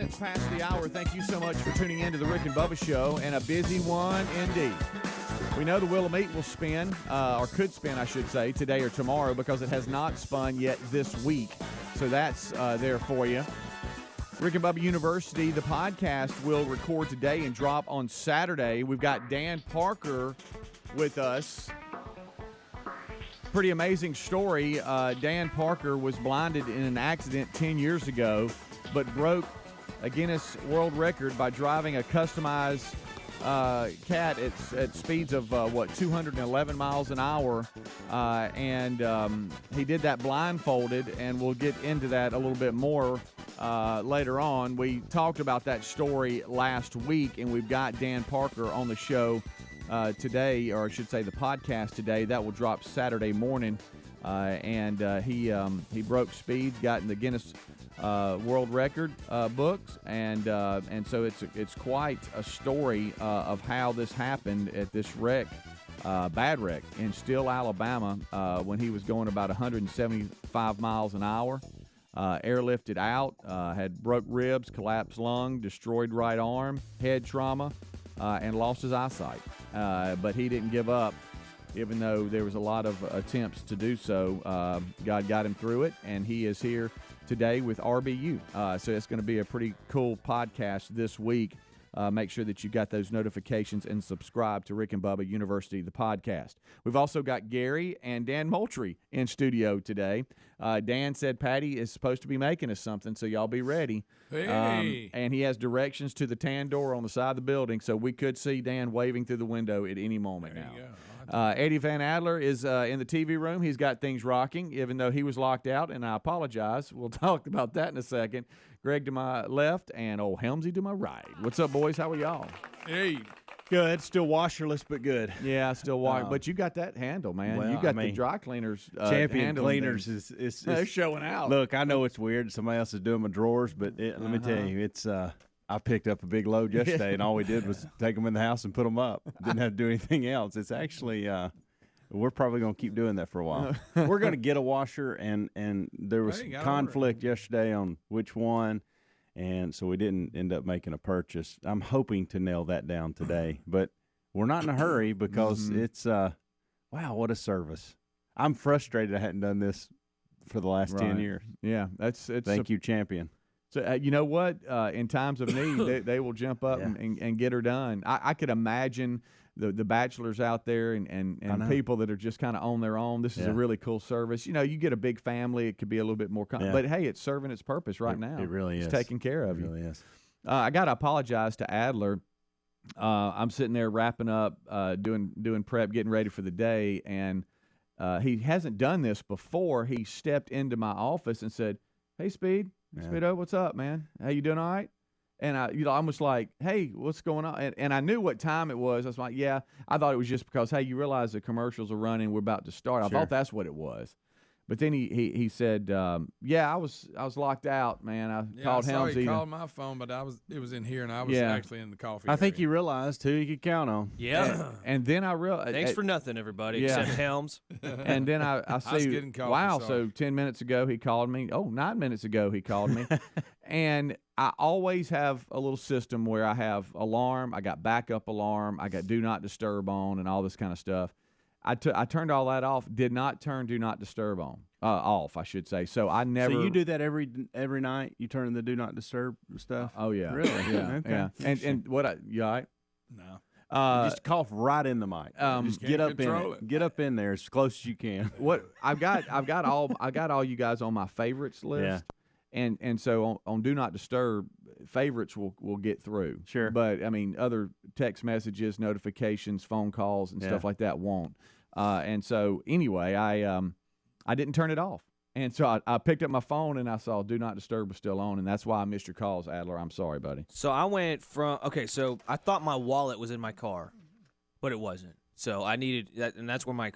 seconds past the hour. Thank you so much for tuning in to the Rick and Bubba Show, and a busy one indeed. We know the Wheel of Meat will spin, or could spin, I should say, today or tomorrow because it has not spun yet this week. So that's there for you. Rick and Bubba University, the podcast, will record today and drop on Saturday. We've got Dan Parker with us. Pretty amazing story. Dan Parker was blinded in an accident 10 years ago, but broke a Guinness World Record by driving a customized cat at speeds of 211 miles an hour, and he did that blindfolded, and we'll get into that a little bit more later on. We talked about that story last week, and we've got Dan Parker on the show today, or I should say the podcast today. That will drop Saturday morning, and he broke speeds, got in the Guinness World Record books, and so it's quite a story of how this happened at this wreck, bad wreck in Steele, Alabama, when he was going about 175 miles an hour. Airlifted out, had broke ribs, collapsed lung, destroyed right arm, head trauma, and lost his eyesight. But he didn't give up, even though there was a lot of attempts to do so. God got him through it, and he is here today with RBU. So it's going to be a pretty cool podcast this week. Make sure that you got those notifications and subscribe to Rick and Bubba University, the podcast. We've also got Garry and Dan Moultrie in studio today. Dan said Patty is supposed to be making us something, so y'all be ready. Hey. And he has directions to the tan door on the side of the building, so we could see Dan waving through the window at any moment There now. you go. Eddie Van Adler is in the TV room. He's got things rocking, even though he was locked out, and I apologize. We'll talk about that in a second. Greg to my left and old Helmsy to my right. What's up, boys? How are y'all? Hey. Good. Still washerless, but good. Yeah, still walking. But you got that handle, man. Well, you got the dry cleaners. Champion handle Cleaners things. is They're showing out. Look, I know it's weird. Somebody else is doing my drawers, but let me tell you, it's I picked up a big load yesterday, and all we did was take them in the house and put them up. Didn't have to do anything else. It's actually we're probably going to keep doing that for a while. We're going to get a washer, and there was conflict yesterday on which one. And so we didn't end up making a purchase. I'm hoping to nail that down today, but we're not in a hurry because it's, wow, what a service. I'm frustrated I hadn't done this for the last 10 years. Yeah, Thank you, champion. So you know what? In times of need, they will jump up and get her done. I could imagine the bachelors out there and people that are just kind of on their own. This is a really cool service. You know, you get a big family, it could be a little bit more but hey, it's serving its purpose right now. It really is. It's taking care of you. It really is. I got to apologize to Adler. I'm sitting there wrapping up, doing prep, getting ready for the day, and he hasn't done this before. He stepped into my office and said, "Hey, Speedo, what's up, man? How you doing? All right?" And I was like, "Hey, what's going on?" And I knew what time it was. I was like, "Yeah." I thought it was just because, hey, you realize the commercials are running. We're about to start. I thought that's what it was. But then he said, "Yeah, I was locked out, man. I called Helmsy." He called my phone, but it was in here, and I was actually in the coffee. I think you realized who you could count on. Yeah. And then I realized. Thanks for nothing, everybody, except Helms. And then I see, wow, so 10 minutes ago he called me. Oh, 9 minutes ago he called me. And I always have a little system where I have alarm, I got backup alarm, I got do not disturb on, and all this kind of stuff. I turned all that off. Did not turn do not disturb on off, I should say. So I never. So you do that every night? You turn the do not disturb stuff? Oh yeah, really? Yeah, okay. Yeah. And what? You all right? No. Just cough right in the mic. Just get up in it. Get up in there as close as you can. What I've got all you guys on my favorites list. Yeah. And so on Do Not Disturb, favorites will get through. Sure. But, I mean, other text messages, notifications, phone calls, and stuff like that won't. And so, anyway, I didn't turn it off. And so I picked up my phone, and I saw Do Not Disturb was still on, and that's why I missed your calls, Adler. I'm sorry, buddy. So I went from so I thought my wallet was in my car, but it wasn't. So I needed that, and that's where my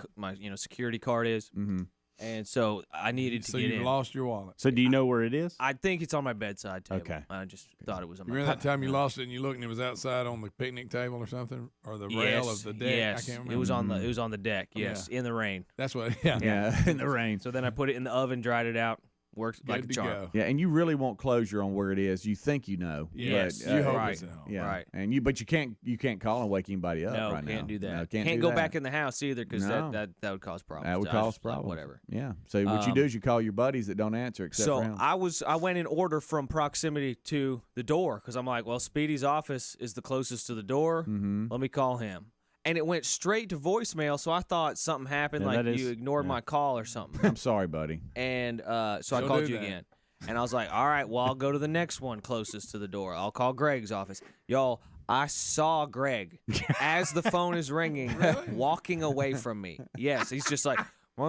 security card is. Mm-hmm. And so I needed to get in. So you lost your wallet. So do you know where it is? I think it's on my bedside table. Okay. I just thought it was on my Remember that time you lost it and you looked and it was outside on the picnic table or something? Or the rail of the deck? Yes. I can't remember. It was on the deck, yes, in the rain. That's what, Yeah, in the rain. So then I put it in the oven, dried it out, works Good like a to charm. go. Yeah, and you really want closure on where it is. You think you know. Yes, but, you hope right. it's at home. Yeah, Right. and but you can't call and wake anybody up No, right now. can't do that. No, can't do go that. back in the house either because No. that would cause problems. That would I was cause just like, problems. whatever. Yeah. So what you do is you call your buddies that don't answer except So for him. I went in order from proximity to the door because I'm like, well, Speedy's office is the closest to the door. Mm-hmm. Let me call him. And it went straight to voicemail, so I thought something happened, Yeah, like that is- you ignored my call or something. I'm sorry, buddy. And so I Don't called do you that. again. And I was like, all right, well, I'll go to the next one closest to the door. I'll call Greg's office. Y'all, I saw Greg as the phone is ringing, walking away from me. Yes, he's just like, Am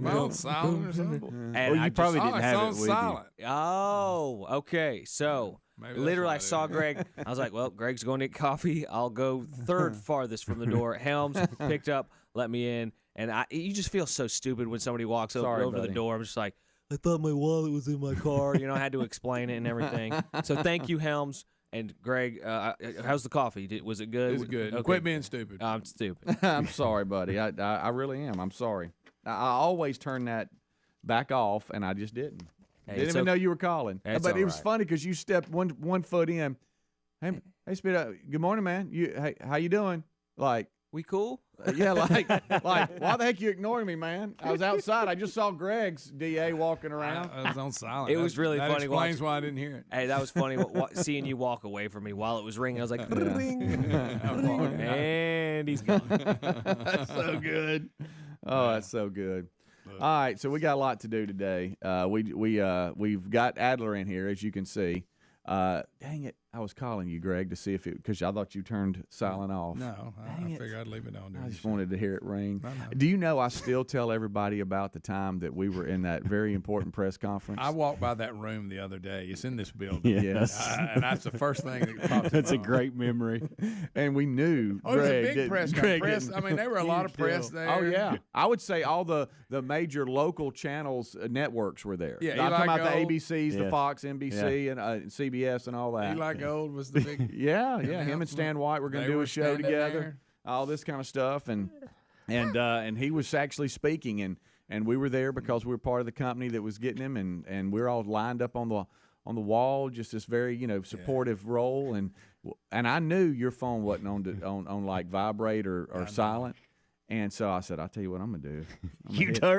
I on silent or something? and Well, you I probably Oh, didn't it's have on it with silent. Oh, okay. So Maybe that's literally, why I saw didn't hear Greg. I was like, well, Greg's going to get coffee. I'll go third farthest from the door. Helms picked up, let me in. And you just feel so stupid when somebody walks Sorry, over the buddy. door. I'm just like, I thought my wallet was in my car. You know, I had to explain it and everything. So thank you, Helms. And Greg, how's the coffee? Was it good? It's good. Okay. Quit being stupid. I'm stupid. I'm sorry, buddy. I really am. I'm sorry. I always turn that back off, and I just didn't. Hey, Didn't it's even know okay. you were calling. It's But it all was right. funny because you stepped one foot in. Hey, Speed. Good morning, man. Hey, how you doing? Like, We cool? yeah, like, why the heck you ignoring me, man? I was outside. I just saw Greg's DA walking around. I was on silent. It was really that funny explains why I didn't hear it. Hey, that was funny. Seeing you walk away from me while it was ringing, I was like, ring. I'm walking. And he's gone. That's so good. Oh, that's so good. All right, so we got a lot to do today. We've got Adler in here, as you can see. Dang it, I was calling you, Greg, to see if it because I thought you turned silent off. No, I Dang it. figured I'd leave it on. I during just the show. wanted to hear it ring. No. Do you know I still tell everybody about the time that we were in that very important press conference? I walked by that room the other day. It's in this building. Yes. And that's the first thing that popped in That's my a mind. great memory. And we knew Oh, it was a Greg big didn't- press Greg conference. didn't- I mean, there were a lot of Huge press deal. there. Oh yeah, I would say all the major local channels networks were there. Yeah, I'm talking Eli about the Gold. ABCs, the Yes. Fox, NBC, and CBS, and all that. Eli Gold was the big. Yeah, him and announcement. Stan White were going They to do were a show standing together, there. all this kind of stuff, and he was actually speaking, and we were there because we were part of the company that was getting him, and we were all lined up on the wall, just this very supportive role, and I knew your phone wasn't on like vibrate or silent. And so I said, I'll tell you what I'm going to do.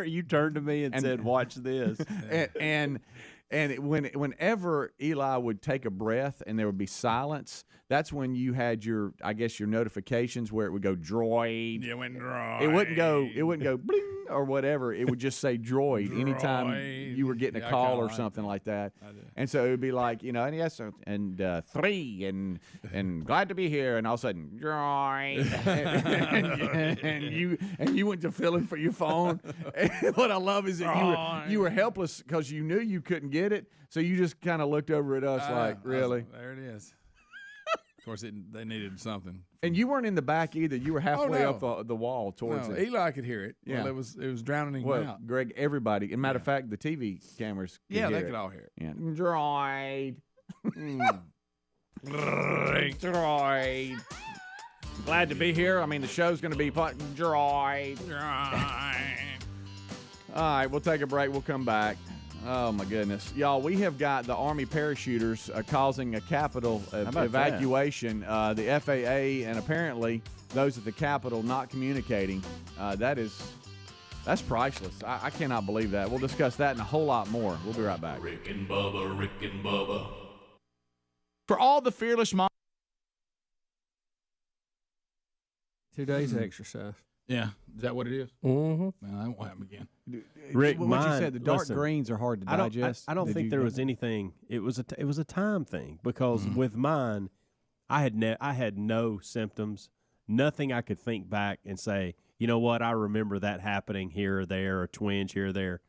You turned to me and said, "Watch this." Whenever Eli would take a breath and there would be silence, that's when you had your notifications where it would go droid. You went dry. It wouldn't go bling or whatever. It would just say droid anytime Droid. you were getting a Yeah, I call kinda or like something like that. I do. And so it would be like, and yes, and 3 and glad to be here, and all of a sudden droid, and you went to filling for your phone. And what I love is that you were helpless because you knew you couldn't get it, so you just kind of looked over at us like, really. There it is. Of course, they needed something. And you weren't in the back either. You were halfway no. up the wall towards No, it. Eli could hear it. Yeah. Well, it was drowning him Well, out. Greg, everybody. As a matter of fact, the TV cameras could Yeah, hear they it. could all hear it. Yeah. Droid. Droid. Droid. Glad to be here. I mean, the show's going to be droid. All right, we'll take a break. We'll come back. Oh, my goodness. Y'all, we have got the Army parachuters causing a Capitol about evacuation. The FAA and apparently those at the Capitol not communicating. That's priceless. I cannot believe that. We'll discuss that and a whole lot more. We'll be right back. Rick and Bubba. For all the fearless moms. 2 days exercise. Yeah, is that what it is? Mm-hmm. No, that won't happen again. Rick, what you mine- said, the dark listen, greens are hard to I digest. don't Did think you there get was that? anything. It was a time thing because with mine, I had no symptoms, nothing I could think back and say, you know what, I remember that happening here or there, or twinge here or there.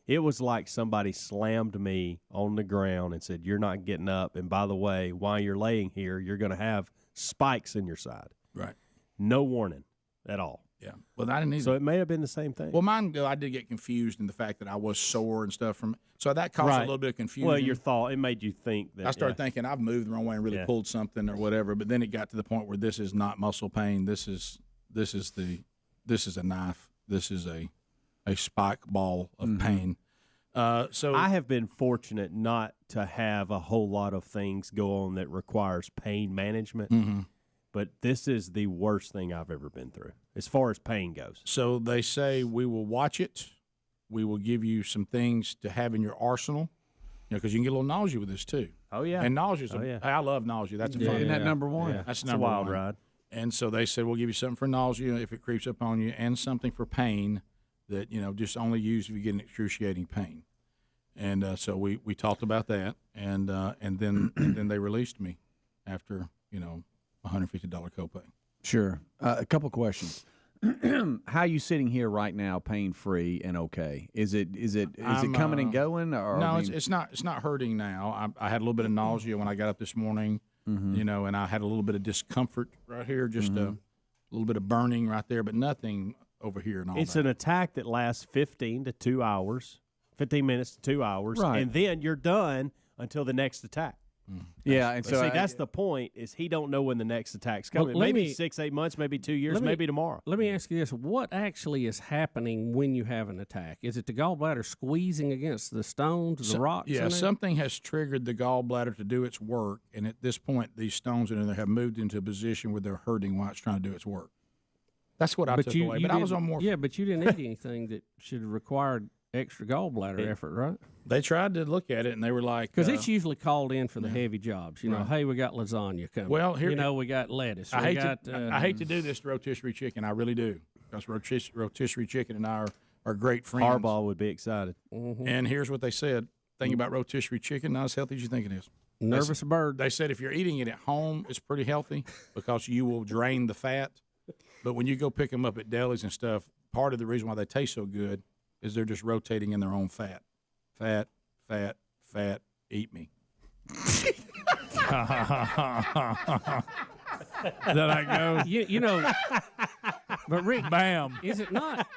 It was like somebody slammed me on the ground and said, "You're not getting up. And by the way, while you're laying here, you're going to have spikes in your side." Right. No warning at all. Yeah. Well, I didn't either. So it may have been the same thing. Well, mine, I did get confused in the fact that I was sore and stuff from. So that caused a Right. little bit of confusion. Well, your thought, it made you think that. I started thinking I've moved the wrong way and really Yeah. pulled something or whatever. But then it got to the point where this is not muscle pain. This is a knife. This is a spike ball of pain. So I have been fortunate not to have a whole lot of things go on that requires pain management, but this is the worst thing I've ever been through as far as pain goes. So they say we will watch it. We will give you some things to have in your arsenal, because you can get a little nausea with this too. Oh yeah, and nausea. Yeah. I love nausea. That's a fun. Isn't that number one? Yeah. That's It's number a wild one. ride. And so they said we'll give you something for nausea if it creeps up on you, and something for pain that just only use if you get an excruciating pain. And so we talked about that, and then they released me after $150 copay. Sure. A couple questions. How are you sitting here right now, pain free and okay? Is it coming and going? Or No, it's not hurting now. I had a little bit of nausea when I got up this morning, and I had a little bit of discomfort right here, just a little bit of burning right there, but nothing over here and all It's that. an attack that lasts 15 to 2 hours, 15 minutes to 2 hours, Right. and then you're done until the next attack. Yeah, and But so see, that's the point, is he don't know when the next attack's coming. Well, let maybe me- 6-8 months, maybe 2 years, let me- maybe tomorrow. Let me ask you this: what actually is happening when you have an attack? Is it the gallbladder squeezing against the stones, the rocks? in Yeah, there? something has triggered the gallbladder to do its work, and at this point, these stones in there have moved into a position where they're hurting while it's trying to do its work. That's what I took away. But I was on more. Yeah, but you didn't eat anything that should have required extra gallbladder effort, right? They tried to look at it, and they were like, Because it's usually called in for the heavy jobs. Hey, we got lasagna coming. Well, here- we got lettuce. I we hate got, I hate to do this to rotisserie chicken. I really do, because rotisserie chicken and I are great friends. Harbaugh would be excited. And here's what they said: thing about rotisserie chicken, not as healthy as you think it is. nervous bird. They said if you're eating it at home, it's pretty healthy because you will drain the fat. But when you go pick them up at delis and stuff, part of the reason why they taste so good is they're just rotating in their own fat. Fat, fat, fat, eat me. That I go, But Rick, bam. is it not?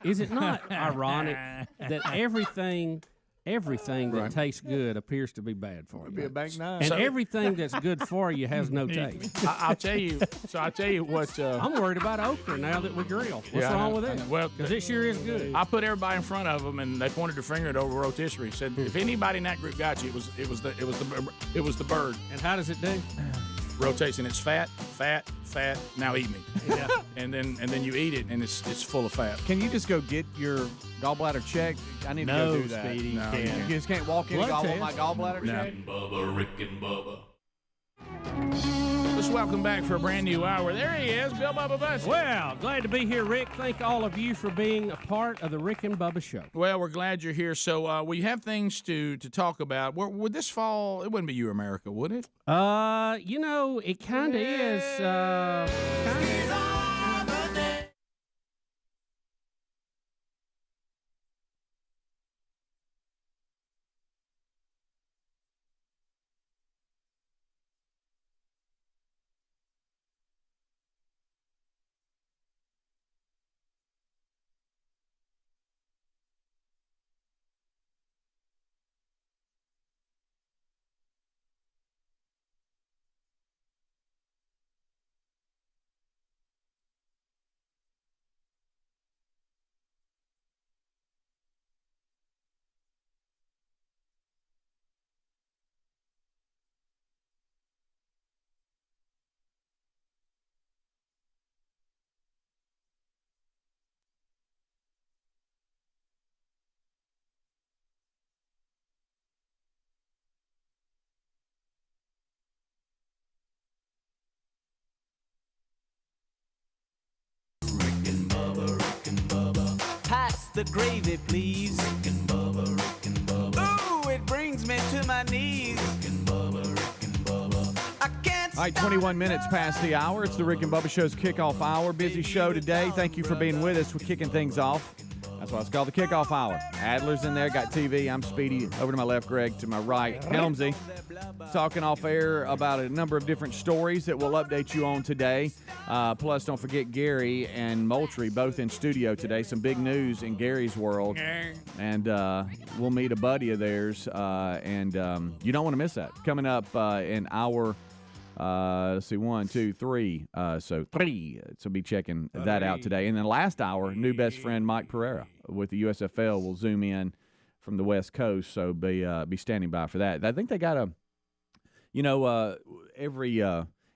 Is it not ironic that everything that tastes good appears to be bad for you? be a bank nine. And everything that's good for you has no taste. I'll tell you. So I'll tell you what. I'm worried about okra now that we grill. What's wrong with it? Well, Because it sure is good. I put everybody in front of them, and they pointed their finger at over rotisserie. Said, if anybody in that group got you, it was the bird. And how does it do? Rotates, and it's fat, fat, fat. Now eat me. Yeah. And then you eat it, and it's full of fat. Can you just go get your gallbladder checked? I need to No, go do that. Speedy, No, you you can't. You just can't walk in and Blood go, I want my test. gallbladder No. checked? Bubba, Rick and Bubba. Let's welcome back for a brand new hour. There he is, Bill Bubba Bussey. Well, glad to be here, Rick. Thank all of you for being a part of the Rick and Bubba Show. Well, we're glad you're here. So we have things to talk about. Would this fall? It wouldn't be You America, would it? It kind of is. Pass the gravy, please. Rick and Bubba, Rick and Bubba. Ooh, it brings me to my knees. Rick and Bubba, Rick and Bubba. I can't All right, 21 minutes past the hour. It's the Rick and Bubba Show's kickoff hour. Busy show today. Thank you for being with us. We're kicking things off. That's why it's called the kickoff hour. Adler's in there, got TV. I'm Speedy. Over to my left, Greg. To my right, Helmsy. Talking off air about a number of different stories that we'll update you on today. Plus, don't forget Garry and Moultrie both in studio today. Some big news in Gary's world. And we'll meet a buddy of theirs. And you don't want to miss that. Coming up in hour Let's see, 1, 2, 3. So 3. So be checking that out today. And then last hour, new best friend Mike Pereira with the USFL will zoom in from the West Coast. So be standing by for that. I think they got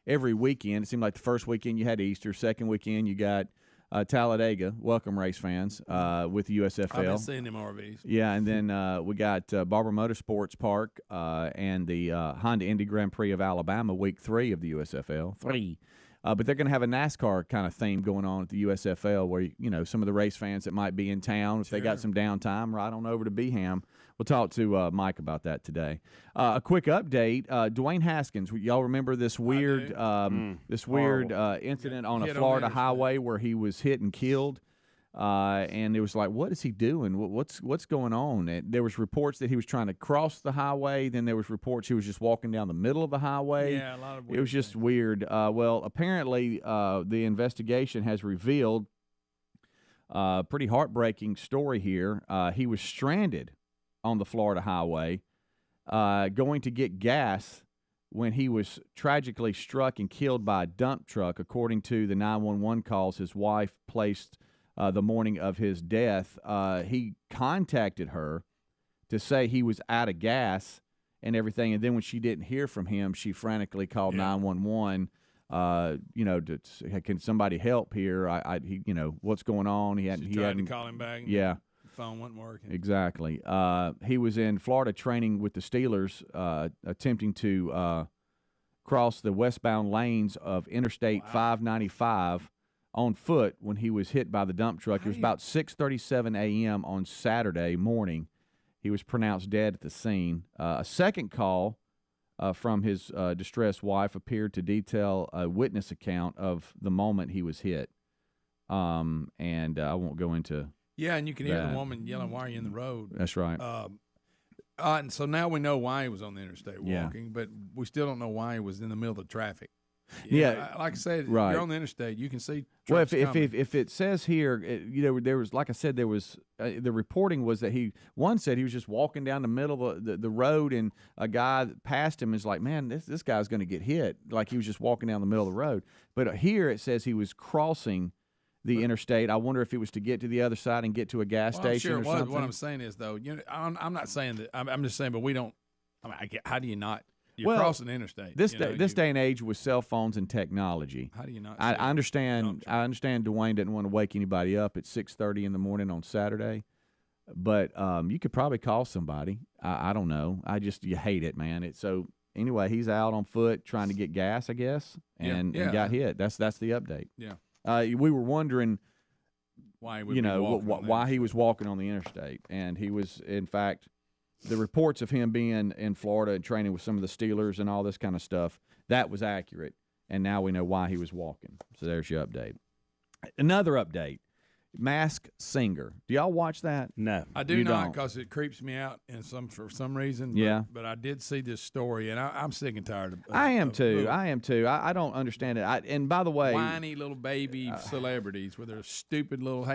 every weekend. It seemed like the first weekend you had Easter, second weekend you got Talladega. Welcome, race fans, with the USFL. I've been seeing them RVs. Yeah, and then we got Barber Motorsports Park and the Honda Indy Grand Prix of Alabama, week 3 of the USFL. 3. But they're going to have a NASCAR kind of theme going on at the USFL where, some of the race fans that might be in town, if they got some downtime, right on over to Beeham. We'll talk to Mike about that today. A quick update: Dwayne Haskins. Y'all remember this weird, incident on a Florida highway where he was hit and killed, and it was like, what is he doing? What's going on? And there was reports that he was trying to cross the highway. Then there was reports he was just walking down the middle of the highway. Yeah, a lot of weird it was just weird. Well, apparently, the investigation has revealed a pretty heartbreaking story here. He was stranded on the Florida highway, going to get gas when he was tragically struck and killed by a dump truck, according to the 911 calls his wife placed the morning of his death. He contacted her to say he was out of gas and everything, and then when she didn't hear from him, she frantically called 911. Can somebody help here? What's going on? He tried to call him back. Yeah. Phone wasn't working. Exactly. He was in Florida training with the Steelers, attempting to cross the westbound lanes of Interstate 595 on foot when he was hit by the dump truck. It was about 6:37 a.m. on Saturday morning. He was pronounced dead at the scene. A second call from his distressed wife appeared to detail a witness account of the moment he was hit. And I won't go into Yeah, and you can hear the woman yelling, "Why are you in the road?" That's right. And so now we know why he was on the interstate walking, but we still don't know why he was in the middle of the traffic. Like I said, right. You're on the interstate, you can see trucks coming. If it says here, there was, like I said, there was the reporting was that one said he was just walking down the middle of the road, and a guy that passed him is like, man, this guy's going to get hit, like he was just walking down the middle of the road. But here it says he was crossing the interstate. I wonder if it was to get to the other side and get to a gas station or something. What I'm saying is, though, I'm not saying that. I'm just saying, but we don't. How do you not? You're crossing the interstate. This day and age with cell phones and technology. How do you not? I understand. I understand. Dwayne didn't want to wake anybody up at 6:30 in the morning on Saturday, but you could probably call somebody. I don't know. You hate it, man. So anyway, he's out on foot trying to get gas, I guess, and got hit. That's the update. Yeah. We were wondering why he was walking on the interstate, and he was, in fact, the reports of him being in Florida and training with some of the Steelers and all this kind of stuff, that was accurate, and now we know why he was walking. So there's your update. Another update. Masked Singer. Do y'all watch that? No, I do not, because it creeps me out for some reason. Yeah, but I did see this story, and I'm sick and tired of. I am too. I don't understand it. And by the way, whiny little baby celebrities with their stupid little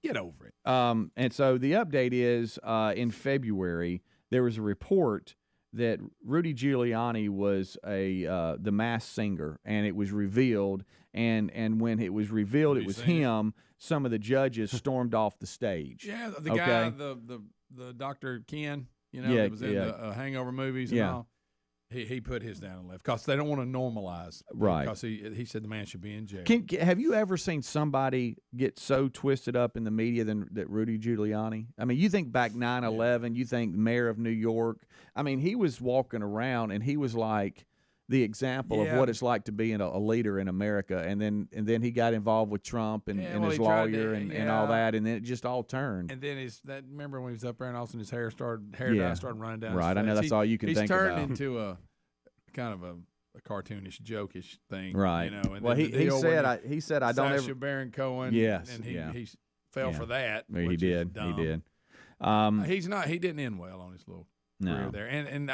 get over it. And so the update is in February there was a report that Rudy Giuliani was the Masked Singer, and it was revealed. And when it was revealed, it was him. Some of the judges stormed off the stage. Yeah, the guy, the Dr. Ken, that was in the Hangover movies and all. He put his down and left because they don't want to normalize. Right. Because he said the man should be in jail. Have you ever seen somebody get so twisted up in the media that Rudy Giuliani? I mean, you think back 9/11, you think mayor of New York. I mean, he was walking around and he was like the example of what it's like to be a leader in America, and then he got involved with Trump and his lawyer and all that, and then it just all turned. And then remember when he was up there and all of a sudden his hair dye started running down. Right, I know that's all you can think about. He's turned into a kind of a cartoonish, jokish thing, right? And he said I don't ever. Sacha Baron Cohen. Yes, and he fell for that. He did. He did. He's not. He didn't end well on his little career there, and.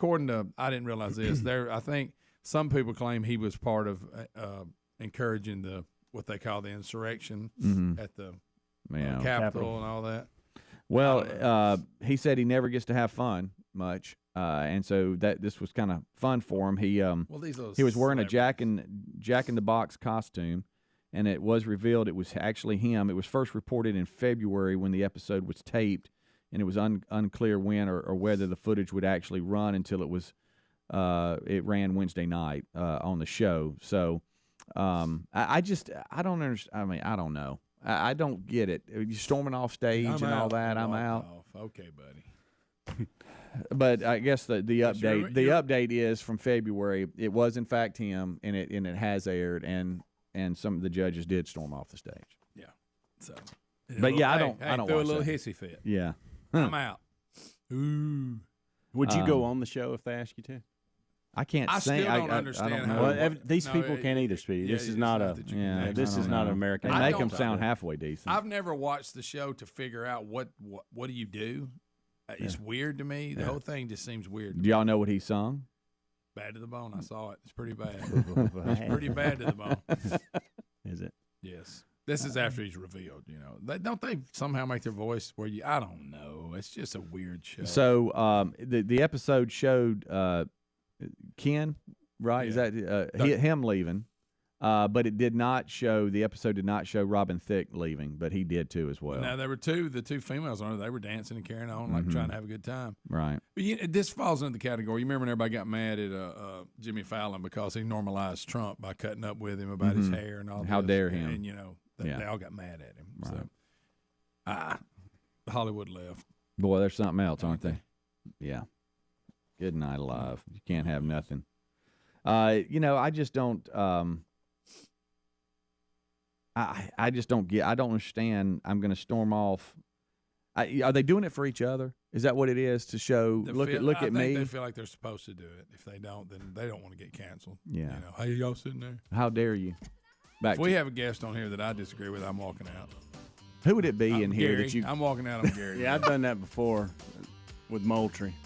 According to, I didn't realize this. I think some people claim he was part of encouraging what they call the insurrection at the Capitol and all that. Well, he said he never gets to have fun much, and so this was kind of fun for him. He was wearing a Jack in the Box costume, and it was revealed it was actually him. It was first reported in February when the episode was taped, and it was unclear when or whether the footage would actually run until it ran Wednesday night on the show. So I don't understand. I mean, I don't know. I don't get it. You storming off stage all that. I'm out. Okay, buddy. But I guess the update is from February. It was in fact him, and it has aired, and some of the judges did storm off the stage. Yeah. So. But yeah, I don't do watch a little that. hissy fit. Yeah. I'm out. Ooh. Would you go on the show if they ask you to? I can't I sing. still don't understand. I don't know. Well, these people can't either, Speedy. Yeah, This is not a. This is not an American. They make don't them sound halfway decent. I've never watched the show to figure out what do you do. It's weird to me. The whole thing just seems weird. Do y'all know what he sung? Bad to the bone. I saw it. It's pretty bad. It's pretty bad to the bone. Is it? Yes. This is after he's revealed. Don't they somehow make their voice where you? I don't know. It's just a weird show. So the episode showed Ken, right? Yeah. Is that him leaving? But it did not show. The episode did not show Robin Thicke leaving, but he did too as well. Now there were the two females on it. They were dancing and carrying on, like trying to have a good time. Right. But this falls into the category. You remember when everybody got mad at Jimmy Fallon because he normalized Trump by cutting up with him about his hair and all that. How dare him? And they all got mad at him. Right. So Hollywood left. Boy, there's something else, aren't they? Yeah. Good night, alive. You can't have nothing. I just don't. I just don't get. I don't understand. I'm going to storm off. Are they doing it for each other? Is that what it is to show? Look at me. They feel like they're supposed to do it. If they don't, then they don't want to get canceled. Yeah. Hey, y'all sitting there? How dare you? If we have a guest on here that I disagree with, I'm walking out. Who would it be in here Garry. that you? I'm walking out on Garry. Yeah, I've done that before with Moultrie.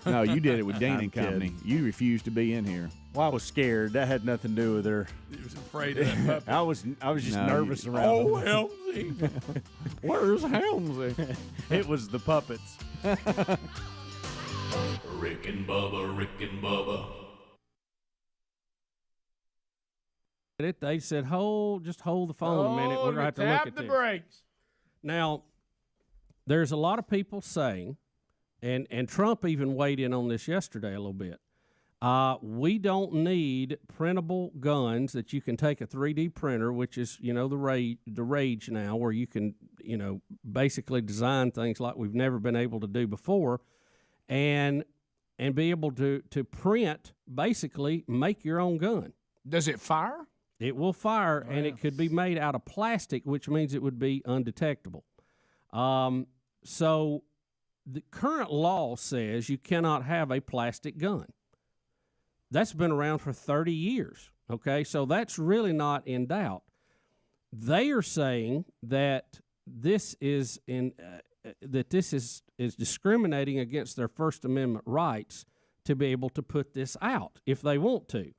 No, you did it with Dean I'm and Company. kidding. You refused to be in here. Well, I was scared. That had nothing to do with her. He was afraid of that puppy. I was just nervous around. Oh, him. Helmsy. Where's Helmsy? It was the puppets. Rick and Bubba. They said, just hold the phone a minute. We're going to have to look at this. brakes. Now, there's a lot of people saying, and Trump even weighed in on this yesterday a little bit, we don't need printable guns that you can take a 3D printer, which is, the rage now, where you can, basically design things like we've never been able to do before, and be able to print, basically make your own gun. Does it fire? It will fire, and it could be made out of plastic, which means it would be undetectable. So the current law says you cannot have a plastic gun. That's been around for 30 years, okay? So that's really not in doubt. They are saying that this is discriminating against their First Amendment rights to be able to put this out if they want to.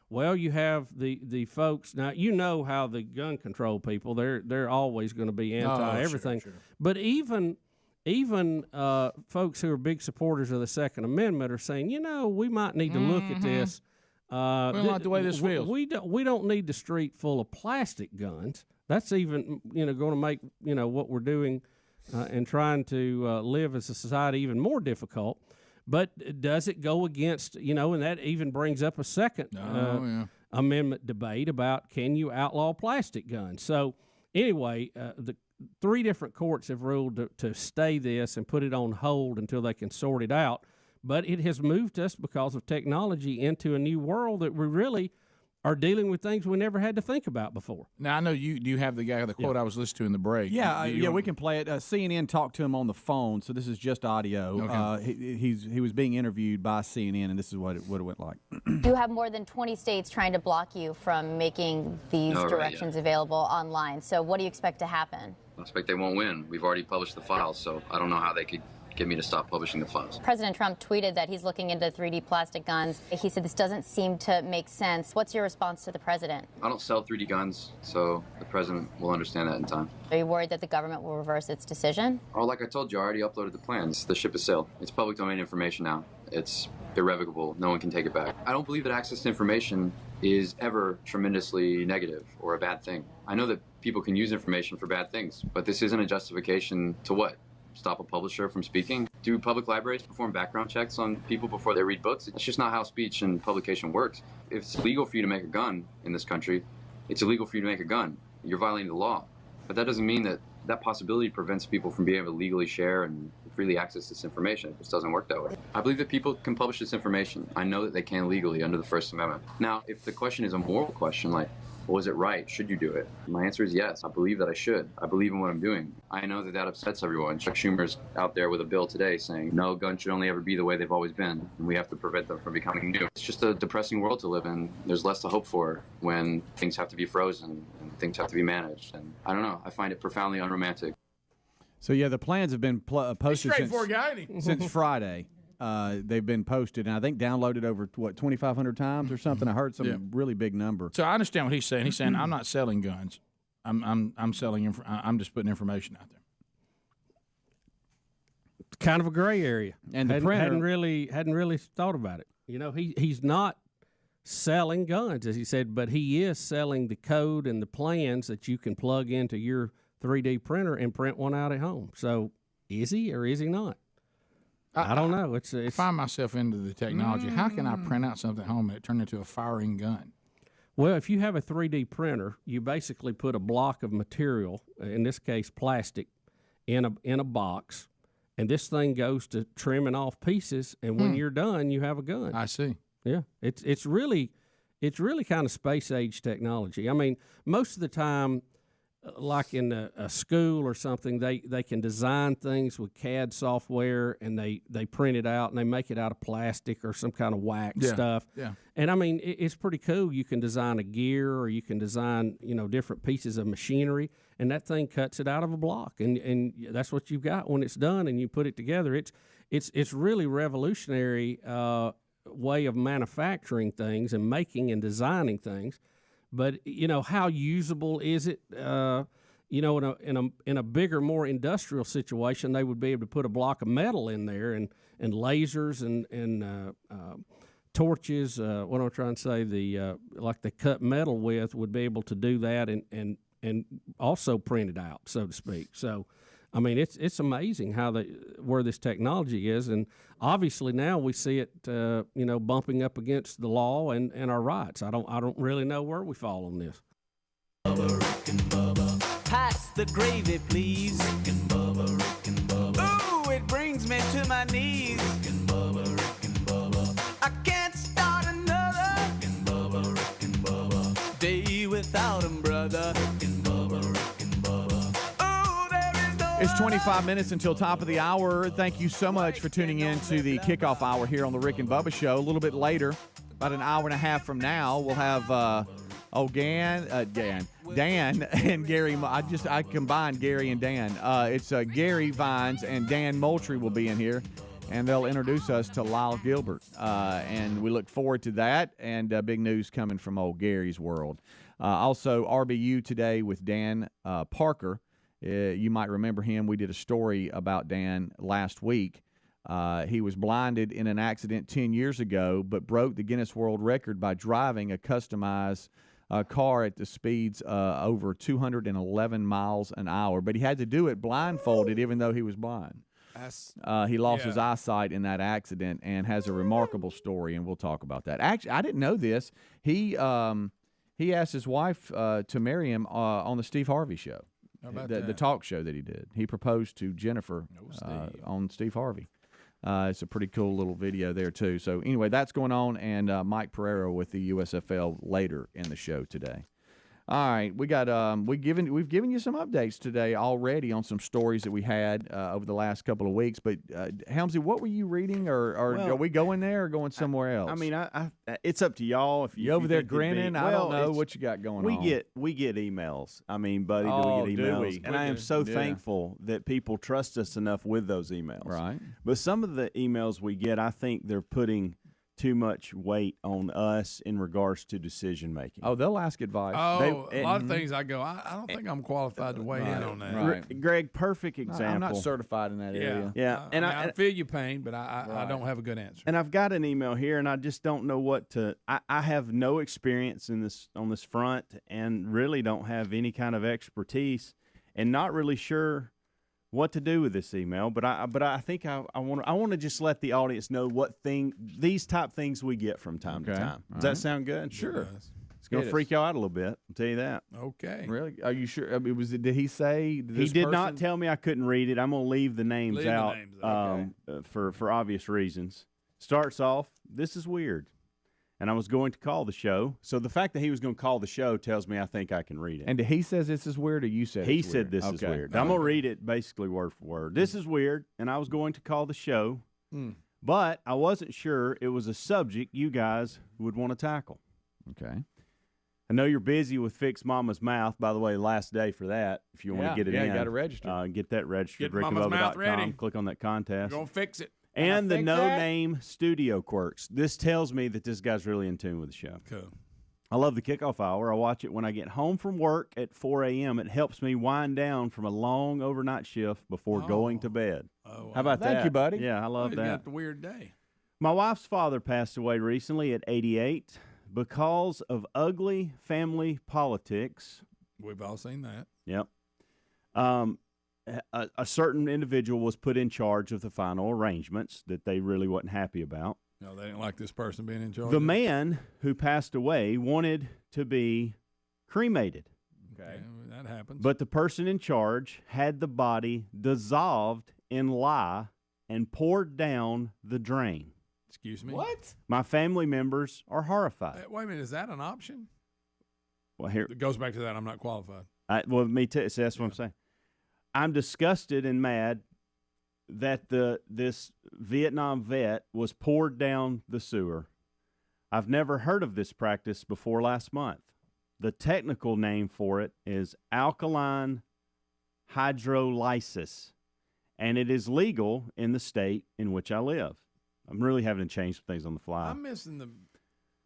Well, you have the folks now. You know how the gun control people they're always going to be anti everything. Sure. But even folks who are big supporters of the Second Amendment are saying, we might need to look at this. We don't like the way this feels. We don't need the street full of plastic guns. That's even going to make what we're doing and trying to live as a society even more difficult. But does it go against, and that even brings up a second amendment debate about can you outlaw plastic guns? So anyway, the 3 different courts have ruled to stay this and put it on hold until they can sort it out. But it has moved us because of technology into a new world that we really are dealing with things we never had to think about before. Now, I know you have the quote I was listening to in the break. Yeah, we can play it. CNN talked to him on the phone, so this is just audio. Okay. He was being interviewed by CNN, and this is what it went like. You have more than 20 states trying to block you from making these directions available online. So what do you expect to happen? I expect they won't win. We've already published the files, so I don't know how they could get me to stop publishing the files. President Trump tweeted that he's looking into 3D plastic guns. He said this doesn't seem to make sense. What's your response to the president? I don't sell 3D guns, so the president will understand that in time. Are you worried that the government will reverse its decision? Oh, like I told you, I already uploaded the plans. The ship has sailed. It's public domain information now. It's irrevocable. No one can take it back. I don't believe that access to information is ever tremendously negative or a bad thing. I know that people can use information for bad things, but this isn't a justification to what? Stop a publisher from speaking? Do public libraries perform background checks on people before they read books? It's just not how speech and publication works. If it's illegal for you to make a gun in this country, it's illegal for you to make a gun. You're violating the law. But that doesn't mean that that possibility prevents people from being able to legally share and freely access this information. It just doesn't work that way. I believe that people can publish this information. I know that they can legally under the First Amendment. Now, if the question is a moral question, like, was it right? Should you do it? My answer is yes. I believe that I should. I believe in what I'm doing. I know that that upsets everyone. Chuck Schumer's out there with a bill today saying, no, guns should only ever be the way they've always been, and we have to prevent them from becoming new. It's just a depressing world to live in. There's less to hope for when things have to be frozen and things have to be managed. And I don't know. I find it profoundly unromantic. So, yeah, the plans have been posted since Friday. They've been posted, and I think downloaded over, 2,500 times or something? I heard some really big number. So I understand what he's saying. He's saying, I'm not selling guns. I'm selling. I'm just putting information out there. It's kind of a gray area, and the printer hadn't really thought about it. You know, he's not selling guns, as he said, but he is selling the code and the plans that you can plug into your 3D printer and print one out at home. So is he or is he not? I don't know. It's I find myself into the technology. How can I print out something at home and it turn into a firing gun? Well, if you have a 3D printer, you basically put a block of material, in this case plastic, in a box, and this thing goes to trimming off pieces, and when you're done, you have a gun. I see. Yeah, it's really kind of space age technology. I mean, most of the time, like in a school or something, they can design things with CAD software, and they print it out and they make it out of plastic or some kind of wax stuff. Yeah. And I mean, it's pretty cool. You can design a gear, or you can design, different pieces of machinery, and that thing cuts it out of a block, and that's what you've got when it's done, and you put it together. It's really revolutionary way of manufacturing things and making and designing things. But how usable is it? In a bigger, more industrial situation, they would be able to put a block of metal in there, and lasers and torches. What I'm trying to say, like they cut metal with, would be able to do that and also print it out, so to speak. So, I mean, it's amazing where this technology is, and obviously now we see it, bumping up against the law and our rights. I don't really know where we fall on this. Pass the gravy, please. Rick and Bubba, Rick and Bubba. Ooh, it brings me to my knees. Rick and Bubba, Rick and Bubba. I can't start another. Rick and Bubba, Rick and Bubba. Day without 'em, brother. Rick and Bubba, Rick and Bubba. Oh, there is no. It's 25 minutes until top of the hour. Thank you so much for tuning in to the Kickoff Hour here on the Rick and Bubba Show. A little bit later, about an hour and a half from now, we'll have Dan and Garry. I combined Garry and Dan. It's Garry Vines and Dan Moultrie will be in here, and they'll introduce us to Lyle Gilbert. And we look forward to that, and big news coming from old Gary's world. Also, RBU today with Dan Parker. You might remember him. We did a story about Dan last week. He was blinded in an accident 10 years ago, but broke the Guinness World Record by driving a customized car at the speeds over 211 miles an hour. But he had to do it blindfolded, even though he was blind. He lost his eyesight in that accident and has a remarkable story, and we'll talk about that. Actually, I didn't know this. He asked his wife to marry him on the Steve Harvey show, the talk show that he did. He proposed to Jennifer on Steve Harvey. It's a pretty cool little video there, too. So, anyway, that's going on, and Mike Pereira with the USFL later in the show today. All right, we got we've given you some updates today already on some stories that we had over the last couple of weeks. But Helmsy, what were you reading, or are we going there or going somewhere else? I mean, I it's up to y'all. If you over there think it'd be- grinning, I don't know what you got going on. We get emails. I mean, buddy, Oh, do we do get emails? we? And I am so thankful that people trust us enough with those emails. Right. But some of the emails we get, I think they're putting too much weight on us in regards to decision making. Oh, they'll ask advice. Oh, a lot of things I go, I don't think I'm qualified to weigh in on that. Right. Greg, perfect example. I'm not certified in that area. Yeah, and I feel your pain, but I don't have a good answer. And I've got an email here, and I just don't know what to. I have no experience in this on this front, and really don't have any kind of expertise, and not really sure what to do with this email. But I think I want to just let the audience know these type things we get from time to time. Does that sound good? Sure. It's going to freak y'all out a little bit. I'll tell you that. Okay. Really? Are you sure? I mean, did he say? He did not tell me I couldn't read it. I'm going to leave the names out for obvious reasons. Starts off, this is weird. And I was going to call the show. So the fact that he was going to call the show tells me I think I can read it. And he says this is weird, or you said he it's said weird? this is weird. I'm going to read it basically word for word. This is weird, and I was going to call the show, but I wasn't sure it was a subject you guys would want to tackle. Okay. I know you're busy with Fix Mama's Mouth. By the way, last day for that. If you want to get it in. you got to register. Get that registered. Get Mama's Mouth ready. Click on that contest. We're going to fix it. And the no-name studio quirks. This tells me that this guy's really in tune with the show. Cool. I love the kickoff hour. I watch it when I get home from work at 4 a.m. It helps me wind down from a long overnight shift before going to bed. Oh, how about that? Thank you, buddy. Yeah, I love You that. got the weird day. My wife's father passed away recently at 88 because of ugly family politics. We've all seen that. Yep. A certain individual was put in charge of the final arrangements that they really wasn't happy about. No, they didn't like this person being in charge. The man who passed away wanted to be cremated. Okay, that happens. But the person in charge had the body dissolved in lye and poured down the drain. Excuse me? What? My family members are horrified. Wait a minute, is that an option? Well, here It goes back to that. I'm not qualified. well, me too. So that's what I'm saying. I'm disgusted and mad that this Vietnam vet was poured down the sewer. I've never heard of this practice before last month. The technical name for it is alkaline hydrolysis, and it is legal in the state in which I live. I'm really having to change some things on the fly. I'm missing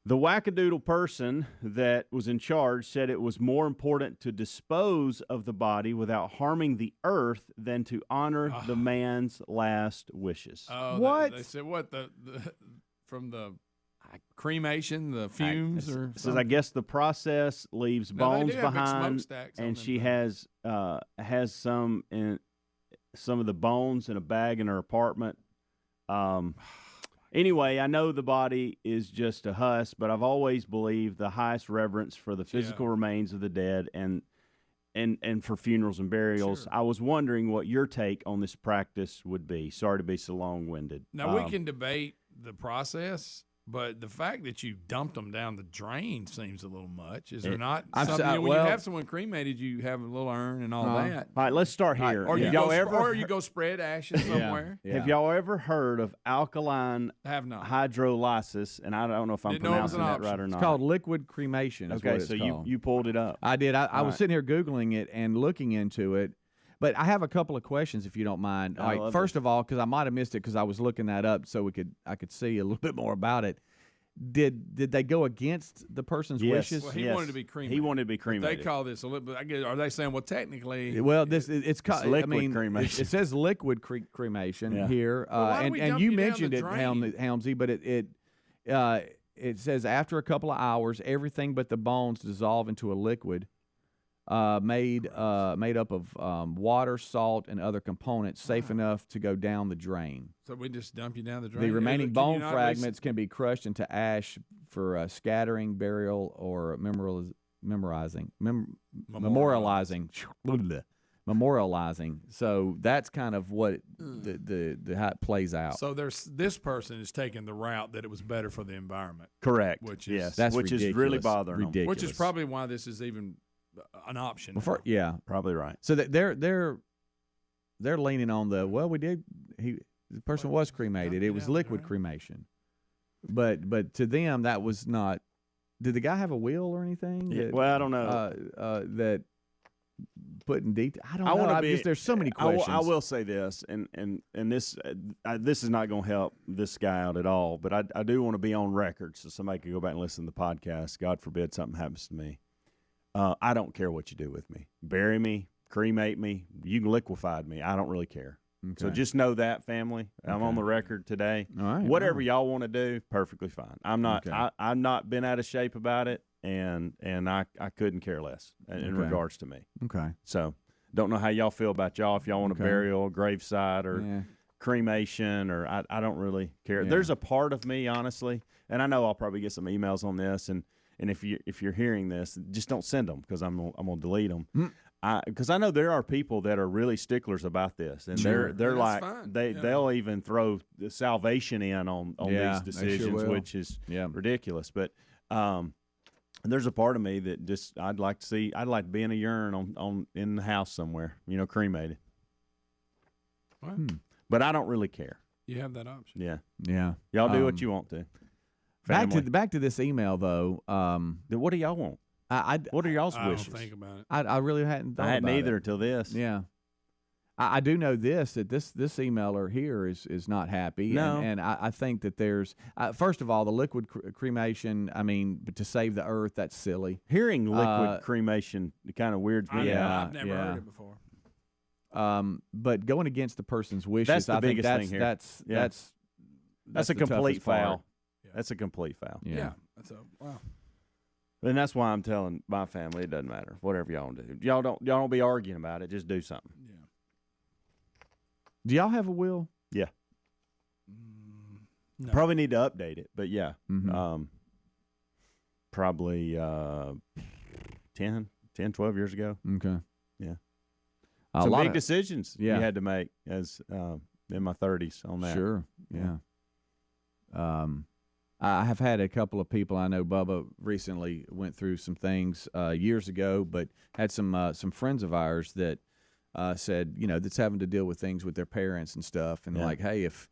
The wackadoodle person that was in charge said it was more important to dispose of the body without harming the earth than to honor the man's last wishes. Oh, what? They said what from the cremation, the fumes, or says I guess the process leaves No, they bones do have big behind, smokestacks on and them she things. has some of the bones in a bag in her apartment. Anyway, I know the body is just a husk, but I've always believed the highest reverence for the physical remains of the dead and for funerals and burials. Sure. I was wondering what your take on this practice would be. Sorry to be so long-winded. Now, we can debate the process, but the fact that you dumped them down the drain seems a little much. Is there not something, when you have someone cremated, you have a little urn and all that? All right, let's start here. Or you go spread ashes somewhere. Have y'all ever heard of alkaline hydrolysis? And I don't know if I'm pronouncing that right or not. It's called liquid cremation. Okay, so you pulled it up. I did. I was sitting here Googling it and looking into it. But I have a couple of questions, if you don't mind. All right, first of all, because I might have missed it because I was looking that up so I could see a little bit more about it. Did they go against the person's wishes? Well, he wanted to be cremated. He wanted to be cremated. They call this a little. Are they saying, well, technically? Well, it's called liquid cremation. It says liquid cremation here, and you mentioned it, Helmsy, but it says after a couple of hours, everything but the bones dissolve into a liquid. Made up of water, salt, and other components safe enough to go down the drain. So we just dump you down the drain? The remaining bone fragments can be crushed into ash for scattering, burial, or memorializing. So that's kind of what how it plays out. So this person is taking the route that it was better for the environment. Correct. Which is that's which is really bothering them. Ridiculous. Which is probably why this is even an option. Yeah, probably right. So that they're leaning on the the person was cremated. It was liquid cremation, but to them that was not. Did the guy have a will or anything? Yeah, well, I don't know. That put in detail. I don't know. There's so many questions. I will say this, and this this is not going to help this guy out at all. But I do want to be on record so somebody can go back and listen to the podcast. God forbid something happens to me. I don't care what you do with me. Bury me, cremate me. You can liquefy me. I don't really care. Okay. So just know that, family. I'm on the record today. All right. Whatever y'all want to do, perfectly fine. I'm not. Okay. I've not been out of shape about it, and I couldn't care less in regards to me. Okay. So don't know how y'all feel about y'all. If y'all want a burial, graveside, or cremation, or I don't really care. Yeah. There's a part of me, honestly, and I know I'll probably get some emails on this, and if you're hearing this, just don't send them because I'm gonna delete them. Because I know there are people that are really sticklers about this, and they're like they'll even throw the salvation in on these decisions, which is ridiculous. But there's a part of me that just I'd like to be in a urn in the house somewhere, cremated. Wow. But I don't really care. You have that option. Yeah. Y'all do what you want to. Back to this email though. What do y'all want? What are y'all's wishes? I don't think about it. I really hadn't thought I hadn't about either it. until this. Yeah. I do know that this emailer here is not happy. No. And I think that there's first of all, the liquid cremation, to save the earth, that's silly. Hearing liquid cremation kind of weirds me out. I've never heard it before. But going against the person's wishes, that's the biggest thing here. That's a complete foul. part. That's a complete foul. Yeah. Wow. And that's why I'm telling my family it doesn't matter. Whatever y'all do, y'all don't be arguing about it. Just do something. Yeah. Do y'all have a will? Yeah. No. Probably need to update it, but yeah. Mm-hmm. Probably 10, 12 years ago. Okay. Yeah. Some big decisions you had to make as in my 30s on that. Sure. Yeah. I have had a couple of people. I know Bubba recently went through some things years ago, but had some friends of ours that said, that's having to deal with things with their parents and stuff. And like, hey, if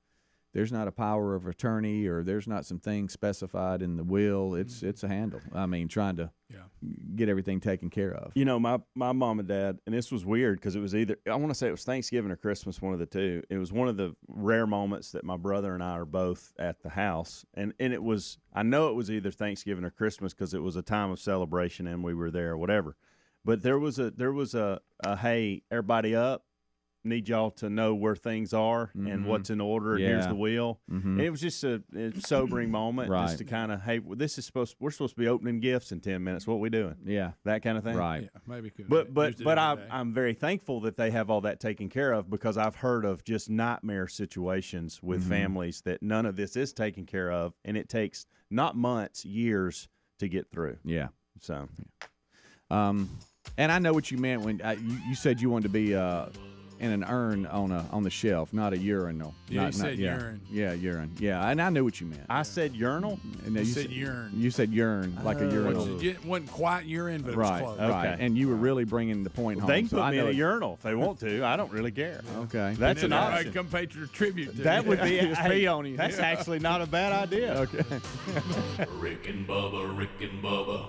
there's not a power of attorney or there's not some things specified in the will, it's a handle. Trying to get everything taken care of. My mom and dad, and this was weird because it was either, I want to say it was Thanksgiving or Christmas, one of the two. It was one of the rare moments that my brother and I are both at the house. And it was, I know it was either Thanksgiving or Christmas because it was a time of celebration and we were there or whatever. But there was a hey, everybody up. Need y'all to know where things are and what's in order, and here's the wheel. And it was just a sobering moment, just to kind of, hey, we're supposed to be opening gifts in 10 minutes. What we doing? Yeah, that kind of thing. Right. Yeah, maybe could. But I'm very thankful that they have all that taken care of because I've heard of just nightmare situations with families that none of this is taken care of, and it takes not months, years to get through. Yeah. So, and I know what you meant when you said you wanted to be in an urn on the shelf, not a urinal. Yeah, you said urine. Yeah, urine. Yeah, and I knew what you meant. I said urinal? No, you said urine. You said urine, like a urinal. It wasn't quite urine, but it right, was close. Right, and you were really bringing the point home. They can put me in a urinal if they want to. I don't really care. Okay. That's an option. Come pay your tribute to that you. would be Just pee on you. That's actually not a bad idea. Okay. Rick and Bubba.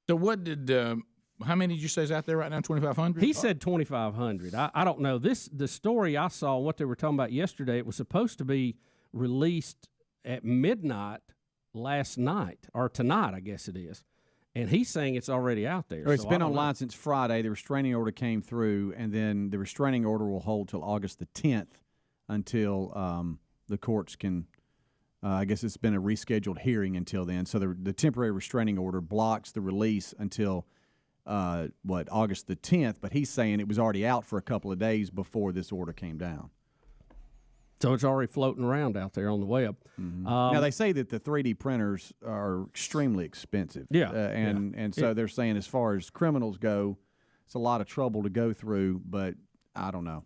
So what did how many did you say is out there right now? 2,500. He said 2,500. I don't know. The story I saw, what they were talking about yesterday, it was supposed to be released at midnight last night or tonight, I guess it is. And he's saying it's already out there. It's been online since Friday. The restraining order came through, and then the restraining order will hold till August the 10th until the courts can. I guess it's been a rescheduled hearing until then. So the temporary restraining order blocks the release until, August the 10th. But he's saying it was already out for a couple of days before this order came down. So it's already floating around out there on the web. Mm-hmm. Now, they say that the 3D printers are extremely expensive. Yeah. And so they're saying as far as criminals go, it's a lot of trouble to go through, but I don't know.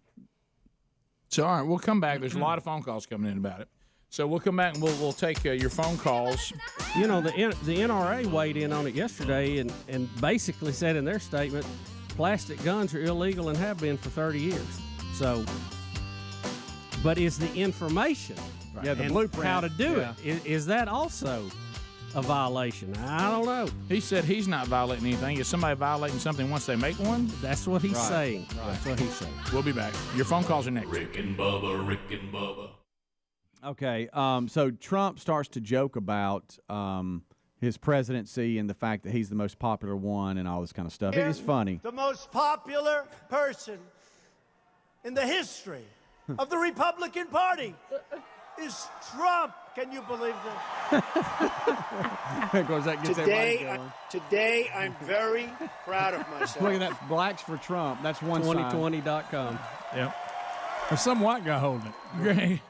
So, all right, we'll come back. There's a lot of phone calls coming in about it. So we'll come back and we'll take your phone calls. You know, the NRA weighed in on it yesterday and basically said in their statement, plastic guns are illegal and have been for 30 years. So, but is the information Yeah, the and blueprint. how to do it, is that also a violation? I don't know. He said he's not violating anything. Is somebody violating something once they make one? That's what he's Right. saying. Right. That's what he's saying. We'll be back. Your phone calls are next. Rick and Bubba, Rick and Bubba. Okay, so Trump starts to joke about his presidency and the fact that he's the most popular one and all this kind of stuff. It is funny. The most popular person in the history of the Republican Party is Trump. Can you believe that? Of course, that gets everybody going. Today, I'm very proud of myself. Look at that, blacks for Trump. That's one side. 2020.com. Yep. There's some white guy holding it. Great.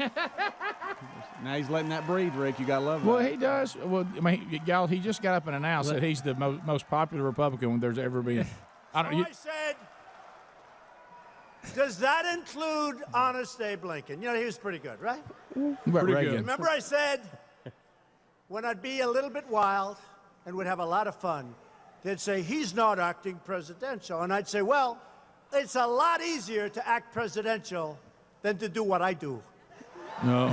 Now he's letting that breathe, Rick. You gotta love that. Well, he does. Well, I mean, y'all, he just got up and announced that he's the most popular Republican there's ever been. I said, does that include Honest Abe Lincoln? You know, he was pretty good, right? Pretty good. Remember I said, when I'd be a little bit wild and would have a lot of fun, they'd say, he's not acting presidential. And I'd say, well, it's a lot easier to act presidential than to do what I do. No.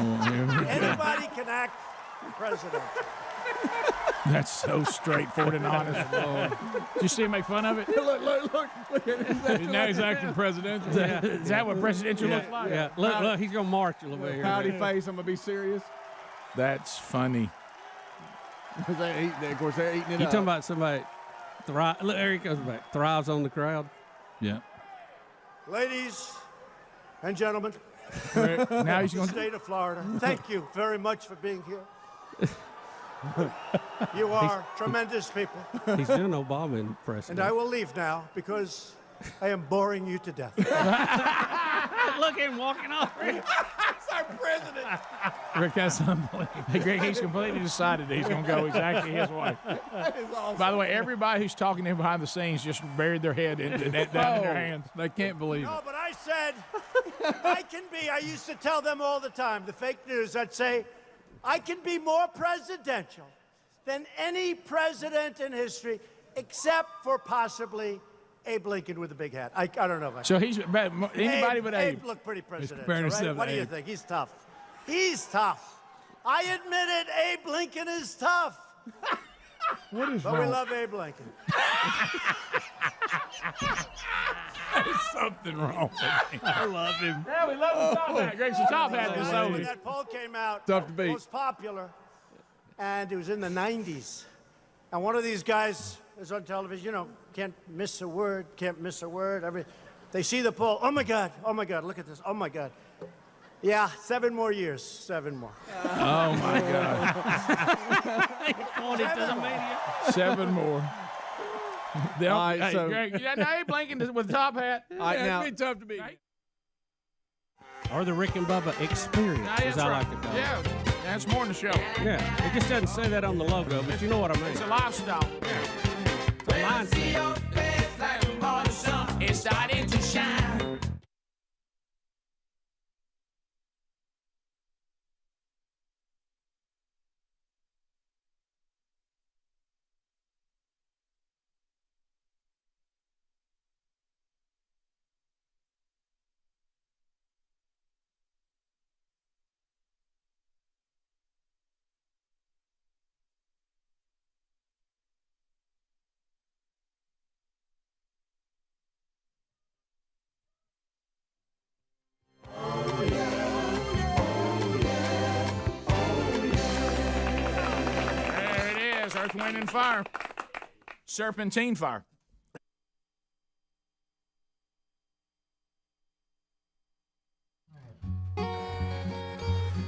Anybody can act presidential. That's so straightforward and honest. Did you see him make fun of it? Look at him. Now he's acting presidential. Is that what presidential looks like? Yeah, look, he's gonna march a little bit here. Pouty face, I'm gonna be serious. That's funny. Of course, they're eating it You up. talking about somebody look, there he goes back. Thrives on the crowd. Yeah. Ladies and gentlemen, Now he's the going state of Florida, thank you very much for being here. You are tremendous people. He's doing Obama impression. And I will leave now because I am boring you to death. Look at him walking off. That's our president. Rick, that's unbelievable. Greg, he's completely decided that he's going to go exactly his way. That is awesome. By the way, everybody who's talking to him behind the scenes just buried their head down in their hands. They can't believe No, it. but I said, I used to tell them all the time, the fake news, I'd say, I can be more presidential than any president in history, except for possibly Abe Lincoln with a big hat. I don't know if I So he's anybody but Abe. Abe looked pretty presidential, comparing right? himself to What do you Abe. think? He's tough. He's tough. I admit it, Abe Lincoln is tough. What is But wrong? we love Abe Lincoln. There's something wrong with him. I love him. Yeah, we love the top hat. Greg's the top hat this When only. that poll came out, Tough to beat. most popular, and it was in the 90s. And one of these guys is on television, you know, can't miss a word. They see the poll. Oh my God, look at this. Oh my God. Yeah, 7 more years. 7 more. Oh, my God. Pointed to the media. 7 more. All right, hey, so- Greg, now Abe Lincoln with the top hat. All right, now, It'd be tough to beat. Or the Rick and Bubba experience, Nah, as that's I right. like to call it. Yeah, that's more than the show. Yeah, it just doesn't say that on the logo, but you know what I mean. It's a lifestyle. It's a mindset. It's starting to shine. There it is, Earth, Wind, and Fire. Serpentine fire.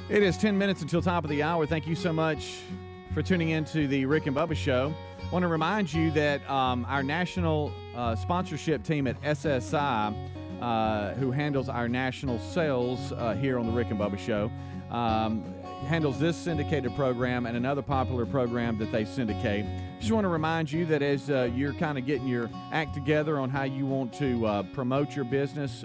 It is 10 minutes until top of the hour. Thank you so much for tuning in to the Rick and Bubba Show. I want to remind you that our national sponsorship team at SSI, who handles our national sales here on the Rick and Bubba Show, handles this syndicated program and another popular program that they syndicate. Just want to remind you that as you're kind of getting your act together on how you want to promote your business,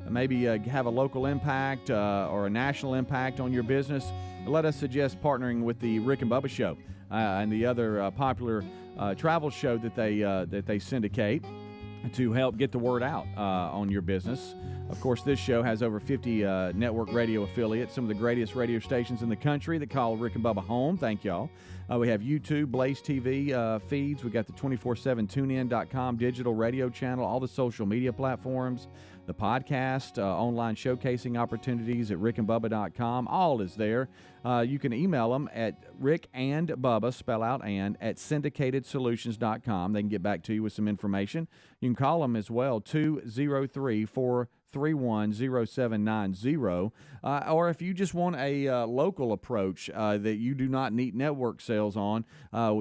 maybe have a local impact or a national impact on your business, let us suggest partnering with the Rick and Bubba Show and the other popular travel show that they syndicate to help get the word out on your business. Of course, this show has over 50 network radio affiliates, some of the greatest radio stations in the country that call Rick and Bubba home. Thank y'all. We have YouTube, Blaze TV feeds. We got the 24/7 TuneIn.com digital radio channel, all the social media platforms, the podcast, online showcasing opportunities at rickandbubba.com. All is there. You can email them at rickandbubba, spell out and, at syndicatedsolutions.com. They can get back to you with some information. You can call them as well, 203-431-0790. Or if you just want a local approach that you do not need network sales on,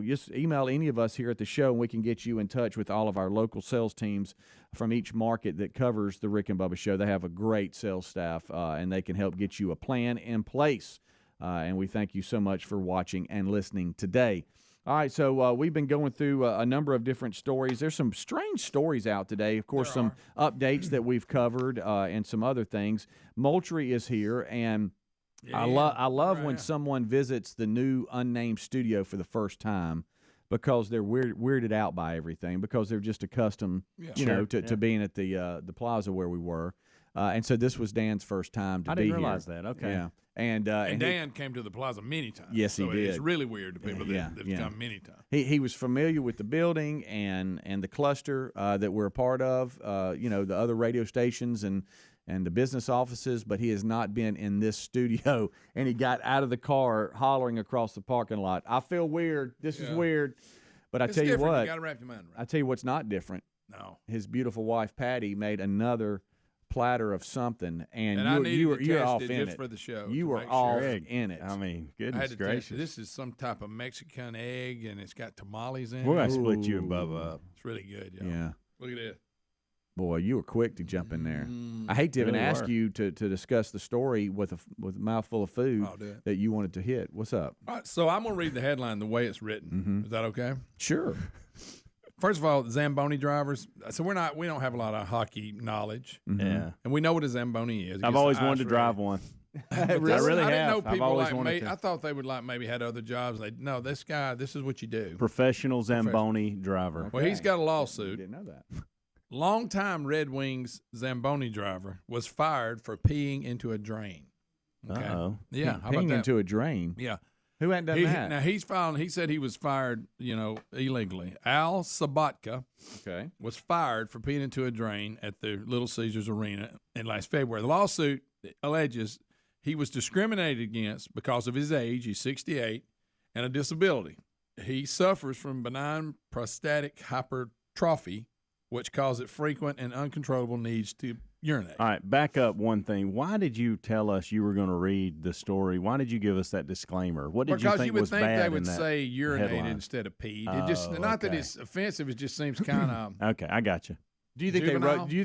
just email any of us here at the show, and we can get you in touch with all of our local sales teams from each market that covers the Rick and Bubba Show. They have a great sales staff, and they can help get you a plan in place. And we thank you so much for watching and listening today. All right, so we've been going through a number of different stories. There's some strange stories out today. Of course, some updates that we've covered and some other things. Moultrie is here, and I love when someone visits the new unnamed studio for the first time, because they're weirded out by everything, because they're just accustomed, to being at the plaza where we were. And so this was Dan's first time to be here. I didn't realize that. Okay. Yeah. And Dan came to the plaza many times. Yes, he did. It's really weird to people that have come many times. He was familiar with the building and the cluster that we're a part of, the other radio stations and the business offices, but he has not been in this studio. And he got out of the car hollering across the parking lot, "I feel weird. This is weird." But I tell you what, you got to wrap your mind around. I tell you what's not different. No. His beautiful wife Patty made another platter of something, and you're off in just it for the show. You were off in it. I mean, I had goodness to gracious. this is some type of Mexican egg, and it's got tamales in We're it. gonna split you and Bubba up. It's really good, y'all. Yeah. Look at this. Boy, you were quick to jump in there. I hate to even ask you to discuss the story with a mouthful of food that you wanted to hit. What's up? All right, so I'm gonna read the headline the way it's written. Is that okay? Sure. First of all, Zamboni drivers. So we don't have a lot of hockey knowledge. Yeah. And we know what a Zamboni is. I've always wanted to drive one. I really I didn't know have. I've people always wanted to. I thought they would maybe had other jobs. This is what you do. Professional Zamboni driver. Well, he's got a lawsuit. Didn't know that. Longtime Red Wings Zamboni driver was fired for peeing into a drain. Okay. Uh-oh. Yeah. How about Peeing that? into a drain. Yeah. Who hadn't done that? Now he said he was fired, illegally. Al Sabatka was fired for peeing into a drain at the Little Caesars Arena in last February. The lawsuit alleges he was discriminated against because of his age. He's 68 and a disability. He suffers from benign prostatic hypertrophy, which causes frequent and uncontrollable needs to urinate. All right, back up one thing. Why did you tell us you were going to read the story? Why did you give us that disclaimer? What did you think was bad? Because you would think they would in that say urinated headline? Instead of peed. It just not that it's offensive. It just seems kind of okay. I got you. Do you think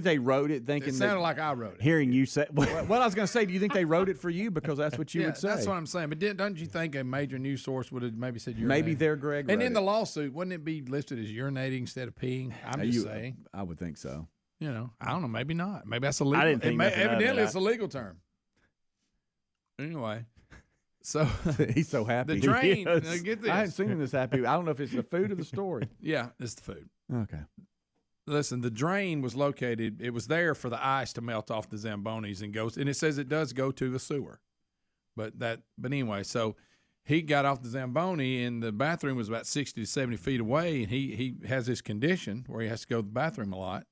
they wrote it thinking it sounded like I wrote it? Hearing you say, well, I was going to say, do you think they wrote it for you because that's what you would say? That's what I'm saying. But don't you think a major news source would have maybe said urinating? Maybe they're Greg. And in the lawsuit, wouldn't it be listed as urinating instead of peeing? I'm just saying. I would think so. I don't know. Maybe not. Maybe that's a legal. I didn't think evidently it's a legal term. Anyway, so he's so happy. The drain. Yes. Get this. I haven't seen him this happy. I don't know if it's the food or the story. Yeah, it's the food. Okay. Listen, the drain was located. It was there for the ice to melt off the Zambonis and it says it does go to the sewer. But anyway, so he got off the Zamboni and the bathroom was about 60 to 70 feet away, and he has this condition where he has to go to the bathroom a lot.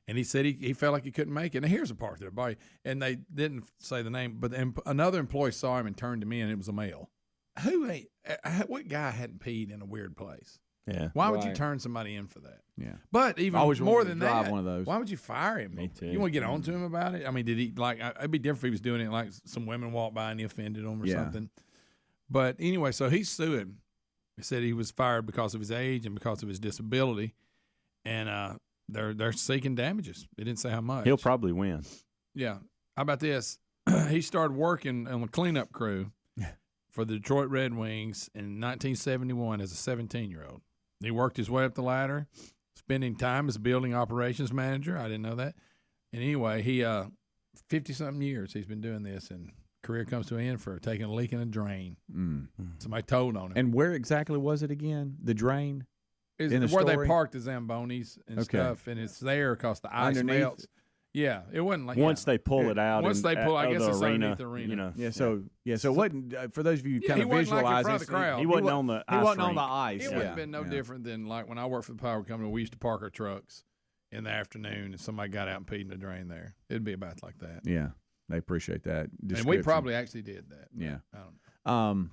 And he said he felt like he couldn't make it. Now, here's a part that everybody, and they didn't say the name, but another employee saw him and turned him in, and it was a male. What guy hadn't peed in a weird place? Yeah. Why would you turn somebody in for that? Yeah. But even more than that, one of those. why would you fire him? Me too. You want to get on to him about it? I mean, did he it'd be different if he was doing it like some women walked by and he offended them or something. But anyway, so he sued. He said he was fired because of his age and because of his disability, and they're seeking damages. They didn't say how much. He'll probably win. Yeah. How about this? He started working on a cleanup crew for the Detroit Red Wings in 1971 as a 17-year-old. He worked his way up the ladder, spending time as a building operations manager. I didn't know that. And anyway, he 50-something years he's been doing this, and career comes to an end for taking a leak in a drain. Somebody told on him. And where exactly was it again? The drain? Is in the where story? they parked the Zambonis and stuff, and it's there because the ice Underneath? melts. Yeah, it wasn't like once they pull it out. Once they pull, I guess the it's arena, underneath the arena. You know, So it wasn't for those of you who kind of visualize like in front this, of the crowd. he wasn't on the. He ice wasn't on rink. the ice. It would have been no different than like when I worked for the power company. We used to park our trucks in the afternoon, and somebody got out and peed in the drain there. It'd be about like that. Yeah, they appreciate that. And we probably actually did that. Yeah. I don't know.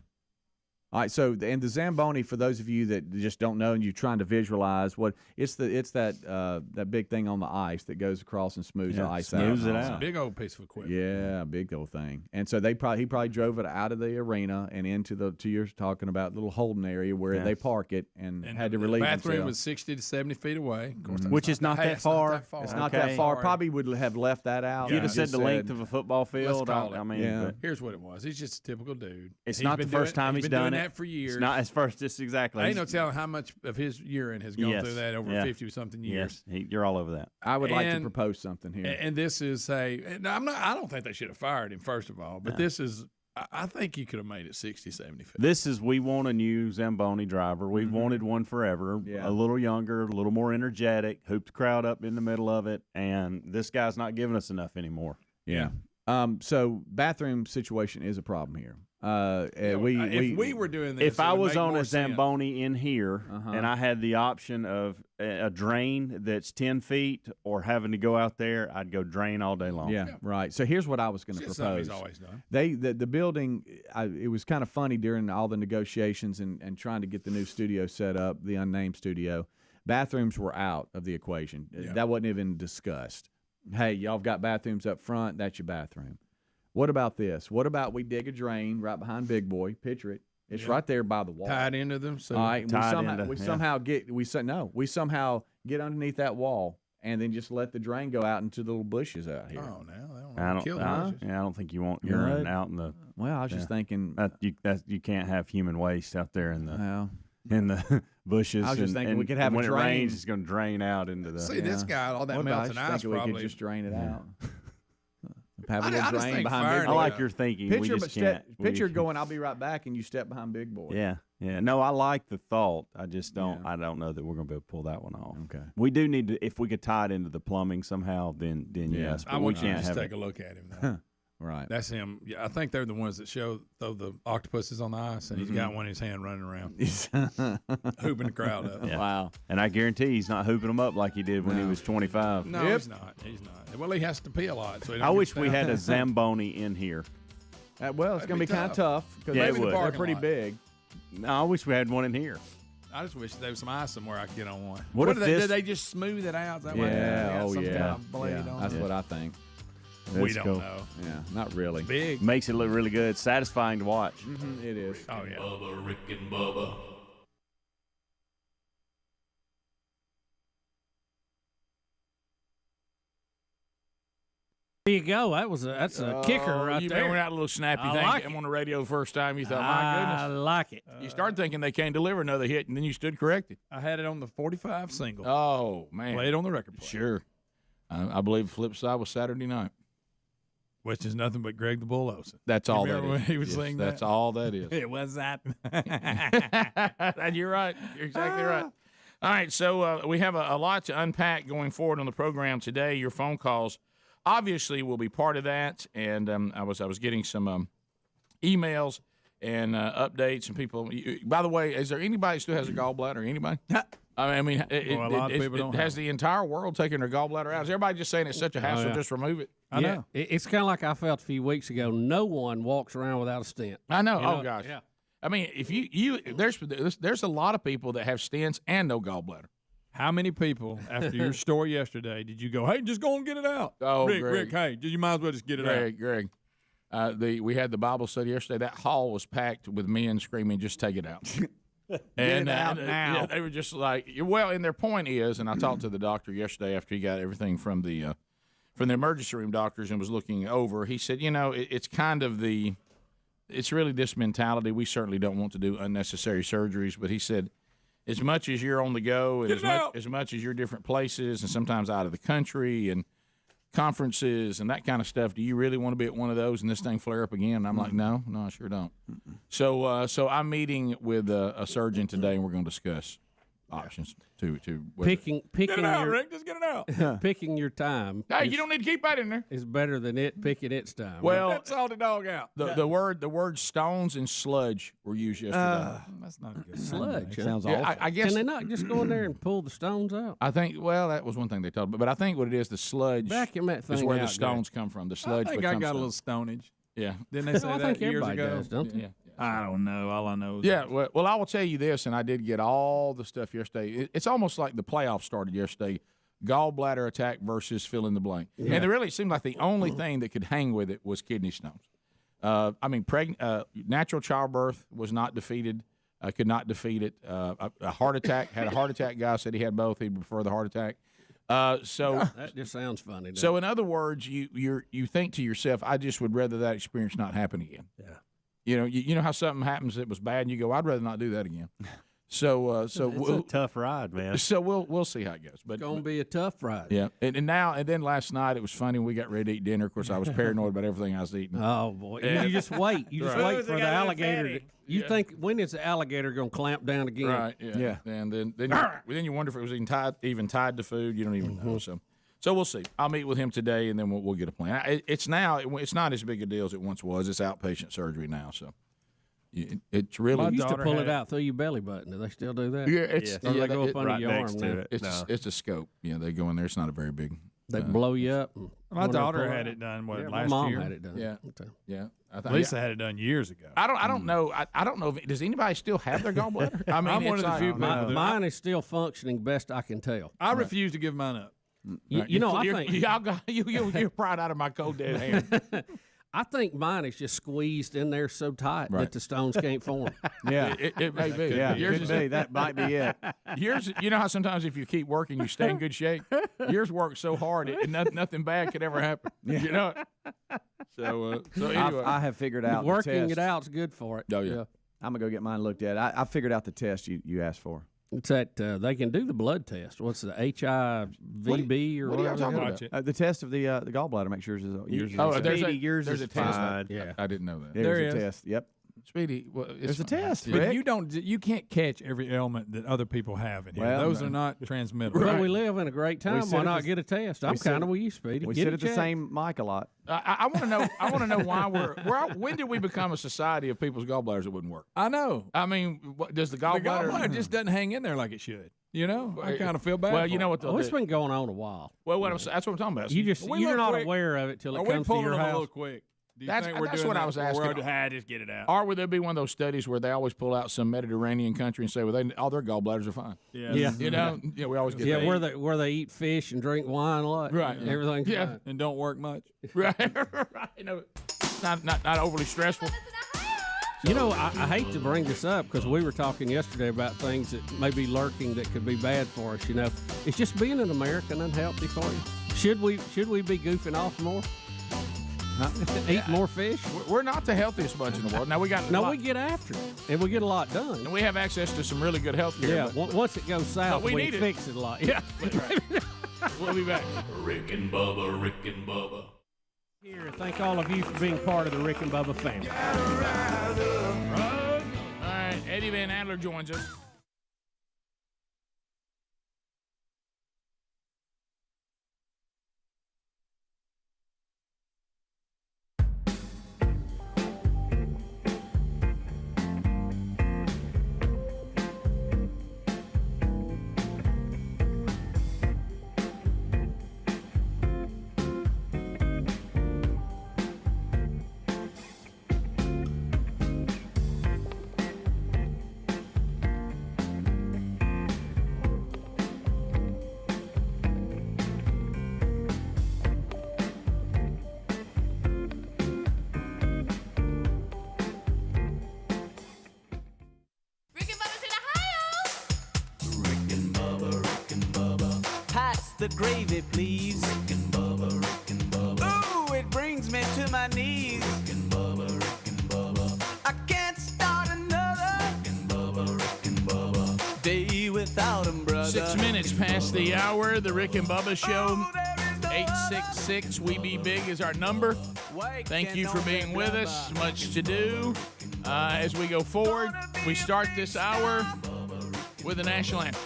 All right, so and the Zamboni, for those of you that just don't know and you're trying to visualize what it's that big thing on the ice that goes across and smooths the ice smooths out. it It's a out. big old piece of equipment. Yeah, big old thing. And so he probably drove it out of the arena and into to you're talking about little holding area where they park it and had to relieve The bathroom themselves. was 60 to 70 feet away. Of course, that's Which is not that far. It's not that far. Probably would have left that out. If you'd have said Just the length of a football field, call it. I mean, Yeah. but Here's what it was. He's just a typical dude. it's He's not the been first time he's he's been done doing it. that for years. It's not his first. Just exactly. I ain't no telling how much of his urine has gone through that over 50-something years. Yes, you're all over that. I would like to And- propose something here. And this is and I don't think they should have fired him, first of all. But this is, I think you could have made it 60, 70 feet. This is we want a new Zamboni driver. We've wanted one forever. Yeah. A little younger, a little more energetic, hoop the crowd up in the middle of it, and this guy's not giving us enough anymore. Yeah. So bathroom situation is a problem here. If we were doing this, if I it would was make on more a sense. Zamboni in here and I had the option of a drain that's 10 feet or having to go out there, I'd go drain all day long. Yeah, right. So here's what I was going to It's something propose. he's always done. The building, it was kind of funny during all the negotiations and trying to get the new studio set up, the unnamed studio. Bathrooms were out of the equation. That wasn't even discussed. Hey, y'all have got bathrooms up front. That's your bathroom. What about this? What about we dig a drain right behind Big Boy? Picture it. It's right there by the wall. Tied into them. So All right. We somehow get underneath that wall and then just let the drain go out into the little bushes out here. Oh, now they don't I want to kill the bushes. I don't think you want urine out in the. Well, I was just thinking. You can't have human waste out there in the Well, in the bushes. I was just thinking and we could have a when drain. it rains, it's going to drain out into the. See, this guy, all that What about melting I ice was thinking we probably. could just drain it out. Have a I little just drain think behind firing Big I Boy. like your thinking. We Picture, just can't. picture going, I'll be right back, and you step behind Big Boy. Yeah. No, I like the thought. I just don't. I don't know that we're going to be able to pull that one off. Okay. We do need to. If we could tie it into the plumbing somehow, then yes. But I we want you to can't just have take it. a look at him now. Right. That's him. Yeah, I think they're the ones that throw the octopuses on the ice, and he's got one in his hand running around, hooping the crowd up. Yeah. Wow. And I guarantee he's not hooping them up like he did when he was 25. No, he's not. He's not. Well, he has to pee a lot. So he don't I get wish we down. had a Zamboni in here. Well, it's going to be kind of tough because Yeah, it they're would. pretty big. No, I wish we had one in here. I just wish there was some ice somewhere I could get on one. What if did they just smooth it out? Is that why they got some kind of blade on That's it? what I think. We don't know. Yeah, not really. Big. Makes it look really good. Satisfying to watch. It is. Oh, yeah. Bubba, Rick and Bubba. There you go. That's a kicker right you there. remember that little snappy I thing like came it. on the radio the first time? You thought, my I goodness. like it. You started thinking they can't deliver another hit, and then you stood corrected. I had it on the 45 single. Oh, man. Played on the record player. Sure. I believe the flip side was Saturday night. Which is nothing but Greg the Bull Olsen. That's all that remember is. when he was Yes, saying that's that? all that is. It was that. And you're right. You're exactly right. All right, so we have a lot to unpack going forward on the program today. Your phone calls obviously will be part of that, and I was getting some emails and updates and people. By the way, is there anybody who still has a gallbladder? Anybody? I mean, Well, a lot of people don't has have the entire world taken their gallbladder out? Is everybody just saying it's such a hassle? yeah. Just remove it. I know. It's kind of like I felt a few weeks ago. No one walks around without a stent. I know. You know? Oh gosh. Yeah. I mean, if there's a lot of people that have stents and no gallbladder. How many people, after your story yesterday, did you go, hey, just go and get it out? Oh, Rick, Greg. hey, you might as well just get it out. Greg. We had the Bible study yesterday. That hall was packed with men screaming, "Just take it out!" it out now. Yeah, they were just like, well. And their point is, and I talked to the doctor yesterday after he got everything from the emergency room doctors and was looking over. He said, it's kind of it's really this mentality. We certainly don't want to do unnecessary surgeries, but he said, as much as you're on the go and as much as you're different places and sometimes out of the country and conferences and that kind of stuff. Do you really want to be at one of those and this thing flare up again? And I'm like, no, I sure don't. So I'm meeting with a surgeon today, and we're going to discuss options to picking Get it out, your, Rick. Just get it out. picking your time. Hey, you don't need to keep that in there. Is better than it picking its time. Well, That's all the dog out. the word stones and sludge were used yesterday. That's not a good sludge. Sounds Yeah, awful. I guess Can they not just go in there and pull the stones out? I think. Well, that was one thing they told me, but I think what it is, the sludge Vacuum that is thing where out, the stones come from. The I sludge. think I becomes got a stone. little stonage. Yeah. Didn't they say I that think years everybody ago? does, don't they? Yeah. I don't know. All I know is Yeah, well, I will tell you this, and I did get all the stuff yesterday. It's almost like the playoffs started yesterday. Gallbladder attack versus fill in the blank. Yeah. And it really seemed like the only thing that could hang with it was kidney stones. Natural childbirth was not defeated. Could not defeat it. A heart attack, had a heart attack guy, said he had both. He'd prefer the heart attack. So That just sounds funny. doesn't So it? in other words, you think to yourself, I just would rather that experience not happen again. Yeah. You know how something happens that was bad, and you go, I'd rather not do that again. So It's a tough ride, man. So we'll see how it goes. But It's going to be a tough ride. yeah, and then last night it was funny. We got ready to eat dinner. Of course, I was paranoid about everything I was eating. Oh boy! Yeah. You just wait. You just Right. wait for the alligator. You think when is the alligator going to clamp down again? Right. Yeah. And then you wonder if it was even tied to food. You don't even know. So we'll see. I'll meet with him today, and then we'll get a plan. It's not as big a deal as it once was. It's outpatient surgery now, so it's really. You used to pull it out through your belly button. Do they still do that? Yeah, it's Or they go up under right your next arm. to now? it. It's a scope. Yeah, they go in there. It's not a very big. They blow you up. and My when they daughter pull had out. it done. Yeah, my last mom year? had it done. Yeah. Okay. Yeah, Lisa had it done years ago. I don't know. I don't know. Does anybody still have their gallbladder? I mean, I'm one it's of the like- few people that- Mine is still functioning best I can tell. I refuse to give mine up. You know, I think you're pried out of my cold dead hand. I think mine is just squeezed in there so tight Right. that the stones can't form. Yeah. It may be. Yeah, Yours could is- be. That might be it. Yours, you know how sometimes if you keep working, you stay in good shape. Yours works so hard, nothing bad could ever happen. You know. So anyway, I have figured out the Working test. it out's good for it. Oh, yeah. I'm gonna go get mine looked at. I figured out the test you asked for. It's that they can do the blood test. What's the HIVB or what are y'all whatever? talking it is? about? The test of the gallbladder. Make sure yours is. Oh, accepted. there's Speedy, yours there's is a test. fine. Yeah. I didn't know that. There's There a is. test. Yep. Speedy, well, it's There's a fine. test. But Rick. you can't catch every ailment that other people have in here. Well, Those no. are not transmittable. Well, we live in a great time. sit Why at not the- get a test? I'm sit- kind of with you, Speedy. We Get sit it at the checked. same mic a lot. I want to know. I want to know why when did we become a society of people's gallbladders that wouldn't work? I know. I mean, does the The gallbladder? gallbladder just doesn't hang in there like it should. You know, I kind of feel bad. Well, for you know it. what they'll Oh, it's do. been going on a while. Well, that's what I'm talking about. You're look not quick. aware of it till Are it we comes to pulling your them a house. little quick? Do you That's think we're that's doing what I that, was or asking. just get it out. Or would there be one of those studies where they always pull out some Mediterranean country and say, well, all their gallbladders are fine? Yeah. You know, we always get Yeah, that. where they eat fish and drink wine a lot. Right. Everything's Yeah. fine. And don't work much. Right, right. You know, not overly stressful. You know, I hate to bring this up because we were talking yesterday about things that may be lurking that could be bad for us. You know, it's just being an American unhealthy for you. Should we be goofing off more? Eat more fish? We're not the healthiest bunch in the world. Now we got No, we get after it, and we get a lot done. and we have access to some really good health care. Yeah, once it goes south, we we need it. fix it a lot. Yeah. We'll be back. Rick and Bubba, Rick and Bubba. Here, thank all of you for being part of the Rick and Bubba family. All right, Eddie Van Adler joins us. Rick and Bubba's in Ohio. Rick and Bubba, Rick and Bubba. Pass the gravy, please. Rick and Bubba, Rick and Bubba. Ooh, it brings me to my knees. Rick and Bubba, Rick and Bubba. I can't start another Rick and Bubba, Rick and Bubba. day without 'em, brother. 6 minutes past the hour, the Rick and Bubba show. Oh, there is no 866-WE-BE-BIG is our number. Thank you for being with us. Much to do. As we go forward, we start this hour with the national anthem.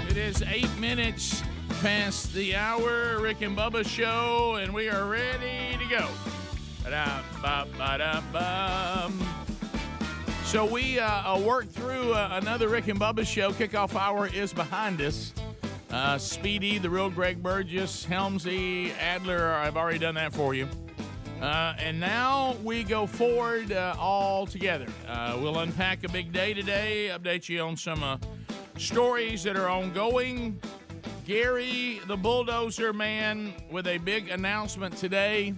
It is 8 minutes past the hour, Rick and Bubba show, and we are ready to go. So we worked through another Rick and Bubba show. Kickoff hour is behind us. Speedy, the real Greg Burgess, Helmsy, Adler, I've already done that for you. And now we go forward all together. We'll unpack a big day today, update you on some stories that are ongoing. Garry, the bulldozer man, with a big announcement today.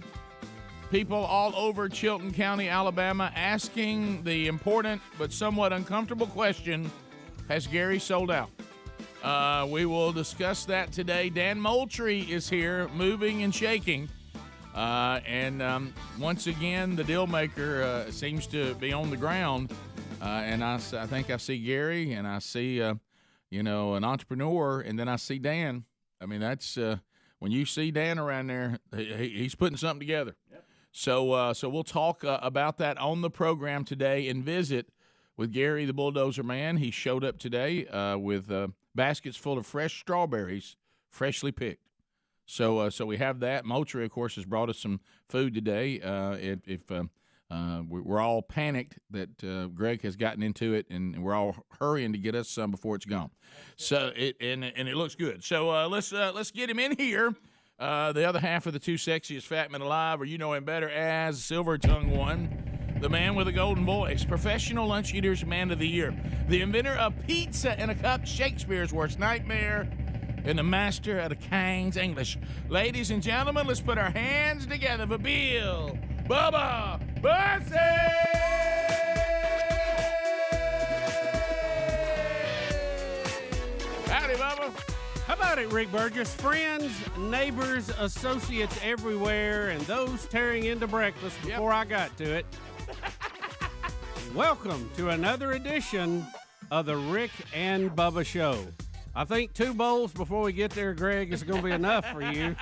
People all over Chilton County, Alabama, asking the important but somewhat uncomfortable question, has Garry sold out? We will discuss that today. Dan Moultrie is here, moving and shaking. And once again, the deal maker seems to be on the ground. And I think I see Garry, and I see, an entrepreneur, and then I see Dan. I mean, that's when you see Dan around there, he's putting something together. Yep. So we'll talk about that on the program today and visit with Garry, the bulldozer man. He showed up today with baskets full of fresh strawberries, freshly picked. So we have that. Moultrie, of course, has brought us some food today. We're all panicked that Greg has gotten into it, and we're all hurrying to get us some before it's gone. So it looks good. So let's get him in here. The other half of the two sexiest fat men alive, or you know him better as Silver Tongue One, the man with a golden voice, professional lunch eaters man of the year, the inventor of pizza in a cup, Shakespeare's worst nightmare, and the master of the King's English. Ladies and gentlemen, let's put our hands together for Bill Bubba Bussey! Howdy, Bubba. How about it, Rick Burgess? Friends, neighbors, associates everywhere, and those tearing into breakfast before I got to it. Welcome to another edition of the Rick and Bubba Show. I think 2 bowls before we get there, Greg, is going to be enough for you.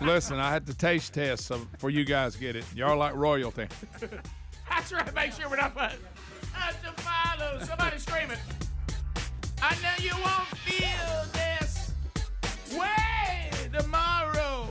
Listen, I had to taste test for you guys get it. Y'all like royalty. That's right. Make sure we're not to follow. Somebody scream it. I know you won't feel this way tomorrow.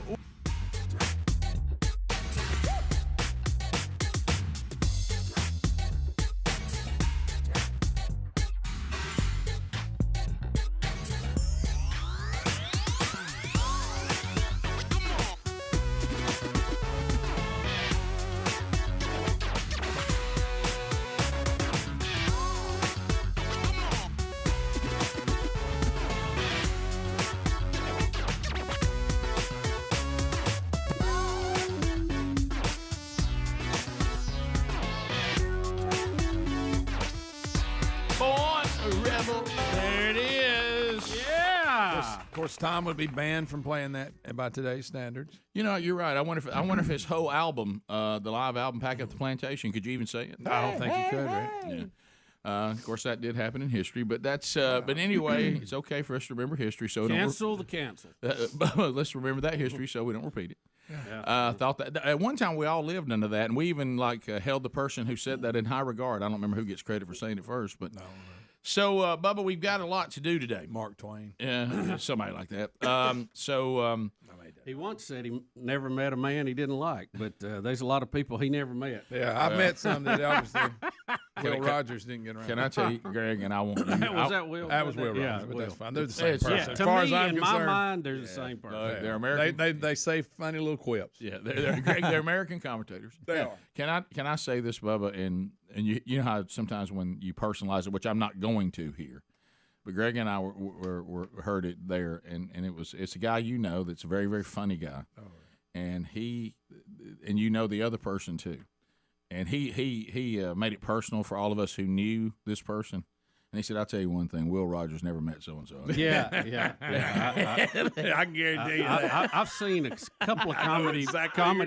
course, Tom would be banned from playing that by today's standards. You know, you're right. I wonder if his whole album, the live album, Pack Up the Plantation, could you even say it? I don't think you could, right? Yeah. Of course, that did happen in history, but that's. But anyway, it's okay for us to remember history, so cancel the cancel. Let's remember that history so we don't repeat it. Thought that at one time we all lived under that, and we even held the person who said that in high regard. I don't remember who gets credit for saying it first, but no. So, Bubba, we've got a lot to do today. Mark Twain, somebody like that. He once said he never met a man he didn't like, but there's a lot of people he never met. Yeah, I've met some that obviously Will Rogers didn't get around. Can I tell you, Greg, and I won't. Was that Will? That was Will Rogers, Yeah, but Will. that's fine. They're the same person. Yeah, As to far me, as I'm in concerned, my mind, they're the same person. They're American. They say funny little quips. Yeah, they're American commentators. They are. Can I say this, Bubba? And you know how sometimes when you personalize it, which I'm not going to here, but Greg and I were heard it there, and it's a guy you know that's a very, very funny guy, and you know the other person too, and he made it personal for all of us who knew this person. And he said, "I'll tell you one thing: Will Rogers never met so and so." Yeah. I guarantee you that. I've seen a couple of comedy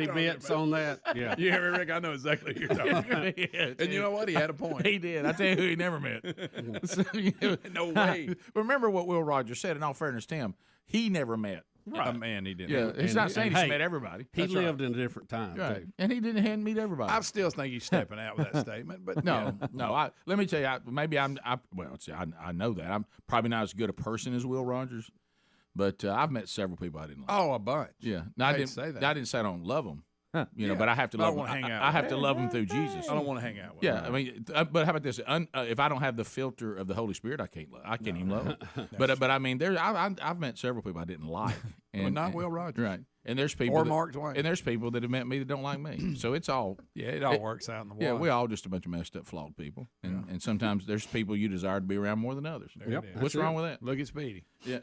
bits on that. Yeah, you hear me, Rick? I know exactly who you're talking about. And you know what? He had a point. He did. I tell you who he never met. No way. Remember what Will Rogers said. In all fairness to him, he never met a man he didn't. Yeah, it's not saying he's met everybody. He lived in a different time, right? too. And he hadn't meet everybody. I still think he's stepping out with that statement, but no. Let me tell you, I know that I'm probably not as good a person as Will Rogers, but I've met several people I didn't like. Oh, a bunch. Yeah, I didn't say that. I didn't say I don't love them. But I have to love them. I have to love them through Jesus. I don't want to hang out with them. I mean, but how about this? If I don't have the filter of the Holy Spirit, I can't even love them. But I mean, I've met several people I didn't like, but not Will Rogers, right? And there's people Mark Twain, and there's people that have met me that don't like me. So it's all it all works out in the wash. Yeah, we're all just a bunch of messed up, flawed people, and sometimes there's people you desire to be around more than others. Yep. What's wrong with that? Look at Speedy. Yeah,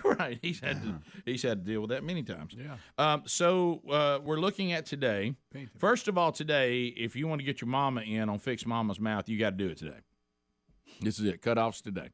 right. He's had to deal with that many times. Yeah. So we're looking at today. First of all, today, if you want to get your mama in on Fix Mama's Mouth, you got to do it today. This is it. Cutoffs today.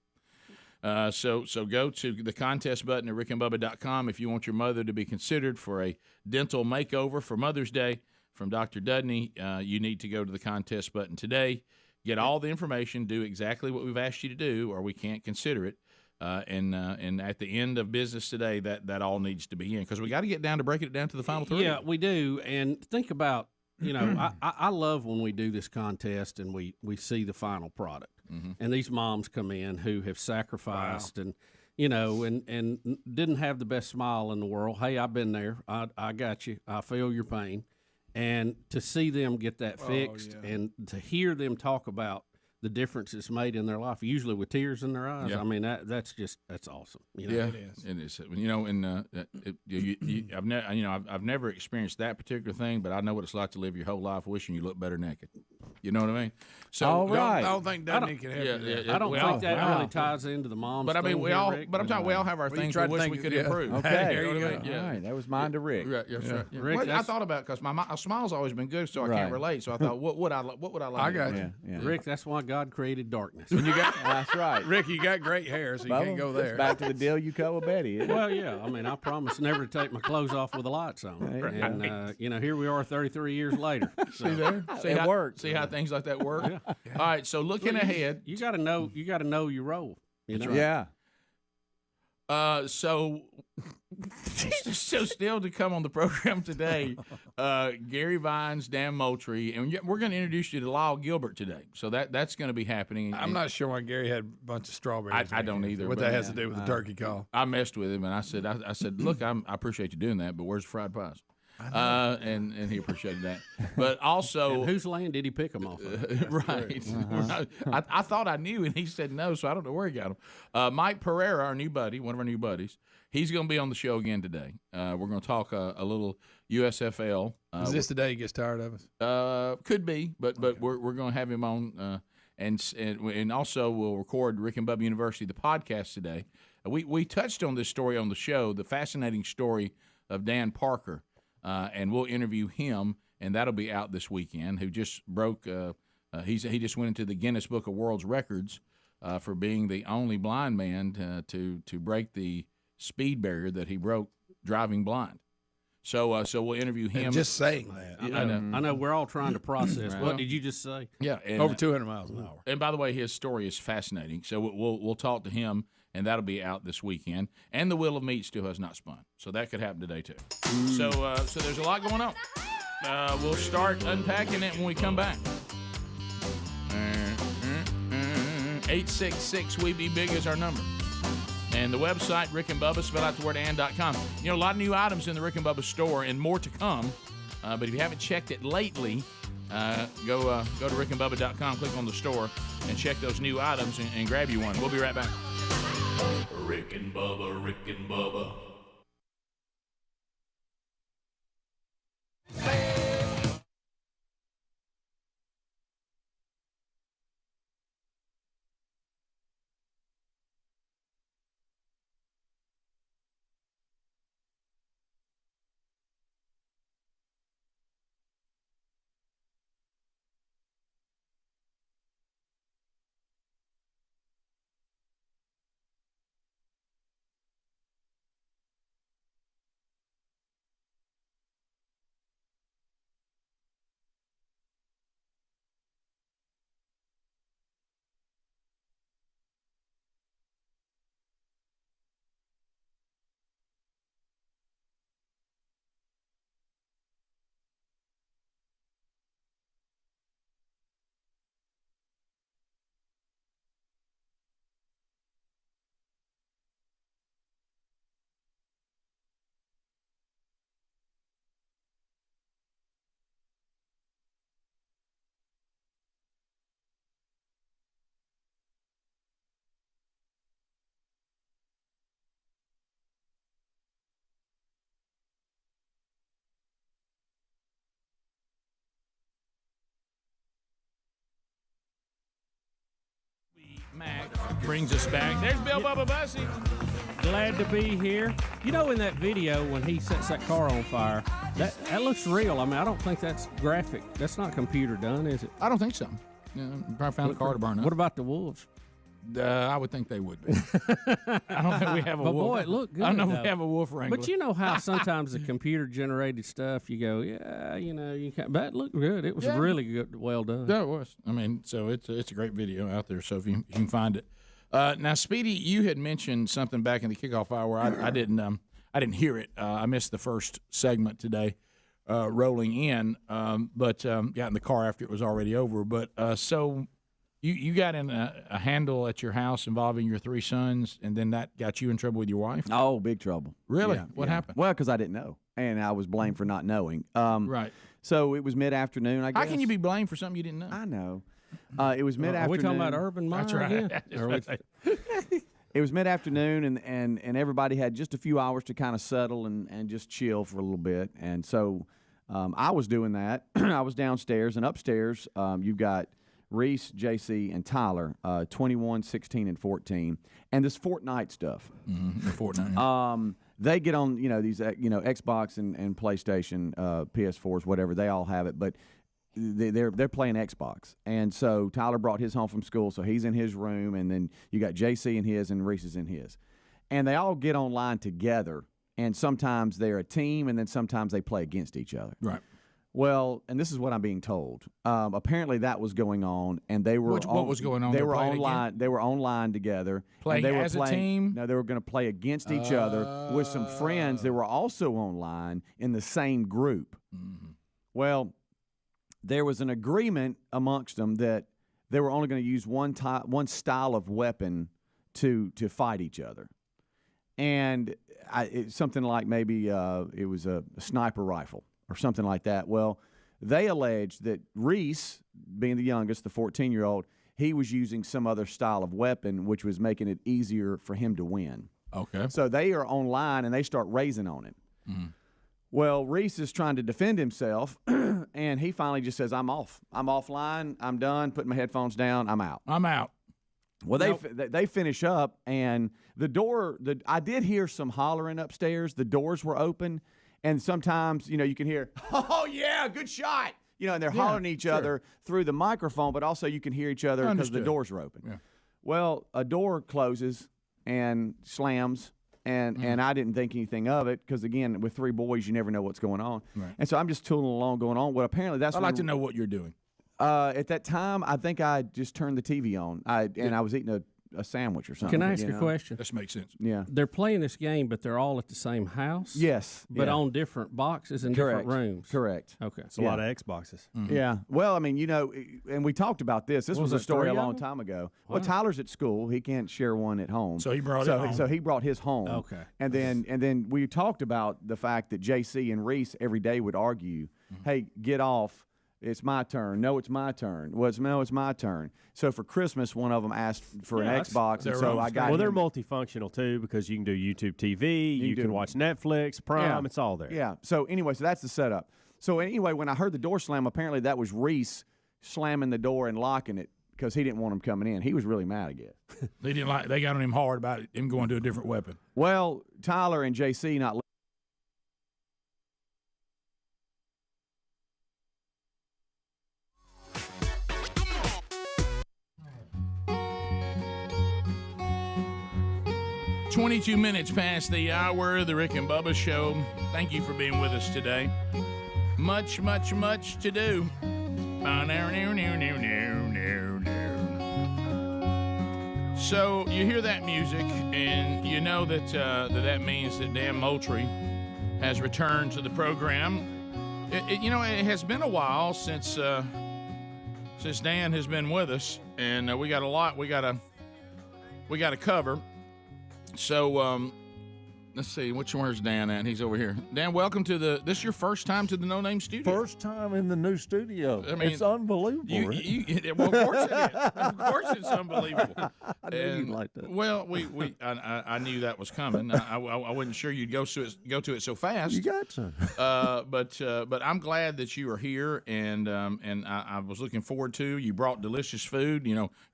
So go to the contest button at rickandbubba.com if you want your mother to be considered for a dental makeover for Mother's Day from Dr. Dudney. You need to go to the contest button today, get all the information, do exactly what we've asked you to do, or we can't consider it. And at the end of business today, that all needs to be in because we got to get down to breaking it down to the final three. Yeah, we do. And think about, I love when we do this contest and we see the final product. Mm-hmm. And these moms come in who have sacrificed and didn't have the best smile in the world. Hey, I've been there. I got you. I feel your pain. And to see them get that fixed and to hear them talk about the difference it's made in their life, usually with tears in their eyes. Yeah. I mean, that's awesome. Yeah, it is. I've never experienced that particular thing, but I know what it's like to live your whole life wishing you looked better naked. You know what I mean? So all right. I don't think Dudney can help you. I don't think that really ties into the mom's. But I mean, we all have our things we wish we could improve. Okay, there you go. All right, that was mine to Rick. Right, yes, right. Rick, well, I thought about it because my smile's always been good, so I can't relate. So I thought, what would I like? I got you, Rick. That's why God created darkness. And you got that's right, Rick. You got great hair, so you can't go there. It's back to the deal you cut with Betty. Isn't it? Well, yeah. I mean, I promise never to take my clothes off with the lights on. And here we are, 33 years later. So. See there? It worked. See how things like that work? Yeah. All right. So looking ahead, you got to know. You got to know your role. You know. Yeah. So still to come on the program today, Garry Vines, Dan Moultrie, and we're going to introduce you to Lyle Gilbert today. So that's going to be happening. I'm not sure why Garry had a bunch of strawberries. I don't either. What that has to do with the turkey call? I messed with him, and I said, look, I appreciate you doing that, but where's the fried pies? And he appreciated that. But also, and whose land did he pick them off of? Right. I thought I knew, and he said no, so I don't know where he got them. Mike Pereira, our new buddy, one of our new buddies, he's going to be on the show again today. We're going to talk a little USFL. Is this the day he gets tired of us? Could be, but we're going to have him on, and also we'll record Rick and Bubba University, the podcast today. We touched on this story on the show, the fascinating story of Dan Parker. And we'll interview him, and that'll be out this weekend. Who just broke? He just went into the Guinness Book of World Records for being the only blind man to break the speed barrier that he broke driving blind. So we'll interview him. And just saying that. I know. We're all trying to process. Right. What did you just say? Yeah, and, over 200 miles an hour. And by the way, his story is fascinating. So we'll talk to him, and that'll be out this weekend. And the Wheel of Meat still has not spun, so that could happen today too. So there's a lot going on. We'll start unpacking it when we come back. 866 We Be Big is our number. And the website, Rick and Bubba, spell out the word and.com. You know, a lot of new items in the Rick and Bubba store and more to come. But if you haven't checked it lately, go to rickandbubba.com, click on the store, and check those new items and grab you one. We'll be right back. Rick and Bubba, Rick and Bubba. Mac brings us back. There's Bill Bubba Bussy. Glad to be here. You know, in that video when he sets that car on fire, that looks real. I mean, I don't think that's graphic. That's not computer done, is it? I don't think so. Yeah, probably found a car to burn up. What about the wolves? I would think they would be. I don't think we have a but wolf. boy, it looked good. I don't know though. if we have a wolf wrangler. But you know how sometimes the computer-generated stuff, you go, yeah, you know, you can't. But it looked good. It was really good, well done. Yeah, it was. I mean, so it's a great video out there. So if you can find it. Now, Speedy, you had mentioned something back in the kickoff hour. I didn't hear it. I missed the first segment today, rolling in. But got in the car after it was already over. But so. You got in a handle at your house involving your three sons, and then that got you in trouble with your wife? Oh, big trouble. Really? Yeah, What happened? Well, because I didn't know, and I was blamed for not knowing. Right. So it was mid-afternoon, I guess. How can you be blamed for something you didn't know? I know. It was mid-afternoon. Are we talking about Urban Meyer That's right. again? It was mid-afternoon, and everybody had just a few hours to kind of settle and just chill for a little bit. And so I was doing that. I was downstairs, and upstairs you've got Reese, JC, and Tyler, 21, 16, and 14. And this Fortnite stuff. Mm-hmm. Fortnite. They get on, these, Xbox and PlayStation, PS4s, whatever. They all have it, but they're playing Xbox. And so Tyler brought his home from school, so he's in his room, and then you got JC in his, and Reese is in his. And they all get online together, and sometimes they're a team, and then sometimes they play against each other. Right. Well, and this is what I'm being told. Apparently, that was going on, and they were. What was going on? They were online. Again? They were online together. Playing they were as a team. No, they were going to play against each other with some friends that were also online in the same group. Mm-hmm. Well, there was an agreement amongst them that they were only going to use one style of weapon to fight each other, and it's something like maybe it was a sniper rifle or something like that. Well, they alleged that Reese, being the youngest, the 14-year-old, he was using some other style of weapon, which was making it easier for him to win. Okay. So they are online, and they start raising on him. Mm-hmm. Well, Reese is trying to defend himself, and he finally just says, I'm off. I'm offline. I'm done. Putting my headphones down. I'm out. I'm out. Well, they finish up, and the door, I did hear some hollering upstairs. The doors were open. And sometimes, you can hear, oh, yeah, good shot. And they're hollering at each other through the microphone, but also you can hear each other because the doors are open. Yeah. Well, a door closes and slams, and I didn't think anything of it because, again, with 3 boys, you never know what's going on. Right. And so I'm just tooling along, going on. Well, apparently that's I'd like to know what you're doing. At that time, I think I just turned the TV on, and I was eating a sandwich or something. Can I ask a question? This makes sense. Yeah. They're playing this game, but they're all at the same house? Yes. But yeah. on different boxes in Correct. different rooms? Correct. Okay. It's a lot of Xboxes. Yeah. Well, I mean, and we talked about this. This was a story a 3 of long them? time ago. Wow. Well, Tyler's at school. He can't share one at home. So he brought it home. So he brought his home. Okay. And then we talked about the fact that JC and Reese every day would argue, hey, get off. It's my turn. No, it's my turn. No, it's my turn. So for Christmas, one of them asked for an Xbox, and so I got. Well, they're multifunctional too because you can do YouTube TV, you can watch Netflix, Prime. It's all there. Yeah. So anyway, so that's the setup. So anyway, when I heard the door slam, apparently that was Reese slamming the door and locking it because he didn't want him coming in. He was really mad, I guess. They got on him hard about him going to a different weapon. Well, Tyler and JC not. 22 minutes past the hour of the Rick and Bubba Show. Thank you for being with us today. Much, much, much to do. So you hear that music, and you know that that means that Dan Moultrie has returned to the program. It has been a while since Dan has been with us, and we got a lot we got to cover. So let's see, where's Dan at? He's over here. Dan, welcome to this is your first time to the No Name Studio. First time in the new studio. I mean, it's unbelievable. Well, of course it is. Of course it's unbelievable. I knew you'd like that. Well, I knew that was coming. I wasn't sure you'd go to it so fast. You got to. But I'm glad that you are here, and I was looking forward to. You brought delicious food.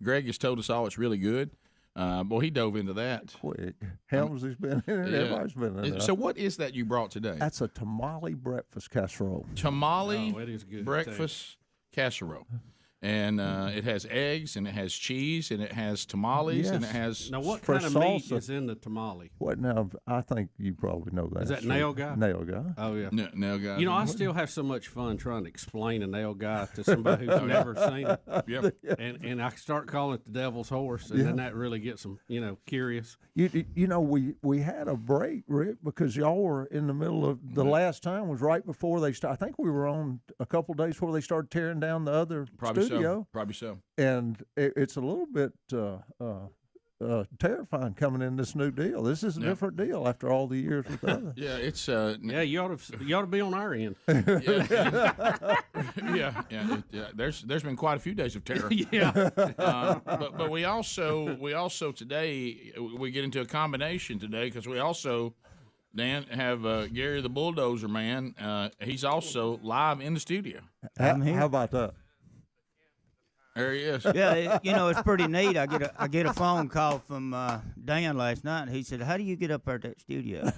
Greg has told us all it's really good. Boy, he dove into that. Quick. Helmsley's been in it. Everybody's been in it. So what is that you brought today? That's a tamale breakfast casserole. Tamale it is good breakfast casserole. And it has eggs, and it has cheese, and it has tamales, and it has... Now, what kind of meat is in the tamale? What now? I think you probably know that. Is that nail guy? Nail guy. Oh, yeah. Nail guy. I still have so much fun trying to explain a nail guy to somebody who's never seen it. Yep. And I start calling it the devil's horse, and then that really gets them, curious. We had a break, Rick, because y'all were in the middle of the last time was right before they started. I think we were on a couple days before they started tearing down the other studio. Probably so. And it's a little bit terrifying coming in this new deal. This is a different deal after all the years with the other. Yeah, it's you ought to be on our end. Yeah. There's been quite a few days of terror. Yeah. But we also today we get into a combination today because we also, Dan, have Garry the Bulldozer Man. He's also live in the studio. How about that? There he is. Yeah, it's pretty neat. I get a phone call from Dan last night, and he said, "How do you get up there at that studio?"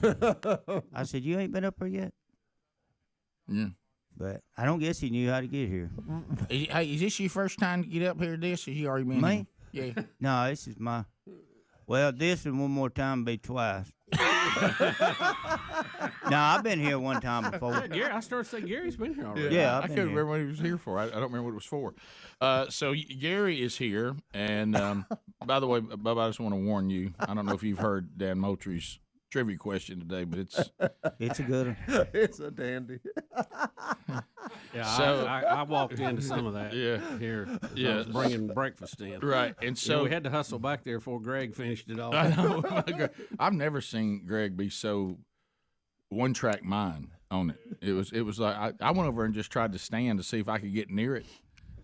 I said, "You ain't been up there yet." Yeah. But I don't guess he knew how to get here. Hey, is this your first time to get up here? This has you already been? Me? Here? Yeah. No, this is my. Well, this and one more time be twice. No, I've been here one time before. Yeah, Garry, I started saying Gary's been here already. Yeah, I couldn't remember what he was here for. I don't remember what it was for. So Garry is here, and by the way, Bubba, I just want to warn you. I don't know if you've heard Dan Moultrie's trivia question today, but it's a good one. It's a dandy. Yeah, so I walked into some of that. Yeah, here. Yeah, I was bringing breakfast in. Right, and so we had to hustle back there before Greg finished it all. I know. I've never seen Greg be so one-track mind on it. It was like I went over and just tried to stand to see if I could get near it.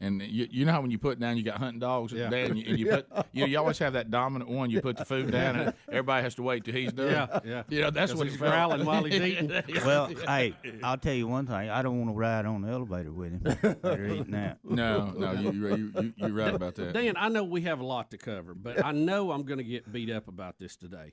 And you know how when you put down, you got hunting dogs, and you put you always have that dominant one. You put the food down, and everybody has to wait till he's done. Yeah. That's what he's growling while he's eating. Well, hey, I'll tell you one thing. I don't want to ride on the elevator with him. They're eating that. No, you're right about that. Dan, I know we have a lot to cover, but I know I'm going to get beat up about this today.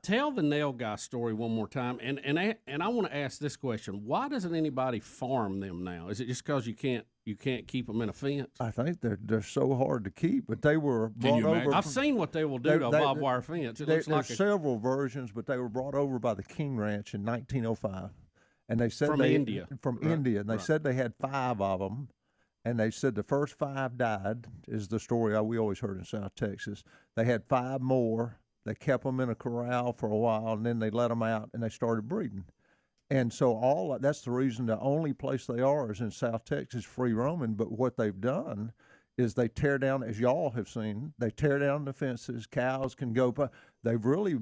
Tell the nail guy story one more time, and I want to ask this question: why doesn't anybody farm them now? Is it just because you you can't keep them in a fence? I think they're so hard to keep, but they were brought over. I've seen what they will do to a barbed wire fence. It looks like there's several versions, but they were brought over by the King Ranch in 1905, and they said From India. India, and they said they had 5 of them, and they said the first 5 died. Is the story we always heard in South Texas. They had 5 more. They kept them in a corral for a while, and then they let them out, and they started breeding. And so that's the reason the only place they are is in South Texas, free roaming. But what they've done is they tear down, as y'all have seen, they tear down the fences. Cows can go, but they've really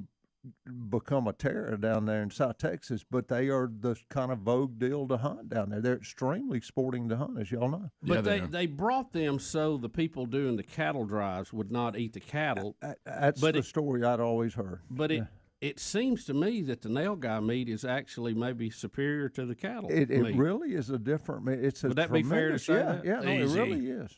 become a terror down there in South Texas. But they are the kind of vogue deal to hunt down there. They're extremely sporting to hunt, as y'all know. But they brought them so the people doing the cattle drives would not eat the cattle. That's the story I'd always heard. But it seems to me that the nail guy meat is actually maybe superior to the cattle meat. It really is a different meat. It's a Would that be fair to say that? Yeah, no, it really is.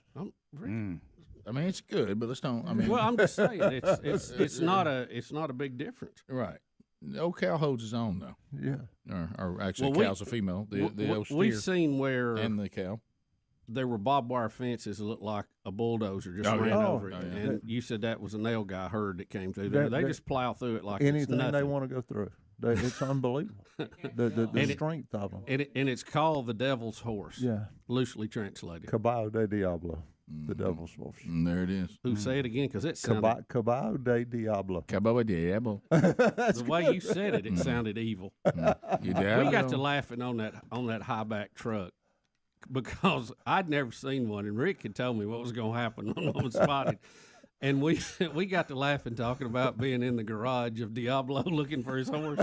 I mean, it's good, but let's don't. I mean, well, I'm just saying it's not a big difference. Right. The old cow holds his own though. Yeah. Or actually, cow's a female. The old steer we've seen where and the cow. There were barbed wire fences that looked like a bulldozer just ran over it. And you said that was a nail guy herd that came through there. They just plow through it like anything it's nothing. they want to go through. It's unbelievable. the strength of them. And it's called the Devil's Horse. Yeah. Loosely translated. Caballo de Diablo. The Devil's Horse. And there it is. Who say it again? Because it sounded... Caballo de Diablo. Caballo de Diablo. The way you said it, it sounded evil. We got to laughing on that high back truck. Because I'd never seen one, and Rick had told me what was going to happen when one was spotted. And we got to laughing talking about being in the garage of Diablo looking for his horse.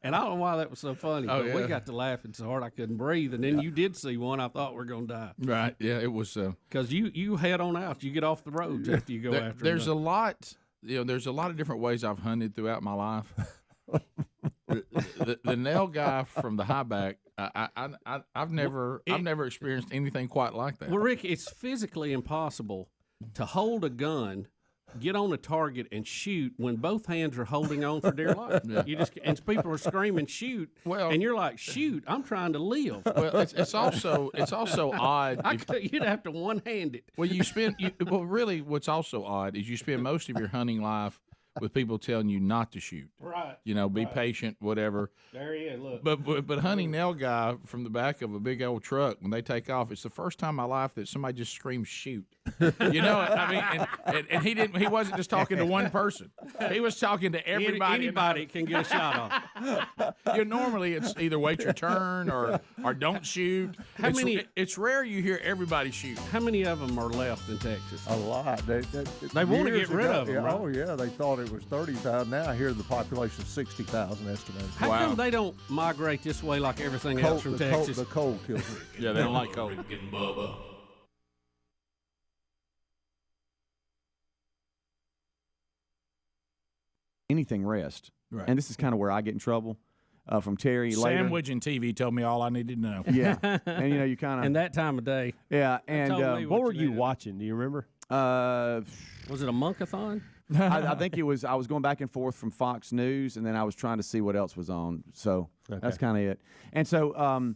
And I don't know why that was so funny, but we got to laughing so hard I couldn't breathe. And then you did see one, I thought we were going to die. Right, yeah, it was. Because you head on out. You get off the roads after you go after There's a lot, there's a lot of different ways I've hunted throughout my life. the nail guy from the high back, I've never experienced anything quite like that. Well, Rick, it's physically impossible to hold a gun, get on a target, and shoot when both hands are holding on for dear life. You just and people are screaming shoot, and you're like, shoot, I'm trying to live. Well, it's also odd. You'd have to one hand it. Well, really, what's also odd is you spend most of your hunting life with people telling you not to shoot. Right. Be patient, whatever. There he is, look. But hunting nail guy from the back of a big old truck, when they take off, it's the first time in my life that somebody just screams shoot. I mean, and he wasn't just talking to one person. He was talking to everybody. Anybody can get a shot off. Normally it's either wait your turn or don't shoot. It's rare you hear everybody shoot. How many of them are left in Texas? A lot. They want to get rid of them, right? Oh, yeah. They thought it was 30,000. Now I hear the population is 60,000 estimated. How come they don't migrate this way like everything else from Texas? The cold kills it. Yeah, they don't like cold. Anything rest. Right. And this is kind of where I get in trouble from Terry later. Sandwich and TV told me all I needed to know. Yeah. And, you kind of. And that time of day. Yeah. And what were you watching? Do you remember? Was it a monkathon? I think it was. I was going back and forth from Fox News, and then I was trying to see what else was on. So that's kind of it. And so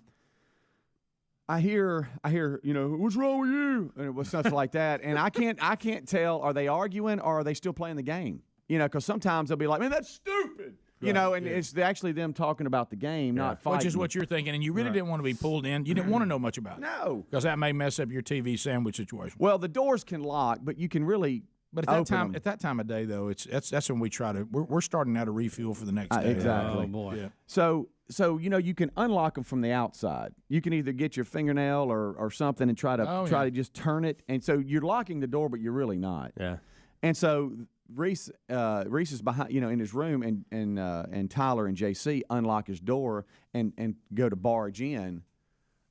I hear, what's wrong with you? And it was stuff like that. And I can't tell. Are they arguing or are they still playing the game? Because sometimes they'll be like, man, that's stupid. It's actually them talking about the game, not fighting. Which is what you're thinking, and you really didn't want to be pulled in. You didn't want to know much about it. No. Because that may mess up your TV sandwich situation. Well, the doors can lock, but you can really. But at that time of day, though, that's when we try to. We're starting out a refuel for the next day. Exactly. Oh boy. Yeah. So you can unlock them from the outside. You can either get your fingernail or something and try to just turn it, and so you're locking the door, but you're really not. Yeah. And so Reese is behind, in his room, and Tyler and JC unlock his door and go to barge in,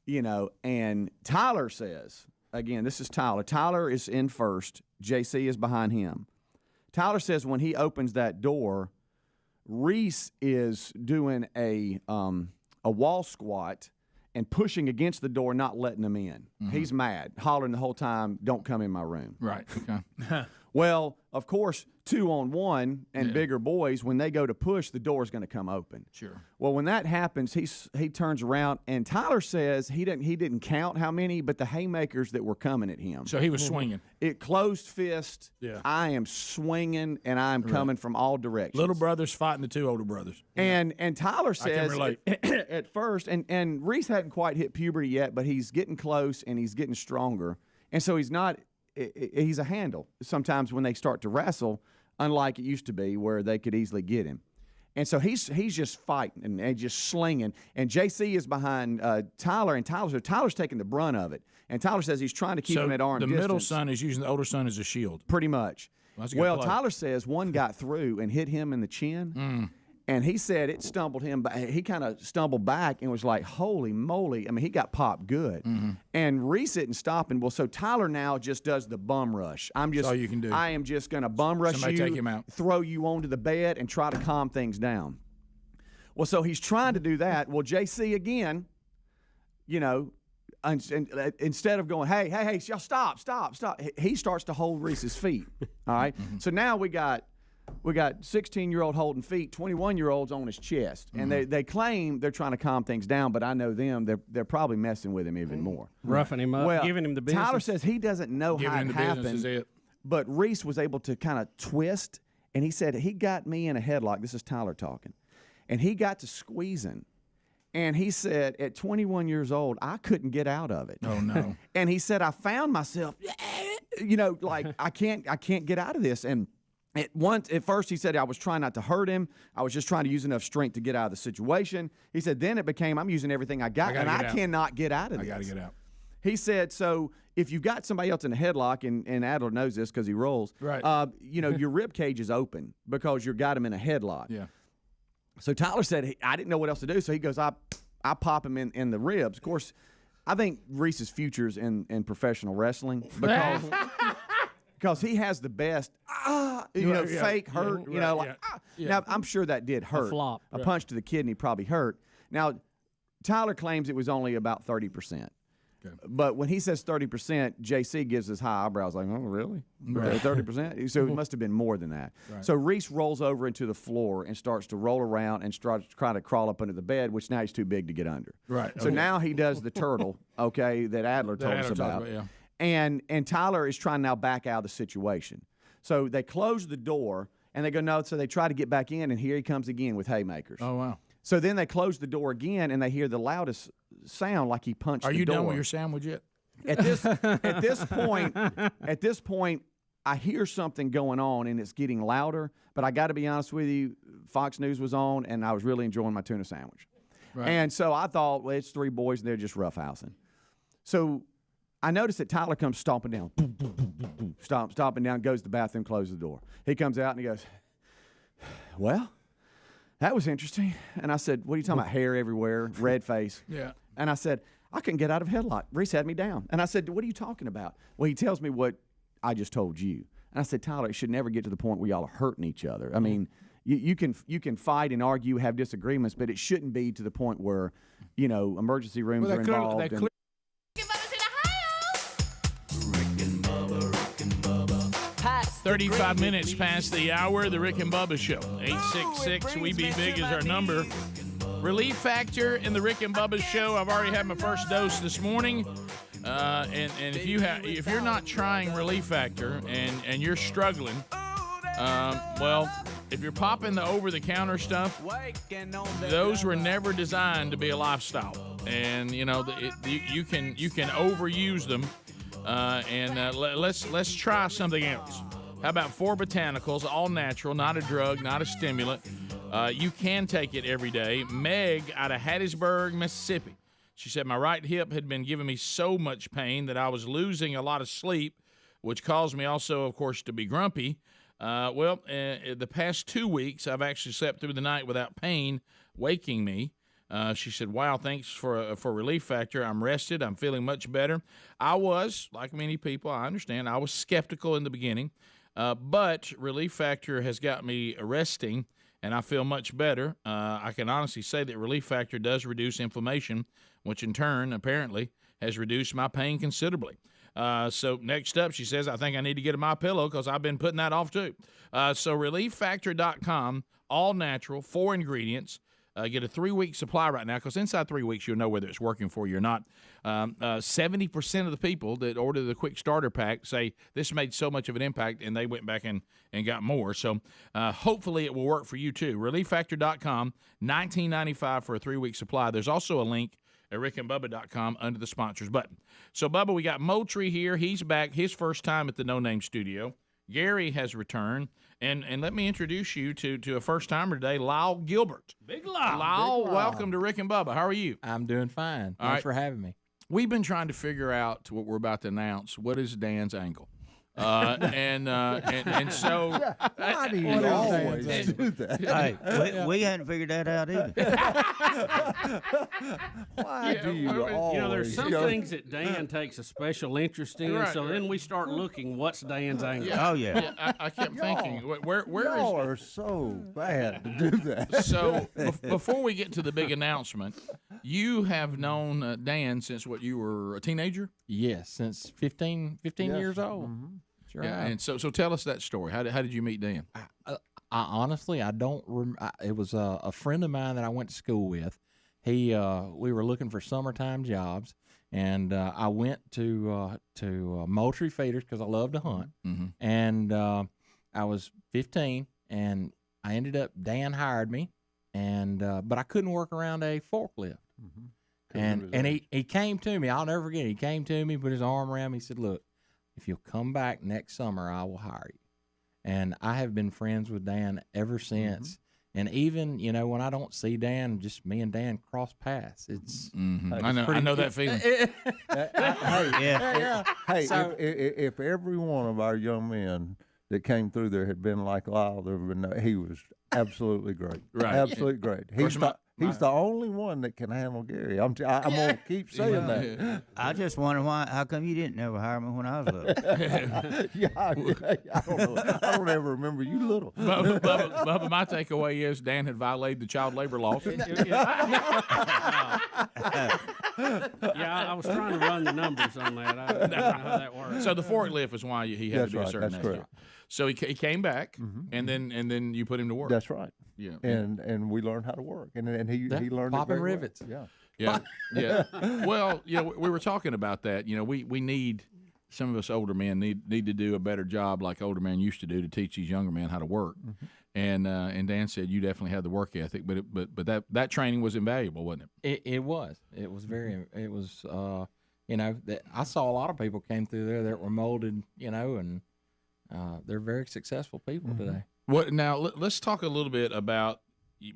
and Tyler says. Again, this is Tyler. Tyler is in first. JC is behind him. Tyler says when he opens that door, Reese is doing a wall squat and pushing against the door, not letting him in. Mm-hmm. He's mad, hollering the whole time, "Don't come in my room." Right. Okay. Well, of course, 2-on-1 and bigger boys, when they go to push, the door's going to come open. Sure. Well, when that happens, he turns around, and Tyler says he didn't count how many, but the haymakers that were coming at him. So he was swinging. It closed fist. Yeah. I am swinging, and I'm coming from all directions. Little brothers fighting the two older brothers. And Tyler says relate. at first, and Reese hadn't quite hit puberty yet, but he's getting close and he's getting stronger, and so he's a handle sometimes when they start to wrestle, unlike it used to be where they could easily get him. And so he's just fighting and just slinging. And JC is behind Tyler, and Tyler's taking the brunt of it. And Tyler says he's trying to keep him at arm's distance. The middle son is using the older son as a shield. Pretty much. Well, Tyler says one got through and hit him in the chin. And he said it stumbled him back. He kind of stumbled back and was like, holy moly. I mean, he got popped good. And Reese didn't stop him. Well, so Tyler now just does the bum rush. That's all you can do. I am just going to bum rush Somebody you, take him out. throw you onto the bed, and try to calm things down. Well, so he's trying to do that. Well, JC, again, instead of going, hey, y'all stop, he starts to hold Reese's feet. All right? So now we got 16-year-old holding feet, 21-year-olds on his chest. And they claim they're trying to calm things down, but I know them, they're probably messing with him even more. Roughing him up, well, giving him the business. Tyler says he doesn't know Giving how him it the business happened, is it. but Reese was able to kind of twist, and he said he got me in a headlock. This is Tyler talking. And he got to squeezing. And he said, at 21 years old, I couldn't get out of it. Oh, no. And he said, I found myself, like I can't get out of this. And at first he said, I was trying not to hurt him. I was just trying to use enough strength to get out of the situation. He said, then it became, I'm using everything I got, and I cannot get out of this. I got to get out. He said, so if you've got somebody else in a headlock, and Adler knows this because he rolls, right. Your rib cage is open because you've got him in a headlock. Yeah. So Tyler said, I didn't know what else to do, so he goes, I pop him in the ribs. Of course, I think Reese's future's in professional wrestling because he has the best, fake hurt, Now, I'm sure that did hurt. A flop. A punch to the kidney probably hurt. Now, Tyler claims it was only about 30%. Okay. But when he says 30%, JC gives his high eyebrows like, oh, really? 30%? So it must have been more than that. Right. So Reese rolls over into the floor and starts to roll around and starts trying to crawl up under the bed, which now he's too big to get under. Right. So now he does the turtle, that Adler told us about. And Tyler is trying to now back out of the situation. So they close the door, and they go, no, so they try to get back in, and here he comes again with haymakers. Oh, wow. So then they close the door again, and they hear the loudest sound like he punched the door. Are you done with your sandwich yet? At this point, I hear something going on, and it's getting louder. But I got to be honest with you, Fox News was on, and I was really enjoying my tuna sandwich. Right. And so I thought, well, it's three boys, and they're just roughhousing. So I noticed that Tyler comes stomping down, stomping down, goes to the bathroom, closes the door. He comes out, and he goes, well, that was interesting. And I said, what are you talking about? Hair everywhere, red face. Yeah. And I said, I couldn't get out of headlock. Reese had me down. And I said, what are you talking about? Well, he tells me what I just told you. And I said, Tyler, it should never get to the point where y'all are hurting each other. I mean, you can fight and argue, have disagreements, but it shouldn't be to the point where, emergency rooms are involved. 35 minutes past the hour, the Rick and Bubba Show. 866 We Be Big is our number. Relief Factor in the Rick and Bubba Show. I've already had my first dose this morning. And if you're not trying Relief Factor and you're struggling, if you're popping the over-the-counter stuff, those were never designed to be a lifestyle. And you can overuse them. Let's try something else. How about 4 botanicals, all natural, not a drug, not a stimulant. You can take it every day. Meg out of Hattiesburg, Mississippi. She said, my right hip had been giving me so much pain that I was losing a lot of sleep, which caused me also, of course, to be grumpy. The past 2 weeks, I've actually slept through the night without pain waking me. She said, wow, thanks for Relief Factor. I'm rested. I'm feeling much better. I was, like many people, I understand, I was skeptical in the beginning. But Relief Factor has got me resting, and I feel much better. I can honestly say that Relief Factor does reduce inflammation, which in turn, apparently, has reduced my pain considerably. So next up, she says, I think I need to get a MyPillow because I've been putting that off too. So ReliefFactor.com, all natural, 4 ingredients. Get a 3-week supply right now because inside 3 weeks you'll know whether it's working for you or not. 70% of the people that order the quick starter pack say this made so much of an impact, and they went back and got more. So hopefully it will work for you too. ReliefFactor.com, $19.95 for a 3-week supply. There's also a link at rickandbubba.com under the sponsors button. So, Bubba, we got Moultrie here. He's back, his first time at the No Name Studio. Garry has returned. And let me introduce you to a first-timer today, Lyle Gilbert. Big Lyle. Lyle, welcome to Rick and Bubba. How are you? I'm doing fine. All Thanks right. for having me. We've been trying to figure out what we're about to announce. What is Dan's angle? And so why do you always do that? Hey, we hadn't figured that out either. Why do you always? You know, there's some things that Dan takes a special interest in, Right, so then we start looking. What's Dan's angle? Oh yeah. I kept thinking, where Y'all is? are so bad to do that. So before we get to the big announcement, you have known Dan since what, you were a teenager? Yes, since 15 years old. Mm-hmm. Sure. Yeah, have. and so tell us that story. How did you meet Dan? I honestly, I don't it was a friend of mine that I went to school with. We were looking for summertime jobs, and I went to Moultrie Feeders because I love to hunt. Mm-hmm. And I was 15, and I ended up, Dan hired me, and but I couldn't work around a forklift. Mm-hmm. And he came to me. I'll never forget it. He came to me, put his arm around me. He said, look, if you'll come back next summer, I will hire you. And I have been friends with Dan ever since. Mm-hmm. And even, you know, when I don't see Dan, just me and Dan cross paths. It's I know that feeling. Hey, so, if every one of our young men that came through there had been like Lyle, there would have been he was absolutely great. Right. Absolutely great. He's the only one that can handle Garry. I'm gonna keep saying that. I just wonder how come you didn't ever hire me when I was little. I don't know. I don't ever remember you little. Bubba, my takeaway is Dan had violated the child labor laws. Yeah, I was trying to run the numbers on that. I don't know how that works. So the forklift is why he had to be a certain That's age. correct. So he came back, and then you put him to work. That's right. Yeah. And we learned how to work, and he learned popping it very rivets. Well. Yeah. Well, we were talking about that. You know, we need, some of us older men need to do a better job like older men used to do to teach these younger men how to work. Mm-hmm. And Dan said you definitely had the work ethic, but that training was invaluable, wasn't it? It was. It was very. It was. You know, I saw a lot of people came through there that were molded. You know, and they're very successful people today. What now? Let's talk a little bit about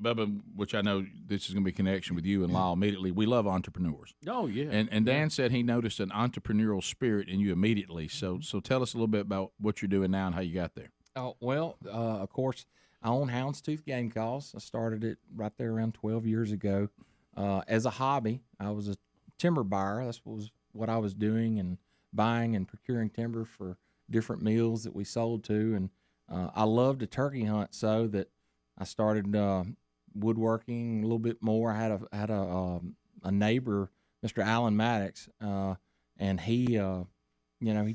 Bubba, which I know this is going to be a connection with you and Lyle immediately. We love entrepreneurs. Oh yeah. And Dan said he noticed an entrepreneurial spirit in you immediately. So tell us a little bit about what you're doing now and how you got there. Oh well, of course, I own Houndstooth Game Calls. I started it right there around 12 years ago as a hobby. I was a timber buyer. That was what I was doing, and buying and procuring timber for different mills that we sold to. And I loved to turkey hunt so that I started woodworking a little bit more. I had a neighbor, Mr. Alan Maddox, and he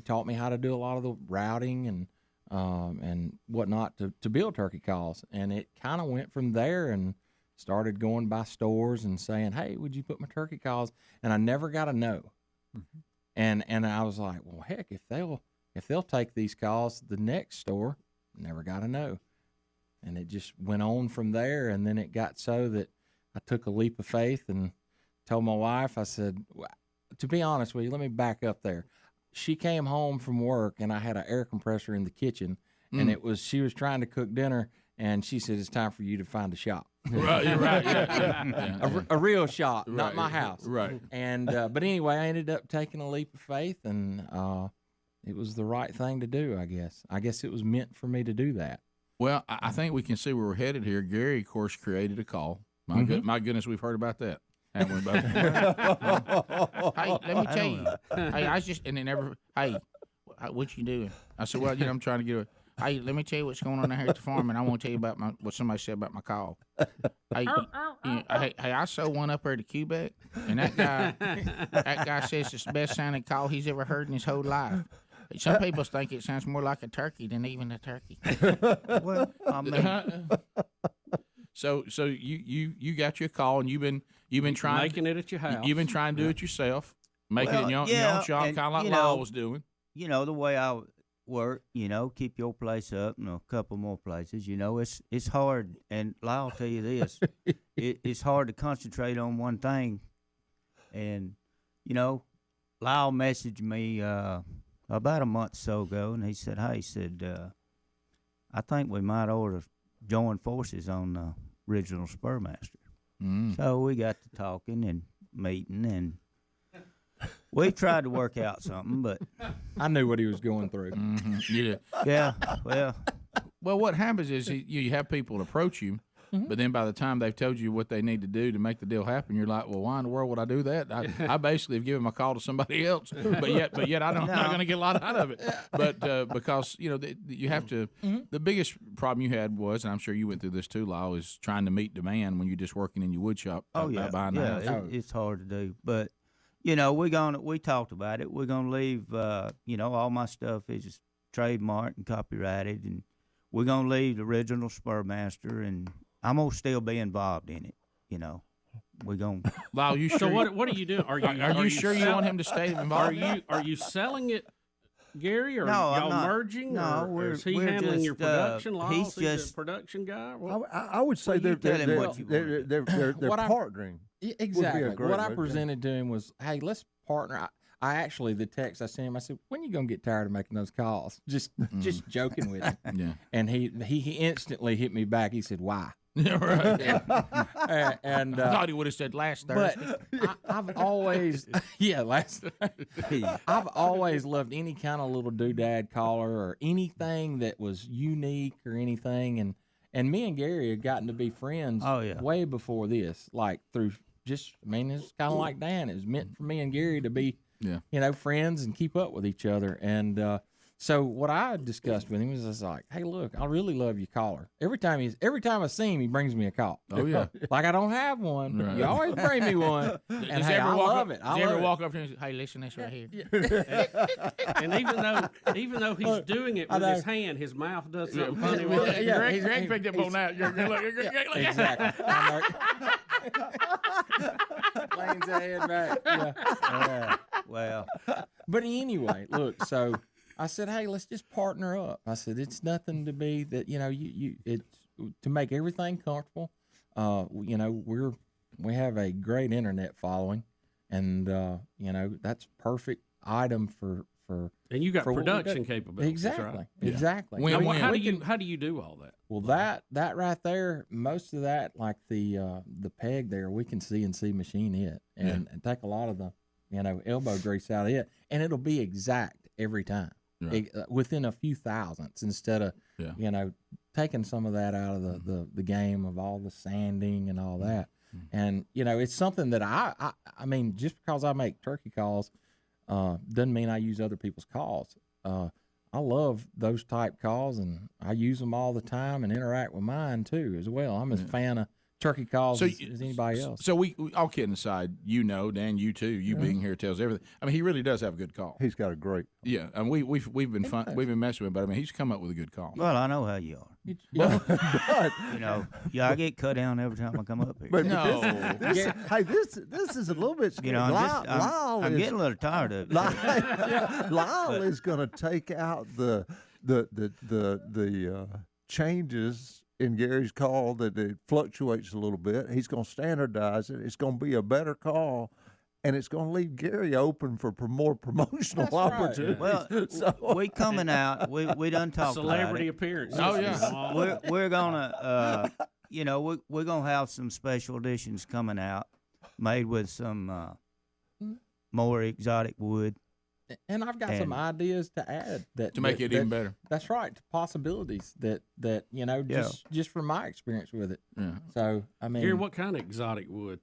taught me how to do a lot of the routing and whatnot to build turkey calls. And it kind of went from there and started going by stores and saying, hey, would you put my turkey calls? And I never got a no. Mm-hmm. And I was like, well, heck, if they'll take these calls to the next store, never got a no. And it just went on from there. And then it got so that I took a leap of faith and told my wife, I said, to be honest with you, let me back up there. She came home from work and I had an air compressor in the kitchen, and she was trying to cook dinner, and she said, it's time for you to find a shop. Right, you're right. Yeah. A real shop, Right, not my house. Right. And but anyway, I ended up taking a leap of faith, and it was the right thing to do, I guess. I guess it was meant for me to do that. Well, I think we can see where we're headed here. Garry, of course, created a call. My goodness, we've heard about that, haven't we, both? Hey, let me tell you. Hey, I was just, and then hey, what you doing? I said, well, I'm trying to get Hey, let me tell you what's going on here at the farm, and I want to tell you about what somebody said about my call. Hey, I sold one up there to Quebec, and that guy says it's the best sounding call he's ever heard in his whole life. Some people think it sounds more like a turkey than even a turkey. Well, I mean, So you got your call, and you've been trying making it at your house. You've been trying to do it yourself, making it in your own shop, kind of like Lyle was doing. You know the way I work. You know, keep your place up and a couple more places. You know, it's hard, and Lyle will tell you this: it's hard to concentrate on one thing. And you know, Lyle messaged me about a month or so ago, and he said, "Hey," he said, "I think we might ought to join forces on the original Spur Master." So we got to talking and meeting, and we tried to work out something, but I knew what he was going through. Yeah. Yeah. Well, what happens is you have people approach you, but then by the time they've told you what they need to do to make the deal happen, you're like, well, why in the world would I do that? I basically have given my call to somebody else, but yet I'm not going to get a lot out of it. But because you have to. The biggest problem you had was, and I'm sure you went through this too, Lyle, is trying to meet demand when you're just working in your wood shop. Buying the house. It's hard to do, but we talked about it. We're gonna leave. All my stuff is trademarked and copyrighted, and we're gonna leave the original Spur Master, and I'm gonna still be involved in it. We're gonna. Lyle, you sure? So what are you doing? Are you sure you want him to stay involved? Are you selling it, Gary, or No, I'm y'all not. merging? No, or is he we're handling just, your production? he's the just- production guy. I would say they're What I- partnering. Exactly. Would be a great What I way to do it. presented to him was, hey, let's partner. I actually, the text I sent him, I said, when you going to get tired of making those calls? Just joking with him. Yeah. And he instantly hit me back. He said, why? Yeah, right. And I thought he would have said last Thursday. But I've always, I've always loved any kind of little doodad collar or anything that was unique or anything. And me and Gary had gotten to be friends way before this, like through it's kind of like Dan. It was meant for me and Gary to be, friends and keep up with each other. And so what I discussed with him was just like, hey, look, I really love your collar. Every time I see him, he brings me a call. Oh, yeah. Like I don't have one. Right. You always bring me one. And hey, I love it. Does he ever walk up to him and say, hey, listen, this right here? And even though he's doing it with his hand, his mouth does something funny with it. Greg picked up on that. Exactly. Lane's head back. Yeah. Well. But anyway, look, so I said, hey, let's just partner up. I said, it's nothing to be that, it's to make everything comfortable. We have a great internet following, and, that's perfect item for and you got production capabilities. Exactly. Right? Exactly. Now, how do you do all that? Well, that right there, most of that, like the peg there, we can CNC machine it and take a lot of the, elbow grease out of it, and it'll be exact every time, within a few thousandths, instead of taking some of that out of the game of all the sanding and all that. And it's something that I mean, just because I make turkey calls doesn't mean I use other people's calls. I love those type calls, and I use them all the time and interact with mine too as well. I'm as a fan of turkey calls as anybody else. So we all kidding aside, Dan, you too, being here tells everything. I mean, he really does have a good call. He's got a great. Yeah, and we've been we've been messing with him, but I mean, he's come up with a good call. Well, I know how you are. But I get cut down every time I come up here. But this is a little bit scary. I'm getting a little tired of it. Lyle is going to take out the changes in Gary's call that it fluctuates a little bit. He's going to standardize it. It's going to be a better call, and it's going to leave Gary open for more promotional opportunities. Well, we coming out. We done talked Celebrity about appearance. Oh yeah. We're gonna we're gonna have some special editions coming out, made with some more exotic wood. And I've got some ideas to add to make it even better. That's right. Possibilities that just from my experience with it. Yeah. So I mean, Here, what kind of exotic wood?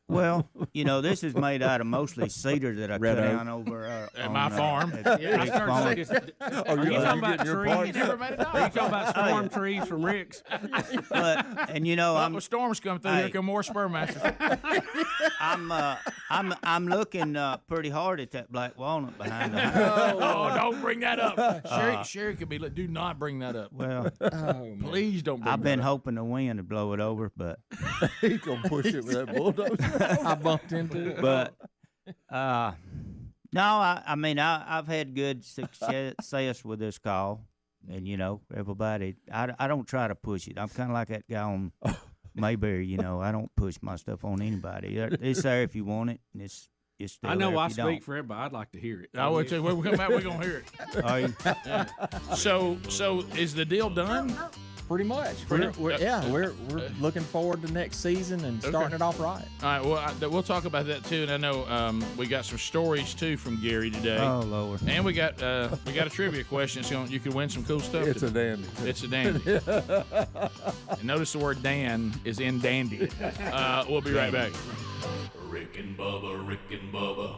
Well, this is made out of mostly cedar that I cut down over on my farm. Yeah, I started saying, are you talking about trees? Never made a Are you talking about storm trees from Rick's? But and you know, when storms come through, here come more Spur Masters. I'm looking pretty hard at that black walnut behind the house. Oh, don't bring that up. Sherry could be. Do not bring that up. Well, please don't. Bring I've been that up. hoping the wind to blow it over, but He's gonna push it with that bulldozer. I bumped into it. But no, I mean I've had good success with this call, and you know everybody. I don't try to push it. I'm kind of like that guy on Mayberry. You know, I don't push my stuff on anybody. It's there if you want it, and it's still I know there I if you speak don't. for everybody. I'd like to hear it. I would too. When we come back, we're gonna hear it. Are you? So is the deal done? Pretty much. We're looking forward to next season and starting it off right. All right. Well, we'll talk about that too. And I know we got some stories too from Garry today. Oh Lord. And we got a trivia question. So you could win some cool stuff. It's a dandy. It's a dandy. And notice the word Dan is in dandy. We'll be right back. Rick and Bubba, Rick and Bubba.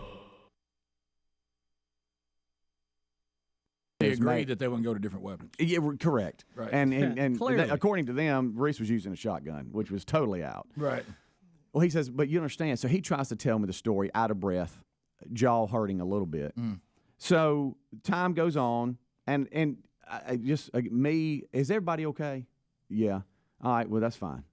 They agreed that they wouldn't go to different weapons. Yeah, correct. Right. And Clearly. according to them, Reese was using a shotgun, which was totally out. Right. Well, he says, but you understand. So he tries to tell me the story out of breath, jaw hurting a little bit. So time goes on, and I just me, is everybody okay? Yeah. All right. Well, that's fine.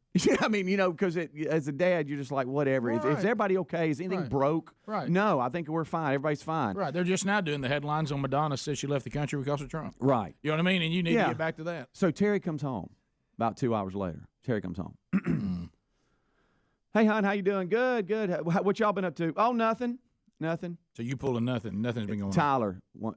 I mean, you know, because as a dad, you're just like, whatever. Is everybody okay? Is anything broke? Right. No, I think we're fine. Everybody's fine. Right. They're just now doing the headlines on Madonna says she left the country because of Trump. Right. You know what I mean? And you need to get back to that. So Terry comes home about 2 hours later. Terry comes home. Hey, hon, how you doing? Good, good. What y'all been up to? Oh, nothing. So you pulling nothing. Nothing's been going on. Tyler, one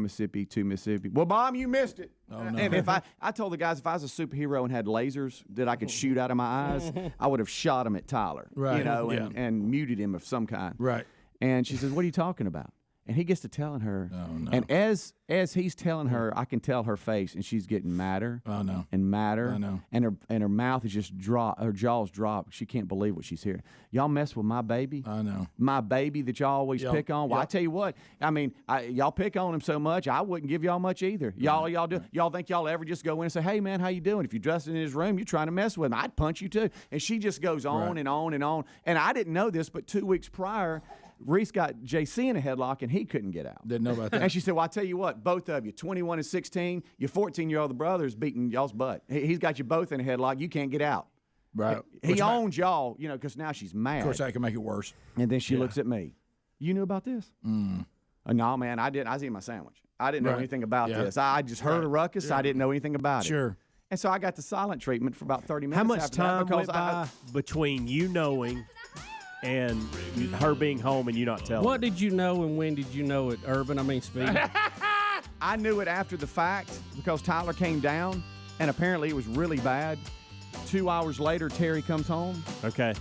Mississippi, 2 Mississippi. Well, Mom, you missed it. Oh, no. And if I told the guys if I was a superhero and had lasers that I could shoot out of my eyes, I would have shot him at Tyler. Right. You know, Yeah. and muted him of some kind. Right. And she says, "What are you talking about?" And he gets to telling her. Oh, no. And as he's telling her, I can tell her face, and she's getting madder. Oh, no. And madder. I know. And her mouth is just drop. Her jaw's drop. She can't believe what she's hearing. Y'all mess with my baby. I know. My baby that y'all always pick on. Well, I tell you what. I mean, y'all pick on him so much. I wouldn't give y'all much either. Y'all do. Y'all think y'all ever just go in and say, "Hey, man, how you doing?" If you're dressed in his room, you're trying to mess with him. I'd punch you too. And she just goes on and on and on. And I didn't know this, but 2 weeks prior, Reese got JC in a headlock, and he couldn't get out. Didn't know about that. And she said, "Well, I tell you what, both of you, 21 and 16, your 14-year-old brother is beating y'all's butt. He's got you both in a headlock. You can't get out." Right. He owns y'all, you know, because now she's mad. Of course, that can make it worse. And then she looks at me. You knew about this? No, man, I didn't. I was eating my sandwich. I didn't know anything about this. I just heard a ruckus. I didn't know anything about it. Sure. And so I got the silent treatment for about 30 minutes. How much after time that went by between you knowing and her being home and you not telling? What did you know and when did you know it, Urban? I mean, Speed. I knew it after the fact because Tyler came down, and apparently it was really bad. 2 hours later, Terry comes home. Okay.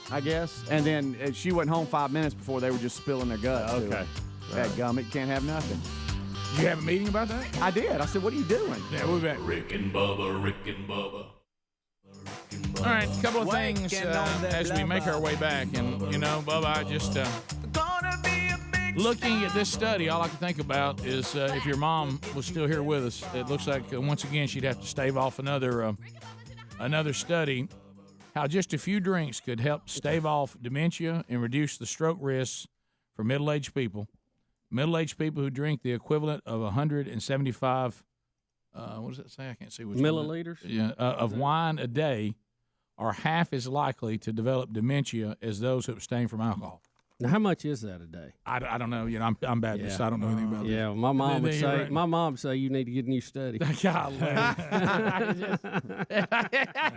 I guess. And then she went home 5 minutes before they were just spilling their guts. Okay. That gummit can't have nothing. Did you have a meeting about that? I did. I said, "What are you doing?" Yeah, we'll be back. Rick and Bubba, Rick and Bubba. All right, a couple of things as we make our way back. And, you know, Bubba, I just looking at this study, all I can think about is if your mom was still here with us, it looks like, once again, she'd have to stave off another study, how just a few drinks could help stave off dementia and reduce the stroke risks for middle-aged people. Middle-aged people who drink the equivalent of 175, what does that say? I can't see which milliliters. Of wine a day are half as likely to develop dementia as those who abstain from alcohol. Now, how much is that a day? I don't know. You know, I'm Baptist. So I don't know anything about that. Yeah, my mom would say. My mom would say you need to get a new study. Golly. What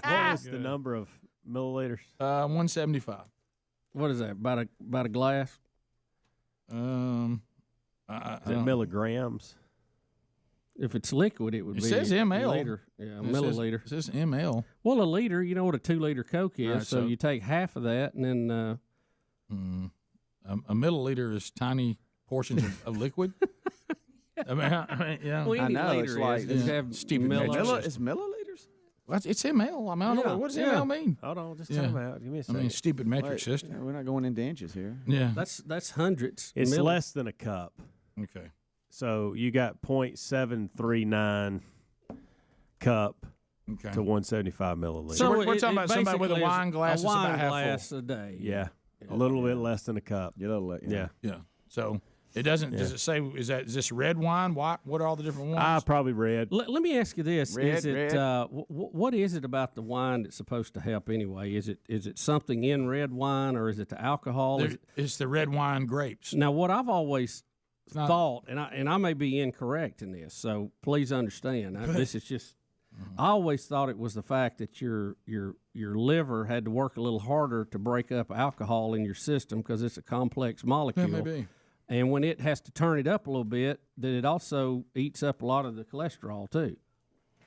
was the number of milliliters? 175. What is that? About a glass? Is it milligrams? If it's liquid, it would It be. says ml. Liter. Yeah, milliliter. It says ml. Well, a liter, you know what a 2-liter Coke is, Right, so you take half of that and then. A milliliter is tiny portions of liquid. I mean, yeah. Well, I know. It's like stupid metrics. It's milliliters. Well, it's ml. I mean, I don't know. What does ml mean? Hold on, just time out. Give me a I second. mean, stupid metric system. We're not going into inches here. Yeah. That's hundreds. It's less than a cup. Okay. So you got 0.739 cup Okay. to 175 milliliters. So we're talking about somebody with a wine glass. A wine about half glass full. a day. Yeah. A little bit less than a cup. Yeah. Yeah. So it doesn't. Does it say? Is this red wine? What are all the different ones? Probably red. Let me ask you this: Red, is it what is it about the wine that's supposed to help anyway? Is it something in red wine, or is it the alcohol? It's the red wine grapes. Now, what I've always not- thought, and I may be incorrect in this, so please understand. This is just. I always thought it was the fact that your liver had to work a little harder to break up alcohol in your system because it's a complex molecule. Yeah, maybe. And when it has to turn it up a little bit, that it also eats up a lot of the cholesterol too.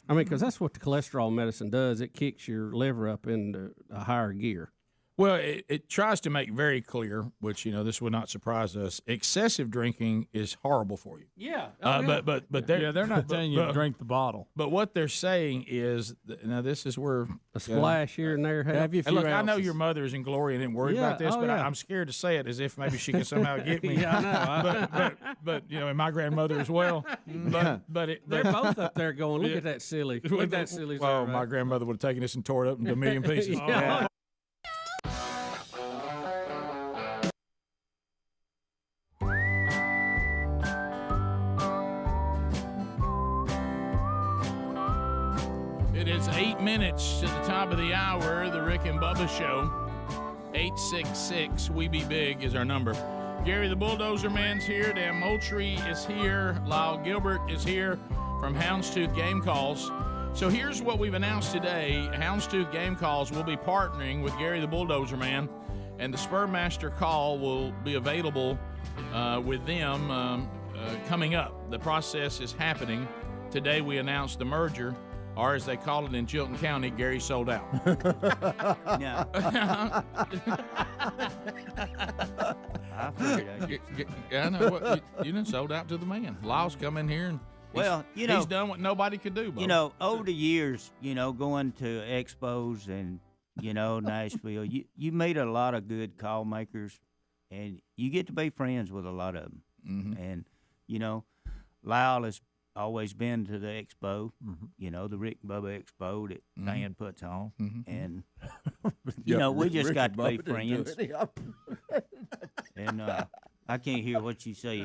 I mean, because that's what the cholesterol medicine does. It kicks your liver up into a higher gear. Well, it tries to make very clear, which this would not surprise us. Excessive drinking is horrible for you. Yeah. But they're not telling you to drink the bottle. But what they're saying is, now this is where a splash here and there. And look, I know your mother is in glory and didn't worry about this, but I'm scared to say it as if maybe she can somehow get me. Yeah, I know. but and my grandmother as well. But they're both up there going, look at that silly. Look at that silly. Well, my grandmother would have taken this and tore it up into a million pieces. Yeah. It is 8 minutes to the top of the hour, the Rick and Bubba Show. 866 We Be Big is our number. Garry the Bulldozer Man's here. Dan Moultrie is here. Lyle Gilbert is here from Houndstooth Game Calls. So here's what we've announced today. Houndstooth Game Calls will be partnering with Garry the Bulldozer Man, and the Spur Master call will be available with them coming up. The process is happening. Today we announced the merger. Or as they call it in Chilton County, Garry sold out. No. I figured I know what you done sold out to the man. Lyle's come in here and he's done what nobody could do. Bubba. Over the years, going to expos and Nashville, you meet a lot of good call makers, and you get to be friends with a lot of them. Mm-hmm. And Lyle has always been to the expo, the Rick and Bubba expo that Dan puts on, and we just got to be friends. And I can't hear what you say.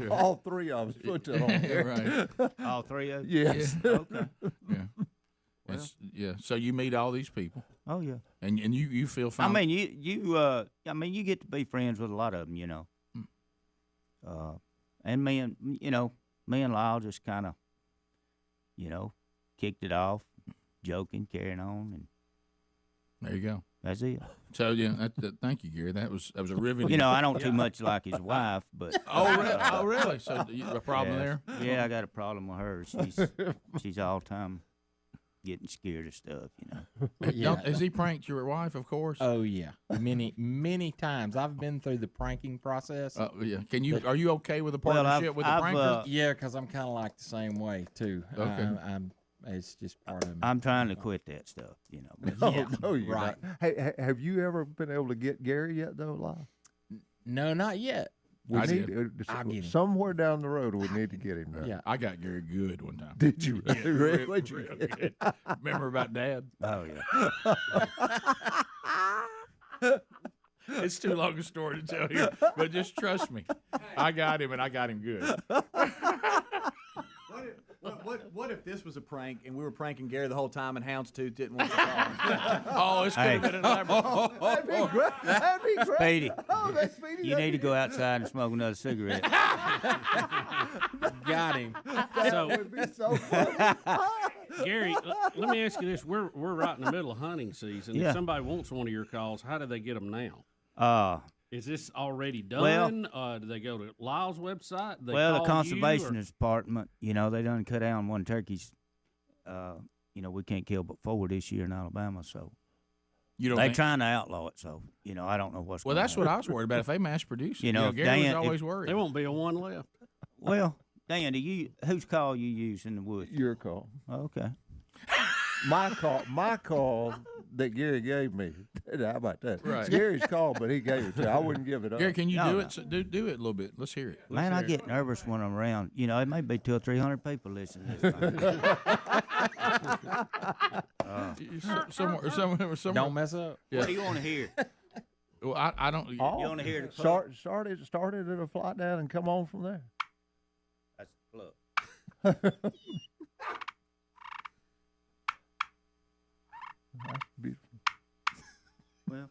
All three of us put it on. Right. All three of us? Yes. Yeah. Okay. Yeah. Well, so you meet all these people. Oh yeah. And you feel fine. I mean you get to be friends with a lot of them, and me and Lyle just kind of, kicked it off, joking, carrying on, and there you go. That's it. So thank you, Garry. That was a riveting. I don't too much like his wife, but really? So you have a problem there? Yeah, I got a problem with her. She's all time getting scared of stuff. Has he pranked your wife? Of course. Oh yeah, many times. I've been through the pranking process. Yeah. Are you okay with a partnership with a pranker? Yeah, because I'm kind of like the same way too. Okay. It's just part of me. I'm trying to quit that stuff. No, you're right. not. Hey, have you ever been able to get Garry yet, though, Lyle? No, not yet. Somewhere down the road, we need to get him now. Yeah, I got Garry good one time. Did you really? Real good. Remember about Dad? Oh yeah. It's too long a story to tell you, but just trust me. I got him, and I got him good. What if this was a prank and we were pranking Garry the whole time and Houndstooth didn't want to call? Oh, it's could have been elaborate. That'd be great. That'd be great. Speedy. Oh, that's Speedy. You need to go outside and smoke another cigarette. Got him. That would be so funny. Garry, let me ask you this: We're right in the middle of hunting season. Yeah. If somebody wants one of your calls, how do they get them now? Is this already done? Do they go to Lyle's website? The conservation department, they done cut down one turkeys. We can't kill but 4 this year in Alabama, so they're trying to outlaw it. So I don't know what's. Well, that's what I was worried about. If they mass produce, Garry was always worried. There won't be a one left. Well, Dan, whose call you use in the woods? Your call. Okay. My call that Garry gave me. How about that? Right. Gary's called, but he gave it to me. I wouldn't give it up. Gary, can you do it? So do it a little bit. Let's hear it. Man, I get nervous when I'm around. You know, it may be 200 or 300 people listening to this. Somewhere. Don't mess up. What do you want to hear? Well, I don't. You want to hear the started at a flight down and come on from there. That's the plug. That's beautiful. Well,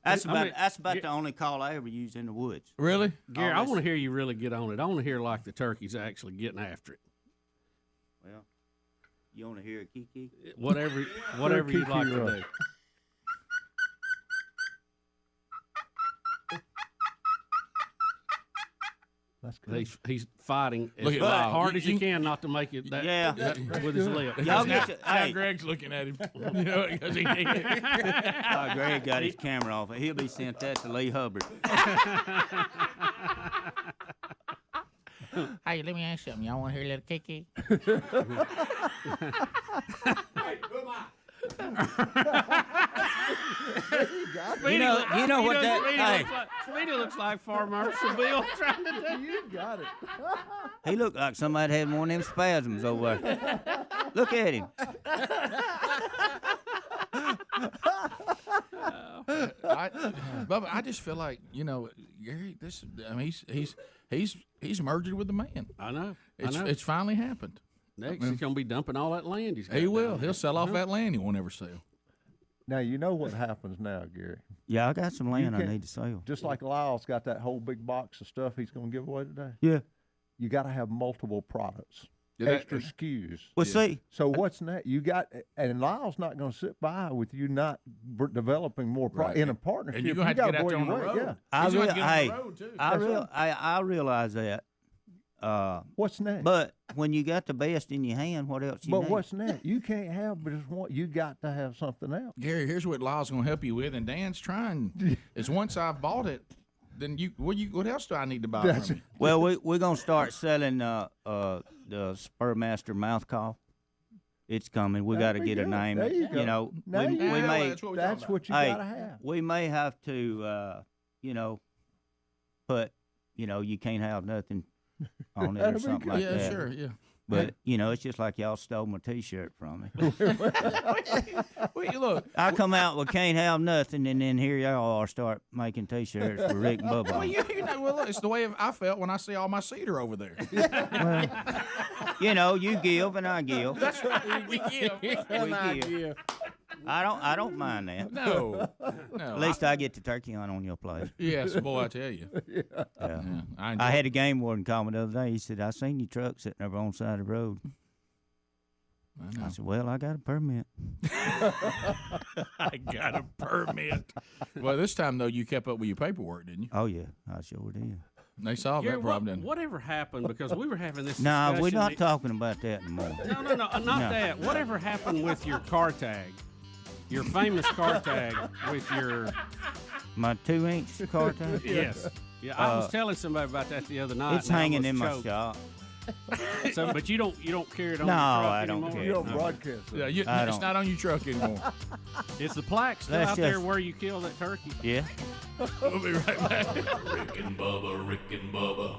that's about the only call I ever use in the woods. Really? Gary, I want to hear you really get on it. I want to hear like the turkey's actually getting after it. Well, you want to hear a kiki? Whatever you'd like to do. That's good. He's fighting as Look at hard as he can not to make it that with his lip. Now Greg's looking at him. You know, because he Greg got his camera off. He'll be sent that to Lee Hubbard. Hey, let me ask you something. Y'all want to hear a little kiki? You know what that? Speedy looks like Farmer Seville trying to do. You got it. He looked like somebody had one of them spasms over there. Look at him. Bubba, I just feel like Gary. He's merged with the man. I know. It's finally happened. Next, he's gonna be dumping all that land. He will. He'll sell off that land. He won't ever sell. Now you know what happens now, Gary. Yeah, I got some land I need to sell. Just like Lyle's got that whole big box of stuff he's going to give away today. Yeah. You got to have multiple products, extra SKUs. Well, see. So what's next? You got, and Lyle's not going to sit by with you not developing more products in a partnership. And you're going to have to get out there on the road. Yeah. I realize that. What's next? But when you got the best in your hand, what else you need? But what's next? You can't have but just one. You got to have something else. Gary, here's what Lyle's going to help you with, and Dan's trying. Is once I've bought it, then what else do I need to buy from you? Well, we're going to start selling the Spur Master mouth cough. It's coming. We got to get a name. There you go. You know, we may. That's what you got to have. We may have to, put, you can't have nothing on it or something like that. Yeah, sure, yeah. But it's just like y'all stole my T-shirt from me. Wait, look, I come out with can't have nothing, and then here y'all are start making T-shirts for Rick and Bubba. Well, look, it's the way I felt when I see all my cedar over there. You give and I give. That's right. We give. We give. I don't mind that. No. At least I get the turkey on your place. Yes, boy, I tell you. Yeah. I had a game warden call me the other day. He said, "I seen your truck sitting over on the side of the road." I said, "Well, I got a permit." I got a permit. Well, this time though, you kept up with your paperwork, didn't you? Oh yeah, I sure did. They solved that problem, didn't they? Whatever happened, because we were having this No, discussion. we're not talking about that anymore. No, not that. Whatever happened with your car tag? Your famous car tag with your... My 2-inch car tag? Yes. Yeah, I was telling somebody about that the other night. It's hanging in my shop. So, but you don't carry it on no, your truck I don't anymore? care. You don't broadcast it. Yeah, it's not on your truck anymore. Is the plaque still out there where you killed that turkey? Yeah. We'll be right back. Rick and Bubba.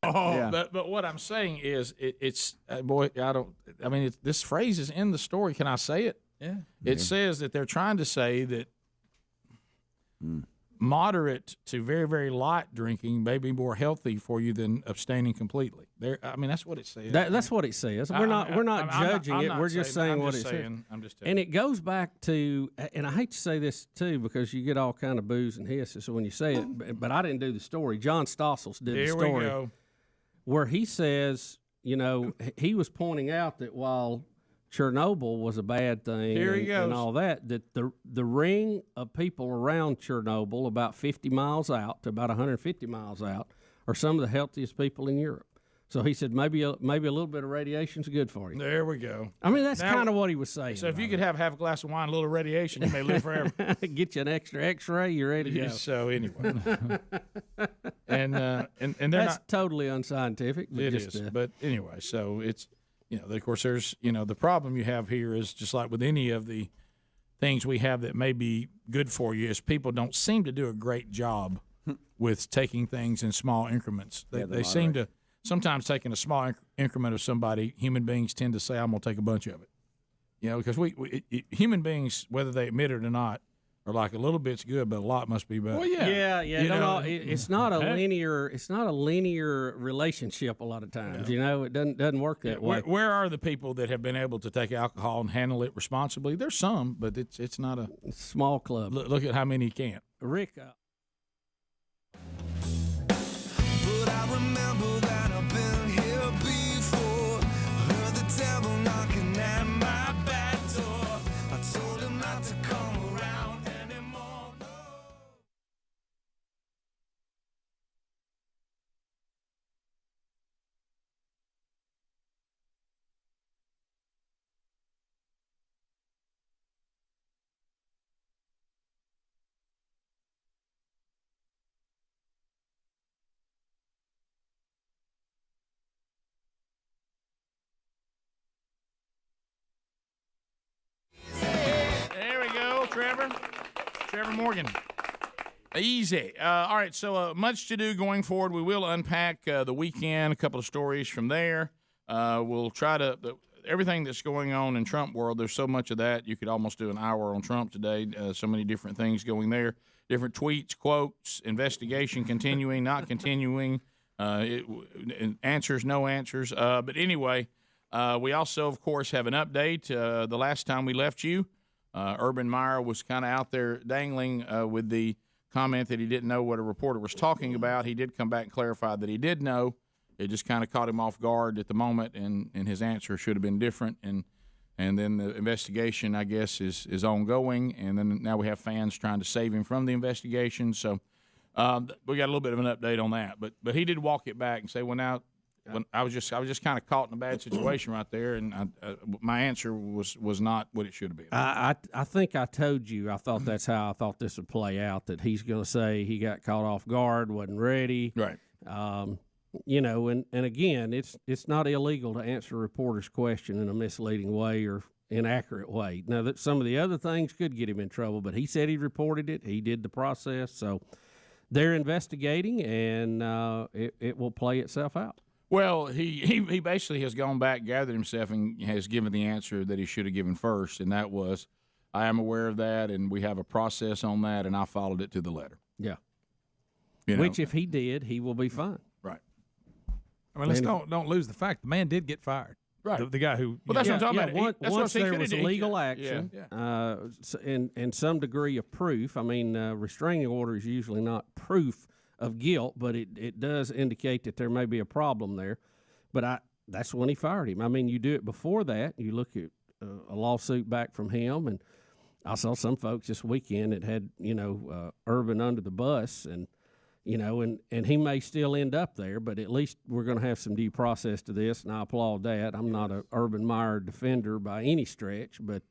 Oh, Yeah. but what I'm saying is, it's boy. This phrase is in the story. Can I say it? Yeah. It says that they're trying to say that moderate to very, very light drinking may be more healthy for you than abstaining completely. That's what it says. That's what it says. We're not judging it. We're just saying what it says. I'm just telling and it goes back to, and I hate to say this too because you get all kind of boos and hisses when you say it, but I didn't do the story. John Stossels did the story. Here we go. Where he says, he was pointing out that while Chernobyl was a bad thing and all that the ring of people around Chernobyl, about 50 miles out to about 150 miles out, are some of the healthiest people in Europe. So he said maybe a little bit of radiation is good for you. There we go. That's kind of what he was saying. So if you could have half a glass of wine, a little radiation, you may live forever. Get you an extra X-ray, you're ready to go. So anyway, and they're that's not totally unscientific. But it is. But anyway, so it's Of course, there's the problem you have here is just like with any of the things we have that may be good for you is people don't seem to do a great job with taking things in small increments. They seem to sometimes taking a small increment of somebody. Human beings tend to say, "I'm going to take a bunch of it," because human beings, whether they admit it or not, are like a little bit's good, but a lot must be better. Well, yeah. It's not a linear. It's not a linear relationship a lot of times. It doesn't work that way. Where are the people that have been able to take alcohol and handle it responsibly? There's some, but it's not a small club. Look at how many can't. Rick. But I remember that I've been here before. Heard the devil knocking at my back door. I told him not to come around anymore. There we go, Trevor Morgan. Easy. All right, so much to do going forward. We will unpack the weekend, a couple of stories from there. We'll try to everything that's going on in Trump world. There's so much of that. You could almost do an hour on Trump today. So many different things going there. Different tweets, quotes, investigation continuing, not continuing, answers, no answers. But anyway, we also, of course, have an update. The last time we left you, Urban Meyer was kind of out there dangling with the comment that he didn't know what a reporter was talking about. He did come back and clarify that he did know. It just kind of caught him off guard at the moment, and his answer should have been different. And then the investigation, I guess, is ongoing. And then now we have fans trying to save him from the investigation. So we got a little bit of an update on that. But he did walk it back and say, well, now when I was just kind of caught in a bad situation right there, and my answer was not what it should have been. I think I told you I thought that's how I thought this would play out. That he's going to say he got caught off guard, wasn't ready. Right. And again, it's not illegal to answer a reporter's question in a misleading way or inaccurate way. Now, that some of the other things could get him in trouble, but he said he reported it. He did the process, so they're investigating, and it will play itself out. Well, he basically has gone back, gathered himself, and has given the answer that he should have given first, and that was, I am aware of that, and we have a process on that, and I followed it to the letter. Yeah. Which, if he did, he will be fine. Right. I mean, let's don't lose the fact the man did get fired. Right. The guy who. Well, that's what I'm talking about. Once there was a legal action Yeah. and some degree of proof. I mean, restraining order is usually not proof of guilt, but it does indicate that there may be a problem there. But that's when he fired him. I mean, you do it before that. You look at a lawsuit back from him, and I saw some folks this weekend that had Urban under the bus, and and he may still end up there, but at least we're going to have some due process to this, and I applaud that. I'm not a Urban Meyer defender by any stretch, but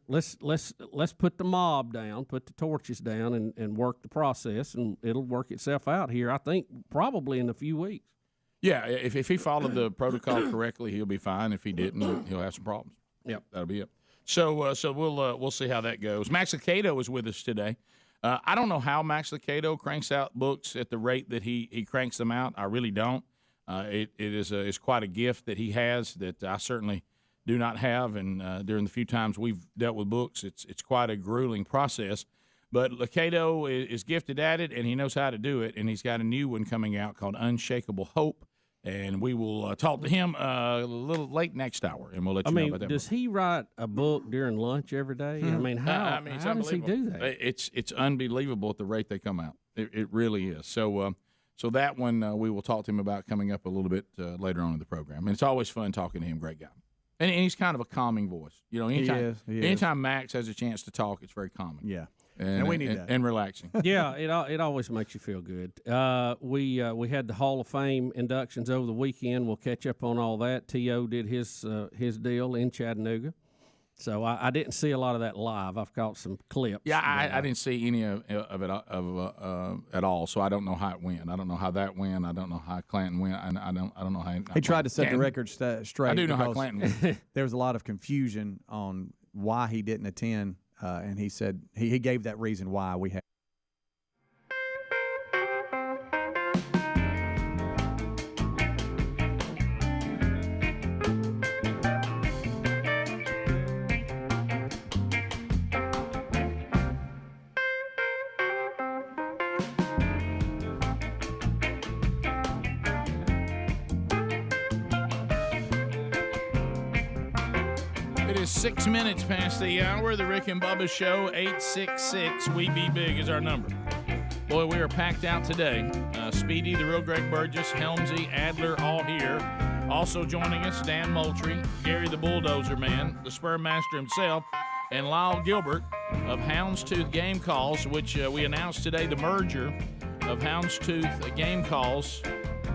let's put the mob down, put the torches down, and work the process, and it'll work itself out here. I think probably in a few weeks. Yeah, if he followed the protocol correctly, he'll be fine. If he didn't, he'll have some problems. Yep, that'll be it. So we'll see how that goes. Max Lucado is with us today. I don't know how Max Lucado cranks out books at the rate that he cranks them out. I really don't. It is quite a gift that he has that I certainly do not have. And during the few times we've dealt with books, it's quite a grueling process. But Lucado is gifted at it, and he knows how to do it. And he's got a new one coming out called Unshakable Hope. And we will talk to him a little late next hour, and we'll let you know about that. Does he write a book during lunch every day? I mean, how does he do that? It's unbelievable at the rate they come out. It really is. So that one we will talk to him about coming up a little bit later on in the program. And it's always fun talking to him. Great guy. And he's kind of a calming voice. Anytime Max has a chance to talk, it's very calming. Yeah. And we need that. And relaxing. Yeah, it always makes you feel good. We had the Hall of Fame inductions over the weekend. We'll catch up on all that. T.O. did his deal in Chattanooga. So I didn't see a lot of that live. I've caught some clips. Yeah, I didn't see any of it at all. So I don't know how it went. I don't know how that went. I don't know how Clanton went. I don't know how he tried to set the record straight. I do know how Clanton went. There was a lot of confusion on why he didn't attend, and he said he gave that reason why we had. It is 6 minutes past the hour. The Rick and Bubba Show, 866 We Be Big is our number. Boy, we are packed out today. Speedy, the real Greg Burgess, Helmsy, Adler, all here. Also joining us, Dan Moultrie, Garry the Bulldozer Man, the Spur Master himself, and Lyle Gilbert of Houndstooth Game Calls, which we announced today the merger of Houndstooth Game Calls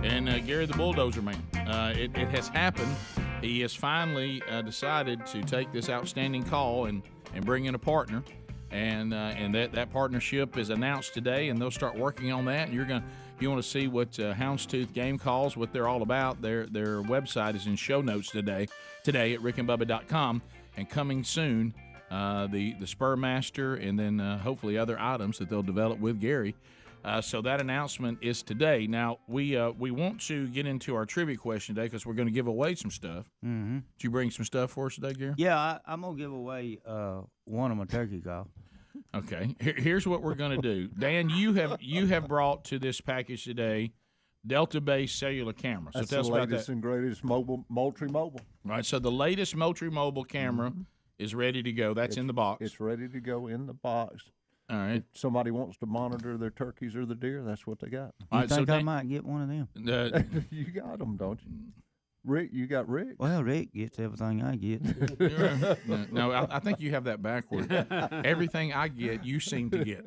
and Garry the Bulldozer Man. It has happened. He has finally decided to take this outstanding call and bring in a partner, and that partnership is announced today, and they'll start working on that. And you want to see what Houndstooth Game Calls, what they're all about. Their website is in show notes today at rickandbubba.com, and coming soon, the Spur Master, and then hopefully other items that they'll develop with Garry. So that announcement is today. Now, we want to get into our trivia question today because we're going to give away some stuff. Mm-hmm. Did you bring some stuff for us today, Garry? Yeah, I'm going to give away one of my turkey calls. Okay. Here's what we're going to do. Dan, you have brought to this package today Delta-based cellular camera. So That's tell us the about latest that. and greatest Moultrie Mobile. Right, so the latest Moultrie Mobile camera is ready to go. That's in the box. It's ready to go in the box. All right. If somebody wants to monitor their turkeys or the deer, that's what they got. You think I might get one of them? You got them, don't you? Rick, you got Rick? Well, Rick gets everything I get. No, I think you have that backward. Everything I get, you seem to get.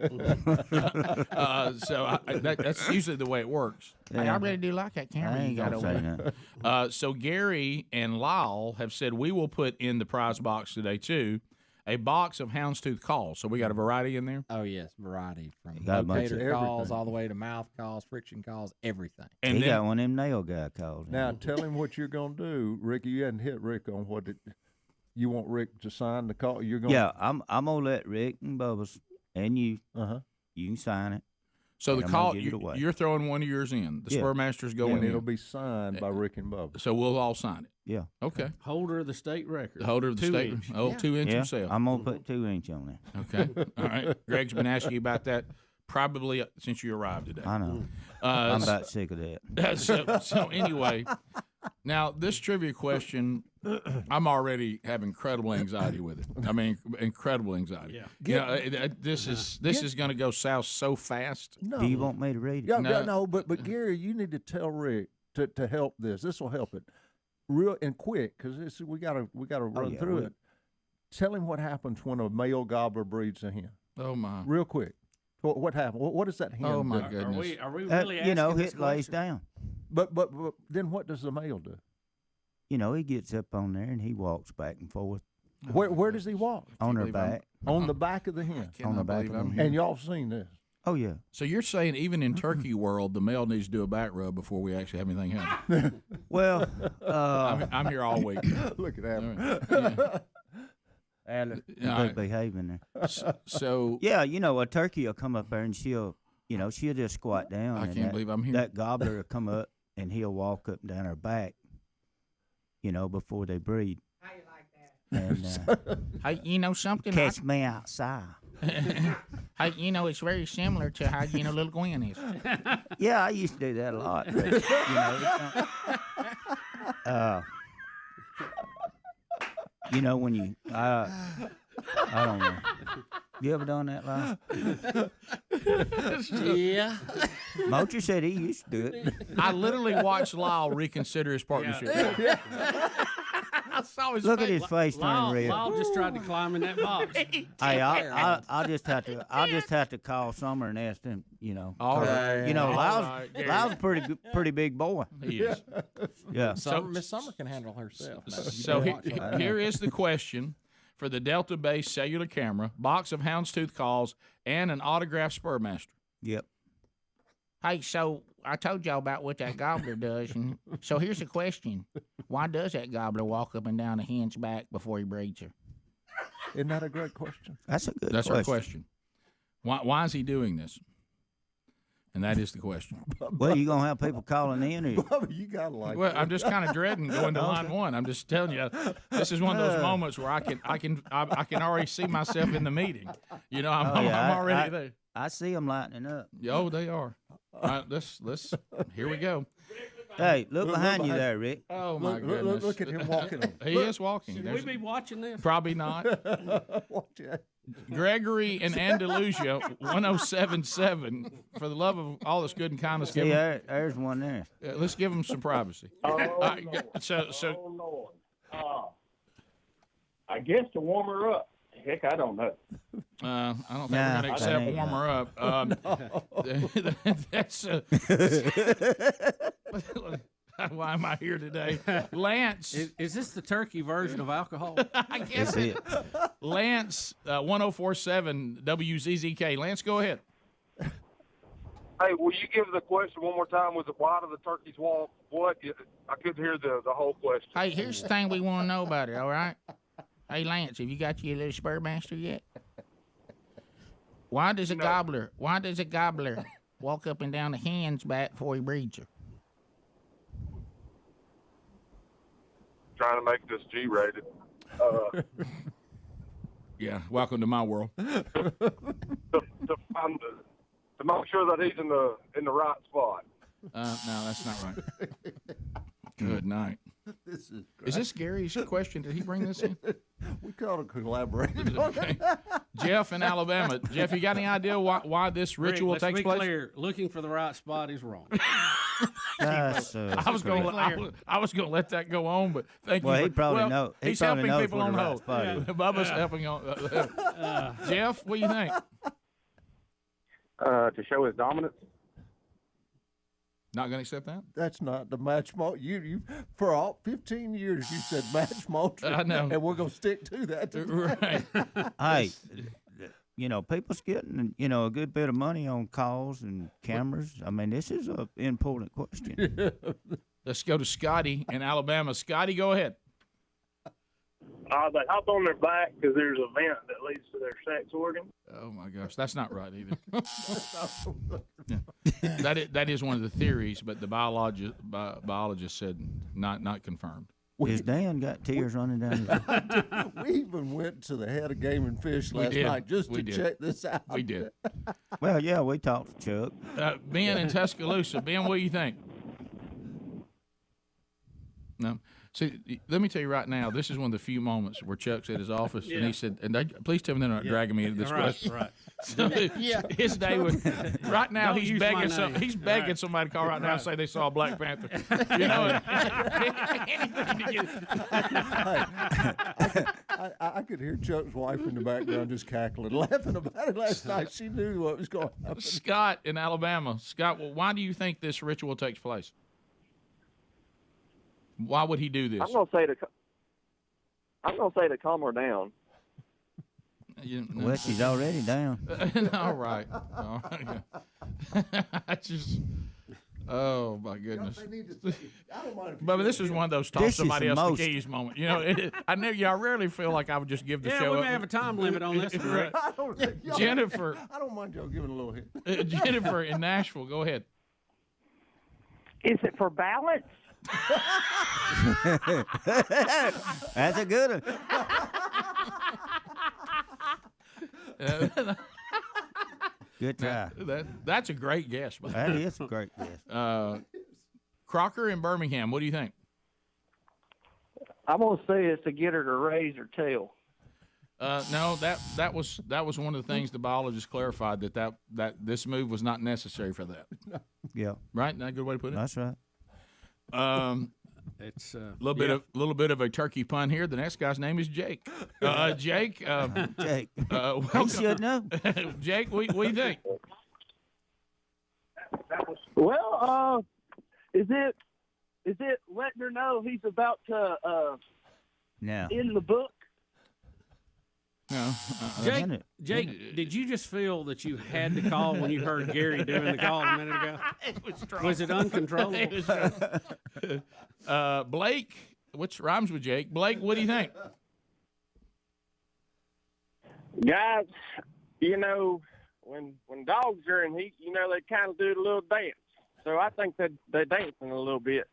That's usually the way it works. Hey, I really do like that camera I ain't you got gonna over say there. nothing. So Garry and Lyle have said we will put in the prize box today, too, a box of Houndstooth calls. So we got a variety in there? Oh, yes, variety. From Got a bunch locator of calls everything. all the way to mouth calls, friction calls, everything. And he then, got one of them nail guy calls. Now, tell him what you're going to do. Ricky, you hadn't hit Rick on what you want Rick to sign the call. You're going Yeah, I'm going to let Rick and Bubba's and you, you can sign it. so the and I'm gonna call, give it away. you're throwing one of yours in. The Yeah. Spur Master's and going it'll in. be signed by Rick and Bubba. So we'll all sign it. Yeah. Okay. Holder of the state record. The holder of the 2 state. inch. Oh, 2 inch Yeah, himself. I'm going to put 2 inch on there. Okay. All right. Greg's been asking you about that probably since you arrived today. I know. I'm about sick of that. So anyway, now this trivia question, I'm already have incredible anxiety with it. I mean, incredible anxiety. Yeah. You know, this is going to go south so fast. No. Do you want me to read it? Yeah, No. no, but Garry, you need to tell Rick to help this. This will help it real and quick because we gotta run through it. Tell him what happens when a male gobbler breeds a hen. Oh my! Real quick. What happened? What does that hen Oh my do? goodness! Are we really You know, asking this it lays question? down. But then what does the male do? You know, he gets up on there and he walks back and forth Where does he walk? on her believe I'm- back. On the back of the hen. On the back believe of I'm the here. And y'all seen this? Oh, yeah. So you're saying even in turkey world, the male needs to do a back rub before we actually have anything happen? Well, I'm here all week. Look at that. All Adler, Yeah, all right. behaving there. So Yeah, you know, a turkey will come up there and she'll just squat down. I and can't believe I'm here. That gobbler will come up and he'll walk up and down her back, before they breed. How you like that? And Hey, you know something? catch me outside. Hey, it's very similar to how, little Gwen is. Yeah, I used to do that a lot. But, it's not- when you, I don't know. You ever done that, Lyle? Yeah. Moultrie said he used to do it. I literally watched Lyle reconsider his partnership. I saw his Look face. at his face turn red. Lyle just tried to climb in that box. Hey, I just have to call Summer and ask him. All right. Lyle's right, Garry. Lyle's a pretty big boy. He is. Yeah. Miss Summer can handle herself. So here is the question for the Delta-based cellular camera, box of houndstooth calls, and an autographed Spur Master. Yep. Hey, so I told y'all about what that gobbler does, and so here's a question: why does that gobbler walk up and down a hen's back before he breeds her? Isn't that a great question? That's a good That's question. our question. Why is he doing this? And that is the question. Well, you gonna have people calling in, or Bubba, you gotta like. Well, I'm just kind of dreading going to line one. I'm just telling you, this is one of those moments where I can already see myself in the meeting. You know, I'm already there. I see them lightening up. Oh, they are. Let's here we go. Hey, look behind you there, Rick. Oh my goodness! Look at him walking. He is walking. Should we be watching this? Probably not. Gregory and Andalusia, 1077. For the love of all that's good and kindness, give See, them, there's one there. let's give them some privacy. So I guess to warm her up. Heck, I don't know. I don't think we're going to accept warm her up. That's why am I here today? Lance. Is this the turkey version of alcohol? I guess it. Lance, 1047 WZZK. Lance, go ahead. Hey, will you give the question one more time? Was it why do the turkeys walk? What? I couldn't hear the whole question. Hey, here's the thing we want to know about it. All right. Hey, Lance, have you got your little Spur Master yet? Why does a gobbler walk up and down a hen's back before he breeds her? Trying to make this G-rated. Yeah, welcome to my world. To make sure that he's in the right spot. No, that's not right. Good night. Is this Gary's question? Did he bring this in? We could have collaborated. Okay. Jeff in Alabama. Jeff, you got any idea why this ritual Rick, takes let's be place? clear. Looking for the right spot is wrong. I was going to let that go on, but thank you. Well, he probably know. He's probably helping knows people where on the right hold. spot is. Bubba's helping on. Jeff, what do you think? To show his dominance. Not going to accept that? That's not the match malt. You for all 15 years you said match malt. I know, and we're gonna stick to that. Right. Hey, people's getting a good bit of money on calls and cameras. I mean, this is an important question. Let's go to Scotty in Alabama. Scotty, go ahead. They hop on their back because there's a vent that leads to their sex organ. Oh my gosh, that's not right either. Yeah. That is one of the theories, but the biologist said not confirmed. His Dan got tears running down his We even went to the Head of Game and Fish last night just to check this out. We did. Well, yeah, we talked to Chuck. Ben in Tuscaloosa. Ben, what do you think? No. See, let me tell you right now, this is one of the few moments where Chuck's at his office, and he said, please tell me they're not dragging me into this question. Right. So his day was, right now he's begging somebody to call right now and say they saw a Black Panther. You know, anything to get. I could hear Chuck's wife in the background just cackling, laughing about it last night. She knew what was going to happen. Scott in Alabama. Scott, well, why do you think this ritual takes place? Why would he do this? I'm gonna say to calm her down. Well, she's already down. All right. I just. Oh my goodness. But this is one of those toss somebody else the keys moment. You know, I rarely feel like I would just give the show. Yeah, we may have a time limit on this. Right. Jennifer. I don't mind y'all giving a little hit. Jennifer in Nashville, go ahead. Is it for balance? That's a good one. Good try. That's a great guess. That is a great guess. Crocker in Birmingham, what do you think? I'm gonna say it's to get her to raise her tail. No, that was one of the things the biologist clarified that this move was not necessary for that. Yeah. Right? Not a good way to put it. That's right. It's a little bit of a turkey pun here. The next guy's name is Jake. Jake. Jake. Welcome. He should know. Jake, what do you think? Well, is it letting her know he's about to now end the book? No. Jake, did you just feel that you had to call when you heard Garry doing the call a minute ago? It was strong. Was it uncontrollable? It was strong. Blake, which rhymes with Jake. Blake, what do you think? Guys, you know, when dogs are in heat, you know, they kind of do a little dance. So I think they're dancing a little bit.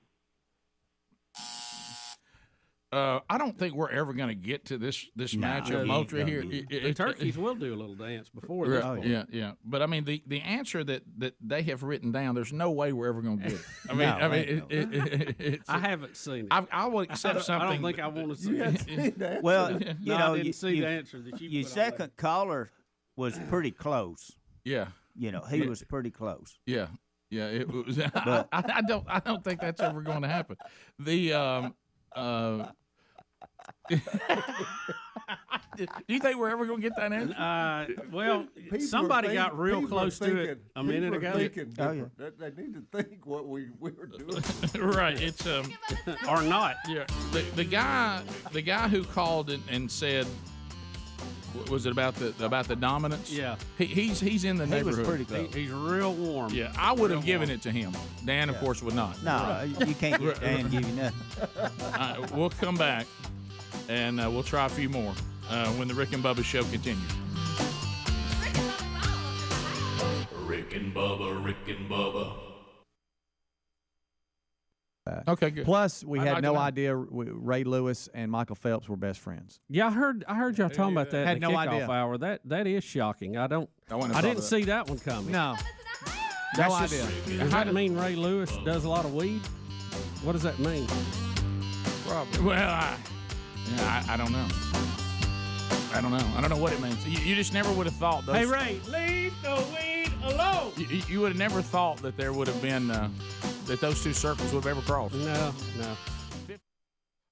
I don't think we're ever going to get to this match of Moultrie here. The turkeys will do a little dance before Right, this point. yeah. But I mean, the answer that they have written down, there's no way we're ever going to get it. I haven't seen it. I will accept something. I don't think I want to see it. Well, No, you I know, didn't see the answer that you your put on there. second caller was pretty close. Yeah. You know, he was pretty close. Yeah. It was. I don't think that's ever going to happen. The do you think we're ever going to get that answer? Well, somebody got real close to it a minute ago. They need to think what we were doing. Right. It's or not. Yeah. The guy who called and said, was it about the dominance? Yeah. He's in the He neighborhood. was pretty close. He's real warm. Yeah, I would have given it to him. Dan, of course, would not. No, you can't get Dan give you nothing. All right, we'll come back, and we'll try a few more when the Rick and Bubba show continues. Rick and Bubba, Rick and Bubba. Okay, good. Plus, we I'd had like no to know. idea Ray Lewis and Michael Phelps were best friends. Yeah, I heard y'all talking about that Had in the no kickoff idea. hour. That is shocking. I wouldn't have didn't thought see that one coming. No. That's No just- idea. Does that mean Ray Lewis does a lot of weed? What does that mean? Probably. Well, I don't know. I don't know what it means. You just never would have thought those. Hey Ray, leave the weed alone. You would have never thought that there would have been that those two circles would have ever crossed. No.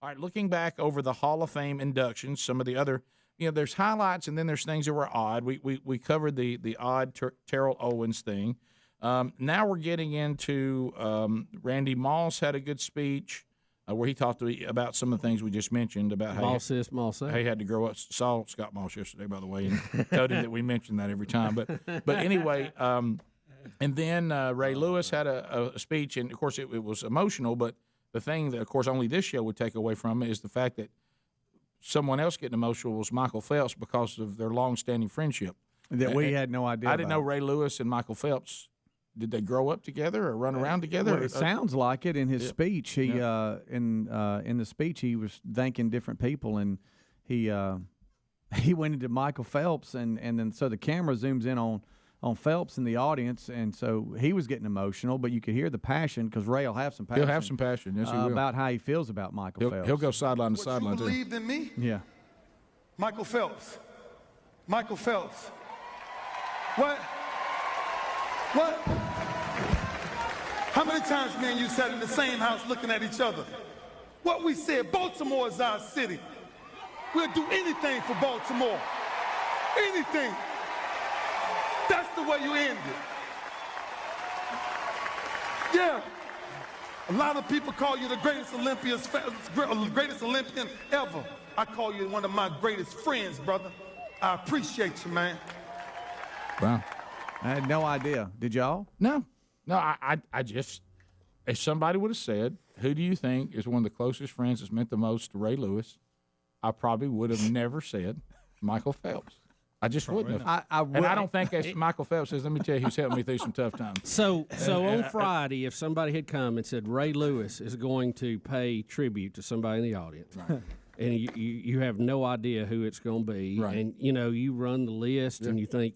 All right, looking back over the Hall of Fame inductions, some of the other, there's highlights and then there's things that were odd. We covered the odd Terrell Owens thing. Now we're getting into Randy Moss had a good speech where he talked about some of the things we just mentioned about how Moss this, Moss that. he had to grow up. Saw Scott Moss yesterday, by the way, and told him that we mentioned that every time. But anyway, and then Ray Lewis had a speech, and of course it was emotional. But the thing that, of course, only this show would take away from it is the fact that someone else getting emotional was Michael Phelps because of their long-standing friendship. That we had no idea. I didn't know Ray Lewis and Michael Phelps. Did they grow up together or run around together? Well, it sounds like it in his speech. He in the speech he was thanking different people, and he went into Michael Phelps, and then so the camera zooms in on Phelps in the audience, and so he was getting emotional, but you could hear the passion because Ray will have some passion. He'll have some passion, yes, he will. About how he feels about Michael Phelps. He'll go sideline to sideline You too. believed in me? Yeah. Michael Phelps. Michael Phelps. What? How many times me and you sat in the same house looking at each other? What we said, Baltimore is our city. We'll do anything for Baltimore. Anything. That's the way you end it. Yeah. A lot of people call you the greatest Olympian ever. I call you one of my greatest friends, brother. I appreciate you, man. Wow. I had no idea. Did y'all? No. I just, if somebody would have said, who do you think is one of the closest friends that's meant the most to Ray Lewis, I probably would have never said Michael Phelps. I just wouldn't have. And I don't think as Michael Phelps says, let me tell you, he's helped me through some tough times. So on Friday, if somebody had come and said Ray Lewis is going to pay tribute to somebody in the audience, and you have no idea who it's going to be, and you run the list and you think,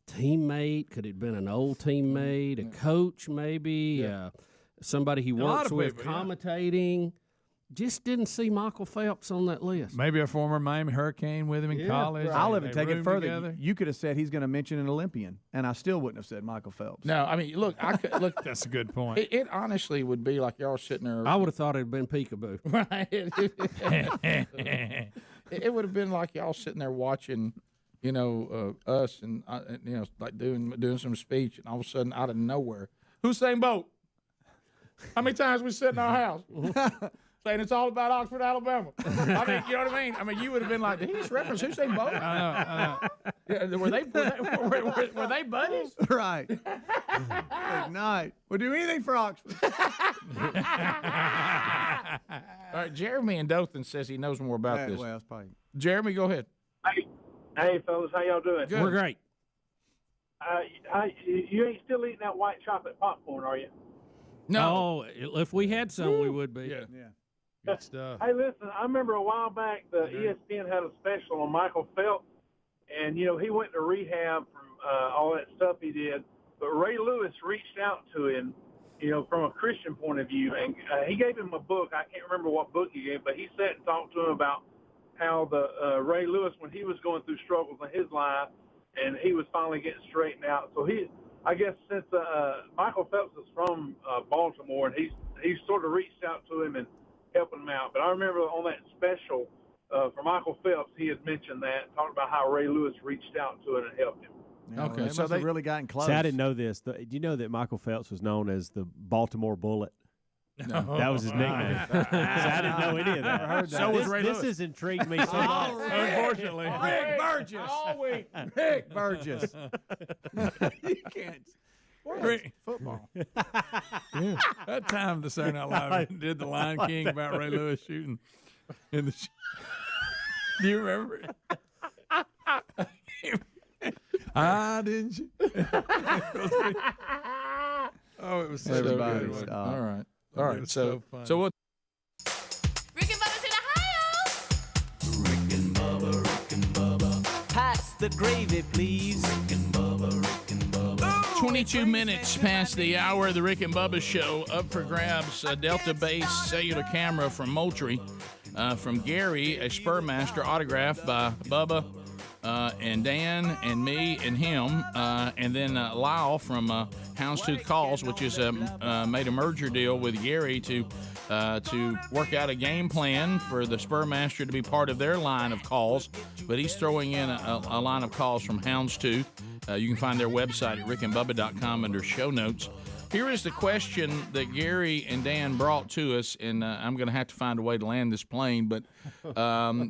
teammate, could it have been an old teammate, a coach maybe, somebody he works with commentating. Just didn't see Michael Phelps on that list. Maybe a former Miami Hurricane with him in college. I'll They even take it roomed further. together. You could have said he's going to mention an Olympian, and I still wouldn't have said Michael Phelps. No, I mean, look, look. That's a good point. It honestly would be like y'all sitting there. I would have thought it had been peekaboo. Right. It would have been like y'all sitting there watching, us and like doing some speech, and all of a sudden, out of nowhere, Usain Bolt. How many times we sit in our house? saying it's all about Oxford, Alabama. I mean, you know what I mean? I mean, you would have been like, did he just reference Usain Bolt? I know. Yeah, were they buddies? Right. Ignite. We'll do anything for Oxford. All right, Jeremy in Dothan says he knows more about this. Well, it's probably... Jeremy, go ahead. Hey, fellas, how y'all doing? Good. We're great. You ain't still eating that white chocolate popcorn, are you? No. Oh, if we had some, we would be. Yeah. Good stuff. Hey, listen, I remember a while back the ESPN had a special on Michael Phelps, and, you know, he went to rehab from all that stuff he did, but Ray Lewis reached out to him, you know, from a Christian point of view, and he gave him a book. I can't remember what book he gave, but he sat and talked to him about how the Ray Lewis, when he was going through struggles in his life, and he was finally getting straightened out. So I guess since Michael Phelps is from Baltimore, and he's sort of reached out to him and helping him out. But I remember on that special for Michael Phelps, he had mentioned that, talked about how Ray Lewis reached out to it and helped him. Yeah, okay, so they really gotten close. See, I didn't know this. Do you know that Michael Phelps was known as the Baltimore Bullet? No. That was his nickname. So I didn't know any of that. So was Ray Lewis. This has intrigued me so much. Unfortunately. Rick Burgess. All week. Rick Burgess. You can't. Rick. Football. Yeah. That time the Saturday Night Live did the Lion King about Ray Lewis shooting in the. Do you remember it? Didn't you? Oh, it was so Everybody good. stop. All right. All right. So funny. what? Rick and Bubba. Pass the gravy, please. 22 minutes past the hour of the Rick and Bubba show. Up for grabs, a Delta Base cellular camera from Moultrie, from Garry, a Spur Master, autographed by Bubba and Dan and me and him, and then Lyle from Houndstooth Calls, which is made a merger deal with Garry to work out a game plan for the Spur Master to be part of their line of calls, but he's throwing in a line of calls from Houndstooth. You can find their website at rickandbubba.com under show notes. Here is the question that Garry and Dan brought to us, and I'm going to have to find a way to land this plane, but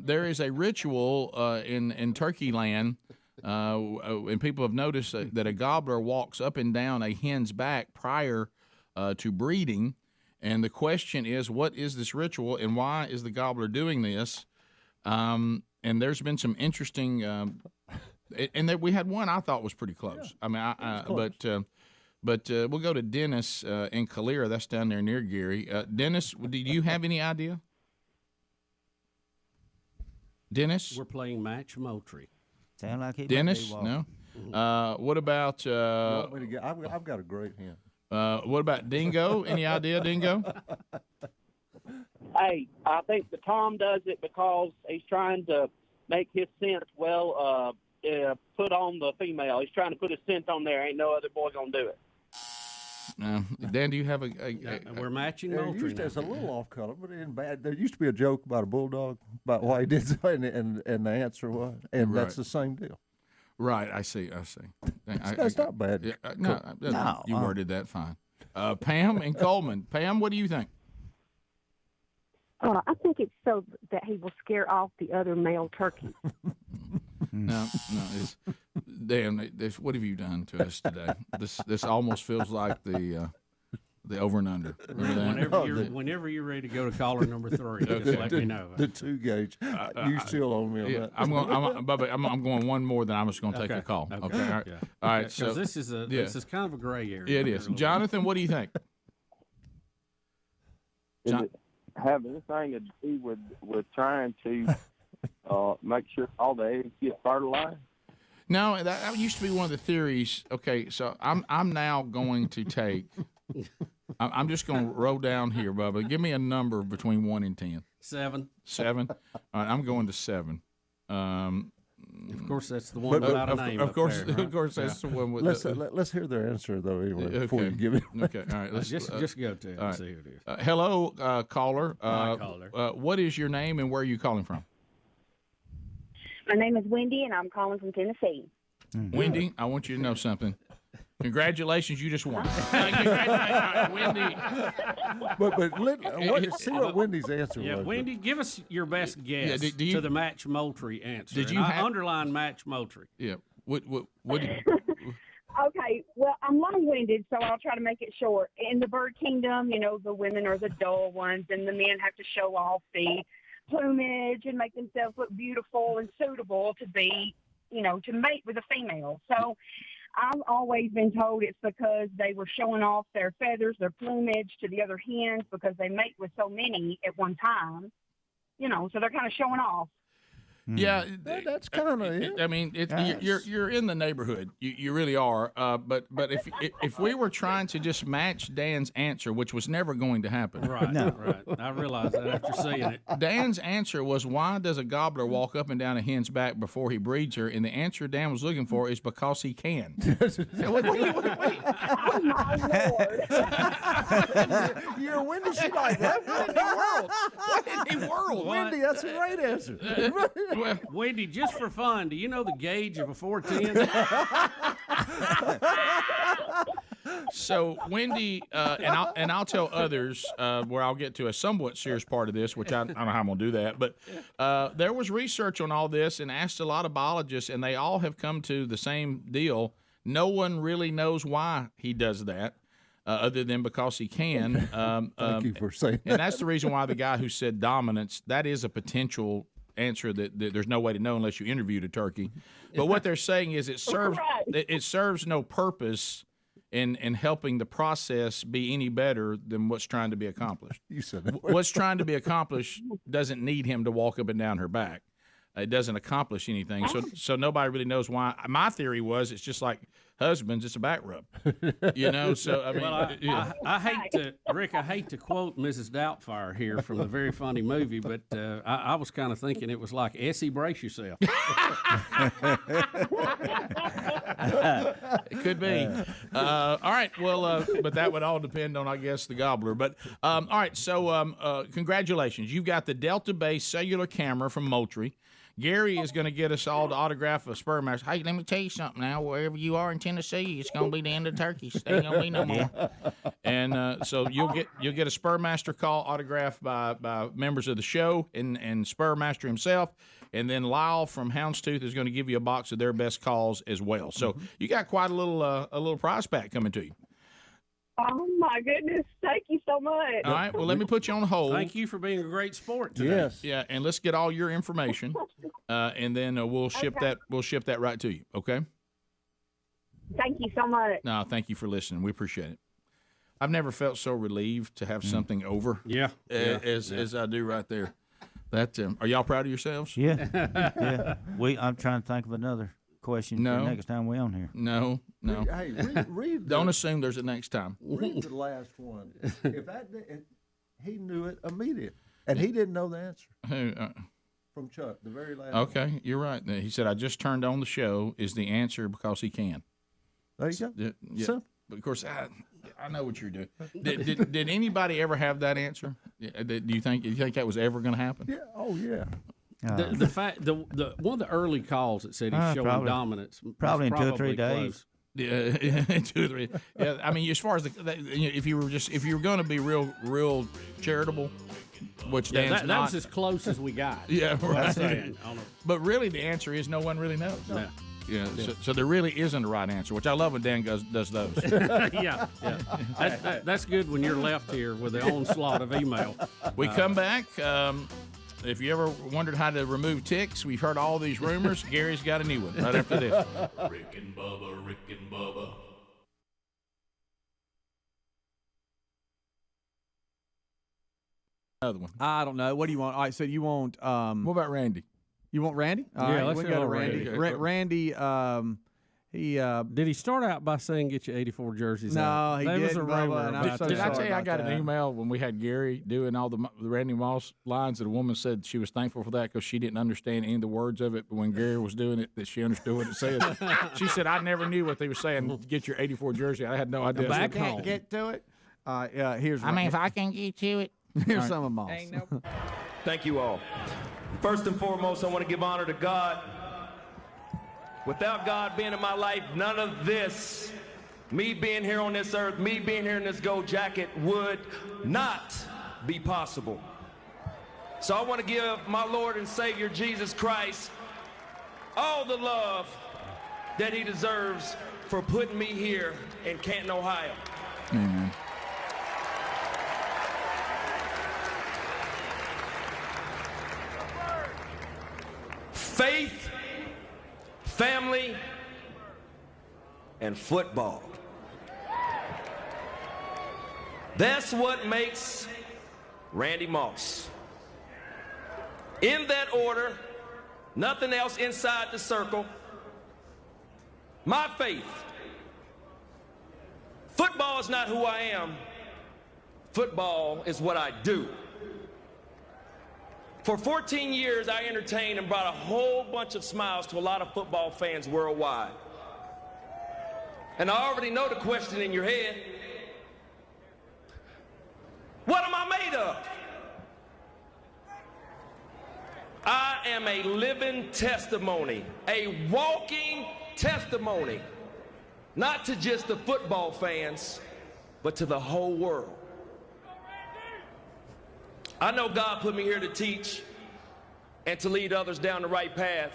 there is a ritual in Turkey land, and people have noticed that a gobbler walks up and down a hen's back prior to breeding, and the question is, what is this ritual, and why is the gobbler doing this? And there's been some interesting, and that we had one I thought was pretty close. Yeah, I mean, But we'll go to Dennis in Calera. That's down there near Garry. Dennis, do you have any idea? Dennis? We're playing match Moultrie. Sound like he Dennis? No. What about? I've got a great hint. What about Dingo? Any idea, Dingo? Hey, I think the Tom does it because he's trying to make his scent put on the female. He's trying to put his scent on there. Ain't no other boy gonna do it. Dan, do you have we're matching Moultrie. It's a little off color, but it isn't bad. There used to be a joke about a bulldog, about why he did so, and the answer was, and that's the same deal. Right, I see. That's not bad. Yeah, no, you worded that fine. Pam and Coleman. Pam, what do you think? I think it's so that he will scare off the other male turkeys. No. Dan, what have you done to us today? This almost feels like the over and under. Whenever you're ready to go to caller number 3, just let me know. The 2 gauge. You still own me on that. I'm going one more, then I'm just going to take a call. Okay. All right. Yeah. All right. So this is kind of a gray area. It is. Jonathan, what do you think? Does it have anything to do with trying to make sure all the eggs get fertilized? No, that used to be one of the theories. Okay, so I'm now going to take. I'm just going to roll down here, Bubba. Give me a number between 1 and 10. 7. 7. All right, I'm going to 7. Of course, that's the one without a name. Of course, there, right? Of course, that's the one with. Let's hear their answer though. Anyway, before you give it. Okay, all right. Let's just go to it and see who it is. Hello, caller. Hi, caller. What is your name and where are you calling from? My name is Wendy, and I'm calling from Tennessee. Wendy, I want you to know something. Congratulations, you just won. Congratulations, Wendy. See what Wendy's answer was. Yeah, Wendy, give us your best guess do to the match Moultrie answer. Did you And I have- underline match Moultrie? Yeah. What did Okay, well, I'm long-winded, so I'll try to make it short. In the bird kingdom, the women are the dull ones, and the men have to show off the plumage and make themselves look beautiful and suitable to be, to mate with a female. So I've always been told it's because they were showing off their feathers, their plumage to the other hens because they mate with so many at one time, so they're kind of showing off. Yeah, that's kind of it. I mean, you're in the neighborhood. You really are. But if we were trying to just match Dan's answer, which was never going to happen, Right. I realize that after seeing it. Dan's answer was, why does a gobbler walk up and down a hen's back before he breeds her? And the answer Dan was looking for is because he can. Oh, my Lord. You're a Wendy. She like that. What in the world? Wendy, that's a great answer. Wendy, just for fun, do you know the gauge of a 410? So Wendy, and I'll tell others where I'll get to a somewhat serious part of this, which I don't know how I'm gonna do that. But there was research on all this and asked a lot of biologists, and they all have come to the same deal. No one really knows why he does that. Other than because he can. Thank you for saying that. And that's the reason why the guy who said dominance, that is a potential answer that there's no way to know unless you interviewed a turkey. But what they're saying is it serves no purpose in helping the process be any better than what's trying to be accomplished. You said that. What's trying to be accomplished doesn't need him to walk up and down her back. It doesn't accomplish anything. So nobody really knows why. My theory was it's just like husbands, it's a back rub. So I mean, well, I hate to, Rick, I hate to quote Mrs. Doubtfire here from the very funny movie, but I was kind of thinking it was like, Essie, brace yourself. It could be. All right. Well, but that would all depend on, I guess, the gobbler. But all right. So congratulations. You've got the Delta-based cellular camera from Moultrie. Garry is going to get us all to autograph a Spur Master. Hey, let me tell you something now. Wherever you are in Tennessee, it's going to be the end of turkeys. There ain't going to be no more. And so you'll get a Spur Master call autographed by members of the show and Spur Master himself. And then Lyle from Houndstooth is going to give you a box of their best calls as well. So you got quite a little prize pack coming to you. Oh, my goodness. Thank you so much. All right. Well, let me put you on hold. Thank you for being a great sport today. Yes. Yeah, and let's get all your information, and then we'll ship that. We'll ship that right to you. Okay. Thank you so much. No, thank you for listening. We appreciate it. I've never felt so relieved to have something over. As I do right there. That are y'all proud of yourselves? Yeah. Yeah. I'm trying to think of another question for next time we're on here. No. Hey, read Don't assume there's a next time. Read the last one. He knew it immediately, and he didn't know the answer. From Chuck, the very last. Okay, you're right. He said, "I just turned on the show." Is the answer because he can? There you go. Yeah. But of course, I know what you're doing. Did anybody ever have that answer? Do you think that was ever going to happen? Yeah. Oh yeah. The fact the one of the early calls that said he's showing dominance probably in 2 or 3 days. Close. Yeah, 2 or 3. Yeah, I mean, as far as if you were going to be real charitable, which Dan's that was as close as we got. Yeah, right. Saying, but really, the answer is no one really knows. No. Yeah, so there really isn't a right answer, which I love when Dan does those. yeah. That's good when you're left here with the onslaught of email. We come back. If you ever wondered how to remove ticks, we've heard all these rumors. Gary's got a new one right after this. Rick and Bubba. Another one. I don't know. What do you want? All right, so you want what about Randy? You want Randy? All yeah, right, let's go to Randy. Randy, he did he start out by saying get your 84 jerseys no, out? he There was didn't, a rumor Bubba, and I'm about so Did I sorry tell you I about got that. an email when we had Garry doing all the Randy Moss lines, and a woman said she was thankful for that because she didn't understand any of the words of it, but when Garry was doing it, that she understood what it said. She said, I never knew what they were saying. Get your 84 jersey. I had no idea. Back home. Get to it. Here's. if I can get to it. Here's some of Moss. Thank you all. First and foremost, I want to give honor to God. Without God being in my life, none of this me being here on this earth, me being here in this gold jacket would not be possible. So I want to give my Lord and Savior Jesus Christ all the love that he deserves for putting me here in Canton, Ohio. Amen. Faith, family, and football. That's what makes Randy Moss. In that order, nothing else inside the circle. My faith. Football is not who I am. Football is what I do. For 14 years, I entertained and brought a whole bunch of smiles to a lot of football fans worldwide. And I already know the question in your head. What am I made of? I am a living testimony, a walking testimony, not to just the football fans, but to the whole world. I know God put me here to teach and to lead others down the right path.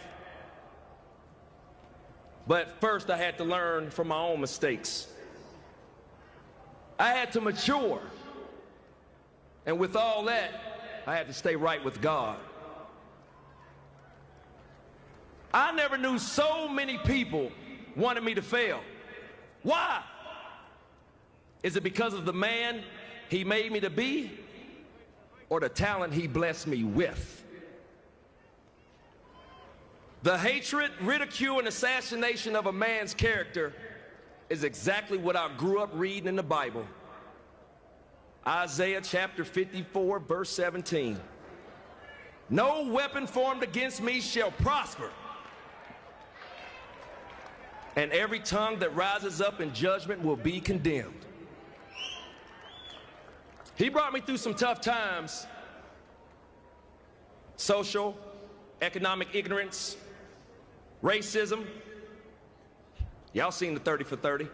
But first I had to learn from my own mistakes. I had to mature. And with all that, I had to stay right with God. I never knew so many people wanted me to fail. Why? Is it because of the man he made me to be, or the talent he blessed me with? The hatred, ridicule, and assassination of a man's character is exactly what I grew up reading in the Bible. Isaiah chapter 54, verse 17. No weapon formed against me shall prosper, and every tongue that rises up in judgment will be condemned. He brought me through some tough times. Social, economic ignorance, racism. Y'all seen the 30 for 30.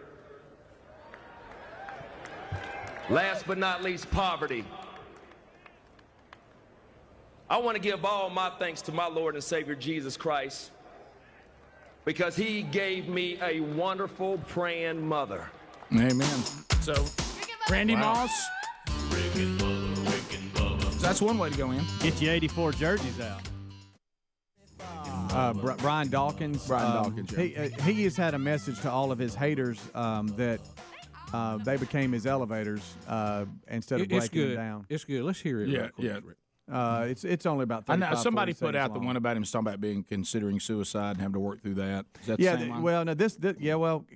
Last but not least, poverty. I want to give all my thanks to my Lord and Savior Jesus Christ, because he gave me a wonderful praying mother. Amen. So, Randy Moss. That's one way to go in. Get your 84 jerseys out. Brian Dawkins. Yeah. He has had a message to all of his haters that they became his elevators instead of breaking them down. It's good. Let's hear it. Yeah, real quick. yeah. It's only about 35, I know somebody 40 put out seconds the one about him talking about considering suicide and having to work through that. Is that the same one? Well, no, this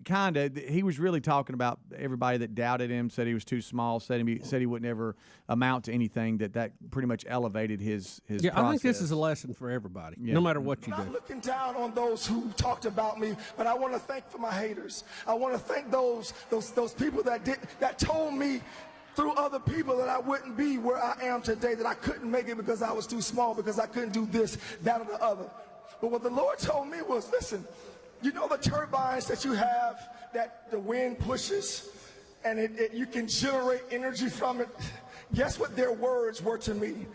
kind of. He was really talking about everybody that doubted him, said he was too small, said he would never amount to anything. That pretty much elevated his. Yeah, process. I think this is a lesson for everybody, no matter what you I'm do. not looking down on those who talked about me, but I want to thank for my haters. I want to thank those people that told me through other people that I wouldn't be where I am today, that I couldn't make it because I was too small, because I couldn't do this, that, or the other. But what the Lord told me was, listen, you know the turbines that you have that the wind pushes and you can generate energy from it? Guess what their words were to me?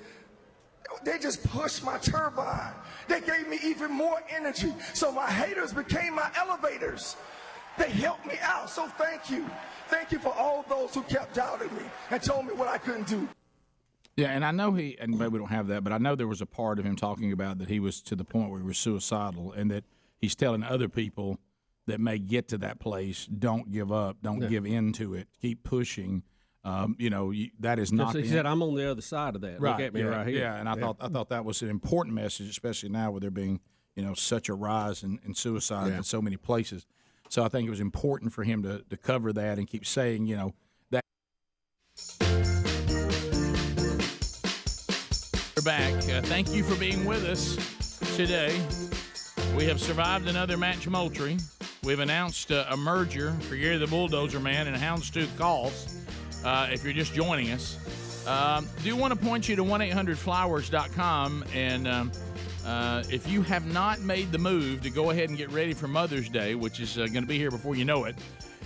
They just pushed my turbine. They gave me even more energy. So my haters became my elevators. They helped me out. So thank you. Thank you for all those who kept doubting me and told me what I couldn't do. Yeah, and I know and maybe we don't have that, but I know there was a part of him talking about that he was to the point where he was suicidal, and that he's telling other people that may get to that place, don't give up, don't give in to it, keep pushing. That is not. He said, "I'm on the other side of that. Right, Look at me right here." Yeah, and I thought that was an important message, especially now with there being such a rise in suicide in so many places. So I think it was important for him to cover that and keep saying, that. We're back. Thank you for being with us today. We have survived another match moultrie. We've announced a merger for Garry the Bulldozer Man and Houndstooth Calls. If you're just joining us, do want to point you to 1-800-Flowers.com, and if you have not made the move to go ahead and get ready for Mother's Day, which is going to be here before you know it,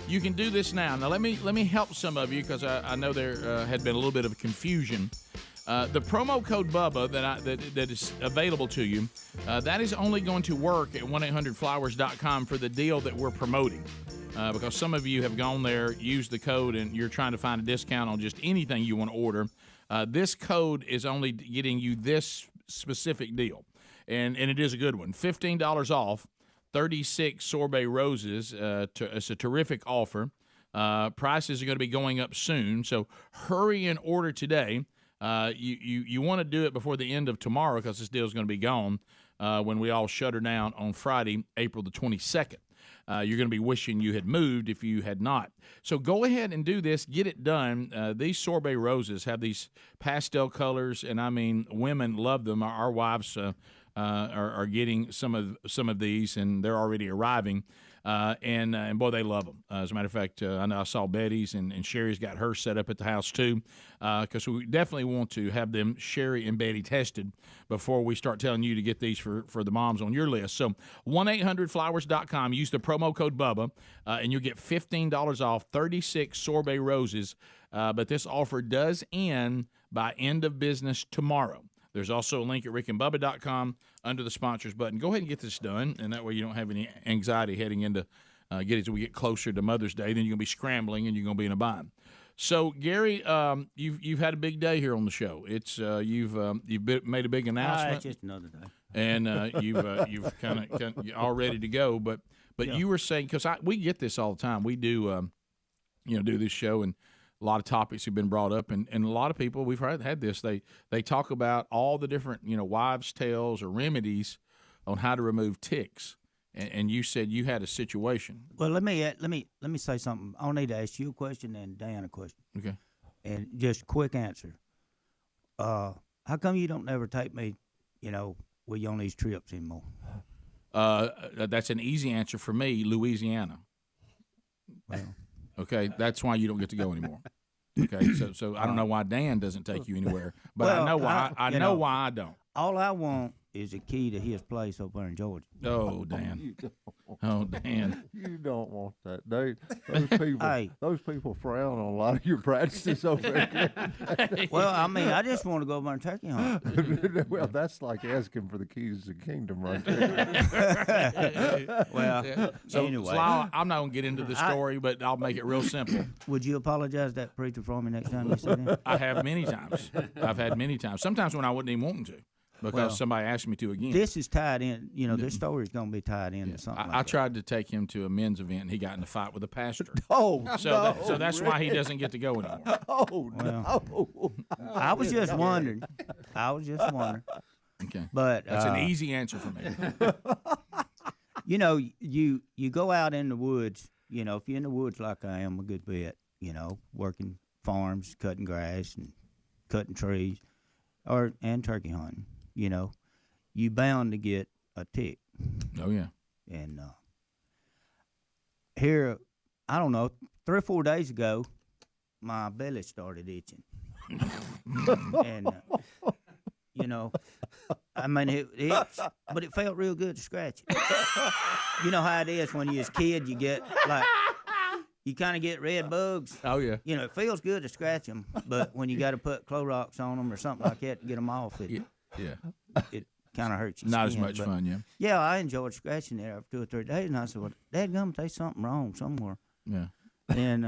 You can do this now. Now let me help some of you because I know there had been a little bit of confusion. The promo code Bubba that is available to you, that is only going to work at 1-800-Flowers.com for the deal that we're promoting. Because some of you have gone there, used the code, and you're trying to find a discount on just anything you want to order. This code is only getting you this specific deal, and it is a good one. $15 off, 36 sorbet roses. It's a terrific offer. Prices are going to be going up soon, so hurry and order today. You want to do it before the end of tomorrow because this deal is going to be gone when we all shutter down on Friday, April the 22nd. You're going to be wishing you had moved if you had not. So go ahead and do this. Get it done. These sorbet roses have these pastel colors, and I mean, women love them. Our wives are getting some of these, and they're already arriving. And boy, they love them. As a matter of fact, I know I saw Betty's and Sherry's got hers set up at the house too, because we definitely want to have them, Sherry and Betty, tested before we start telling you to get these for the moms on your list. So 1-800-Flowers.com. Use the promo code Bubba, and you'll get $15 off 36 sorbet roses. But this offer does end by end of business tomorrow. There's also a link at rickandbubba.com under the sponsors button. Go ahead and get this done, and that way you don't have any anxiety heading into getting as we get closer to Mother's Day. Then you're going to be scrambling, and you're going to be in a bind. So, Gary, you've had a big day here on the show. It's you've made a big announcement. It's just another day. And you've kind of all ready to go. But yeah. You were saying, because we get this all the time. We do do this show, and a lot of topics have been brought up, and a lot of people we've had this. They talk about all the different wives' tales or remedies on how to remove ticks. And you said you had a situation. Well, let me say something. I'll need to ask you a question and Dan a question. Okay. And just quick answer. How come you don't ever take me, with you on these trips anymore? That's an easy answer for me, Louisiana. Well. Okay, that's why you don't get to go anymore. Okay, so I don't know why Dan doesn't take you anywhere, but well, I know why. I know why I don't. All I want is a key to his place over there in Georgia. Oh, Dan. Oh, Dan. You don't want that. Those people frown on a lot of your practices over there. Well, I mean, I just want to go over and turkey hunt. Well, that's like asking for the keys to the kingdom right there. Well, yeah. So anyway. I'm not going to get into the story, but I'll make it real simple. Would you apologize to that preacher for me next time you see him? I have many times. I've had many times. Sometimes when I wouldn't even want them to. Because somebody asked me to again. This is tied in. This story is going to be tied in to something. I tried to take him to a men's event, and he got in a fight with a pastor. So that's why he doesn't get to go anymore. No. I was just wondering. Okay. But that's an easy answer for me. You go out in the woods. If you're in the woods like I am a good bit, working farms, cutting grass, and cutting trees, and turkey hunting. You bound to get a tick. Oh, yeah. And here, I don't know, 3 or 4 days ago, my belly started itching. And, I mean, it itched, but it felt real good to scratch it. You know how it is when you're a kid, you get, you kind of get red bugs. Oh, yeah. It feels good to scratch them, but when you got to put Clorox on them or something like that to get them off, it kind of hurts your Not skin. as much fun, yeah. Yeah, I enjoyed scratching there after 2 or 3 days, and I said, well, dadgummit, there's something wrong somewhere. Yeah. And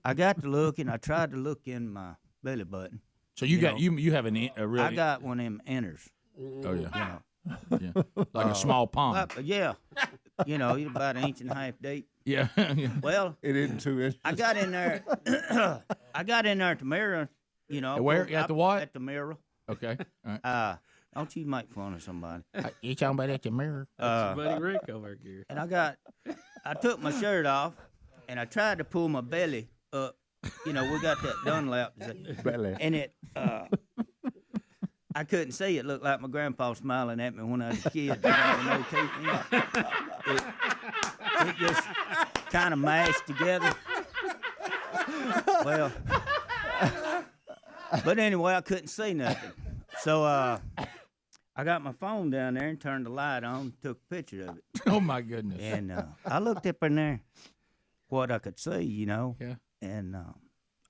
I got to looking. I tried to look in my belly button. So you have a really... I got one of them inners. Oh, yeah. Yeah. Like a small pond. Yeah. You're about 1.5 inches deep. Yeah. Well, it isn't 2 inches. I got in there. I got in there at the mirror. Where? At the what? At the mirror. Okay. All right. Don't you make fun of somebody. You talking about at the mirror? Buddy Rick over here. And I took my shirt off, and I tried to pull my belly up. We got that Dunlap belly, and it. I couldn't see. It looked like my grandpa smiling at me when I was a kid. No teeth in it. It just kind of mashed together. Well, but anyway, I couldn't see nothing. So I got my phone down there and turned the light on, took a picture of it. Oh, my goodness. And I looked up in there, what I could see, Yeah. And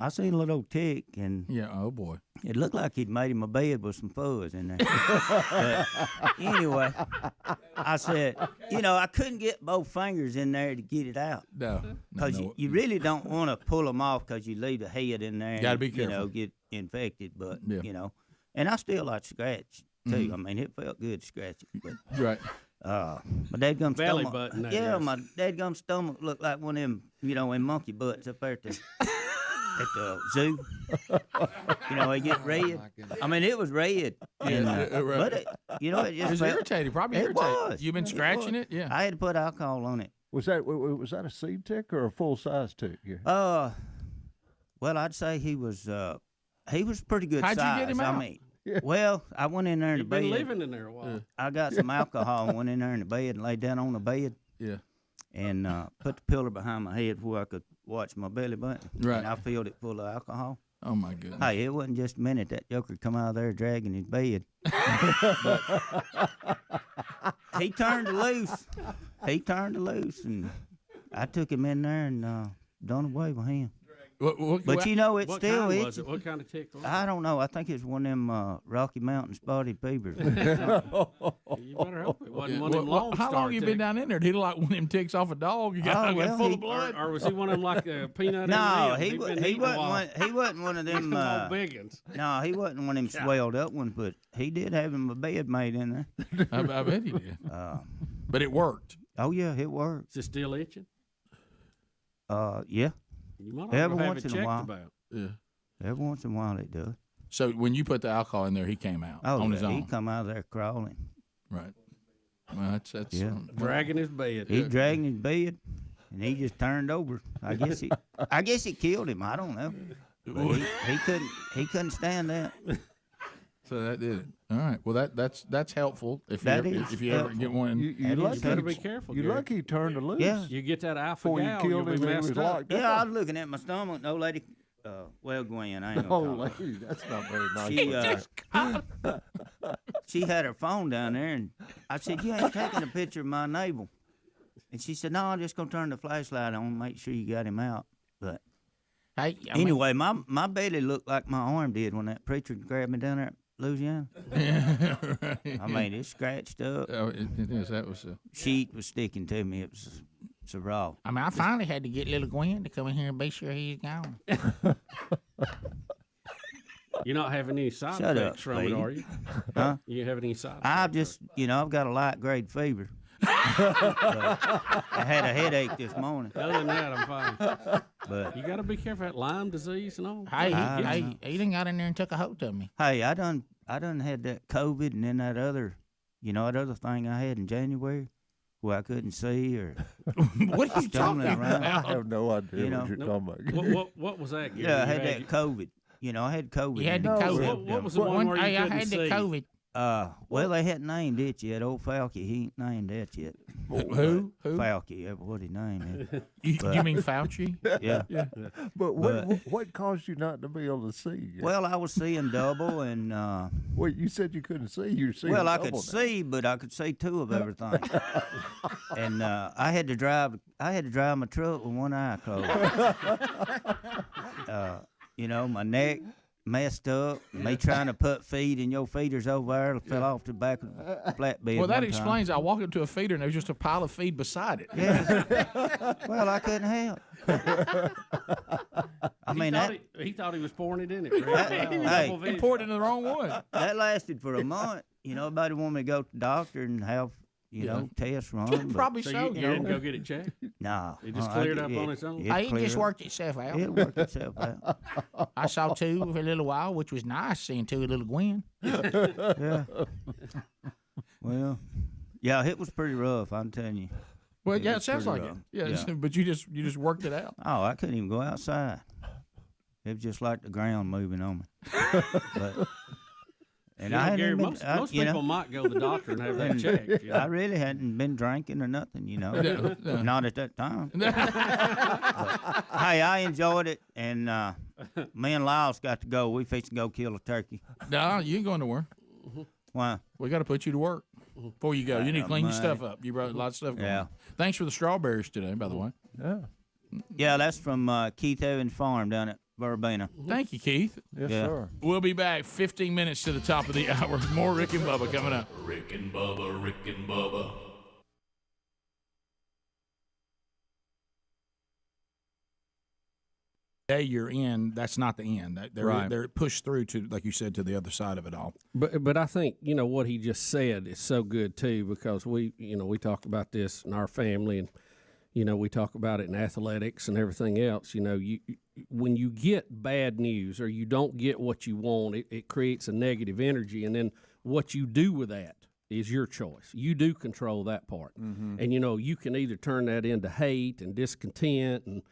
I seen a little old tick, and oh boy, it looked like he'd made him a bed with some fuzz in there. But anyway, I said, I couldn't get both fingers in there to get it out. No, because you really don't want to pull them off because you leave the head in there. Gotta and, be careful. Get infected, but Yeah. and I still like to scratch too. Mhm. I mean, it felt good to scratch it. But, Right. My dadgum Belly stomach. button, that Yeah, is. my dadgum stomach looked like one of them, them monkey butts up there at the zoo. They get red. I mean, it was red. And, right. But it just It was felt, irritating, probably it irritating. was. You've been scratching it? Yeah. I had to put alcohol on it. Was that a seed tick or a full size tick? Yeah. Well, I'd say he was pretty good How'd size. you get him out? I mean, well, I went in there in the You've bed. been living in there a while. I got some alcohol and went in there in the bed and laid down on the bed. Yeah. And put the pillow behind my head where I could watch my belly button. Right. And I filled it full of alcohol. Oh my goodness. Hey, it wasn't just a minute that joker come out of there dragging his bed. He turned loose. He turned loose, and I took him in there and done away with him. But it's what still kind itchy. was it? What kind of tick was it? I don't know. I think it's one of them Rocky Mountain spotted beavers. You better hope it wasn't one of them long How long you been down in there? Did he like one of them ticks off a dog? You got full of blood? Or was he one of them like a peanut No, M&M? he wasn't one of them. Big ones. No, he wasn't one of them swelled up ones, but he did have him a bed made in there. I bet he did. But it worked. Oh yeah, it worked. Is it still itching? Yeah. You might Every have once it in a checked while. about. Yeah. Every once in a while it does. So when you put the alcohol in there, he came out Oh, on his yeah, own. he come out of there crawling. Right. Well, that's Yeah. Dragging his bed. He dragging his bed, and he just turned over. I guess it killed him. I don't know. But he couldn't stand that. So that did it. All right. Well, that's helpful if you That ever, is if you ever helpful. get one. You lucky. better be careful, You Gary. lucky he turned her loose. Yeah. You get that alpha Before you gal, killed you'll be him, he messed was up. locked up. Yeah, I was looking at my stomach. No lady. Well, Gwen, I ain't Oh, gonna talk. lady, that's not very nice. She had her phone down there, and I said, "You ain't taking a picture of my navel." And she said, "No, I'm just gonna turn the flashlight on, make sure you got him out." But anyway, my belly looked like my arm did when that preacher grabbed me down there at Louisiana. Right. I mean, it scratched up. Oh, it is. That was a Sheet was sticking to me. It was so raw. I mean, I finally had to get little Gwen to come in here and be sure he's gone. You're not having any side Shut effects up, from lady. it, are you? Huh? You having any side effects? I've just, I've got a light grade fever. I had a headache this morning. Other than that, I'm fine. But You got to be careful of that Lyme disease and all. Hey, I know. he done got in there and took a hold of me. hey, I done had that COVID and then that other, that other thing I had in January where I couldn't see or What are you talking stumbling about? around. I have no idea You know, what you're no. talking about. What was that? Gary? Yeah, I You had that COVID. I had COVID. You had the and it COVID. slipped What down. was the one where you Hey, I couldn't had the see? COVID. Well, they hadn't named it yet. Old Falky, he ain't named that yet. Who? Falky, that's what he named it. You mean Fauci? Yeah. But what caused you not to be able to see? Well, I was seeing double, and Well, you said you couldn't see. You see. well, I could see, but I could see two of everything. And I had to drive my truck with one eye closed. My neck messed up. Me trying to put feed in your feeders over there fell off the back of the flatbed. Well, that one explains. I walked up to a feeder and there was just a pile of feed beside it. time. Yeah. Well, I couldn't help. I mean, he thought he was pouring it in it. Hey, He poured it in the wrong one. that lasted for a month. Everybody wanted me to go to the doctor and have tests run. but Probably So so. you didn't go get it checked? No, It just I cleared did- up on its own? It cleared just up. worked itself out. It worked itself out. I saw two for a little while, which was nice seeing two little Gwen. Yeah. Well, yeah, it was pretty rough. I'm telling you. Well, yeah, it was sounds pretty like it. rough. Yeah, Yeah. but you just worked it out. Oh, I couldn't even go outside. It was just like the ground moving on me. But, and I hadn't Gary, even been- most I- people might go to the doctor and have that checked. I really hadn't been drinking or nothing, No. Not at that time. But, hey, I enjoyed it, and me and Lyles got to go. We fixed to go kill a turkey. No, you ain't going nowhere. Why? We got to put you to work before you go. You need to clean your money. stuff up. You brought a lot of stuff going Yeah. on. Thanks for the strawberries today, by the way. Yeah. Yeah, that's from Keith Evans Farm down at Verbena. Thank you, Keith. Yes, sir. We'll be back 15 minutes to the top of the hour. More Rick and Bubba coming up. Rick and Bubba, Rick and Bubba. Day you're in, that's not the end. They're, Right. they're pushed through to, like you said, to the other side of it all. But I think what he just said is so good too, because we talk about this in our family, and we talk about it in athletics and everything else. When you get bad news or you don't get what you want, it creates a negative energy, and then what you do with that is your choice. You do control that part, and you can either turn that into hate and discontent and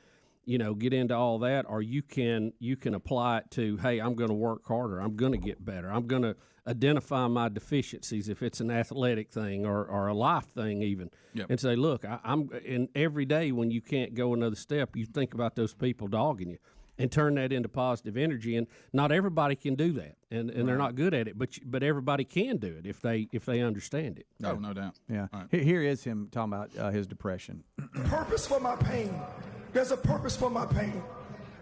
get into all that, or you can apply it to, hey, I'm going to work harder. I'm going to get better. I'm going to identify my deficiencies if it's an athletic thing or a life thing even, and say, look, and every day when you can't go another step, you think about those people dogging you and turn that into positive energy. And not everybody can do that, and they're not good at it, but everybody can do it if they understand it. Oh, no doubt. Yeah. Here is him talking about his depression. Purpose for my pain. There's a purpose for my pain.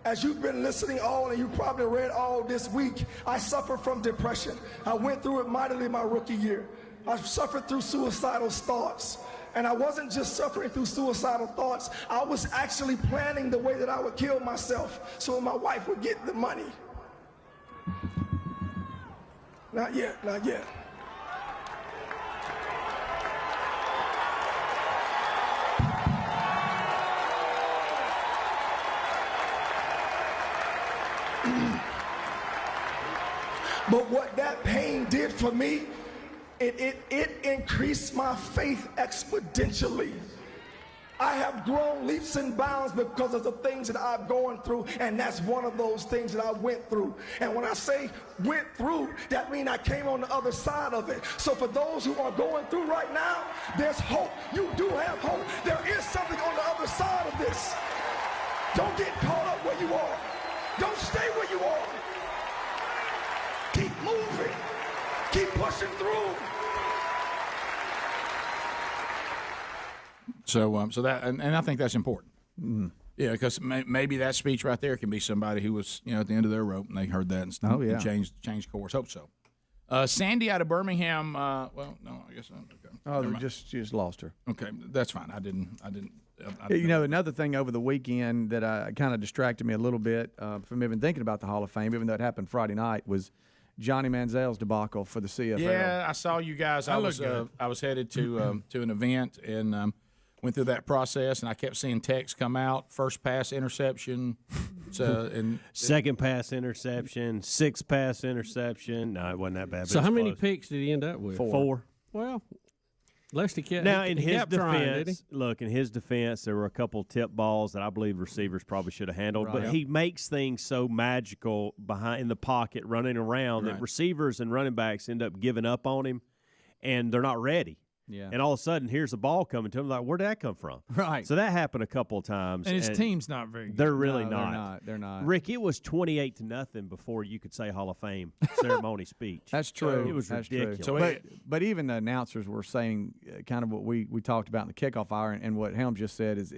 As you've been listening and you probably read all this week, I suffered from depression. I went through it mightily my rookie year. I suffered through suicidal thoughts. And I wasn't just suffering through suicidal thoughts. I was actually planning the way that I would kill myself so my wife would get the money. Not yet, not yet. But what that pain did for me, it increased my faith exponentially. I have grown leaps and bounds because of the things that I've gone through, and that's one of those things that I went through. And when I say went through, that means I came on the other side of it. So for those who are going through right now, there's hope. You do have hope. There is something on the other side of this. Don't get caught up where you are. Don't stay where you are. Keep moving. Keep pushing through. So that, and I think that's important. Yeah, because maybe that speech right there can be somebody who was, at the end of their rope and they heard that and stuff. Oh, yeah. And changed course. Hope so. Sandy out of Birmingham. Well, no, I guess not. Okay. Oh, they just lost her. Okay, that's fine. I didn't. Another thing over the weekend that kind of distracted me a little bit from even thinking about the Hall of Fame, even though it happened Friday night, was Johnny Manziel's debacle for the CFL. Yeah, I saw you guys. I was headed to an event and went through that process, and I kept seeing texts come out. First pass interception, second pass interception, sixth pass interception. No, it wasn't that bad. So how many picks did he end up with? Four. Well, Lester kept. Now, in he his kept trying, did he? defense, look, in his defense, there were a couple tip balls that I believe receivers probably should have handled. Right. But he makes things so magical behind in the pocket, running around, that receivers and running backs end up giving up on him, and they're not ready. Yeah. And all of a sudden, here's the ball coming to him. Like, where'd that come from? Right. So that happened a couple of times. And his team's not very good. They're really No, not. They're not. Rick, it was 28-0 before you could say Hall of Fame ceremony speech. That's true. It was That's ridiculous. True. But even the announcers were saying kind of what we talked about in the kickoff hour, and what Helms just said is,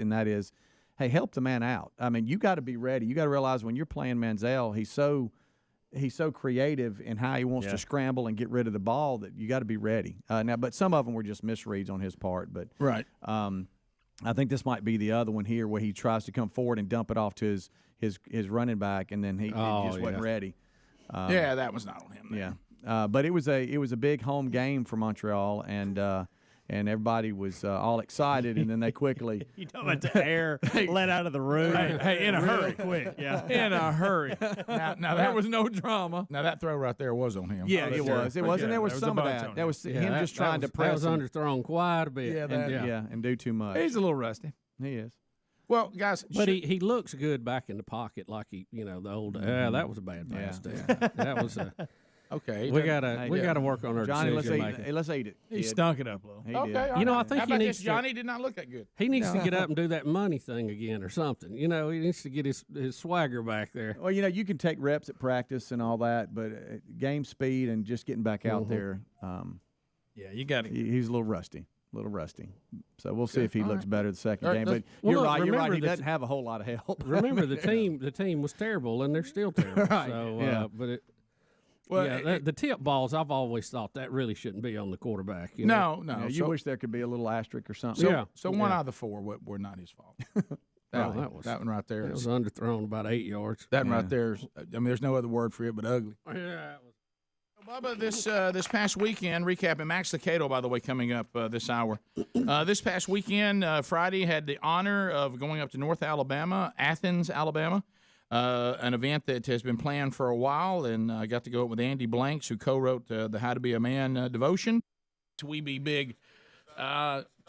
hey, help the man out. I mean, you got to be ready. You got to realize when you're playing Manziel, he's so creative in how he wants to scramble and get rid of the ball that you got to be ready. Now, but some of them were just misreads on his part. But I think this might be the other one here where he tries to come forward and dump it off to his running back, and then he just wasn't ready. Yeah, that was not on him. Yeah, but it was a big home game for Montreal, and everybody was all excited, and then they quickly you know about the air let out of the room. Hey, in a hurry, quick. Yeah, in a hurry. Now there was no drama. Now that throw right there was on him. Yeah, it was. It was, and there was some of that. That was him just trying to press. That was underthrown quite a bit. And do too much. He's a little rusty. He is. Well, guys, but he looks good back in the pocket, like the old. That was a bad pass. Yeah. That was a. Okay, we gotta work on our Johnny. decision Let's eat it. He stunk it up a little. Okay, I think he needs. Johnny did not look that good. He needs to get up and do that money thing again or something. He needs to get his swagger back there. Well, you can take reps at practice and all that, but game speed and just getting back out there. Yeah, you got to. He's a little rusty. little rusty. So we'll see if he looks better the second All game. right, But you're look, right. You're right. remember He the doesn't have a whole lot of help. Remember the team was terrible, and they're still terrible. Right. So, Yeah. but it. Well, Yeah, the tip balls, I've always thought that really shouldn't be on the quarterback. You know? No. Yeah, you wish there could be a little asterisk or something. So one out of the four were not his fault. that one right there. It was underthrown about 8 yards. That one right there is, I mean, there's no other word for it but ugly. Yeah. Bubba, this past weekend, recapping Max Licato, by the way, coming up this hour. This past weekend, Friday, had the honor of going up to North Alabama, Athens, Alabama, an event that has been planned for a while, and I got to go up with Andy Blanks, who co-wrote the How to Be a Man devotion. We Be Big.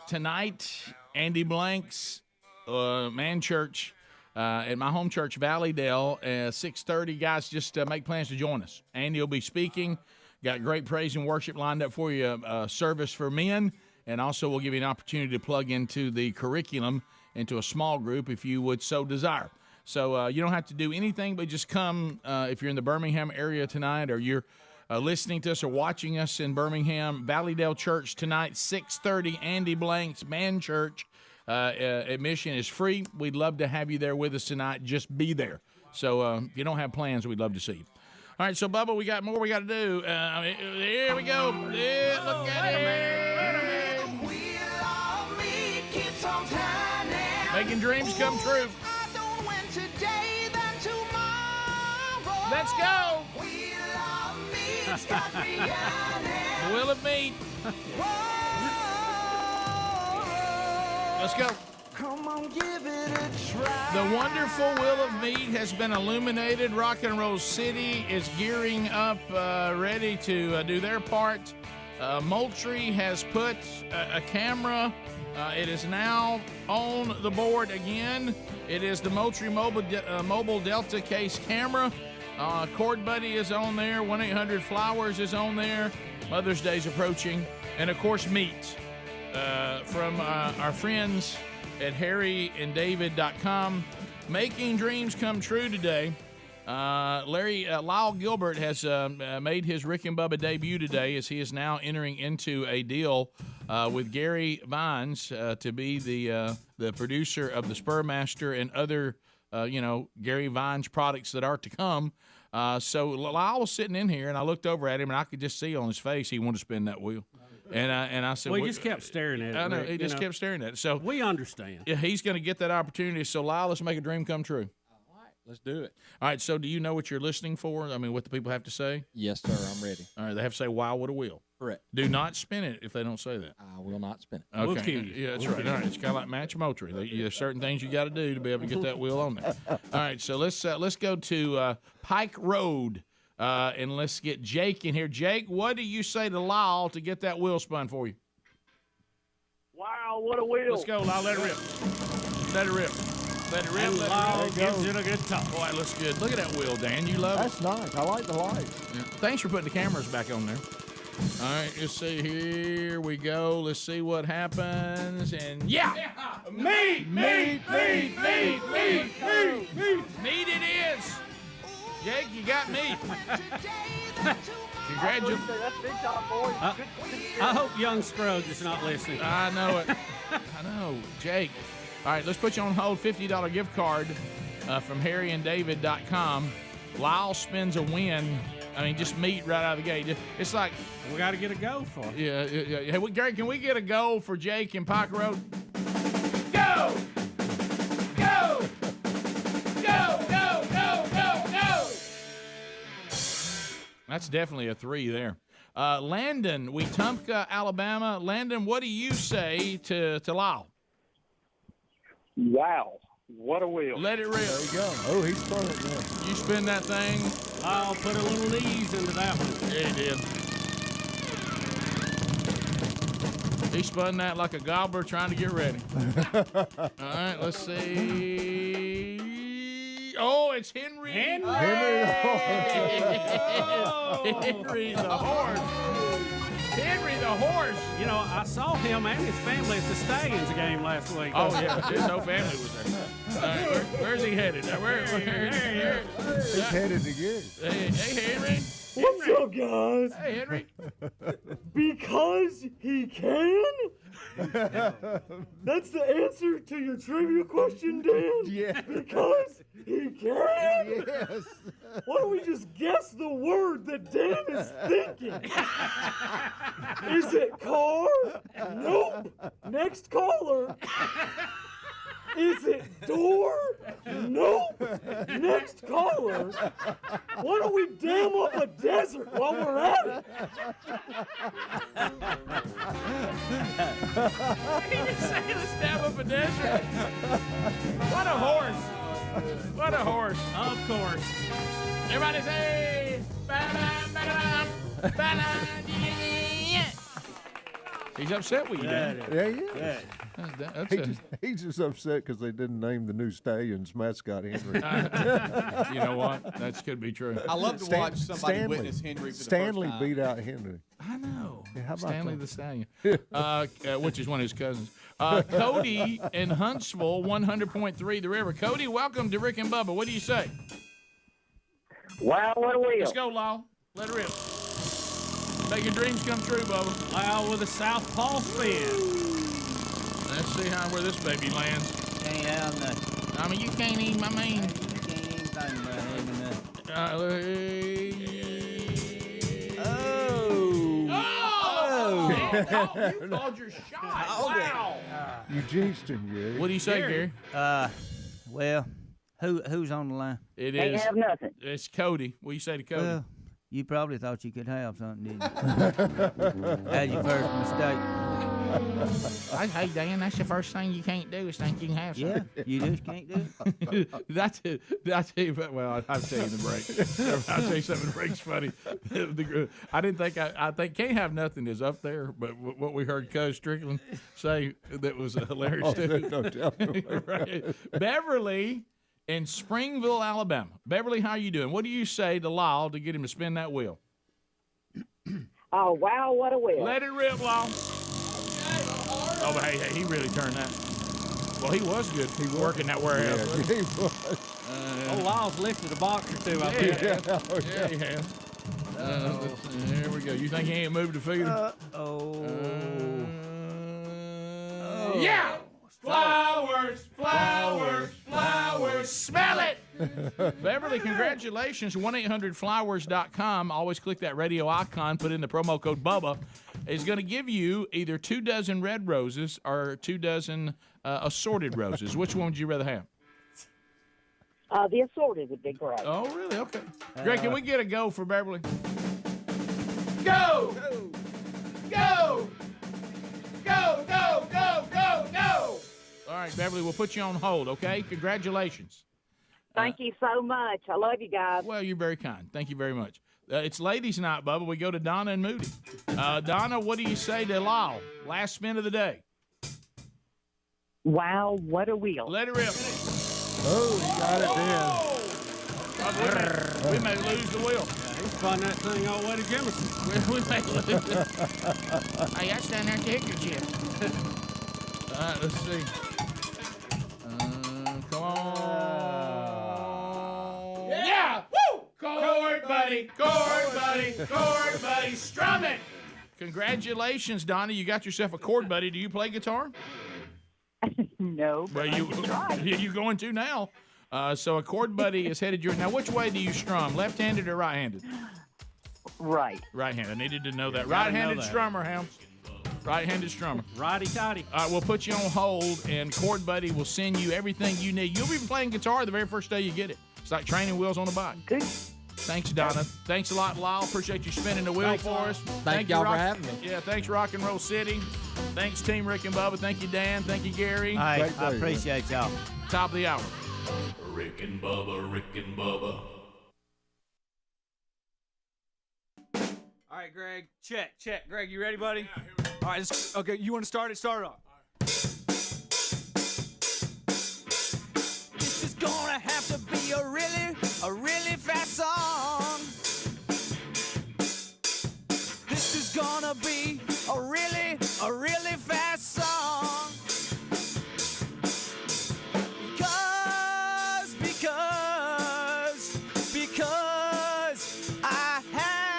Tonight, Andy Blanks, Man Church, at my home church, Valleydale, 6:30. Guys, just make plans to join us. Andy will be speaking. Got great praise and worship lined up for you, service for men, and also we'll give you an opportunity to plug into the curriculum into a small group if you would so desire. So you don't have to do anything but just come if you're in the Birmingham area tonight, or you're listening to us or watching us in Birmingham. Valleydale Church tonight, 6:30, Andy Blanks, Man Church. Admission is free. We'd love to have you there with us tonight. Just be there. So if you don't have plans, we'd love to see you. All right, so, Bubba, we got more we got to do. Here we go. Yeah, look at him. Making dreams come true. Let's go. The Wheel of Meat. Let's go. Come on, give it a try. The wonderful Wheel of Meat has been illuminated. Rock and Roll City is gearing up, ready to do their part. Moultrie has put a camera. It is now on the board again. It is the Moultrie Mobile Delta Case camera. Cord Buddy is on there. 1-800-Flowers is on there. Mother's Day's approaching. And, of course, meat from our friends at harryanddavid.com. Making dreams come true today. Lyle Gilbert has made his Rick and Bubba debut today, as he is now entering into a deal with Garry Vines to be the producer of the Spur Master and other Garry Vines products that are to come. So Lyle was sitting in here, and I looked over at him, and I could just see on his face he wanted to spin that wheel. And I said, well, he just kept staring at it. I know, Rick, he just kept staring at it. So we understand. Yeah, he's going to get that opportunity. So, Lyle, let's make a dream come true. All right, let's do it. All right, so do you know what you're listening for? I mean, what the people have to say? Yes, sir, I'm ready. All right, they have to say, wow, what a wheel. Correct. Do not spin it if they don't say that. I will not spin it. Okay. We'll kill you. Yeah, that's right. All right, it's kind of like match Moultrie. There's certain things you got to do to be able to get that wheel on there. All right, so let's go to Pike Road, and let's get Jake in here. Jake, what do you say to Lyle to get that wheel spun for you? Wow, what a wheel. Let's go, Lyle. Let it rip. Let it rip. Let it rip. And Lyle gives it a good talk. Boy, that looks good. Look at that wheel, Dan. You love That's nice. I like the lights. it? Yeah. Thanks for putting the cameras back on there. All right, let's see. Here we go. Let's see what happens. And yeah! Meat it is! Jake, you got meat. Congratulations. That's big time, boys. I hope young Scruggs is not listening. I know it. I know. Jake. All right, let's put you on hold. $50 gift card from harryanddavid.com. Lyle spins a win. I mean, just meat right out of the gate. It's like we got to get a go for it. Yeah. Hey, Gary, can we get a go for Jake in Pike Road? Go! Go! Go! Go! Go! Go! Go! That's definitely a 3 there. Landon, Wetumpka, Alabama. Landon, what do you say to Lyle? Wow, what a wheel. Let it rip. There you go. Oh, he spun it. Yeah. You spin that thing. I'll put a little ease into that one. Yeah, he did. He spun that like a gobbler trying to get ready. All right, let's see. Oh, it's Henry. Henry the horse. Henry the horse. You know, I saw him and his family at the Stallions game last week. Oh, yeah. His no family was there. All right, where's he headed? He's headed to Garry. Hey, Henry. What's up, guys? Hey, Henry. Because he can? That's the answer to your trivia question, Dan? Yeah. Because he can? Yes. Why don't we just guess the word that Dan is thinking? Is it car? Nope. Next caller. Is it door? Nope. Next caller. Why don't we dam up a desert while we're at it? He just said let's dam up a desert. What a horse. What a horse. Of course. Everybody say, ba-dum, ba-dum, ba-dum, yeah. He's upset with you, Dan. Yeah, he is. That's He's just upset because they didn't name the new Stallions mascot Henry. You know what? That could be true. I love to watch somebody witness Henry for the Stanley first time. beat out Henry. I know. Yeah, how about Stanley that? the Stallion, which is one of his cousins. Cody in Huntsville, 100.3 The River. Cody, welcome to Rick and Bubba. What do you say? Wow, what a wheel. Let's go, Lyle. Let it rip. Making dreams come true, Bubba. Lyle with a southpaw spin. Let's see where this baby lands. Can't have nothing. I mean, you can't even, You can't even think about having nothing. You called your shot. Wow. You jinxed him, Gary. What do you say, Gary? Well, who's on the line? It Can't is. have nothing. It's Cody. What do you say to Cody? Well, you probably thought you could have something, didn't you? Had your first mistake. Hey, Dan, that's the first thing you can't do is think you can have something. Yeah, you just can't do it. That's it. Well, I'll tell you in the break. I'll tell you something. The break's funny. I didn't think I think Can't Have Nothing is up there, but what we heard Coach Strickland say that was hilarious too. Right. Beverly in Springville, Alabama. Beverly, how are you doing? What do you say to Lyle to get him to spin that wheel? Oh, wow, what a wheel. Let it rip, Lyle. Oh, but hey, he really turned that. Well, he was good. He was working that warehouse. Yeah, he was. Lyle's lifted a box or two. I Yeah, bet. yeah, he has. Here we go. You think he ain't moved the feeder? Yeah! Flowers, flowers, flowers, smell it! Beverly, congratulations. 1-800-Flowers.com. Always click that radio icon, put in the promo code BUBBA. It's going to give you either 2 dozen red roses or 2 dozen assorted roses. Which one would you rather have? The assorted would be great. Oh, really? Okay. Greg, can we get a go for Beverly? Go! Go! Go, go, go, go, go! All right, Beverly, we'll put you on hold, okay? Congratulations. Thank you so much. I love you guys. Well, you're very kind. Thank you very much. It's ladies' night, Bubba. We go to Donna and Moody. Donna, what do you say to Lyle? Last spin of the day. Wow, what a wheel. Let it rip. Oh, you got it, Dan. We may lose the wheel. He's spun that thing all the way to Jefferson. We may lose it. Hey, that's down there at the Hickory chip. All right, let's see. Come on. Yeah! Woo! Chord buddy, chord buddy, chord buddy, strum it! Congratulations, Donna. You got yourself a chord buddy. Do you play guitar? No. Well, you going to now. So a chord buddy is headed your. Now, which way do you strum? Left-handed or right-handed? Right. Right-handed. I needed to know that. You gotta Right-handed know that. strummer, Helms. Right-handed strummer. Righty-tighty. All right, we'll put you on hold, and Chord Buddy will send you everything you need. You'll be playing guitar the very first day you get it. It's like training wheels on a bike. Good. Thanks, Donna. Thanks a lot, Lyle. Appreciate you spinning the wheel Thanks, for Lyle. us. Thank y'all for having me. Yeah, thanks, Rock and Roll City. Thanks, Team Rick and Bubba. Thank you, Dan. Thank you, Gary. All right, I appreciate y'all. Top of the hour. Rick and Bubba, Rick and Bubba. All right, Greg. Check. Greg, you ready, buddy? Yeah, here we go. All right, okay, you want to start it? Start it off. This is gonna have to be a really fast song. This is gonna be a really fast song. Because I have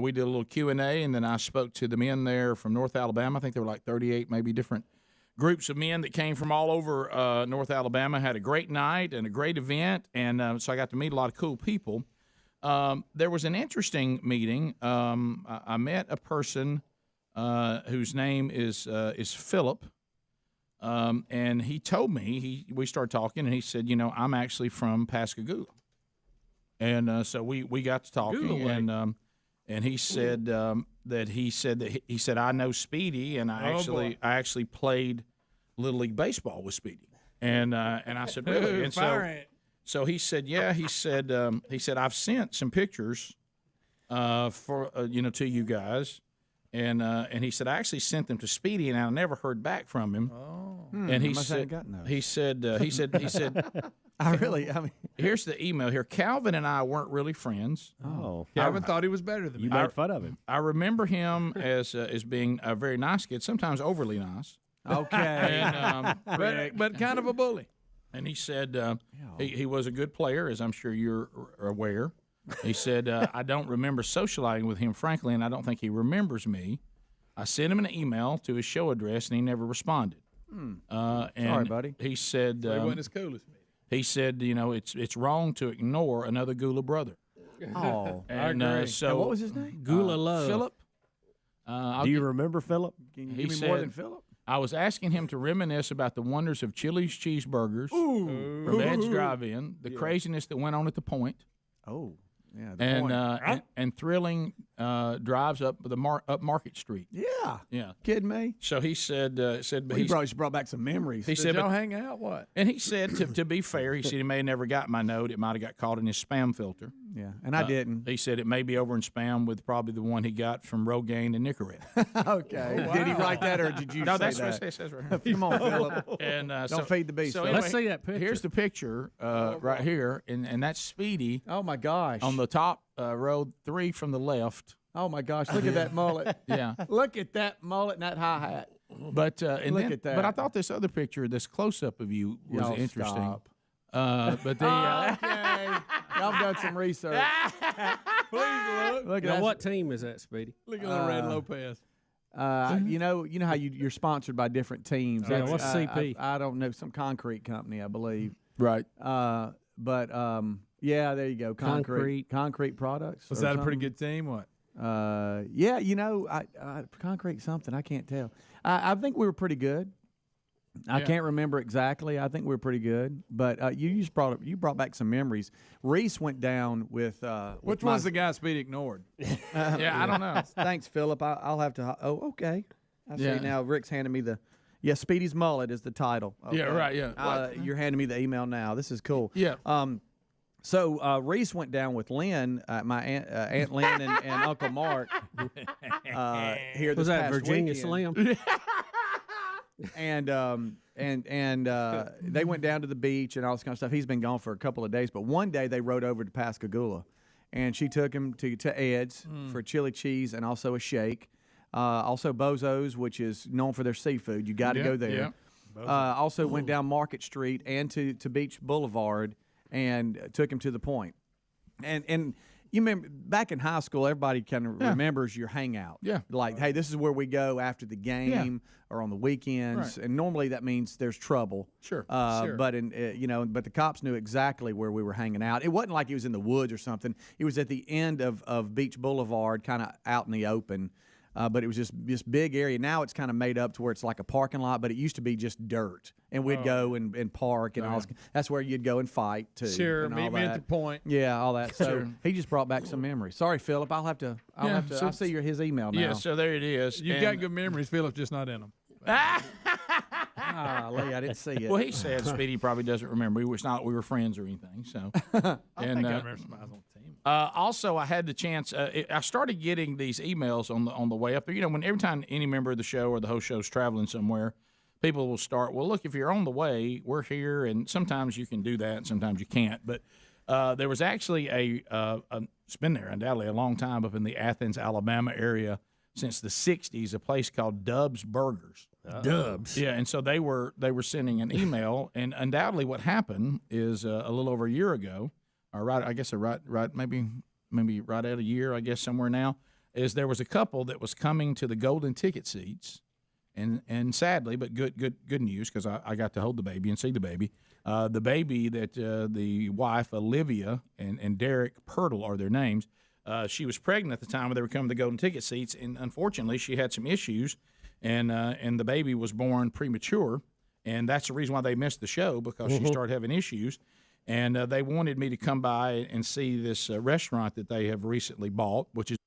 We did a little Q&A, and then I spoke to the men there from North Alabama. I think there were like 38 maybe different groups of men that came from all over North Alabama. Had a great night and a great event, and so I got to meet a lot of cool people. There was an interesting meeting. I met a person whose name is Philip, and he told me, we started talking, and he said, I'm actually from Pascagoula. And so we got to talking, and he said that I know Speedy, and I actually played Little League baseball with Speedy, and I said, really? And so he said, yeah. He said I've sent some pictures for to you guys, and he said I actually sent them to Speedy, and I never heard back from him. Oh, and he said here's the email here. Calvin and I weren't really friends. Oh, Calvin thought he was better than me. You made fun of him. I remember him as being a very nice kid, sometimes overly nice. Okay, and, but kind of a bully. And he said he was a good player, as I'm sure you're aware. He said, I don't remember socializing with him, frankly, and I don't think he remembers me. I sent him an email to his show address, and he never responded. Sorry, buddy. He said he wasn't as cool as me. He said, it's wrong to ignore another Gula brother. Oh, and so and what was his name? Gula Love. Philip. Do you remember Philip? Can you give me more than Philip? I was asking him to reminisce about the wonders of Chili's cheeseburgers from Ed's Drive-In, the craziness that went on at the Point. Oh, yeah, and thrilling drives up up Market Street. Yeah. Kidding me? So he said, he brought back some memories. He said, y'all hang out? What? And he said, to be fair, he said he may have never got my note. It might have got caught in his spam filter. Yeah, and I didn't. He said it may be over in spam with probably the one he got from Rogaine and Nicorette. Okay. Oh, wow. Did he write that, or did you no, say that's that? what it says right here. Come on, Philip. And don't feed the beast. So Philip. Let's see that picture. Here's the picture right here, and that's Speedy. Oh my gosh! On the top row 3 from the left. Oh my gosh! Look at that mullet. Yeah. Look at that mullet and that high hat. But look at that. But I thought this other picture, this close up of you, was Y'all interesting. stop. But the Okay, y'all done some research. Please look. Look at Now, that. what team is that, Speedy? Look at little Red Lopez. You know how you're sponsored by different teams. Yeah, That's- what's CP? I don't know, some concrete company, I believe. Right. But yeah, there you go. Concrete products. Was or that a pretty something. good team? What? Yeah, concrete something. I can't tell. I think we were pretty good. I can't remember exactly. I think we were pretty good. But you just brought back some memories. Reese went down with. Which one's the guy Speedy ignored? Yeah, I don't know. Thanks, Philip. I'll have to. Oh, okay. I see Yeah. now. Rick's handing me the. Yeah, Speedy's mullet is the title. Okay. Yeah, right. Yeah. You're handing me the email now. This is cool. Yeah. So Reese went down with Lynn, my Aunt Lynn and Uncle Mark. Here this Was that past Virginia weekend. Slim? And they went down to the beach and all this kind of stuff. He's been gone for a couple of days, but one day they rode over to Pascagoula, and she took him to Ed's for chili cheese and also a shake. Also Bozo's, which is known for their seafood. You got to go there. Also went down Market Street and to Beach Boulevard and took him to the Point. And you remember back in high school, everybody kind of remembers your hangout. Yeah. Like, hey, this is where we go after the game or on the weekends. Right. And normally that means there's trouble. Sure. But but the cops knew exactly where we were hanging out. It wasn't like it was in the woods or something. It was at the end of Beach Boulevard, kind of out in the open. But it was just this big area. Now it's kind of made up to where it's like a parking lot, but it used to be just dirt. And we'd go and park and all. That's where you'd go and fight too. Sure, and meet all me at that. the Point. Yeah, all that. So Sure. he just brought back some memories. Sorry, Philip. I'll have to. I see his email now. Yeah. So there it is. You've got good memories. Philip's just not in them. Lee, I didn't see it. Well, he said Speedy probably doesn't remember. It's not like we were friends or anything. So, I think I remember somebody on the team. Also, I had the chance. I started getting these emails on the way up there. You know, when every time any member of the show or the host show's traveling somewhere, people will start. Well, look, if you're on the way, we're here, and sometimes you can do that, and sometimes you can't. But there was actually it's been there undoubtedly a long time up in the Athens, Alabama area since the '60s. A place called Dub's Burgers. Dubs. Yeah, and so they were sending an email, and undoubtedly what happened is a little over a year ago, or right maybe maybe right at a year, I guess, somewhere now, is there was a couple that was coming to the golden ticket seats, and sadly, but good news, because I got to hold the baby and see the baby. The baby that the wife, Olivia, and Derek Pirtle are their names. She was pregnant at the time when they were coming to the golden ticket seats, and unfortunately, she had some issues, and the baby was born premature, and that's the reason why they missed the show, because she started having issues. And they wanted me to come by and see this restaurant that they have recently bought, which is.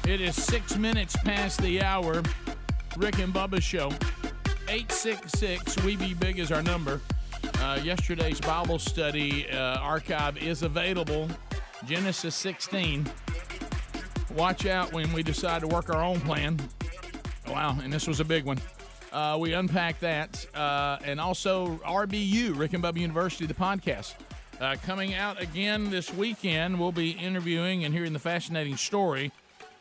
It is 6 minutes past the hour. Rick and Bubba Show. 866-WE-BE-BIG is our number. Yesterday's Bible study archive is available. Genesis 16. Watch out when we decide to work our own plan. Wow, and this was a big one. We unpacked that. And also RBU, Rick and Bubba University, the podcast. Coming out again this weekend, we'll be interviewing and hearing the fascinating story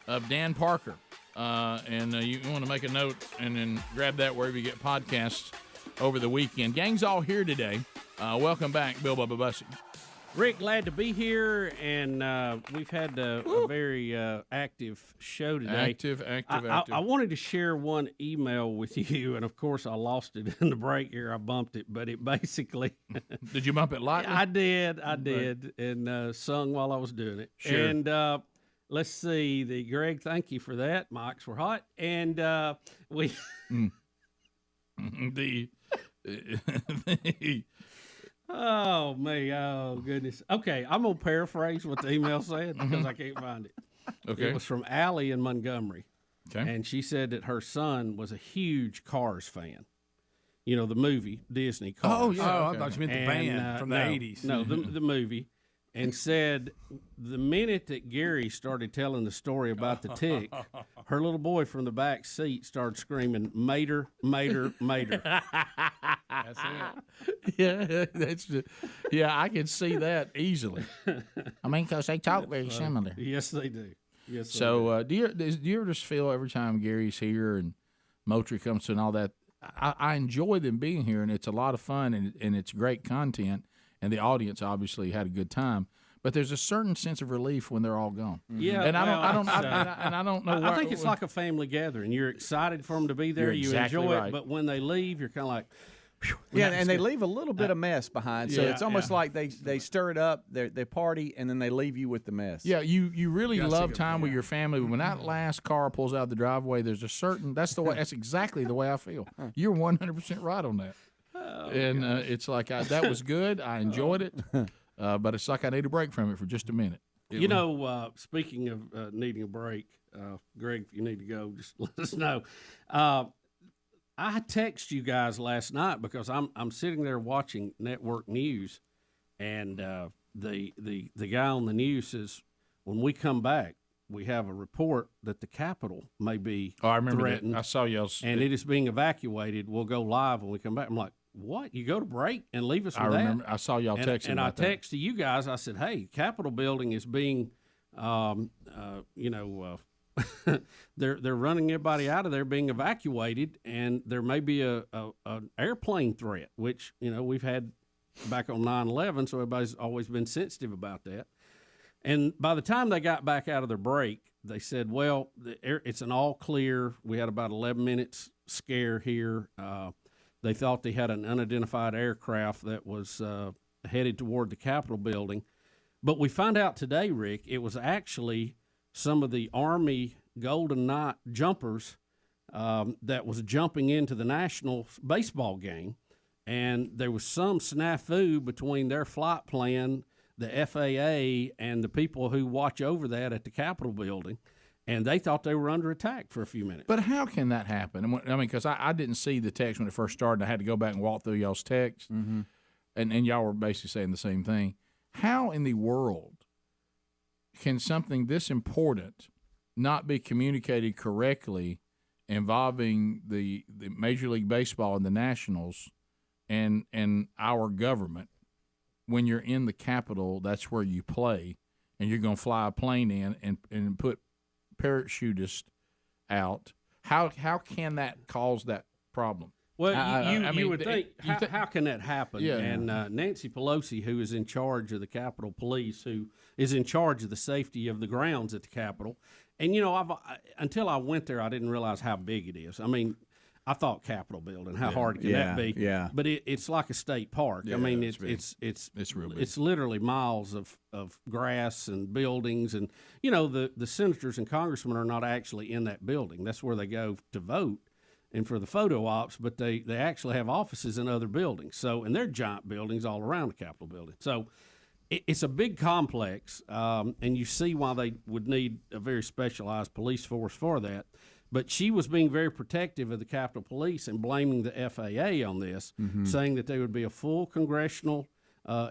of Dan Parker. And you want to make a note and then grab that wherever you get podcasts over the weekend. Gang's all here today. Welcome back, Bill Bubba Bussey. Rick, glad to be here, and we've had a very active show today. Active. I wanted to share one email with you, and of course I lost it in the break here. I bumped it, but it basically... Did you bump it lightly? I did, and sung while I was doing it. Sure. And let's see, Greg, thank you for that. Mics were hot, and we... Oh, me. Oh, goodness. Okay, I'm going to paraphrase what the email said because I can't find it. Okay. It was from Allie in Montgomery. Okay. And she said that her son was a huge Cars fan. You know, the movie, Disney Cars. Oh, yeah. Oh, I thought you meant the band from the 80s. No, the movie. And said the minute that Garry started telling the story about the tick, her little boy from the back seat started screaming, "Mater, mater, mater." That's it. Yeah, yeah, I can see that easily. I mean, because they talk very similar. Yes, they do. Yes. So, do you ever just feel every time Gary's here and Moultrie comes to and all that? I enjoy them being here, and it's a lot of fun, and it's great content. And the audience obviously had a good time, but there's a certain sense of relief when they're all gone. Yeah, and I I don't know. I think it's like a family gathering. You're excited for them to be there. You're You exactly enjoy right. it, but when they leave, you're kind of like, whew, Yeah, that's and they good. leave a little bit of mess behind. So Yeah, it's almost yeah. like they stir it up, they party, and then they leave you with the mess. Yeah, you really Gotta love see it, time with your family. When that last car pulls out of the driveway, there's a certain that's exactly the way I feel. You're 100% right on that. And it's like that was good. I enjoyed it, but it's like I need a break from it for just a minute. You know, speaking of needing a break, Greg, if you need to go, just let us know. I text you guys last night because I'm sitting there watching network news, and the guy on the news says, when we come back, we have a report that the Capitol may be I remember threatened. that. I saw y'all's. And it is being evacuated. We'll go live when we come back. I'm like, what? You go to break and leave us with that? I remember. I saw y'all texting And I about that. texted you guys. I said, hey, Capitol building is being, they're running everybody out of there, being evacuated, and there may be an airplane threat, which, we've had back on 9/11, so everybody's always been sensitive about that. And by the time they got back out of their break, they said, well, it's an all clear. We had about 11 minutes scare here. They thought they had an unidentified aircraft that was headed toward the Capitol building. But we found out today, Rick, it was actually some of the Army Golden Knight jumpers that was jumping into the National baseball game. And there was some snafu between their flight plan, the FAA, and the people who watch over that at the Capitol building. And they thought they were under attack for a few minutes. But how can that happen? I mean, because I didn't see the text when it first started. I had to go back and walk through y'all's text, and y'all were basically saying the same thing. How in the world can something this important not be communicated correctly involving the Major League Baseball and the Nationals and our government when you're in the Capitol, that's where you play, and you're going to fly a plane in and put parachutists out. How can that cause that problem? Well, you would think, how can that happen? Yeah. And Nancy Pelosi, who is in charge of the Capitol Police, who is in charge of the safety of the grounds at the Capitol, and until I went there, I didn't realize how big it is. I mean, I thought Capitol building, how hard can that be? Yeah. But it's like a state park. Yeah, I mean, it's real big. It's literally miles of grass and buildings, and the senators and congressmen are not actually in that building. That's where they go to vote and for the photo ops, but they actually have offices in other buildings. So, and they're giant buildings all around the Capitol building. So it's a big complex, and you see why they would need a very specialized police force for that. But she was being very protective of the Capitol Police and blaming the FAA on this, saying that there would be a full congressional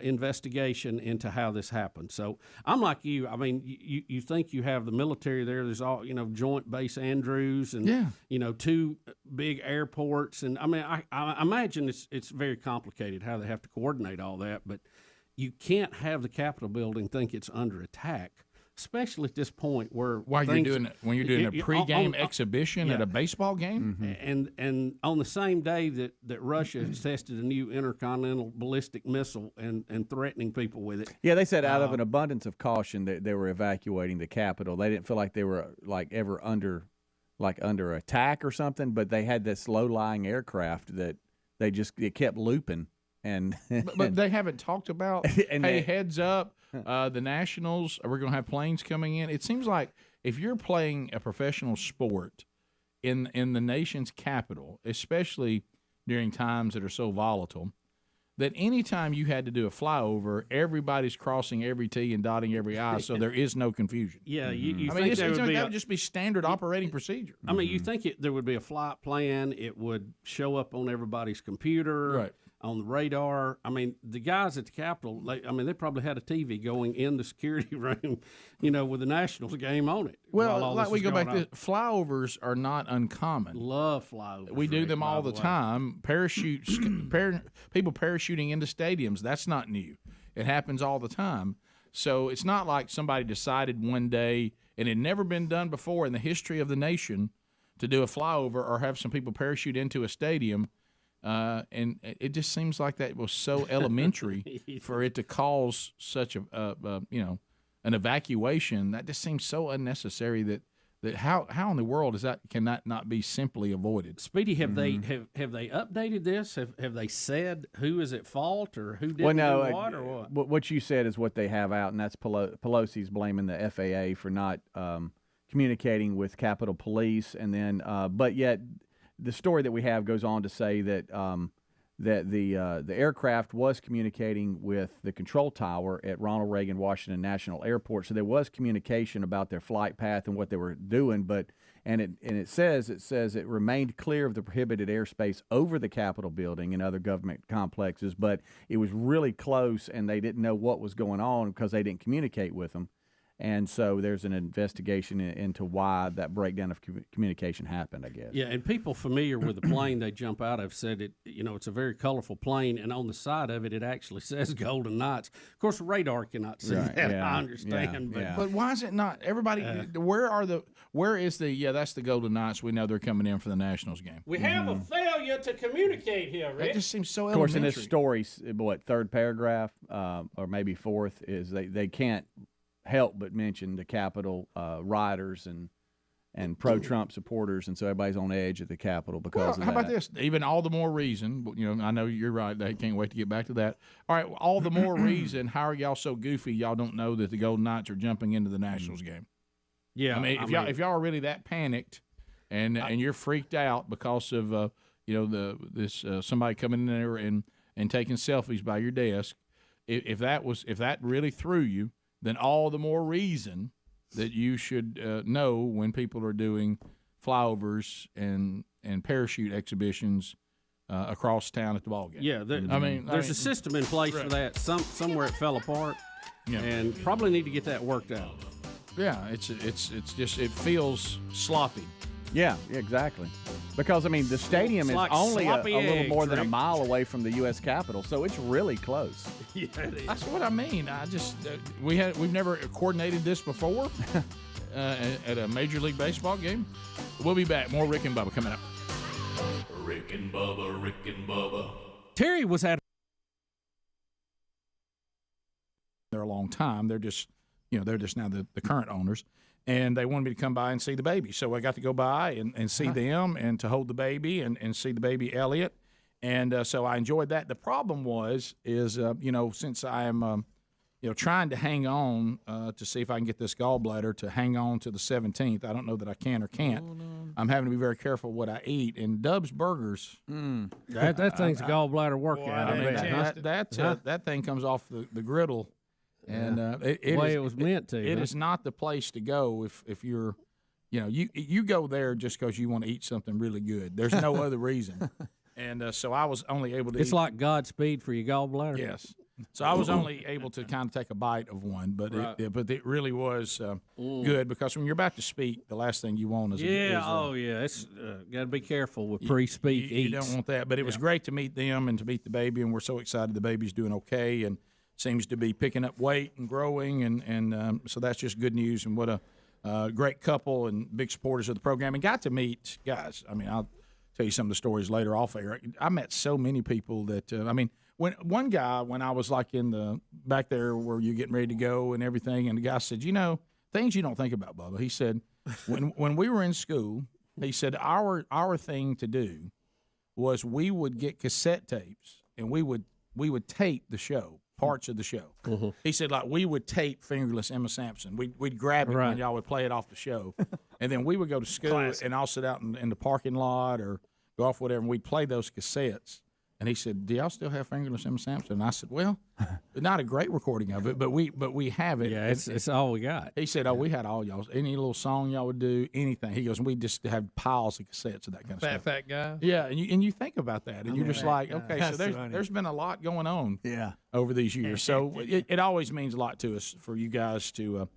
investigation into how this happened. So I'm like you. I mean, you think you have the military there. There's all, Joint Base Andrews and, 2 big airports. And I mean, I imagine it's very complicated how they have to coordinate all that. But you can't have the Capitol building think it's under attack, especially at this point where when you're doing a pregame exhibition at a baseball game, and on the same day that Russia has tested a new intercontinental ballistic missile and threatening people with it. Yeah, they said out of an abundance of caution that they were evacuating the Capitol. They didn't feel like they were ever under attack or something, but they had this low-lying aircraft that it kept looping. But they haven't talked about, heads up, the Nationals, we're going to have planes coming in. It seems like if you're playing a professional sport in the nation's capital, especially during times that are so volatile, that anytime you had to do a flyover, everybody's crossing every T and dotting every I, so there is no confusion. Yeah, you I mean, think that would just be standard operating procedure. I mean, you think there would be a flight plan. It would show up on everybody's computer. Right. On the radar. I mean, the guys at the Capitol, they probably had a TV going in the security room, with the Nationals game on it. Well, like we go back to flyovers are not uncommon. Love flyovers. We do them all the time. Parachutes, people parachuting into stadiums, that's not new. It happens all the time. So it's not like somebody decided one day, and it had never been done before in the history of the nation, to do a flyover or have some people parachute into a stadium. And it just seems like that was so elementary for it to cause such an evacuation. That just seems so unnecessary that how in the world can that not be simply avoided? Speedy, have they updated this? Have they said who is at fault or who did what or what? What you said is what they have out, and that's Pelosi's blaming the FAA for not communicating with Capitol Police, and then but yet. The story that we have goes on to say that the aircraft was communicating with the control tower at Ronald Reagan Washington National Airport, so there was communication about their flight path and what they were doing. But it says it remained clear of the prohibited airspace over the Capitol building and other government complexes, but it was really close, and they didn't know what was going on because they didn't communicate with them. And so there's an investigation into why that breakdown of communication happened, I guess. Yeah, and people familiar with the plane they jump out of said it's a very colorful plane, and on the side of it, it actually says Golden Knights. Of course, radar cannot see that. Yeah, I understand, but why is it not? Everybody, where is that's the Golden Knights. We know they're coming in for the Nationals game. We have a failure to communicate here, Rick. That just seems so elementary. Of course, in this story, third paragraph or maybe fourth is they can't help but mention the Capitol rioters and pro-Trump supporters, and so everybody's on edge at the Capitol because of that. How about this? Even all the more reason, I know you're right. They can't wait to get back to that. All right, all the more reason. How are y'all so goofy? Y'all don't know that the Golden Knights are jumping into the Nationals game. Yeah, I mean, if y'all are really that panicked and you're freaked out because of somebody coming in there and taking selfies by your desk, if that really threw you, then all the more reason that you should know when people are doing flyovers and parachute exhibitions across town at the ball game. Yeah, there's a system in place for that. Somewhere it fell apart, and probably need to get that worked out. Yeah, it's just it feels sloppy. Yeah, exactly. Because, I mean, the stadium is like only a sloppy little eggs, more than a Rick. mile away from the U.S. Capitol, so it's really close. Yeah, it is. That's what I mean. I just we've never coordinated this before at a Major League Baseball game. We'll be back. More Rick and Bubba coming up. Rick and Bubba, Rick and Bubba. Terry was at there a long time. They're just now the current owners, and they wanted me to come by and see the baby. So I got to go by and see them and to hold the baby and see the baby Elliot. And so I enjoyed that. The problem is since I am trying to hang on to see if I can get this gallbladder to hang on to the 17th. I don't know that I can or can't. Oh, no. I'm having to be very careful what I eat. And Dub's Burgers. that thing's a gallbladder workout. I mean, that thing comes off the griddle. And it was meant to. It is not the place to go if you're, you go there just because you want to eat something really good. There's no other reason. And so I was only able to. It's like Godspeed for your gallbladder. Yes. So I was only able to kind of take a bite of one, but it really was good because when you're about to speak, the last thing you want is it's got to be careful with pre-speak eats. You don't want that, but it was great to meet them and to meet the baby, and we're so excited the baby's doing okay and seems to be picking up weight and growing, and so that's just good news. And what a great couple and big supporters of the program, and got to meet guys. I mean, I'll tell you some of the stories later off air. I met so many people that when one guy, when I was like in the back there where you're getting ready to go and everything, and the guy said, things you don't think about, Bubba. He said, when we were in school, he said our thing to do was we would get cassette tapes and we would tape the show. Parts of the show. Mm-hmm. He said, like, we would tape Fingerless Emma Sampson. We'd grab it when y'all would play it off the show. And then we would go to school and I'll sit out in the parking lot or go off whatever, and we'd play those cassettes. And he said, do y'all still have Fingerless Emma Sampson? And I said, well, not a great recording of it, but we have it. Yeah, it's all we got. He said, we had all y'all's. Any little song y'all would do, anything. He goes, and we just had piles of cassettes of that kind of stuff. Fat guy. Yeah, and you think about that, and you're just like, okay, so there's been a lot going on over these years. So it always means a lot to us for you guys to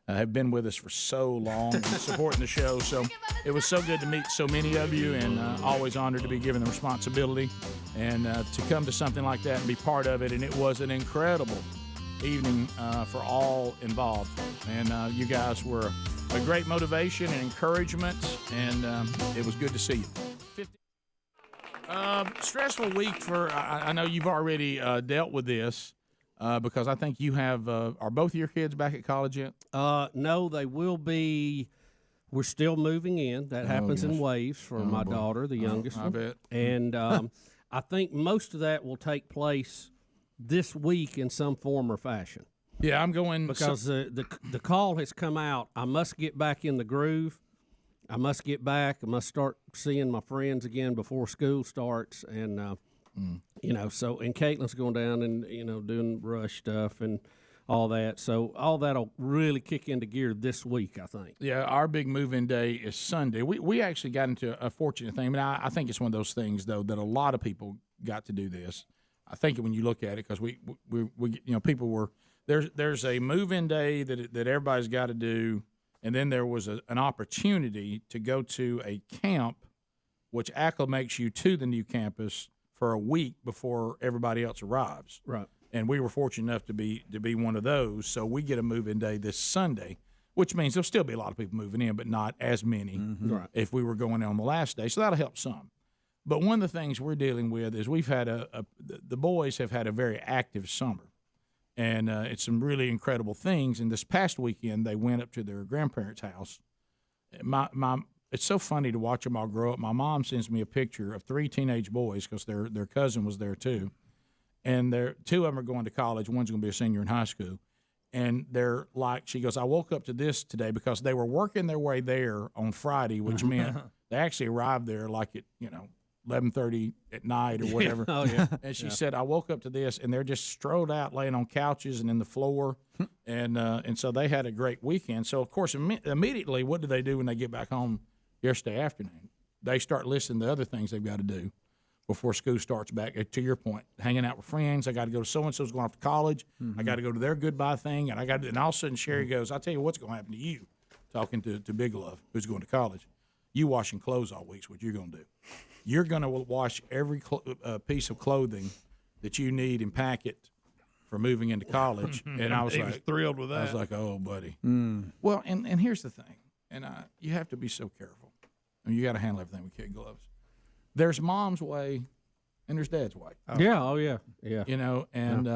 have been with us for so long and supporting the show. So it was so good to meet so many of you, and always honored to be given the responsibility and to come to something like that and be part of it. And it was an incredible evening for all involved. And you guys were a great motivation and encouragement, and it was good to see you. Stressful week for, I know you've already dealt with this. Because I think you have, are both of your kids back at college yet? No, they will be. We're still moving in. That happens in waves for my daughter, the youngest one. I bet. And I think most of that will take place this week in some form or fashion. Yeah, I'm going. Because the call has come out. I must get back in the groove. I must get back. I must start seeing my friends again before school starts. And, so, and Caitlin's going down and, doing rush stuff and all that. So all that'll really kick into gear this week, I think. Yeah, our big move-in day is Sunday. We actually got into a fortunate thing. I mean, I think it's one of those things, though, that a lot of people got to do this. I think when you look at it, because we people were there's a move-in day that everybody's got to do, and then there was an opportunity to go to a camp, which acclimates you to the new campus for a week before everybody else arrives. Right. And we were fortunate enough to be one of those. So we get a move-in day this Sunday, which means there'll still be a lot of people moving in, but not as many if we were going on the last day. So that'll help some. But one of the things we're dealing with is we've had the boys have had a very active summer. And it's some really incredible things. And this past weekend, they went up to their grandparents' house. It's so funny to watch them all grow up. My mom sends me a picture of 3 teenage boys because their cousin was there too. And 2 of them are going to college. One's going to be a senior in high school. And they're like, she goes, I woke up to this today because they were working their way there on Friday, which meant they actually arrived there like at, 11:30 at night or whatever. And she said, I woke up to this, and they're just strolled out, laying on couches and in the floor. And so they had a great weekend. So, of course, immediately, what do they do when they get back home yesterday afternoon? They start listing the other things they've got to do before school starts back. To your point, hanging out with friends. I got to go to so-and-so's going off to college. I got to go to their goodbye thing. And and all of a sudden Sherry goes, I'll tell you what's going to happen to you, talking to Big Love, who's going to college. You washing clothes all week is what you're going to do. You're going to wash every piece of clothing that you need and pack it for moving into college. And I was He like, was thrilled with that. I was like, oh, buddy. Mm. Well, and here's the thing, and you have to be so careful. I mean, you got to handle everything with kid gloves. There's mom's way, and there's dad's way. Yeah. Oh yeah. Yeah. You know, and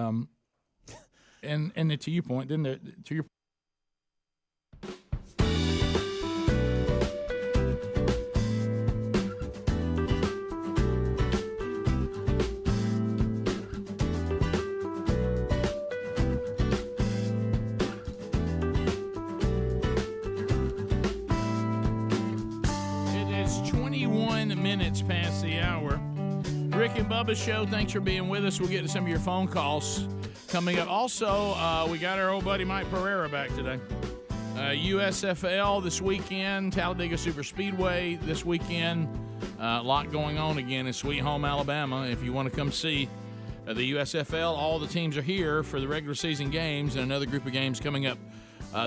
and to your point, to your. It is 21 minutes past the hour. Rick and Bubba Show, thanks for being with us. We'll get to some of your phone calls coming up. Also, we got our old buddy Mike Pereira back today. USFL this weekend, Talladega Super Speedway this weekend. A lot going on again in Sweet Home, Alabama. If you want to come see the USFL, all the teams are here for the regular season games and another group of games coming up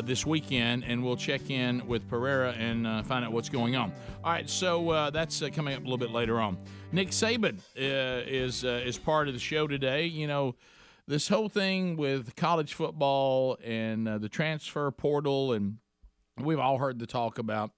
this weekend, and we'll check in with Pereira and find out what's going on. All right, so that's coming up a little bit later on. Nick Saban is part of the show today. You know, this whole thing with college football and the transfer portal, and we've all heard the talk about,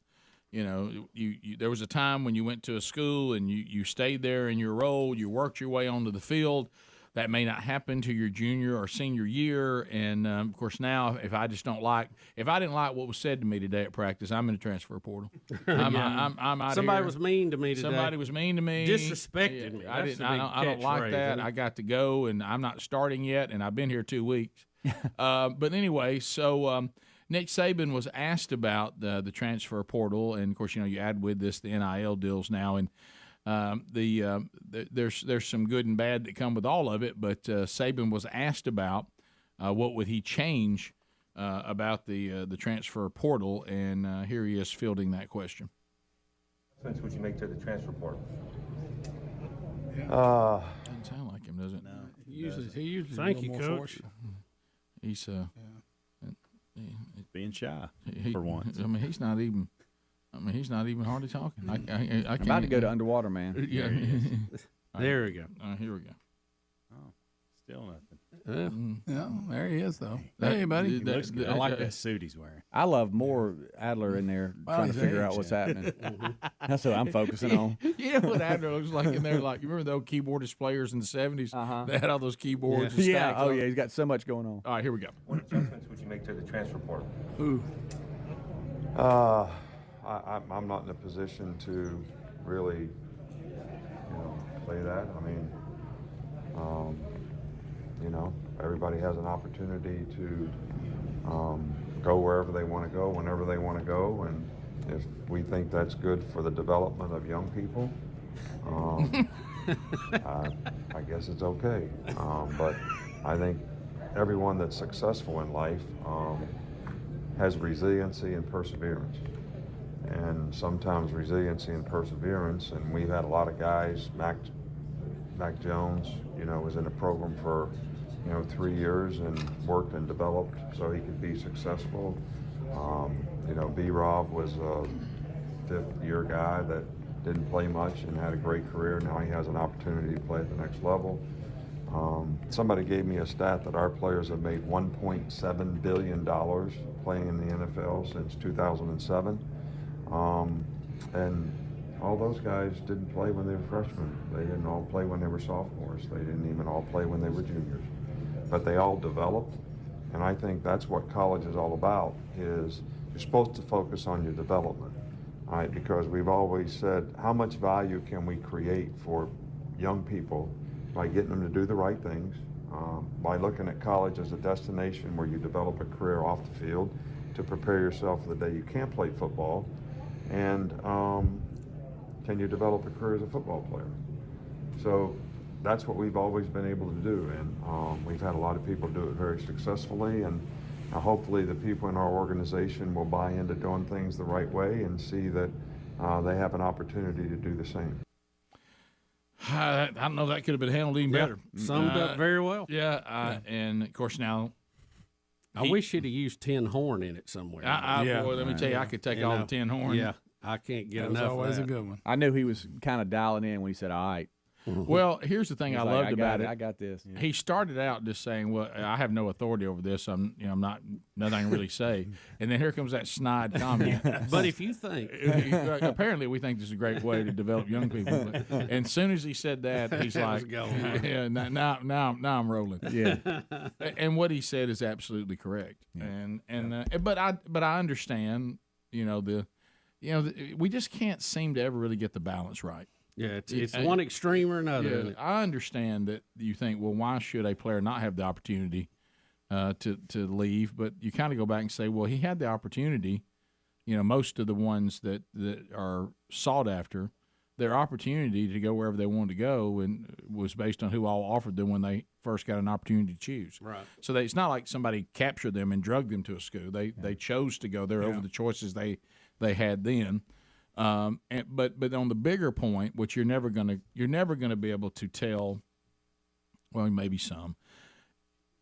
you know, you there was a time when you went to a school and you stayed there in your role, you worked your way onto the field. That may not happen to your junior or senior year, and of course now, if I didn't like what was said to me today at practice, I'm in the transfer portal. I'm out. Somebody was mean to me today. Somebody was mean to me. Disrespected me. I don't like that. I got to go, and I'm not starting yet, and I've been here 2 weeks. But anyway, so Nick Saban was asked about the transfer portal, and of course, you know, you add with this the NIL deals now, and there's some good and bad that come with all of it, but Saban was asked about what would he change about the transfer portal, and here he is fielding that question. What would you make to the transfer portal? Doesn't sound like him, does it? No. He usually Thank you, Coach. He's being shy for once. I mean, he's not even hardly talking. I can't. I'm about to go to underwater, man. Yeah. There we go. Here we go. Oh, still nothing. Yeah, there he is, though. That- Hey, buddy. He looks good. I like that suit he's wearing. I love more Adler in there trying to figure out what's happening. That's what I'm focusing on. You know what Adler looks like in there? Like, you remember the old keyboardist players in the 70s? Uh-huh. They had all those keyboards. Yeah. And Yeah. stacks Oh, on. yeah. He's got so much going on. All right, here we go. What adjustments would you make to the transfer portal? Ooh. I'm not in a position to really, play that. I mean, everybody has an opportunity to go wherever they want to go, whenever they want to go, and if we think that's good for the development of young people, I guess it's okay. But I think everyone that's successful in life has resiliency and perseverance. And sometimes resiliency and perseverance, and we've had a lot of guys, Mac Jones, was in a program for, 3 years and worked and developed so he could be successful. B-Rob was a fifth-year guy that didn't play much and had a great career. Now he has an opportunity to play at the next level. Somebody gave me a stat that our players have made $1.7 billion playing in the NFL since 2007. And all those guys didn't play when they were freshmen. They didn't all play when they were sophomores. They didn't even all play when they were juniors. But they all developed, and I think that's what college is all about, is you're supposed to focus on your development, all right? Because we've always said, how much value can we create for young people by getting them to do the right things, by looking at college as a destination where you develop a career off the field to prepare yourself for the day you can't play football, and can you develop a career as a football player? So that's what we've always been able to do, and we've had a lot of people do it very successfully, and hopefully the people in our organization will buy into doing things the right way and see that they have an opportunity to do the same. I don't know if that could have been handled even better. Summed up very well. Yeah, and of course now, I wish he'd have used tin horn in it somewhere. Boy, let me tell you, I could take all the tin horn. Yeah. I can't get That was enough always of a that. good one. I knew he was kind of dialing in when he said, "All right." Well, here's the thing He's I like, loved about it. I got this. Yeah. He started out just saying, "Well, I have no authority over this. I'm not nothing I can really say." And then here comes that snide comment. But if you think, apparently we think this is a great way to develop young people. But, and as soon as he said that, he's That was like, going. "Yeah, now I'm rolling." Yeah. And what he said is absolutely correct. Yeah. But I understand. We just can't seem to ever really get the balance right. Yeah, it's one extreme or another. Yeah, Isn't it? I understand that you think, well, why should a player not have the opportunity to leave? But you kind of go back and say, well, he had the opportunity. Most of the ones that are sought after, their opportunity to go wherever they wanted to go and was based on who all offered them when they first got an opportunity to choose. Right. So it's not like somebody captured them and drugged them to a school. They chose to go there over the choices they had then. But on the bigger point, which you're never gonna be able to tell, well, maybe some.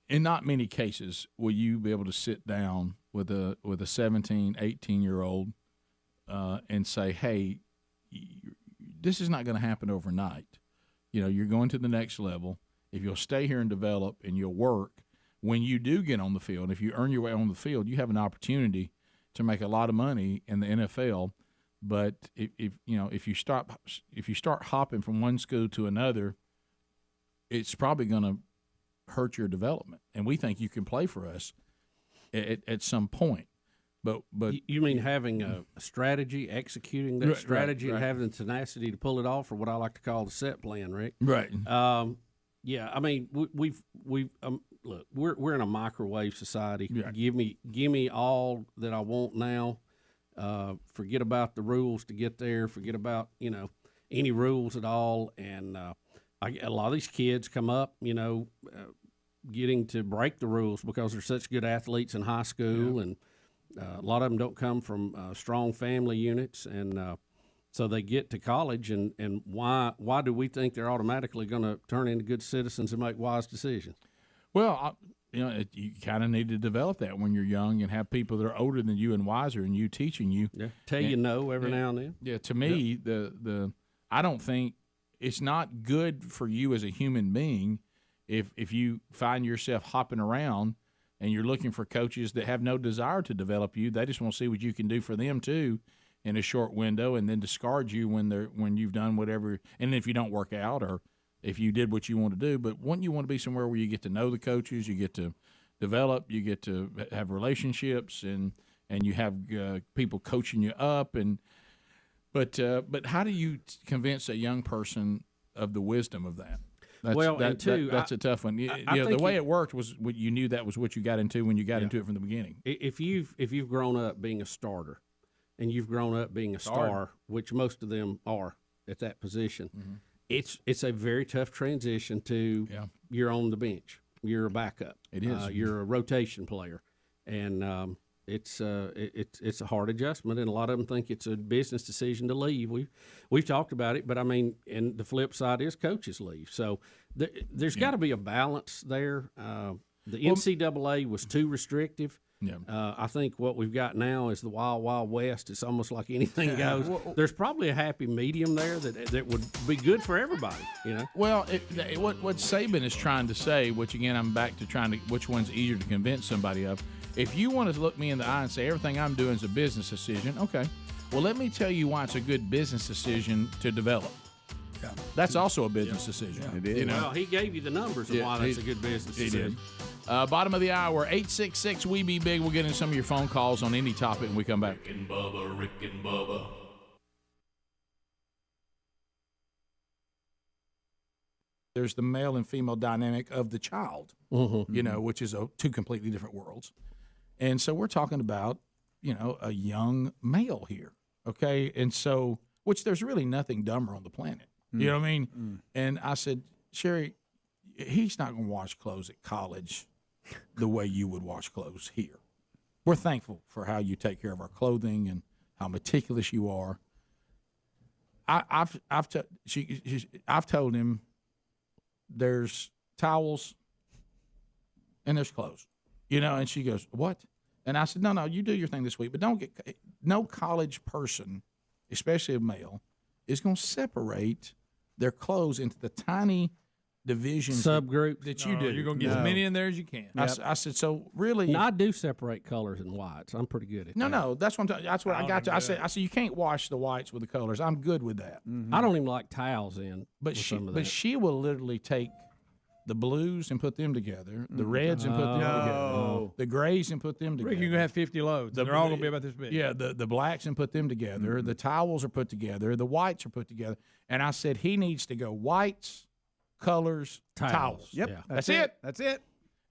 In not many cases will you be able to sit down with a 17, 18-year-old and say, hey, this is not going to happen overnight. You're going to the next level. If you'll stay here and develop and you'll work, when you do get on the field, if you earn your way on the field, you have an opportunity to make a lot of money in the NFL. But if you start hopping from one school to another, it's probably going to hurt your development. And we think you can play for us at some point. But you mean having a strategy, executing that strategy, right. and having the tenacity to pull it off, or what I like to call the set plan, Rick? Right. Yeah. I mean, we've look, we're in a microwave society. Yeah. Give me all that I want now. Forget about the rules to get there. Forget about any rules at all. And a lot of these kids come up, getting to break the rules because they're such good athletes in high school, and a lot of them don't come from strong family units, and so they get to college. And why do we think they're automatically going to turn into good citizens and make wise decisions? Well, you kind of need to develop that when you're young and have people that are older than you and wiser and you teaching you. Yeah. Tell you no every now and then. Yeah, to me, I don't think it's not good for you as a human being if you find yourself hopping around and you're looking for coaches that have no desire to develop you. They just want to see what you can do for them too in a short window, and then discard you when you've done whatever. And if you don't work out, or if you did what you want to do. But wouldn't you want to be somewhere where you get to know the coaches, you get to develop, you get to have relationships, and you have people coaching you up. But how do you convince a young person of the wisdom of that? That's a tough one. The way it worked was you knew that was what you got into when you got into it from the beginning. If you've grown up being a starter, and you've grown up being a star, which most of them are at that position, it's a very tough transition to you're on the bench, you're a backup. It is. You're a rotation player, and it's a hard adjustment, and a lot of them think it's a business decision to leave. We've talked about it, but I mean, and the flip side is coaches leave. So there's got to be a balance there. The NCAA was too restrictive. Yeah. I think what we've got now is the wild, wild west. It's almost like anything goes. There's probably a happy medium there that would be good for everybody. Well, what Saban is trying to say, which again I'm back to which one's easier to convince somebody of. If you want to look me in the eye and say everything I'm doing is a business decision, okay. Well, let me tell you why it's a good business decision to develop. Yeah. That's also a business decision. It is. Well, he gave you the numbers of why that's a good business decision. Bottom of the hour, 866 We Be Big. We'll get into some of your phone calls on any topic when we come back. Rick and Bubba. There's the male and female dynamic of the child, which is two completely different worlds. And so we're talking about, a young male here, okay? And so, which there's really nothing dumber on the planet. You know what I mean? And I said, Sherry, he's not going to wash clothes at college the way you would wash clothes here. We're thankful for how you take care of our clothing and how meticulous you are. I've told him there's towels and there's clothes, and she goes, what? And I said, no, you do your thing this week, but don't get no college person especially a male, is going to separate their clothes into the tiny divisions subgroups that you do. You're going to get as many in there as you can. I said, so really, I do separate colors and whites. I'm pretty good at that. no. That's what I'm talking. That's what I got to. I said, you can't wash the whites with the colors. I'm good with that. I don't even like towels in. But she will literally take the blues and put them together, the reds and put them together, the grays and put them together. Rick, you're gonna have 50 loads. They're all gonna be about this big. Yeah, the blacks and put them together. The towels are put together. The whites are put together. And I said he needs to go whites, colors, towels. Yep, Yeah. that's it. That's it.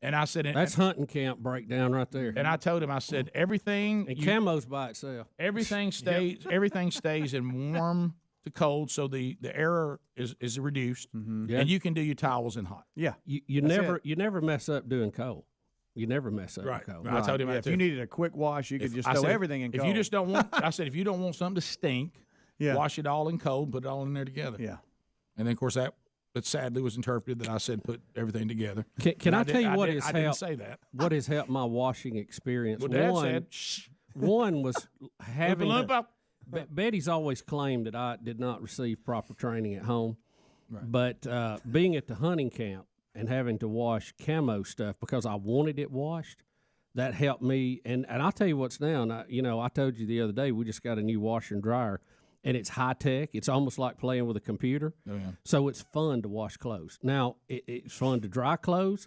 And I said, That's hunting camp breakdown right there. And I told him, I said, everything. And camo's by itself. Everything stays. Everything stays in warm to cold, so the error is reduced, Yeah. and you can do your towels in hot. Yeah, you never mess up doing cold. You never mess up Right. with cold. I told him if you needed a quick wash, you could just I throw said, everything in cold. If you just don't want, I said, if you don't want something to stink, Yeah. wash it all in cold, put it all in there together. Yeah. And then of course that sadly was interpreted that I said put everything together. Can I tell you what has I helped? didn't say that. What has helped my washing experience? Well, Dad said, shh. One was having. lump up. Betty's always claimed that I did not receive proper training at home, but being at the hunting camp and having to wash camo stuff because I wanted it washed, that helped me. And I'll tell you what's now. And I told you the other day we just got a new washer and dryer, and it's high tech. It's almost like playing with a computer. Oh, yeah. So it's fun to wash clothes. Now it's fun to dry clothes.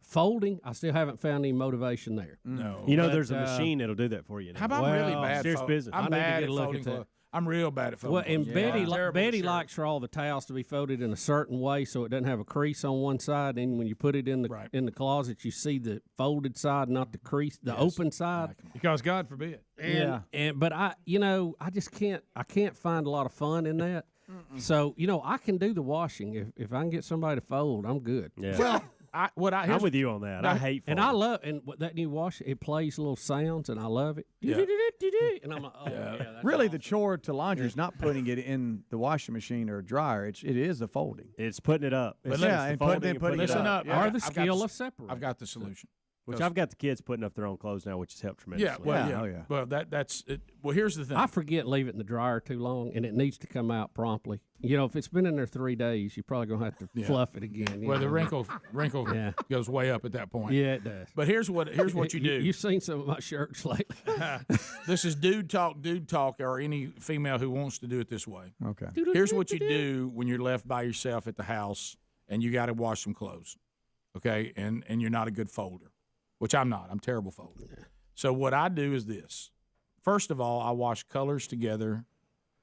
Folding, I still haven't found any motivation there. No. There's a machine that'll do that for you now. How about really bad? Serious business. I'm bad at look folding at that. clothes. I'm real bad at folding. Well, and clothes. Betty likes for all the towels to be folded in a certain way so it doesn't have a crease on one side. And when you put it in the closet, you see the folded side, not the crease, the open side. Because God forbid. But I just can't. I can't find a lot of fun in that. So I can do the washing if I can get somebody to fold. I'm good. Yeah. Well, I'm with you on that. I hate folding. And I love that new washer. It plays little sounds, and I love it. Yeah. And I'm like, oh yeah. That's Really, awesome. the chore to laundry is not putting it in the washing machine or dryer. It is the folding. It's putting it up. And putting it up. Or the skill of separating. I've got the solution. Which I've got the kids putting up their own clothes now, which has helped tremendously. Yeah. Well, that's it. Well, here's the thing. I forget leave it in the dryer too long, and it needs to come out promptly. If it's been in there 3 days, you're probably gonna have to fluff it again. Well, the wrinkle goes way up at that point. Yeah, it does. But here's what you do. You've seen some of my shirts lately. This is dude talk, or any female who wants to do it this way. Okay. Here's what you do when you're left by yourself at the house and you got to wash some clothes. Okay, and you're not a good folder, which I'm not. I'm a terrible folder. Yeah. So what I do is this. First of all, I wash colors together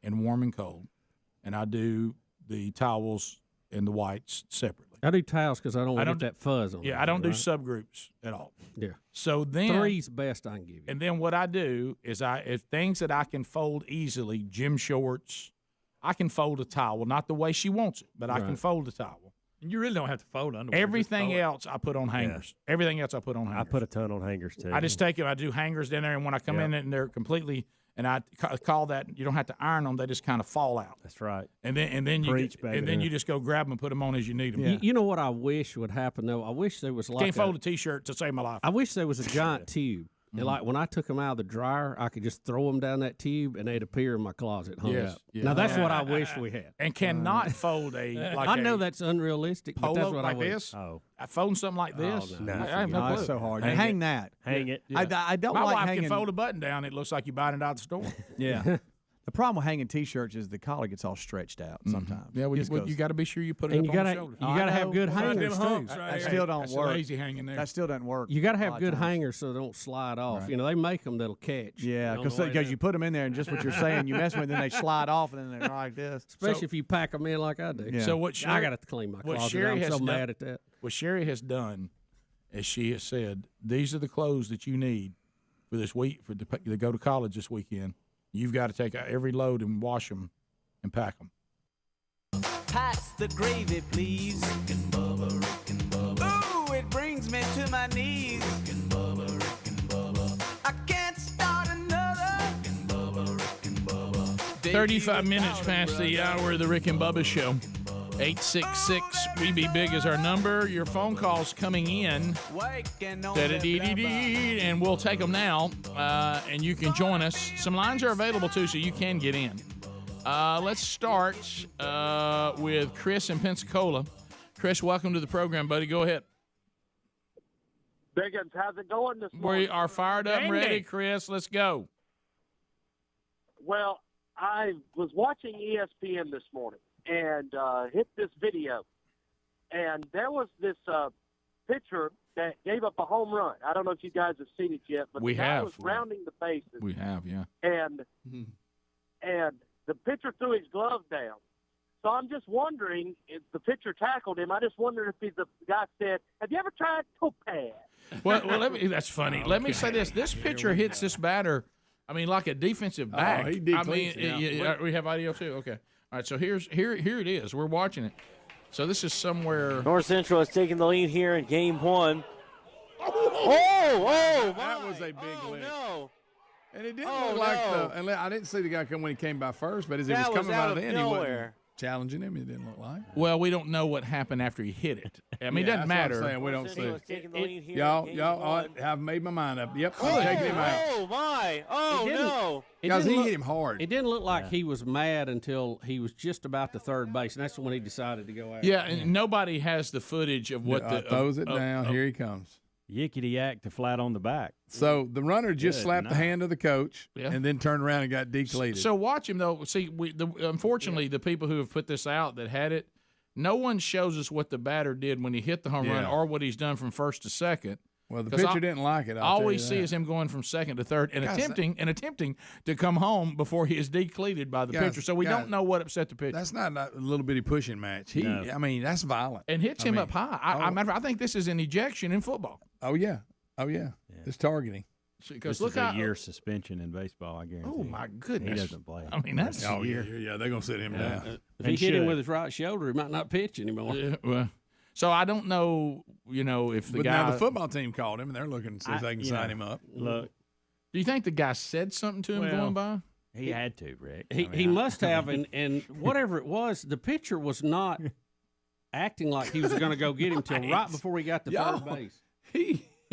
in warm and cold, and I do the towels and the whites separately. I do towels because I don't want to get that fuzz on. Yeah, I don't do subgroups at all. Yeah. So then 3's best I can give you. And then what I do is if things that I can fold easily, gym shorts, I can fold a towel, not the way she wants it, but I can fold a towel. You really don't have to fold underwear. Everything else I put on hangers. Yeah. Everything else I put on hangers. I put a ton on hangers too. I just take them. I do hangers in there, and when I come in and they're completely, and I call that, you don't have to iron them; they just kind of fall out. That's right. And then you just go grab them and put them on as you need them. Yeah. You know what I wish would happen though? I wish there was can't fold a T-shirt to save my life. I wish there was a giant tube. And like when I took them out of the dryer, I could just throw them down that tube and they'd appear in my closet hung up. Now that's what I wish we had. And cannot fold I know that's unrealistic, but that's what like I wish. This. Oh, I fold something like this. Oh, no. I have no clue. That's so hard. Hang that. Hang it. Yeah. I don't my like wife hanging. can fold a button down. It looks like you're buying it out of the store. Yeah. The problem with hanging T-shirts is the collar gets all stretched out sometimes. Yeah, you got to be sure you put it and up on the shoulders. You got to have good hangers too. That still don't work. Lazy hanging there. That still doesn't work. You got to have good hangers so they don't slide off. Right. They make them that'll catch. Yeah, because you put them in there and just what you're saying, you mess with them, then they slide off and then they're like this. Especially if you pack them in like I do. Yeah. So what? I got to clean my closet. I'm so mad at that. What Sherry has done, as she has said, these are the clothes that you need for this week to go to college this weekend. You've got to take every load and wash them and pack them. Pass the gravy, please. Rick and Bubba. Ooh, it brings me to my knees. Rick and Bubba. I can't start another. Rick and Bubba. 35 minutes past the hour of the Rick and Bubba Show. 866-WE-BE-BIG is our number. Your phone calls coming in. And we'll take them now. And you can join us. Some lines are available, too, so you can get in. Let's start with Chris in Pensacola. Chris, welcome to the program, buddy. Go ahead. Biggins, how's it going this morning? We are fired up and ready, Chris. Let's go. Well, I was watching ESPN this morning and hit this video, and there was this pitcher that gave up a home run. I don't know if you guys have seen it yet, but the guy was rounding the bases. We have, yeah. And the pitcher threw his glove down. So I'm just wondering if the pitcher tackled him. I just wondered if the guy said, "Have you ever tried topaz?" Well, that's funny. Let me say this. This pitcher hits this batter, I mean, like a defensive back. he decleats, we have audio too? Okay. All right, so here it is. We're watching it. So this is somewhere. North Central is taking the lead here in game one. That was a big lick. No. And it didn't look like and I didn't see the guy come when he came by first, but as he was coming by the end, he wasn't challenging him. It didn't look like. Well, we don't know what happened after he hit it. I mean, it doesn't matter. What I'm saying. We don't see it. Y'all, I've made my mind up. Yep, I'm taking him out. Oh, my. Oh, no. Because he hit him hard. It didn't look like he was mad until he was just about to third base, and that's when he decided to go out. Yeah, and nobody has the footage of what the throws it down. Here he comes. Yickety-yak to flat on the back. So the runner just slapped the hand of the coach and then turned around and got decleated. So watch him, though. See, unfortunately, the people who have put this out that had it, no one shows us what the batter did when he hit the home run or what he's done from first to second. Well, the pitcher didn't like it. All we see is him going from second to third and attempting to come home before he is decleated by the pitcher. So we don't know what upset the pitcher. That's not a little bitty pushing match. I mean, that's violent. And hits him up high. I think this is an ejection in football. Oh yeah. It's targeting. Because look, a year suspension in baseball, I guarantee. Oh my goodness, he doesn't play. I mean, that's a year. Yeah, they're gonna sit him down. If he hit him with his right shoulder, he might not pitch anymore. Yeah, well, so I don't know, if the guy. Now the football team called him, and they're looking to see if they can sign him up. Look, do you think the guy said something to him going by? He had to, Rick. He must have, and whatever it was, the pitcher was not acting like he was going to go get him till right before he got to third base.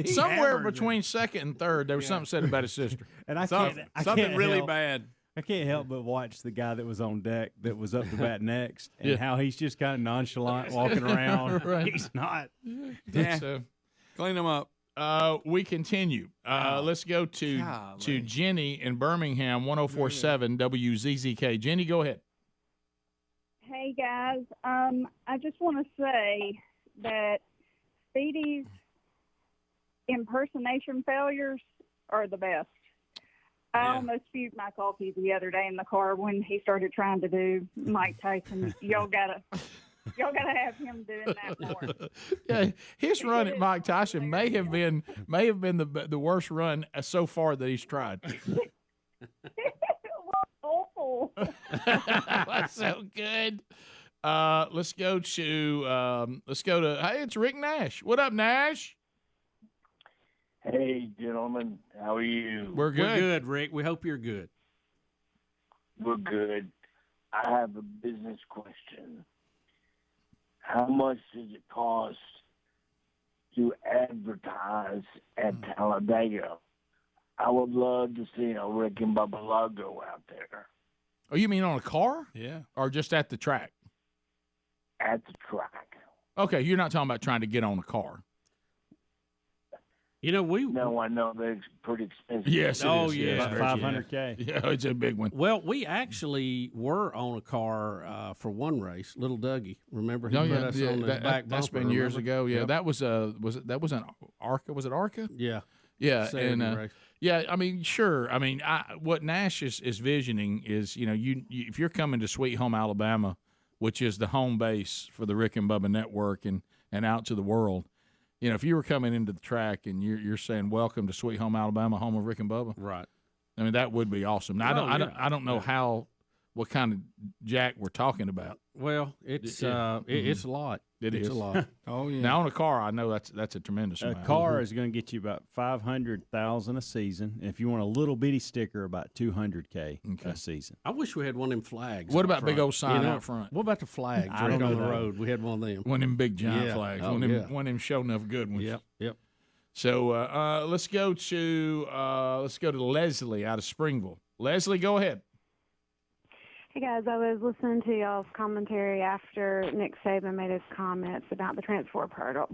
Somewhere between second and third, there was something said about his sister, and I can't really help, bad. I can't help but watch the guy that was on deck that was up to bat next, and how he's just kind of nonchalant walking around. Right. He's not. Yeah. So, clean them up. We continue. Let's go to Jenny in Birmingham, 104.7 WZZK. Jenny, go ahead. Hey guys, I just want to say that Speedy's impersonation failures are the best. I almost spewed my coffee the other day in the car when he started trying to do Mike Tyson. Y'all gotta have him doing that more. Yeah, his run at Mike Tyson may have been the worst run so far that he's tried. Awful. That's so good. Let's go to hey, it's Rick Nash. What up, Nash? Hey, gentlemen, how are you? We're good. We're good, Rick. We hope you're good. We're good. I have a business question. How much does it cost to advertise at Talladega? I would love to see a Rick and Bubba logo out there. Oh, you mean on a car? Yeah. Or just at the track? At the track. Okay, you're not talking about trying to get on a car. No, I know they're pretty expensive. Yes, it is. Yeah. About $500K. Yeah, it's a big one. Well, we actually were on a car for one race, Little Dougie. Remember he put us on the back bumper. That's been years remember? ago. Yeah, Yep. that was an ARCA. Was it ARCA? Yeah. Yeah, Saturday and race. yeah, I mean, sure. I mean, what Nash is visioning is, you if you're coming to Sweet Home Alabama, which is the home base for the Rick and Bubba Network and out to the world. If you were coming into the track and you're saying welcome to Sweet Home Alabama, home of Rick and Bubba, right? I mean, that would be awesome. Now, I don't know what kind of jack we're talking about. Well, it's it's a lot. It's a lot. Oh yeah. Now on a car, I know that's a tremendous amount. A car is going to get you about $500,000 a season. And if you want a little bitty sticker, about $200K a season. I wish we had one of them flags. What out about front. big old sign out front? What about the flags I right don't on know the that. road? We had one of them. One of them big giant Yeah. flags. Oh, one of them show enough good ones. Yep. So let's go to Leslie out of Springville. Leslie, go ahead. Hey guys, I was listening to y'all's commentary after Nick Saban made his comments about the transfer portal,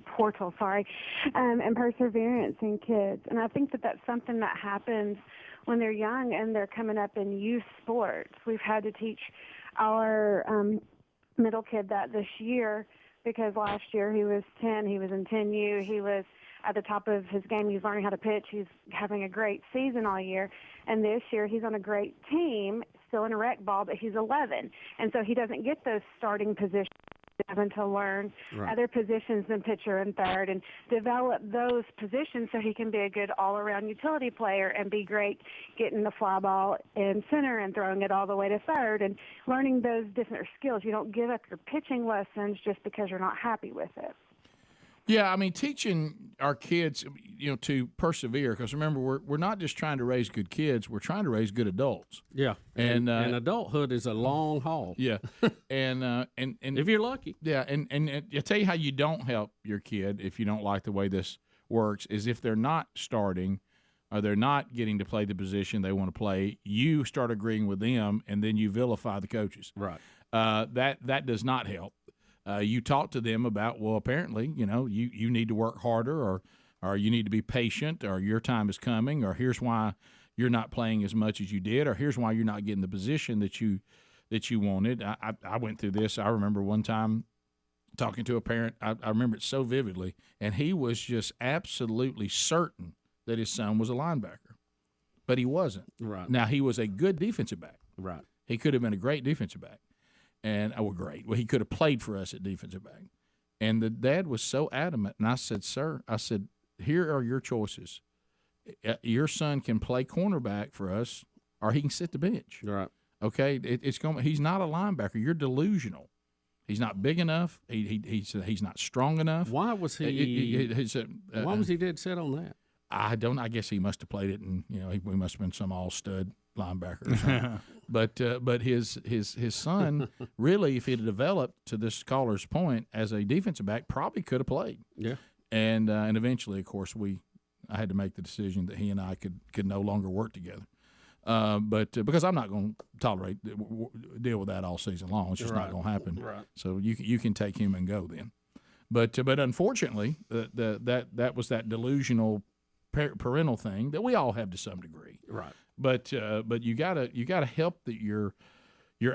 and perseverance in kids. And I think that that's something that happens when they're young and they're coming up in youth sports. We've had to teach our middle kid that this year because last year he was 10, he was in 10U, he was at the top of his game, he's learning how to pitch, he's having a great season all year. And this year he's on a great team, still in a rec ball, but he's 11. And so he doesn't get those starting positions, having to learn other positions than pitcher and third and develop those positions so he can be a good all-around utility player and be great getting the fly ball in center and throwing it all the way to third and learning those different skills. You don't give up your pitching lessons just because you're not happy with it. Yeah, I mean, teaching our kids, to persevere, because remember, we're not just trying to raise good kids; we're trying to raise good adults. Yeah, and adulthood is a long haul. Yeah, and if you're lucky. Yeah, and I tell you how you don't help your kid if you don't like the way this works is if they're not starting or they're not getting to play the position they want to play. You start agreeing with them, and then you vilify the coaches. Right. That does not help. You talk to them about, well, apparently, you need to work harder or you need to be patient or your time is coming or here's why you're not playing as much as you did or here's why you're not getting the position that you wanted. I went through this. I remember one time talking to a parent. I remember it so vividly, and he was just absolutely certain that his son was a linebacker, but he wasn't. Right. Now, he was a good defensive back. Right. He could have been a great defensive back. And he could have played for us at defensive back. And the dad was so adamant. And I said, sir, here are your choices. Your son can play cornerback for us, or he can sit the bench. Right. Okay. He's not a linebacker. You're delusional. He's not big enough. He's not strong enough. Why was he? Why was he dead set on that? I guess he must have played it, and we must have been some all stud linebacker or something. but his son really, if he had developed to this caller's point as a defensive back, probably could have played. Yeah. And eventually, of course, I had to make the decision that he and I could no longer work together. But because I'm not going to tolerate deal with that all season long, it's just not going to happen. Right. So you can take him and go then. But unfortunately, that was that delusional parental thing that we all have to some degree. Right. But you gotta help your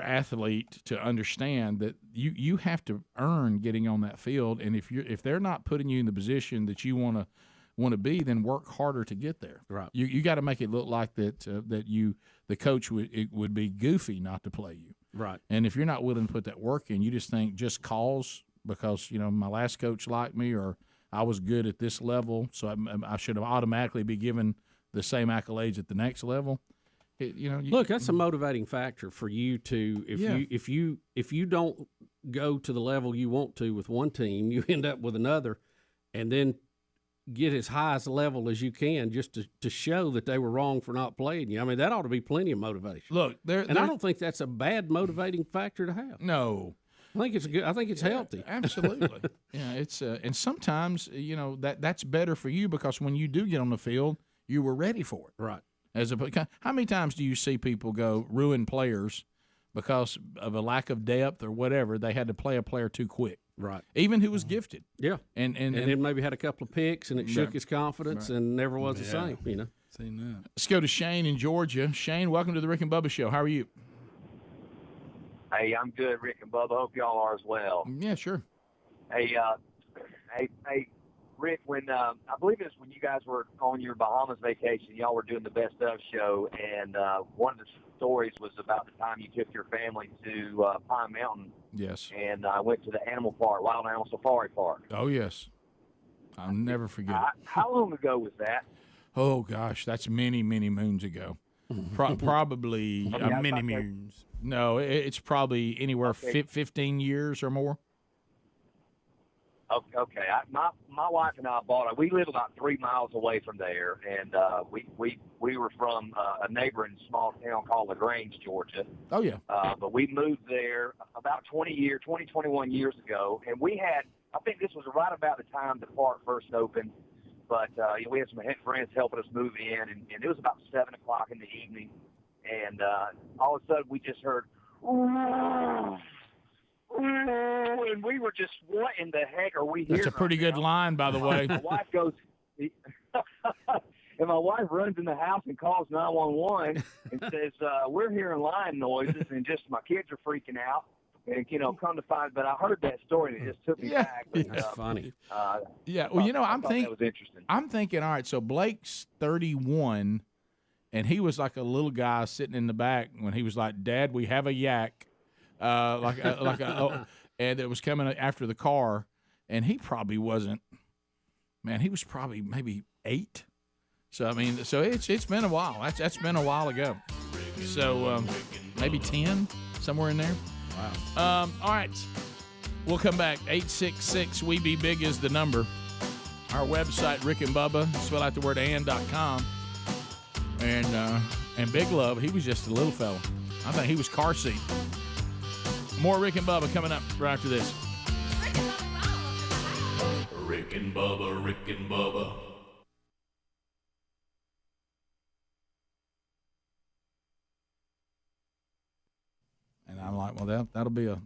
athlete to understand that you have to earn getting on that field, and if they're not putting you in the position that you want to be, then work harder to get there. Right. You got to make it look like that the coach would be goofy not to play you. Right. And if you're not willing to put that work in, you just think just because my last coach liked me or I was good at this level, so I should have automatically be given the same accolades at the next level. Look, that's a motivating factor for you to if you don't go to the level you want to with one team, you end up with another, and then get as high as level as you can just to show that they were wrong for not playing you. I mean, that ought to be plenty of motivation. Look, I don't think that's a bad motivating factor to have. No. I think it's good. I think it's healthy. Absolutely. Yeah, it's and sometimes that's better for you because when you do get on the field, you were ready for it. Right. How many times do you see people go ruin players because of a lack of depth or whatever? They had to play a player too quick. Right. Even who was gifted. Yeah. And then maybe had a couple of picks and it shook his confidence and never was the same. Seen that. Let's go to Shane in Georgia. Shane, welcome to the Rick and Bubba Show. How are you? Hey, I'm good, Rick and Bubba. Hope y'all are as well. Yeah, sure. Hey, Rick, when I believe it's when you guys were on your Bahamas vacation, y'all were doing the Best Of show, and one of the stories was about the time you took your family to Pine Mountain. Yes. And went to the animal park, Wild Animal Safari Park. Oh, yes. I'll never forget it. How long ago was that? Oh, gosh, that's many, many moons ago. Probably many moons. No, it's probably anywhere 15 years or more. Okay. My wife and I bought it. We live about 3 miles away from there, and we were from a neighboring small town called LaGrange, Georgia. Oh, yeah. But we moved there about 21 years ago, and we had, I think this was right about the time the park first opened, but we had some friends helping us move in, and it was about 7 o'clock in the evening, and all of a sudden we just heard, and we were just, what in the heck are we hearing? That's a pretty good line, by the way. My wife goes, and my wife runs in the house and calls 911 and says, we're hearing lion noises, and just my kids are freaking out. And, come to find, but I heard that story and it just took me back. But, That's funny. Yeah, well, I thought that was interesting. I'm thinking, all right, so Blake's 31, and he was like a little guy sitting in the back when he was like, "Dad, we have a yak," and it was coming after the car, and he probably wasn't. Man, he was probably maybe 8. So I mean, it's been a while. That's been a while ago. So maybe 10, somewhere in there. Wow. All right. We'll come back. 866-WE-BE-BIG is the number. Our website, Rick and Bubba, spell out the word and.com. And Big Love, he was just a little fella. I think he was car seat. More Rick and Bubba coming up right after this. Rick and Bubba, Rick and Bubba. And I'm like, well, that'll be a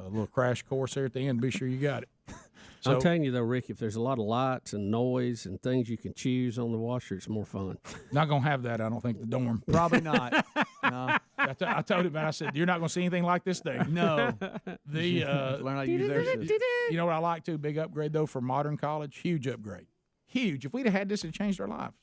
little crash course there at the end. Be sure you got it. So, I'm telling you though, Rick, if there's a lot of lights and noise and things you can choose on the washer, it's more fun. Not gonna have that, I don't think. The dorm, probably not. No, I told him, I said, you're not gonna see anything like this thing. No. The learn how to use their system. You know what I like too? Big upgrade though for modern college. Huge upgrade. Huge. If we'd have had this, it changed our lives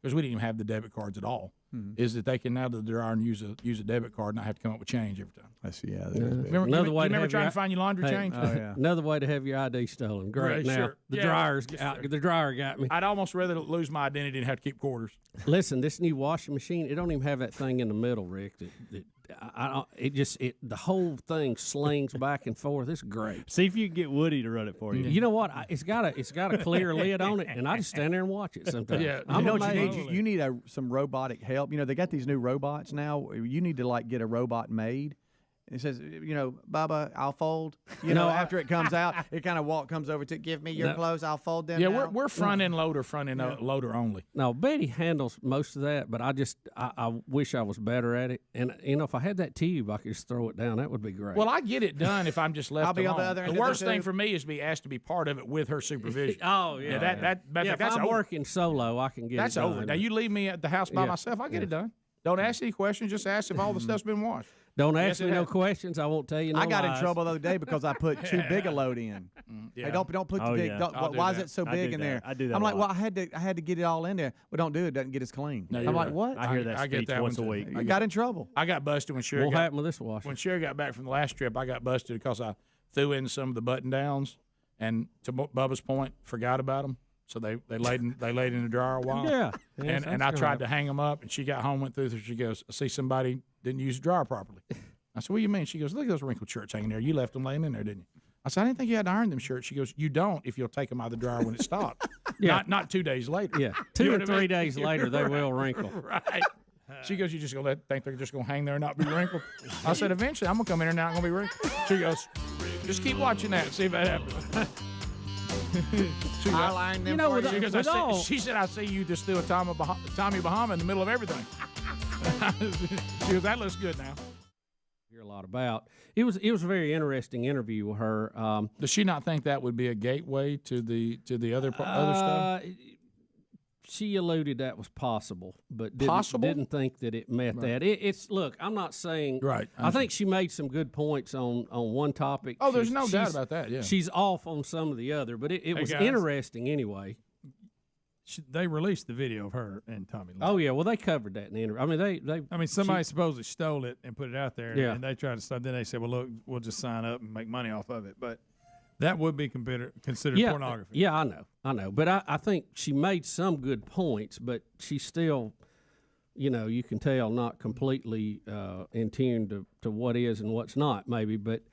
because we didn't even have the debit cards at all. Is that they can now do the dryer and use a debit card, and not have to come up with change every time. I see. Yeah. Remember trying to find your laundry change? Oh yeah. Another way to have your ID stolen. Great. Right, now sure. the Yeah, dryer's out. The dryer got me. I'd almost rather lose my identity and have to keep quarters. Listen, this new washing machine, it don't even have that thing in the middle, Rick. The whole thing slings back and forth. It's great. See if you can get Woody to run it for you. You know what? It's got a clear lid on it, and I just stand there and watch it sometimes. Yeah. I'm You know what you amazed. need? You need some robotic help. They got these new robots now. You need to get a robot made. And it says, Bubba, I'll fold. After it comes out, it kind of comes over to give me your clothes. I'll fold them. Yeah, now. we're front end loader loader only. No, Betty handles most of that, but I wish I was better at it. And if I had that tube, I could just throw it down. That would be great. Well, I get it done if I'm just left I'll be on alone. the other end The of the worst thing tube. for me is to be asked to be part of it with her supervision. Oh yeah, That's if I'm over. working solo, I can get That's it done. over. Now you leave me at the house by myself, I get it done. Don't ask any questions. Just ask if all the stuff's been washed. Don't Yes, ask me it no has. questions. I won't tell you no I got lies. in trouble the other day because I put too big a load in. Yeah. Hey, don't put Oh, the big. yeah. Why is it so I big do in that. there? I do that I'm a like, lot. well, I had to get it all in there. Well, don't do it. It doesn't get as clean. No, I'm you're like, right. what? I hear that I get speech that once a one, too. week. You got in trouble. I got busted when Sherry Won't got happen with this washer. when Sherry got back from the last trip. I got busted because I threw in some of the button downs, and to Bubba's point, forgot about them. So they laid in the dryer a while. Yeah. And I tried to hang them up, and she got home, went through. She goes, I see somebody didn't use the dryer properly. I said, what do you mean? She goes, look at those wrinkled shirts hanging there. You left them laying in there, didn't you? I said, I didn't think you had to iron them shirts. She goes, you don't if you'll take them out of the dryer when it stops. Yeah. Not 2 days later. Yeah, You 2 know or what I 3 mean? days later, they will wrinkle. Right. She goes, you just gonna think they're just gonna hang there and not be wrinkled? I said, eventually I'm gonna come in here and not gonna be wrinkled. She goes, just keep watching that and see if that happens. She I goes, lined them You know, for with you. because she said, I see you just threw a Tommy Bahama in the middle of everything. She goes, that looks good now. Hear a lot about. It was a very interesting interview with her. Does she not think that would be a gateway to the other stuff? She alluded that was possible, but Possible? didn't think that it met that. It's look. I'm not saying. Right. I think she made some good points on one topic. Oh, there's She's- no doubt she's- about that. Yeah. She's off on some of the other, but it was guys. interesting anyway. They released the video of her and Tommy Lee. Oh yeah, well they covered that in the interview. I mean they. Somebody supposedly stole it and put it out there, Yeah. and they tried to stop. Then they said, "Well, look, we'll just sign up and make money off of it." But that would be considered pornography. Yeah, I know. But I think she made some good points, but she's still, you can tell not completely in tune to what is and what's not, maybe. But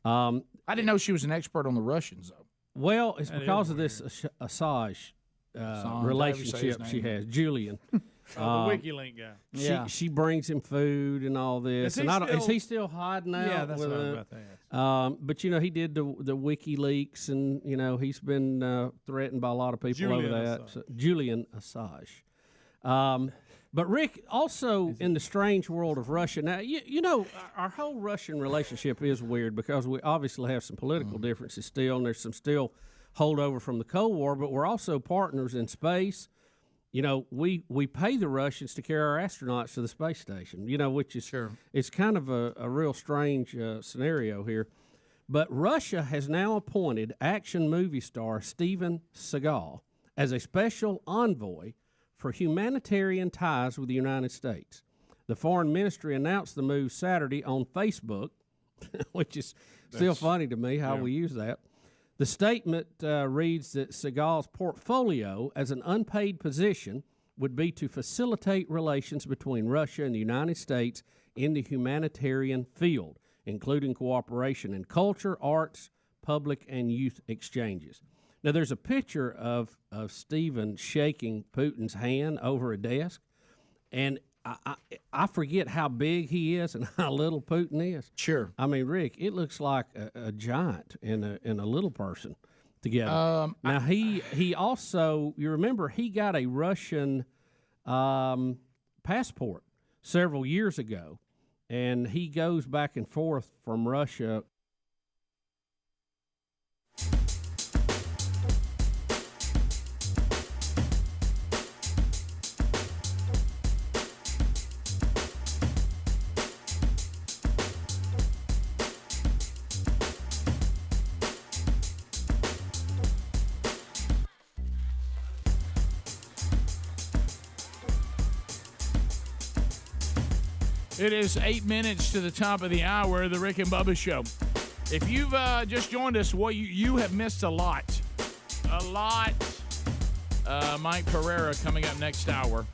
I didn't know she was an expert on the Russians, though. well, it's That because is of this Assange however you say relationship his she name. has, Julian. The WikiLink guy. Yeah. She brings him food and all this. Is he And I don't, is still- he still hiding out? Yeah, that's with what I was it? about to ask. But he did the WikiLeaks, and he's been threatened by a lot of people Julian over that. Assange. So, Julian Assange. But Rick, also in the strange world of Russia, now you know our whole Russian relationship is weird because we obviously have some political differences still, and there's some still holdover from the Cold War. But we're also partners in space. You know, we pay the Russians to carry our astronauts to the space station. You know, which is it's kind of a real strange scenario here. But Russia has now appointed action movie star Steven Seagal as a special envoy for humanitarian ties with the United States. The foreign ministry announced the move Saturday on Facebook, which is still funny to me how we use that. The statement reads that Seagal's portfolio as an unpaid position would be to facilitate relations between Russia and the United States in the humanitarian field, including cooperation in culture, arts, public and youth exchanges. Now, there's a picture of Stephen shaking Putin's hand over a desk, and I forget how big he is and how little Putin is. Sure. I mean, Rick, it looks like a giant and a little person together. Now, he also, you remember, he got a Russian passport several years ago, and he goes back and forth from Russia. It is 8 minutes to the top of the hour of the Rick and Bubba Show. If you've just joined us, well, you have missed a lot. A lot. Mike Pereira coming up next hour.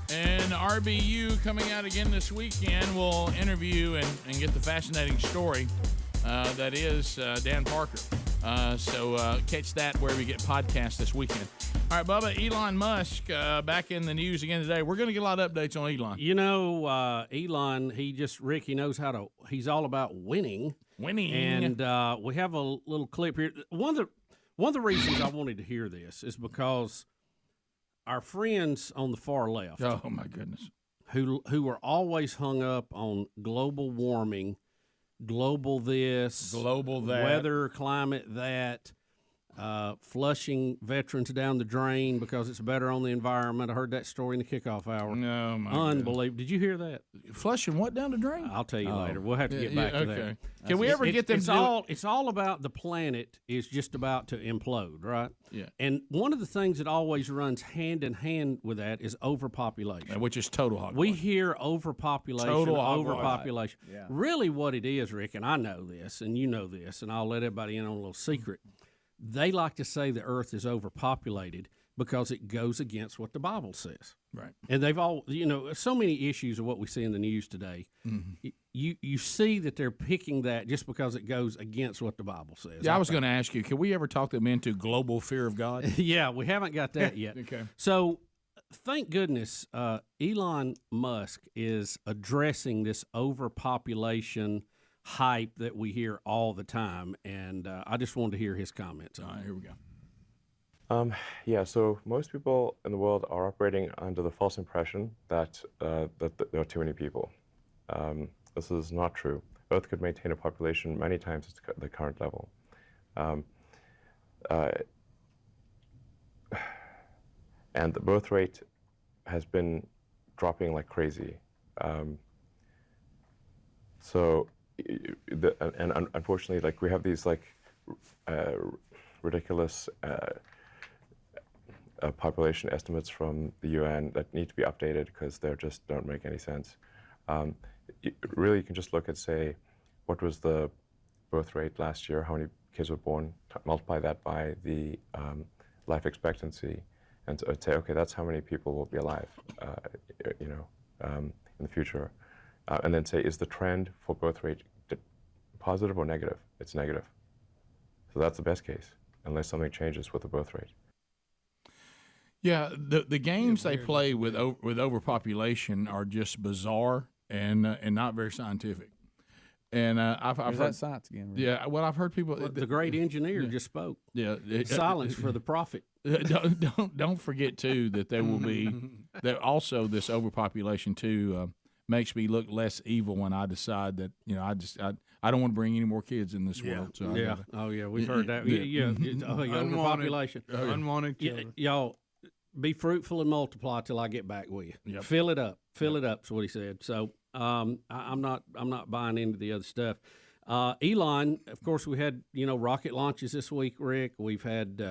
And RBU coming out again this weekend. We'll interview and get the fascinating story that is Dan Parker. So catch that wherever you get podcasts this weekend. All right, Bubba, Elon Musk back in the news again today. We're going to get a lot of updates on Elon. You know, Elon, he knows how to, he's all about winning. And we have a little clip here. One of the reasons I wanted to hear this is because our friends on the far left. Oh, my goodness. Who are always hung up on global warming, global this, global that, weather, climate that, flushing veterans down the drain because it's better on the environment. I heard that story in the kickoff hour. No, my unbelievable. Did you hear that? Flushing what down the drain? I'll tell you later. We'll have to get back to that. Can we ever get them? It's all about the planet is just about to implode, right? Yeah. And one of the things that always runs hand in hand with that is overpopulation, which is total hogwash. We hear overpopulation, total overpopulation. Yeah. Really, what it is, Rick, and I know this, and you know this, and I'll let everybody in on a little secret. They like to say the earth is overpopulated because it goes against what the Bible says. Right. And they've all, so many issues of what we see in the news today. Mm-hmm. You see that they're picking that just because it goes against what the Bible says. Yeah, I was going to ask you, can we ever talk them into global fear of God? Yeah, we haven't got that yet. Okay. So thank goodness Elon Musk is addressing this overpopulation hype that we hear all the time, and I just wanted to hear his comments on it. All right, here we go. Yeah, so most people in the world are operating under the false impression that that there are too many people. This is not true. Earth could maintain a population many times at the current level. And the birth rate has been dropping like crazy. And unfortunately, like we have these like ridiculous population estimates from the UN that need to be updated because they just don't make any sense. Really, you can just look at, say, what was the birth rate last year, how many kids were born, multiply that by the life expectancy, and say, okay, that's how many people will be alive, in the future. And then say, is the trend for birth rate positive or negative? It's negative. So that's the best case, unless something changes with the birth rate. Yeah, the games they play with overpopulation are just bizarre and not very scientific. And I've heard that science again. Right? Yeah, well, I've heard people. The great engineer just spoke. Yeah, silence for the prophet. Don't forget too that there will be that also this overpopulation too makes me look less evil when I decide that I don't want to bring any more kids in this world. So we've heard that. Overpopulation, unwanted children. Y'all be fruitful and multiply till I get back with you. Yep. Fill it up. Is what he said. So I'm not buying into the other stuff. Elon, of course, we had rocket launches this week, Rick. We've had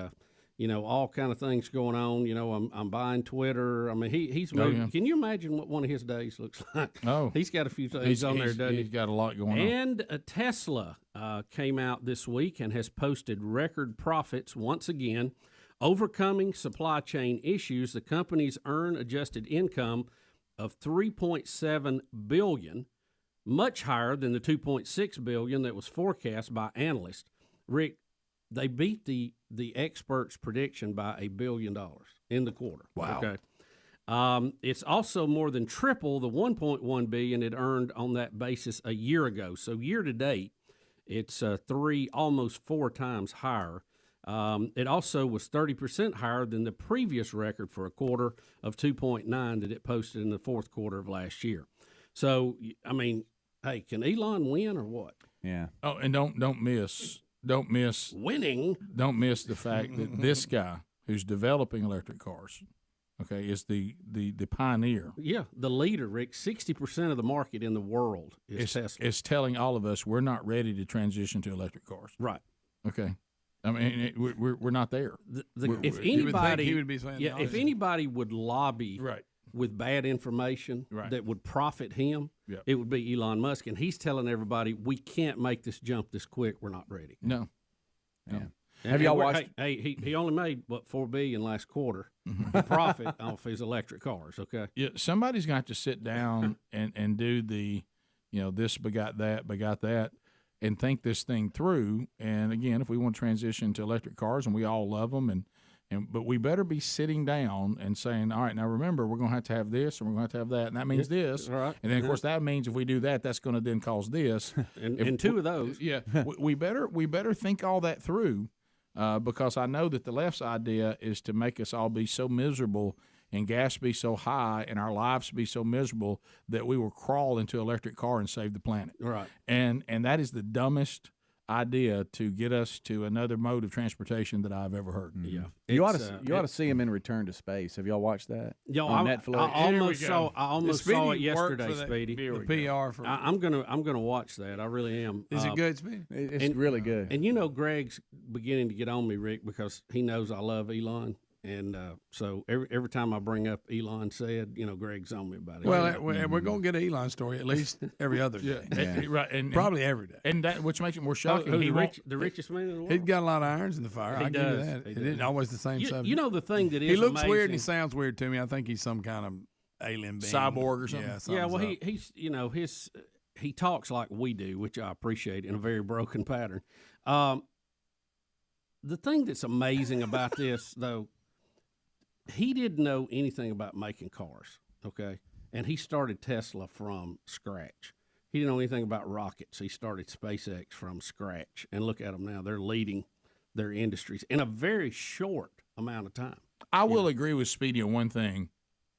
all kind of things going on. I'm buying Twitter. I mean, he's moving. Yeah. Can you imagine what one of his days looks like? Oh, he's got a few things on there, doesn't he? He's got a lot going on. And Tesla came out this week and has posted record profits once again. Overcoming supply chain issues, the company's earned adjusted income of $3.7 billion, much higher than the $2.6 billion that was forecast by analysts. Rick, they beat the experts' prediction by $1 billion in the quarter. Wow. Okay. It's also more than triple the $1.1 billion it earned on that basis a year ago. So year to date, it's almost 4 times higher. It also was 30% higher than the previous record for a quarter of 2.9 that it posted in the fourth quarter of last year. So, I mean, hey, can Elon win or what? Yeah. Oh, and don't miss winning. Don't miss the fact that this guy who's developing electric cars, okay, is the pioneer. Yeah, the leader, Rick. 60% of the market in the world is Tesla. It's telling all of us we're not ready to transition to electric cars. Right. Okay. I mean, we're not there. If anybody, he would be saying if anybody would lobby with bad information that would profit him, it would be Elon Musk. And he's telling everybody we can't make this jump this quick. We're not ready. No. Yeah. And Have y'all watched? Hey, he only made $4 billion last quarter profit off his electric cars. Okay. Yeah, somebody's got to sit down and do the, this begot that, and think this thing through. And again, if we want to transition to electric cars, and we all love them, but we better be sitting down and saying, all right, now remember, we're going to have this, and we're going to have that, and that means this, right. And then of course that means if we do that, that's going to then cause this, and 2 of those. Yeah, we better think all that through, because I know that the left's idea is to make us all be so miserable and gas be so high and our lives be so miserable that we will crawl into an electric car and save the planet. Right. And that is the dumbest idea to get us to another mode of transportation that I've ever heard. Yeah. You ought to see him in Return to Space. Have y'all watched that on Netflix? I almost saw it yesterday, Speedy. The PR for I'm gonna watch that. I really am. Is it good, Speedy? It's really good. And Greg's beginning to get on me, Rick, because he knows I love Elon. And so every time I bring up Elon said, Greg's on me about it. Well, we're going to get an Elon story at least every other day. And probably every day. And that which makes it more shocking. The richest man in the world. He's got a lot of irons in the fire. He I give you does. that. He It does. isn't always the same subject. The thing that is he looks amazing, weird and he sounds weird to me. I think he's some kind of alien being. Cyborg or something. Yeah, well, he's he talks like we do, which I appreciate in a very broken pattern. The thing that's amazing about this, though, he didn't know anything about making cars, okay? And he started Tesla from scratch. He didn't know anything about rockets. He started SpaceX from scratch. And look at them now. They're leading their industries in a very short amount of time. I will agree with Speedy on one thing.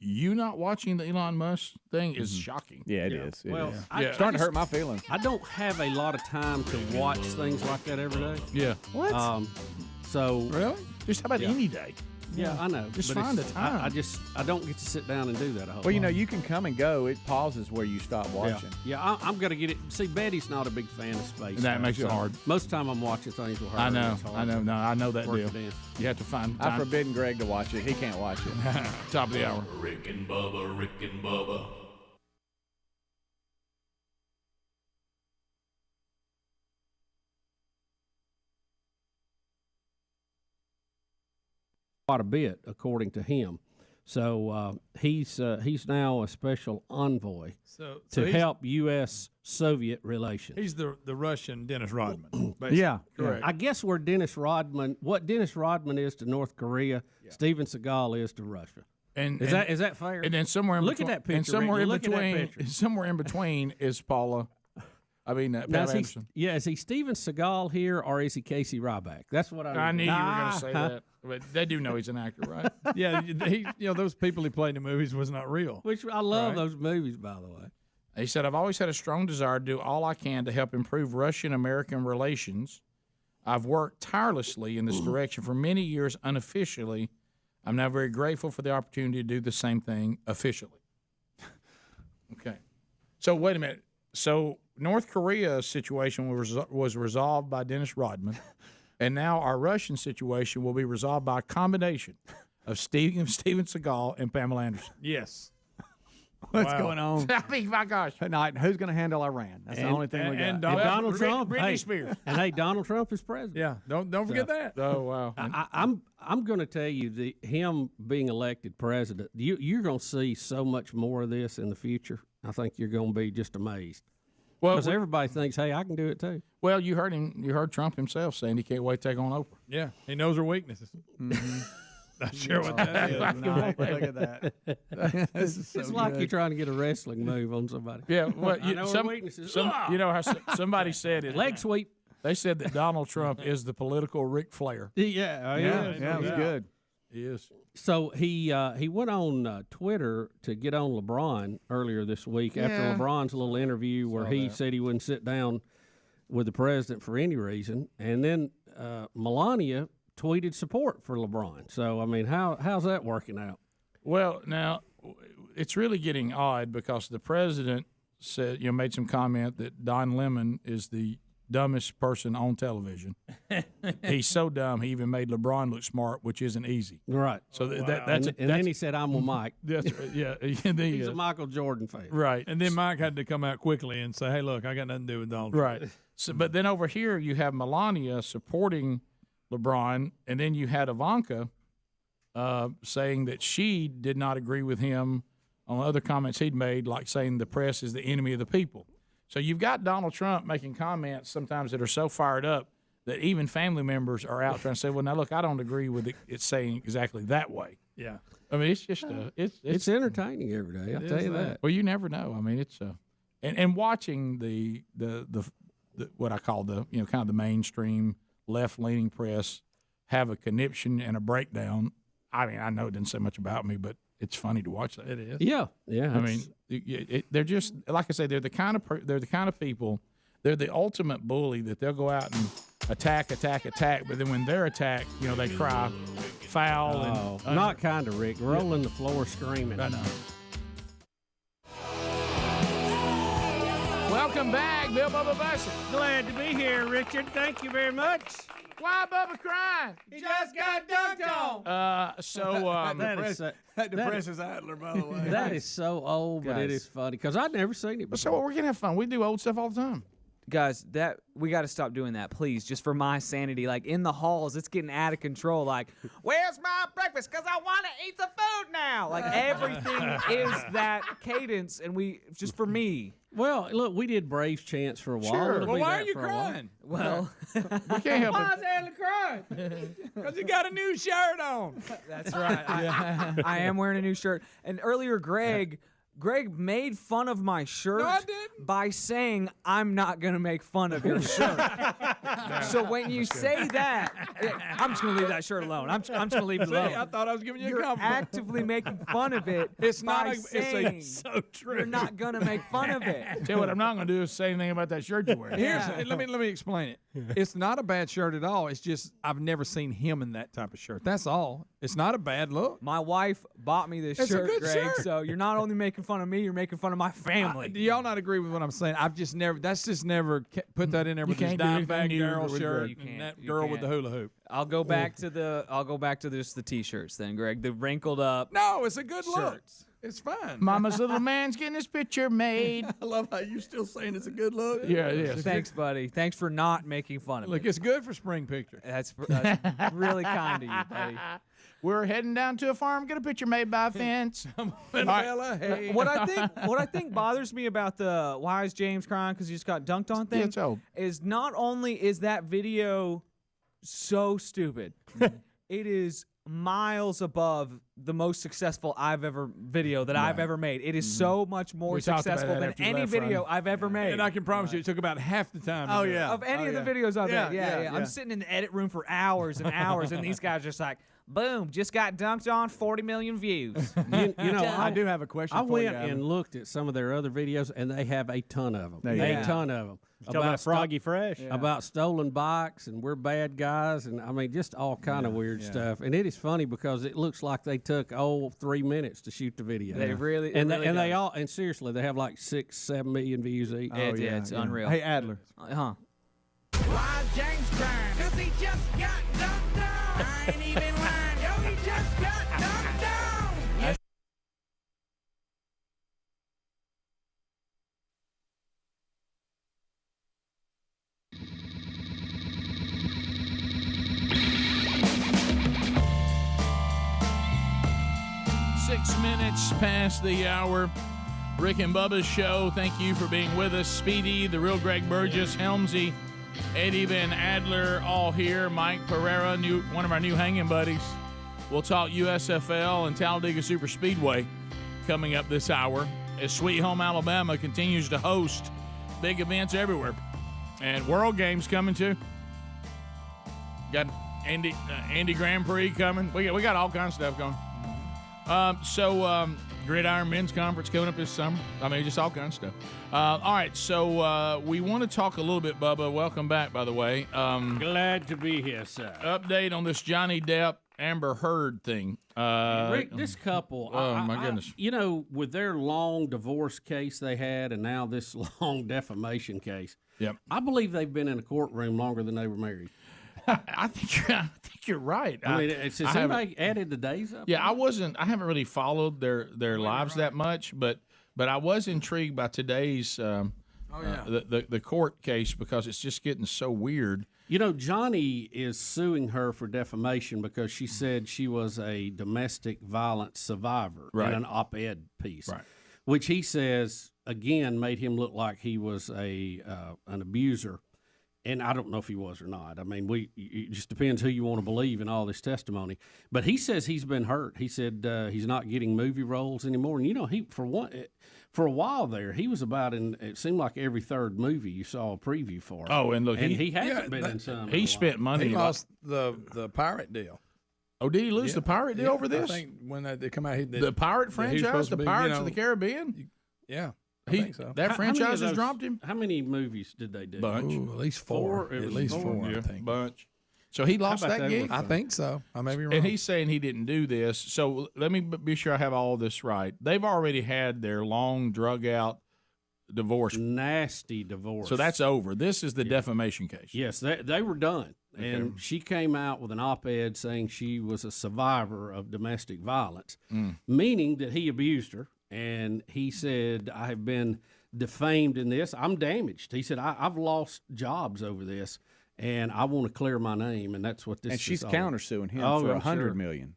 You not watching the Elon Musk thing is shocking. Yeah, it is. Well, it's starting to hurt my feelings. I don't have a lot of time to watch things like that every day. Yeah. What? So really? Just how about any day? Yeah, I know. Just but find the time. I don't get to sit down and do that a whole Well, lot. you can come and go. It pauses where you stop watching. Yeah, I'm going to get it. See, Betty's not a big fan of space. That makes it hard. Most of the time I'm watching things with her. I know. It's hard I know. to No, I know that work deal. it in. You have to find time. I've forbidden Greg to watch it. He can't watch it. Top of the hour. Rick and Bubba. Quite a bit, according to him. So he's now a special envoy to help U.S.-Soviet relations. He's the Russian Dennis Rodman. Yeah, correct. I guess what Dennis Rodman is to North Korea, Steven Seagal is to Russia. Is that fair? And then somewhere in Look between, at that picture. And somewhere Rick. in Look at that between, picture. somewhere in between is Paula. I mean, Now, Pam is he, Anderson. is he Steven Seagal here or is he Casey Ryback? That's what I knew you were going to say that. But they do know he's an actor, right? Yeah, those people he played in the movies was not real. Which I love those movies, by the way. He said, I've always had a strong desire to do all I can to help improve Russian-American relations. I've worked tirelessly in this direction for many years unofficially. I'm now very grateful for the opportunity to do the same thing officially. Okay. So, wait a minute. So, North Korea's situation was resolved by Dennis Rodman, and now our Russian situation will be resolved by a combination of Steven Seagal and Pamela Anderson. Yes. What's going on? I mean, my gosh. Tonight, who's going to handle Iran? That's the only thing we got. And Donald Trump. Britney Spears. And hey, Donald Trump is president. Yeah, don't forget that. Oh wow. I'm going to tell you him being elected president. You're going to see so much more of this in the future. I think you're going to be just amazed. Well, because everybody thinks, hey, I can do it too. Well, you heard him. You heard Trump himself saying he can't wait to take on Oprah. Yeah, he knows her weaknesses. Not sure what that is. Look at that. It's like you're trying to get a wrestling move on somebody. Yeah, well, I know her weaknesses. you know how somebody said it. Leg sweep. They said that Donald Trump is the political Ric Flair. Yeah, he's good. He is. So he went on Twitter to get on LeBron earlier this week after LeBron's little interview where he said he wouldn't sit down with the president for any reason, and then Melania tweeted support for LeBron. So I mean, how's that working out? Well, now it's really getting odd because the president said, made some comment that Don Lemon is the dumbest person on television. He's so dumb he even made LeBron look smart, which isn't easy. Right. So that's then he said, "I'm with Mike." That's right. Yeah. He's a Michael Jordan fan. Right. And then Mike had to come out quickly and say, "Hey, look, I got nothing to do with Donald Trump." Right. So, but then over here you have Melania supporting LeBron, and then you had Ivanka saying that she did not agree with him on other comments he'd made, like saying the press is the enemy of the people. So you've got Donald Trump making comments sometimes that are so fired up that even family members are out trying to say, well, now, look, I don't agree with it saying exactly that way. Yeah. I mean, it's just it's entertaining every day. I'll tell you that. Well, you never know. I mean, it's and watching the what I call the kind of the mainstream left-leaning press have a conniption and a breakdown. I mean, I know it didn't say much about me, but it's funny to watch that. It is. Yeah. I mean, they're just like I say. They're the kind of people. They're the ultimate bully that they'll go out and attack. But then when they're attacked, they cry foul and not kind of Rick rolling the floor screaming. I know. Welcome back, Bill Bubba Bussett. Glad to be here, Richard. Thank you very much. Why Bubba crying? He just got dunked on. That depresses Adler, by the way. That is so old, but it is funny because I'd never seen it before. So we're gonna have fun. We do old stuff all the time. Guys, that we got to stop doing that, please, just for my sanity. Like, in the halls, it's getting out of control. Like, where's my breakfast? Because I want to eat the food now. Like, everything is that cadence, and just for me. Well, look, we did Braves chants for a while. Sure. Well, why are you crying? Well, we can't help Why is Adler crying? Because he got a new shirt on. That's right. I am wearing a new shirt. And earlier, Greg made fun of my shirt by saying, I'm not going to make fun of your shirt. So when you say that, I'm just going to leave that shirt alone. I'm just going to leave it alone. I thought I was giving you You're a compliment. actively making fun of it. It's by not saying it's so true. You're not going to make fun of it. Tell you what I'm not going to do is say anything about that shirt you're wearing. Let me explain it. It's not a bad shirt at all. It's just I've never seen him in that type of shirt. That's all. It's not a bad look. My wife bought me this It's a shirt, good Greg. shirt. So you're not only making fun of me, you're making fun of my family. Do y'all not agree with what I'm saying? I've just never. That's just never put that in there with his can't do dime anything bag new Daryl with shirt Greg. and that girl with the hula hoop. I'll go back to the t-shirts then, Greg. The wrinkled up. No, it's a good look. shirts. It's fine. Mama's little man's getting his picture made. I love how you're still saying it's a good look. Yeah, it is. Thanks, buddy. Thanks for not making fun of Look, me. it's good for spring picture. That's really kind of you, buddy. We're heading down to a farm, get a picture made by a fence. What I think bothers me about the why is James crying because he just got dunked on thing is not only is that video so stupid, it is miles above the most successful I've ever made. It is so much more successful than any video I've ever made. And I can promise you, it took about half the time. Of any of the videos I've made. Yeah. I'm sitting in the edit room for hours and hours, and these guys just like, boom, just got dunked on, 40 million views. You know, I do have a question I for you. went and looked at some of their other videos, and they have a ton of them. A ton of them. About Froggy Fresh. About stolen bikes, and we're bad guys, and I mean, just all kind of weird stuff. And it is funny because it looks like they took 3 minutes to shoot the video. They really, they all, and seriously, they have like 6-7 million views each. It's unreal. Hey, Adler. Why James crying? 'Cause he just got dunked down. I ain't even lying, yo, he just got dunked down. Yeah. 6 minutes past the hour. Rick and Bubba's show. Thank you for being with us. Speedy, the real Greg Burgess, Helmsy, Eddie Van Adler, all here. Mike Pereira, one of our new hanging buddies. We'll talk USFL and Talladega Super Speedway coming up this hour as Sweet Home Alabama continues to host big events everywhere. And World Games coming too. Got Indy Grand Prix coming. We got all kinds of stuff going. Gridiron Men's Conference coming up this summer. I mean, just all kinds of stuff. All right, so we want to talk a little bit, Bubba. Welcome back, by the way. Glad to be here, sir. Update on this Johnny Depp, Amber Heard thing. Rick, this couple. My goodness. With their long divorce case they had and now this long defamation case, yep. I believe they've been in a courtroom longer than they were married. I think you're right. I mean, has somebody added the days up? Yeah, I haven't really followed their lives that much, but I was intrigued by today's the court case because it's just getting so weird. Johnny is suing her for defamation because she said she was a domestic violence survivor in an op-ed piece, which he says again made him look like he was an abuser. And I don't know if he was or not. I mean, it just depends who you want to believe in all this testimony. But he says he's been hurt. He said he's not getting movie roles anymore. And he for a while there, he was about in. It seemed like every third movie you saw a preview for. Oh, and look, he hasn't been in some. He spent money. He lost the pirate deal. Oh, did he lose the pirate deal over this? I think when they come out, the pirate franchise, the Pirates of the Caribbean. Yeah. I think so. That franchise has dropped him. How many movies did they do? Bunch. At least four. At least four, I think. Bunch. So he lost that gig? I think so. I may be wrong. And he's saying he didn't do this. So let me be sure I have all this right. They've already had their long, drug-out divorce. Nasty divorce. So that's over. This is the defamation case. Yes, they were done. Okay. And she came out with an op-ed saying she was a survivor of domestic violence, meaning that he abused her. And he said, I have been defamed in this. I'm damaged. He said, I've lost jobs over this, and I want to clear my name. And that's what this is. And she's all. countersuing him for $100 million.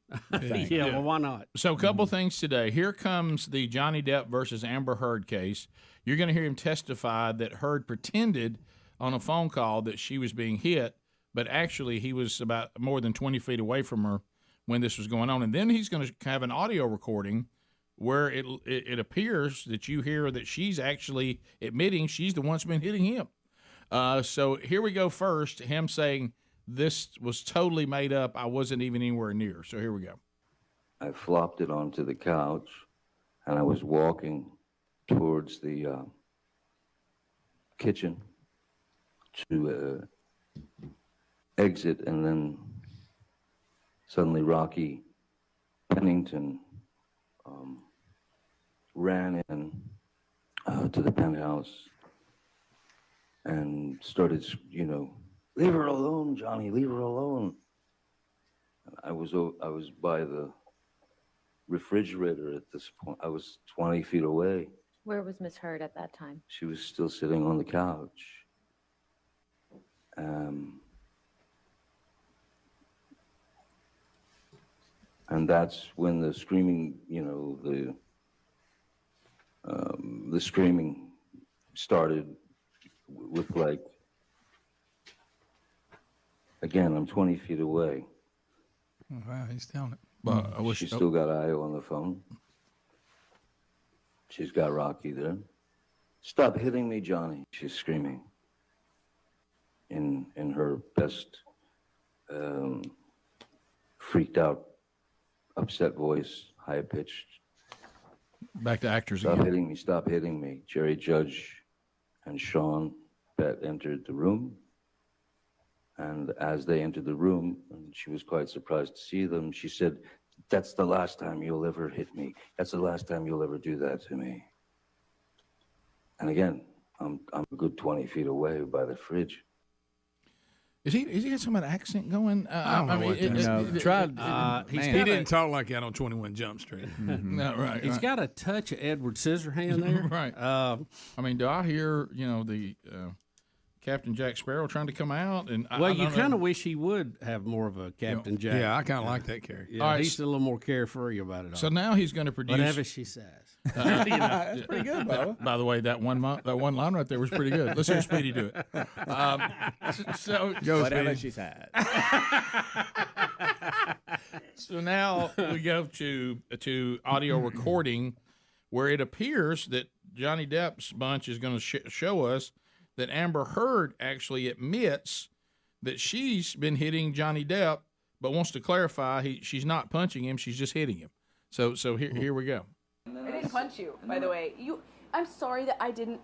Yeah, well, why not? So a couple things today. Here comes the Johnny Depp versus Amber Heard case. You're going to hear him testify that Heard pretended on a phone call that she was being hit, but actually he was about more than 20 feet away from her when this was going on. And then he's going to have an audio recording where it appears that you hear that she's actually admitting she's the one that's been hitting him. So here we go first, him saying this was totally made up. I wasn't even anywhere near. So here we go. I flopped it onto the couch, and I was walking towards the kitchen to exit, and then suddenly Rocky Pennington ran in to the penthouse and started, leave her alone, Johnny, leave her alone. I was by the refrigerator at this point. I was 20 feet away. Where was Miss Heard at that time? She was still sitting on the couch. And that's when the screaming, the screaming started with again, I'm 20 feet away. Oh, wow, he's telling it. But I wish She's still got Io on the phone. She's got Rocky there. Stop hitting me, Johnny, she's screaming. In her best freaked out, upset voice, high pitched. Back to actors Stop again. hitting me, stop hitting me. Jerry Judge and Sean Bett entered the room. And as they entered the room, and she was quite surprised to see them, she said, "That's the last time you'll ever hit me. That's the last time you'll ever do that to me." And again, I'm a good 20 feet away by the fridge. Is he got some of an accent going? I don't know what that is. He didn't talk like that on 21 Jump Street. No, right. He's got a touch of Edward Scissorhand there. Right. I mean, do I hear the Captain Jack Sparrow trying to come out? And Well, you kind of wish he would have more of a Captain Jack. Yeah, I kind of like that character. Yeah, All right, he's a little more carefree about it all. So now he's going to produce Whatever she says. That's pretty good, Bubba. By the way, that one line right there was pretty good. Let's hear Speedy do it. Go whatever she says. So now we go to audio recording, where it appears that Johnny Depp's bunch is going to show us that Amber Heard actually admits that she's been hitting Johnny Depp, but wants to clarify she's not punching him; she's just hitting him. So here we go. I didn't punch you, by the way. I'm sorry that I didn't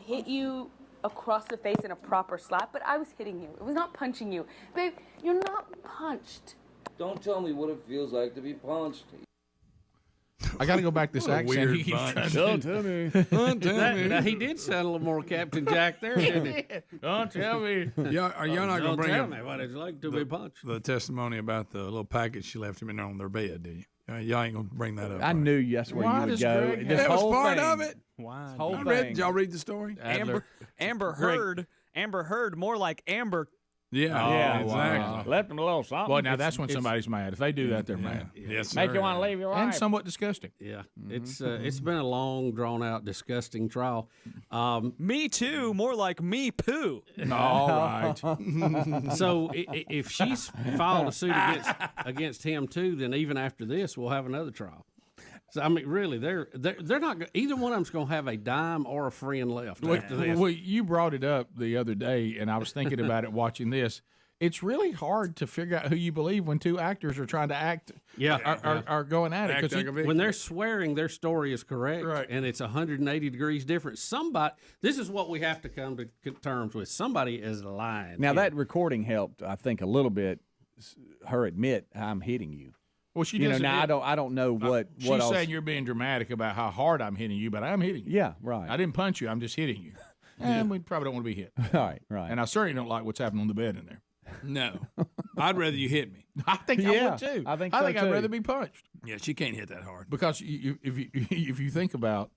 hit you across the face in a proper slap, but I was hitting you. It was not punching you. Babe, you're not punched. Don't tell me what it feels like to be punched. I got to go back to this What a accent. weird He keeps bunch. trying to Don't do. tell me. Don't tell me. Now, he did sound a little more Captain Jack there, didn't he? Don't tell me. Y'all, are y'all not going to bring tell up me what it's like to be punched. the testimony about the little package she left him in on their bed, do you? Y'all ain't going to bring that up. I knew that's where you would go. Greg This that was whole part thing, of it. Why? this whole I thing. read, did y'all read the story? Amber Heard, more like Amber. Yeah, Yeah. exactly. Left him a little something. Well, now that's when somebody's mad. If they do that, they're mad. Yes, Make sir. you want to leave your wife. And somewhat disgusting. Yeah, it's been a long, drawn out, disgusting trial. Me too, more like me poo. All right. So if she's filed a suit against him too, then even after this, we'll have another trial. So I mean, really, they're not either one of them's going to have a dime or a friend left after this. Well, you brought it up the other day, and I was thinking about it watching this. It's really hard to figure out who you believe when two actors are trying to act. Are going at it because when they're swearing their story is correct, Right. and it's 180 degrees different. This is what we have to come to terms with. Somebody is lying. Now that recording helped, I think, a little bit. Her admit I'm hitting you. Well, she You know, doesn't. now I don't know what She's else. saying you're being dramatic about how hard I'm hitting you, but I'm hitting you. Yeah, right. I didn't punch you. I'm just hitting you. And we probably don't want to be hit. Right. And I certainly don't like what's happening on the bed in there. No, I'd rather you hit me. I think I would too. I think I so, think I'd too. rather be punched Yeah, she can't hit that hard. because if you think about,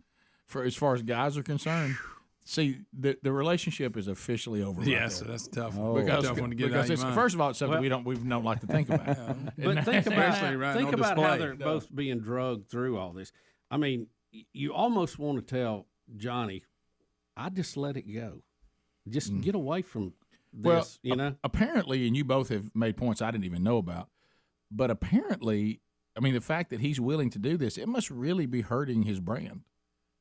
for as far as guys are concerned, see the relationship is officially over. Yeah, right so there. that's a tough. Because, tough one to get because out of it's, your mind. first of all, it's something we don't like to think about. But think Especially right think on about how display. they're both being drugged through all this. I mean, you almost want to tell Johnny, I just let it go. Just get away from this, you know? Apparently, and you both have made points I didn't even know about, but apparently, I mean, the fact that he's willing to do this, it must really be hurting his brand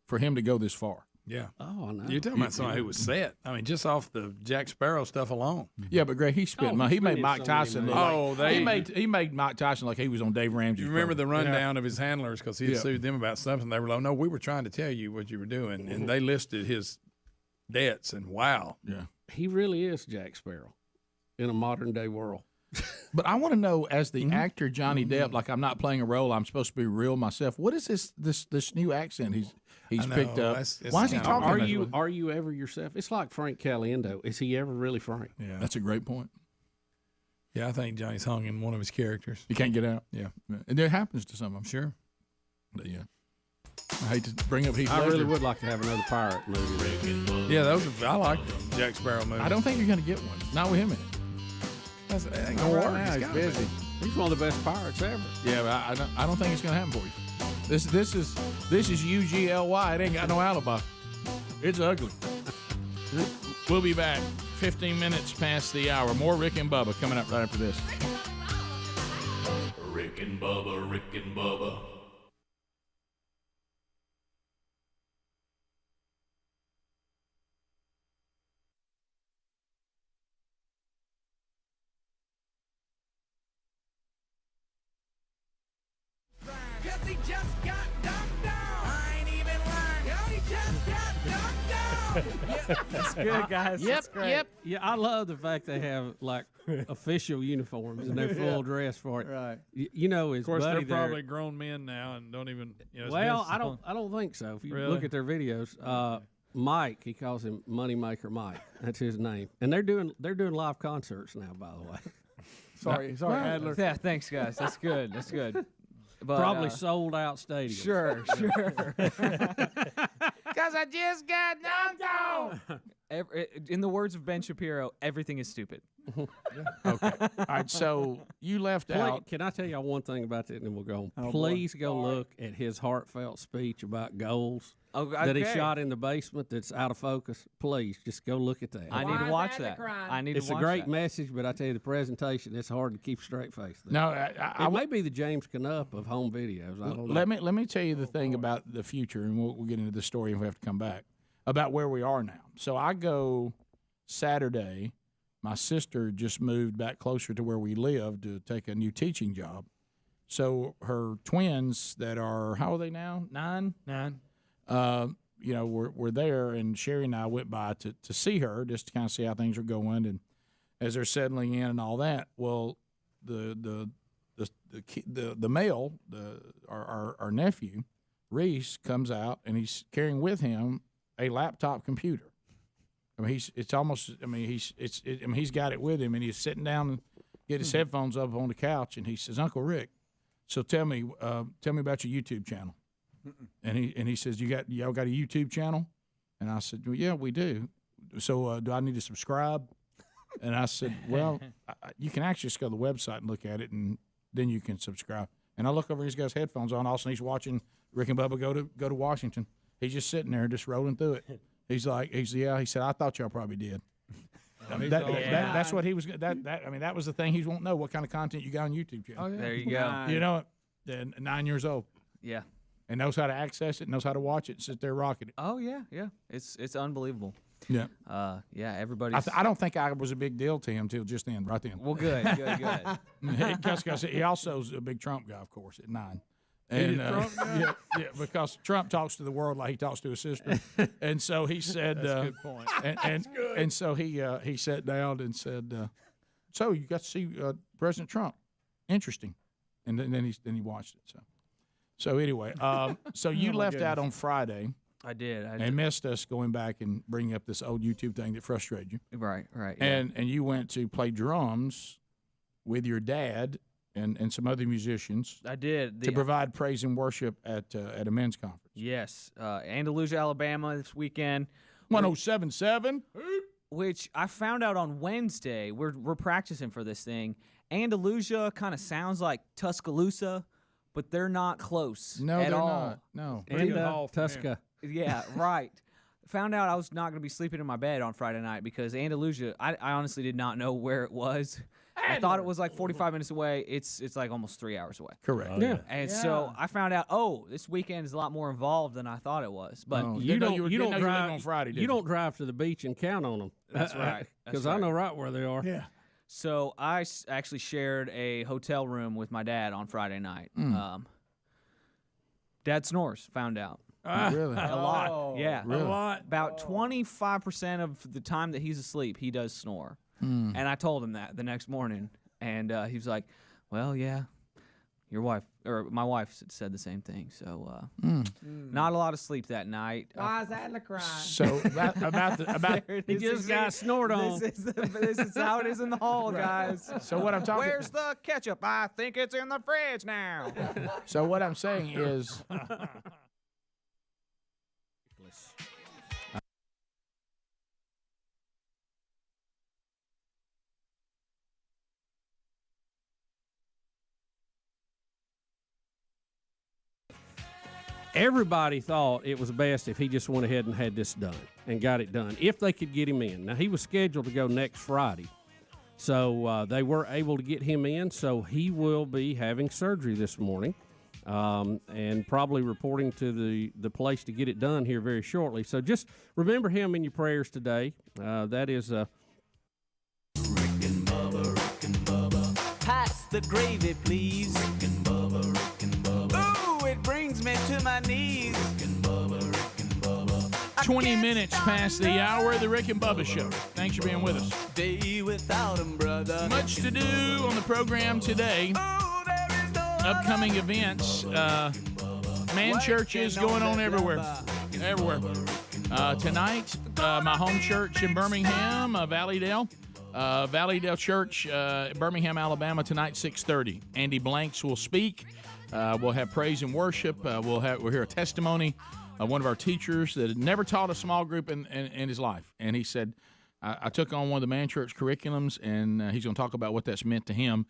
for him to go this far. Yeah. Oh, I know. You're talking about somebody who was set. I mean, just off the Jack Sparrow stuff alone. Yeah, but Greg, he spent money. He made Mike Tyson. They he made Mike Tyson like he was on Dave Ramsey's. You remember the program. rundown of his handlers because he had sued them about something. They were like, "No, we were trying to tell you what you were doing," and they listed his debts. And wow, Yeah. He really is Jack Sparrow in a modern day world. But I want to know, as the actor Johnny Depp, like I'm not playing a role. I'm supposed to be real myself. What is this new accent he's picked up? Why is he talking? Are you ever yourself? It's like Frank Caliendo. Is he ever really Frank? Yeah, that's a great point. Yeah, I think Johnny's hung in one of his characters. You can't get out. Yeah, and it happens to some of them. Sure. But yeah. I hate to bring up Heath I Ledger. really would like to have another pirate movie. Yeah, I like the Jack Sparrow movie. I don't think you're going to get one. Not with him in it. That ain't gonna work. Now he's busy. He's one of the best pirates ever. Yeah, but I don't think it's going to happen for you. This is UGLY. It ain't got no alibi. It's ugly. We'll be back 15 minutes past the hour. More Rick and Bubba coming up right after this. Rick and Bubba, Rick and Bubba. Cause he just got dunked on. I ain't even lying. Oh, he just got dunked on. That's good, guys. Yep, That's great. yep. Yeah, I love the fact they have like official uniforms and they're full dress for it. Right. You know, his Of course, buddy they're probably grown men now and don't even. Well, I don't think so. If you Really? look at their videos, Mike, he calls him Moneymaker Mike. That's his name, and they're doing live concerts now. By the way. Sorry, Adler. Yeah, thanks, guys. That's good. That's good. But, Probably sold out stadiums. Sure. Cause I just got dunked on. In the words of Ben Shapiro, everything is stupid. Okay. All right. So you left out. Can I tell y'all one thing about that, and then we'll go on? Oh, Please go look at his heartfelt speech about goals Okay. that he shot in the basement that's out of focus. Please, just go look at that. I need to watch that. I need It's to a watch great that. message, but I tell you, the presentation, it's hard to keep a straight face. No, it may be the James Knupp of home videos. I don't know. Let me tell you the thing about the future, and we'll get into the story if we have to come back about where we are now. So I go Saturday. My sister just moved back closer to where we live to take a new teaching job. So her twins that are, how are they now? 9? 9. We're there, and Sherry and I went by to see her just to kind of see how things are going, and as they're settling in and all that. Well, the male, our nephew, Reese, comes out, and he's carrying with him a laptop computer. I mean, he's got it with him, and he's sitting down and get his headphones up on the couch, and he says, "Uncle Rick, so tell me about your YouTube channel." And he says, y'all got a YouTube channel? And I said, well, yeah, we do. So do I need to subscribe? And I said, well, you can actually just go to the website and look at it, and then you can subscribe. And I look over, he's got his headphones on. Also, he's watching Rick and Bubba go to Washington. He's just sitting there, just rolling through it. He said, I thought y'all probably did. That's what he was. That was the thing. He won't know what kind of content you got on YouTube channel. Oh, yeah. There you go. You know it. 9 years old. Yeah. And knows how to access it, knows how to watch it, and sit there rocking it. Oh yeah. It's unbelievable. Yeah. Everybody's. I don't think I was a big deal to him till just then, right then. Well, good. Because he also is a big Trump guy, of course, at 9. And yeah, because Trump talks to the world like he talks to his sister, and so he said, That's a good point. And so he sat down and said, "So you got to see President Trump? Interesting." And then he watched it. So anyway, so you left out on Friday. I did. And missed us going back and bringing up this old YouTube thing that frustrated you. Right. Yeah. And you went to play drums with your dad and some other musicians. I did. To provide praise and worship at a men's conference. Yes. Andalusia, Alabama this weekend. 107.7. Which I found out on Wednesday. We're practicing for this thing. Andalusia kind of sounds like Tuscaloosa, but they're not close at all. Not. No. And Tusca. Yeah, right. Found out I was not going to be sleeping in my bed on Friday night because Andalusia, I honestly did not know where it was. I thought it was like 45 minutes away. It's like almost 3 hours away. Correct. And so I found out, this weekend is a lot more involved than I thought it was. But you don't drive on Friday. You don't drive to the beach and count on them. That's right. Because I know right where they are. Yeah. So I actually shared a hotel room with my dad on Friday night. Dad snores, found out. Really? A lot. Yeah. Really? A lot. About 25% of the time that he's asleep, he does snore. And I told him that the next morning. And he was like, well, yeah, your wife, or my wife said the same thing. So not a lot of sleep that night. Why is Adler crying? So about he just got snored on. This is how it is in the hall, guys. So what I'm talking. Where's the ketchup? I think it's in the fridge now. So what I'm saying is. Everybody thought it was best if he just went ahead and had this done and got it done, if they could get him in. Now, he was scheduled to go next Friday, So they were able to get him in, so he will be having surgery this morning. And probably reporting to the place to get it done here very shortly. So just remember him in your prayers today. That is Pass the gravy, please. Ooh, it brings me to my knees. 20 minutes past the hour of the Rick and Bubba Show. Thanks for being with us. Day without 'em, brother. Much to do on the program today. Upcoming events. Man churches going on everywhere. Tonight, my home church in Birmingham, Valleydale. Valleydale Church, Birmingham, Alabama, tonight, 6:30. Andy Blanks will speak. We'll have praise and worship. We'll hear a testimony of one of our teachers that had never taught a small group in his life. And he said, I took on one of the Man Church curriculums, and he's going to talk about what that's meant to him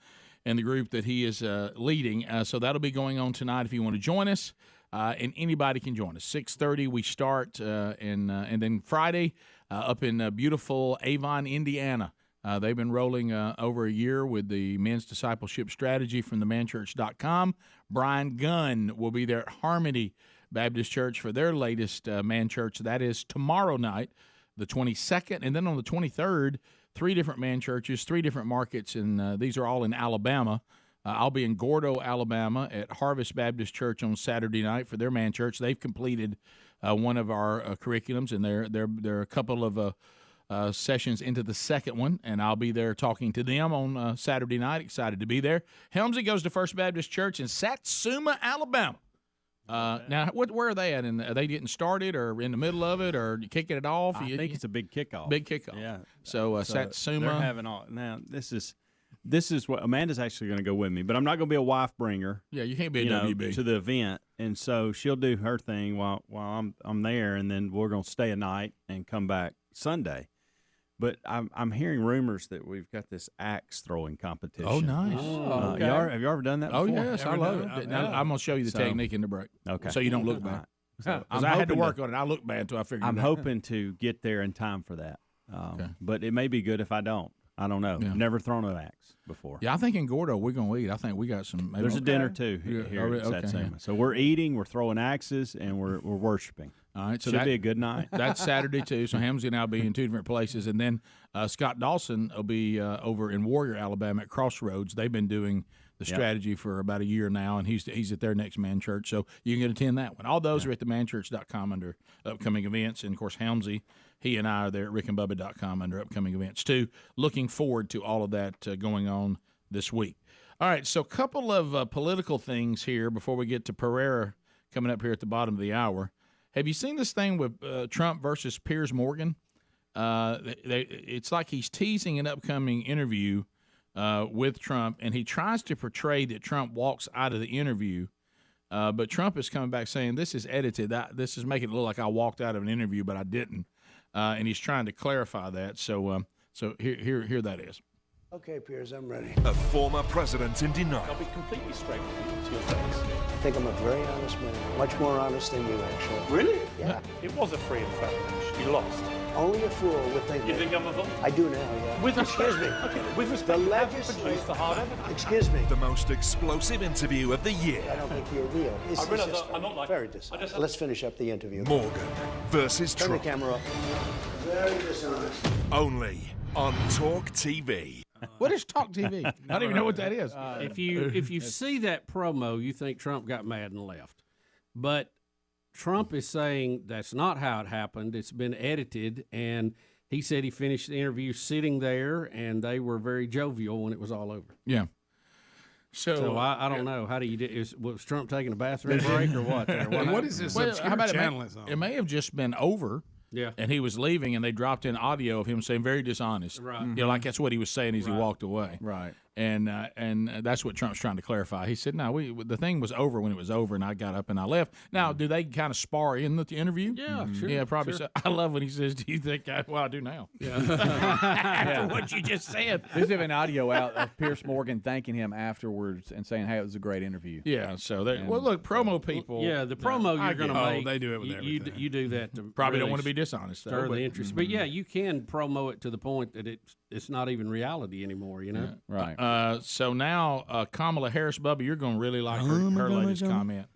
and the group that he is leading. So that'll be going on tonight if you want to join us. And anybody can join us. 6:30 we start, and then Friday up in beautiful Avon, Indiana. They've been rolling over a year with the men's discipleship strategy from themanchurch.com. Brian Gunn will be there at Harmony Baptist Church for their latest man church. That is tomorrow night, the 22nd. And then on the 23rd, 3 different man churches, 3 different markets, and these are all in Alabama. I'll be in Gordo, Alabama at Harvest Baptist Church on Saturday night for their man church. They've completed one of our curriculums, and they're a couple of sessions into the second one, and I'll be there talking to them on Saturday night. Excited to be there. Helmsy goes to First Baptist Church in Satsuma, Alabama. Now, where are they at? Are they getting started, or in the middle of it, or kicking it off? I think it's a big kickoff. Big kickoff. Yeah. So Satsuma. They're having all now. This is what Amanda's actually going to go with me, but I'm not going to be a wife bringer. Yeah, you can't be a WB to the event, and so she'll do her thing while I'm there, and then we're going to stay a night and come back Sunday. But I'm hearing rumors that we've got this axe throwing competition. Oh, nice. Okay. Have you ever done that before? Oh, yes, I love it. Now, I'm going to show you the technique in the break. Okay. So you don't look bad. So I had to work on it. I look bad until I figured it out. I'm hoping to get there in time for that. But it may be good if I don't. I don't know. Yeah. Never thrown an axe before. Yeah, I think in Gordo we're going to eat. I think we got some. There's a dinner, too, here at Satsuma. So we're eating, we're throwing axes, and we're worshiping. All right, so should be a good night. That's Saturday too. So Helmsy and I'll be in 2 different places, and then Scott Dawson will be over in Warrior, Alabama, at Crossroads. They've been doing the strategy for about a year now, and he's at their next man church, so you can attend that one. All those are at themanchurch.com under upcoming events, and of course Helmsy, he and I are there at rickandbubba.com under upcoming events too. Looking forward to all of that going on this week. All right, so a couple of political things here before we get to Pereira coming up here at the bottom of the hour. Have you seen this thing with Trump versus Piers Morgan? It's like he's teasing an upcoming interview with Trump, and he tries to portray that Trump walks out of the interview, but Trump is coming back saying, this is edited. This is making it look like I walked out of an interview, but I didn't. And he's trying to clarify that. So here that is. Okay, Piers, I'm ready. A former president in denial. I'll be completely straight with you to your face. I think I'm a very honest man. Much more honest than you, actually. Really? Yeah. It was a free and fair match. You lost. Only a fool would think You that. think I'm a fool? I do now, yeah. With Excuse me. Okay, With respect, the legislature. The hard evidence. Excuse me. The most explosive interview of the year. I don't think you're real. I realize I'm not like- very dishonest. Let's finish up the interview. Morgan versus Turn Trump. the camera up. Very dishonest. Only on Talk TV. What is Talk TV? I don't even know what that is. If you see that promo, you think Trump got mad and left. But Trump is saying that's not how it happened. It's been edited, and he said he finished the interview sitting there, and they were very jovial when it was all over. Yeah. So I don't know. How do you do? Was Trump taking a bathroom break or what? What is this obscure how about channel it's on? It may have just been over. Yeah. And he was leaving, and they dropped in audio of him saying very dishonest. Right. You know, like that's what he was saying as he walked away. Right. And that's what Trump's trying to clarify. He said, "No, the thing was over when it was over, and I got up and I left." Now, do they kind of spar in the interview? Yeah, sure. Yeah, probably. Sure. So. I love when he says, "Do you think I do now?" Yeah. After what you just said. There's even audio out of Piers Morgan thanking him afterwards and saying, "Hey, it was a great interview." Yeah. So well, look, promo people. Yeah, the promo you're going to make. They do it with everything. You do that to probably really don't want to be dishonest. Stir the interest, but yeah, you can promo it to the point that it's not even reality anymore. You know, right? So now Kamala Harris, Bubba, you're going to really like her latest comment,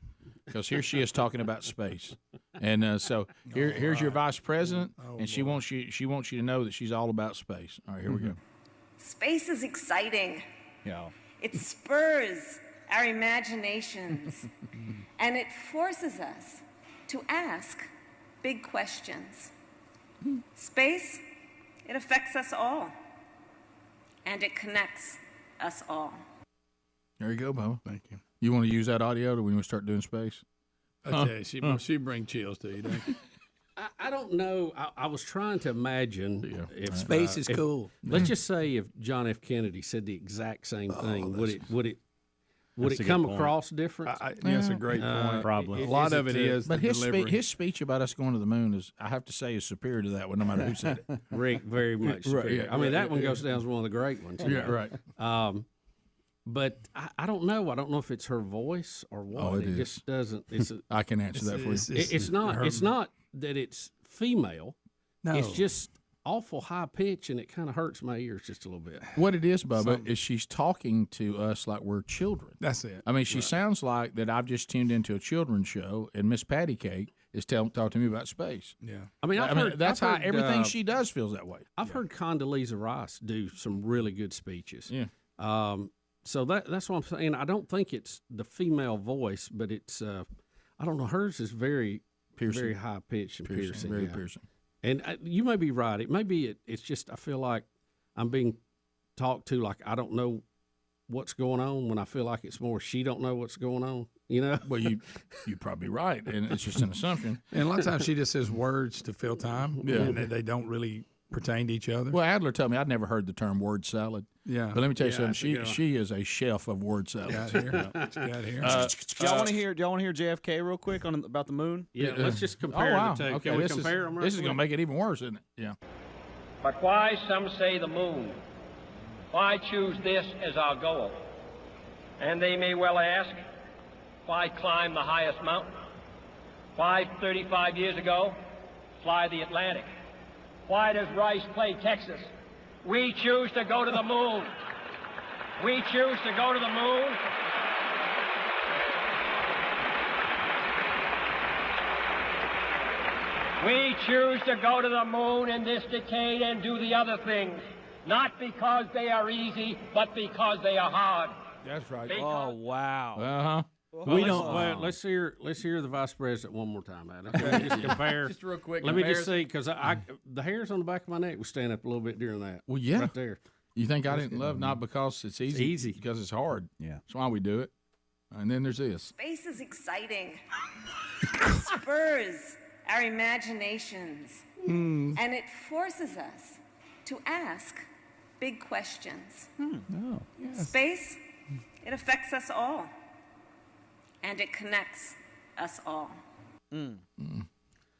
because here she is talking about space, and so here's your vice president, and she wants you to know that she's all about space. All right, here we go. Space is exciting. Yeah. It spurs our imaginations, and it forces us to ask big questions. Space, it affects us all, and it connects us all. There you go, Bubba. Thank you. You want to use that audio when we start doing space? I tell you, she bring chills to you, don't you? I don't know. I was trying to imagine if space is cool. Let's just say if John F. Kennedy said the exact same thing, would it come across different? That's a great point. Probably. A lot of it is. But the his speech about us going to the moon is, I have to say, is superior to that one, no matter who said it. Rick, very much superior. I mean, that one goes down as one of the great ones. Yeah, right. But I don't know. I don't know if it's her voice or what. Oh, it just doesn't. I can answer that for you. It's not. It's not that it's female. No. It's just awful high pitch, and it kind of hurts my ears just a little bit. What it is, Bubba, is she's talking to us like we're children. That's it. I mean, she sounds like that I've just tuned into a children's show, and Miss Patty Cake is talking to me about space. Yeah. I mean, that's how everything she does feels that way. I've heard Condoleezza Rice do some really good speeches. Yeah. So that's what I'm saying. I don't think it's the female voice, but it's I don't know. Hers is very piercing, very high pitched and piercing, very piercing. And you may be right. It may be it's just I feel like I'm being talked to like I don't know what's going on, when I feel like it's more she don't know what's going on. You know. Well, you're probably right, and it's just an assumption. And a lot of times she just says words to fill time. Yeah. And they don't really pertain to each other. Well, Adler told me I'd never heard the term word salad. Yeah. But let me tell you something. She is a chef of word salads. Got here. Do y'all want to hear JFK real quick about the moon? Yeah, let's just compare the two. Okay, Can we compare them? This is going to make it even worse, isn't it? Yeah. But why, some say, the moon? Why choose this as our goal? And they may well ask, why climb the highest mountain? Why, 35 years ago, fly the Atlantic? Why does Rice play Texas? We choose to go to the moon. We choose to go to the moon. We choose to go to the moon in this decade and do the other things, not because they are easy, but because they are hard. That's right. Oh, wow. Uh-huh. We don't. Well, let's hear the vice president one more time, Adam. Just compare. Just real quick. Let me just see, because the hairs on the back of my neck was standing up a little bit during that. Well, yeah. Right there. You think I didn't love not because it's easy? Easy. Because it's hard. Yeah. That's why we do it. And then there's this. Space is exciting. It spurs our imaginations. And it forces us to ask big questions. Oh, yes. Space, it affects us all. And it connects us all.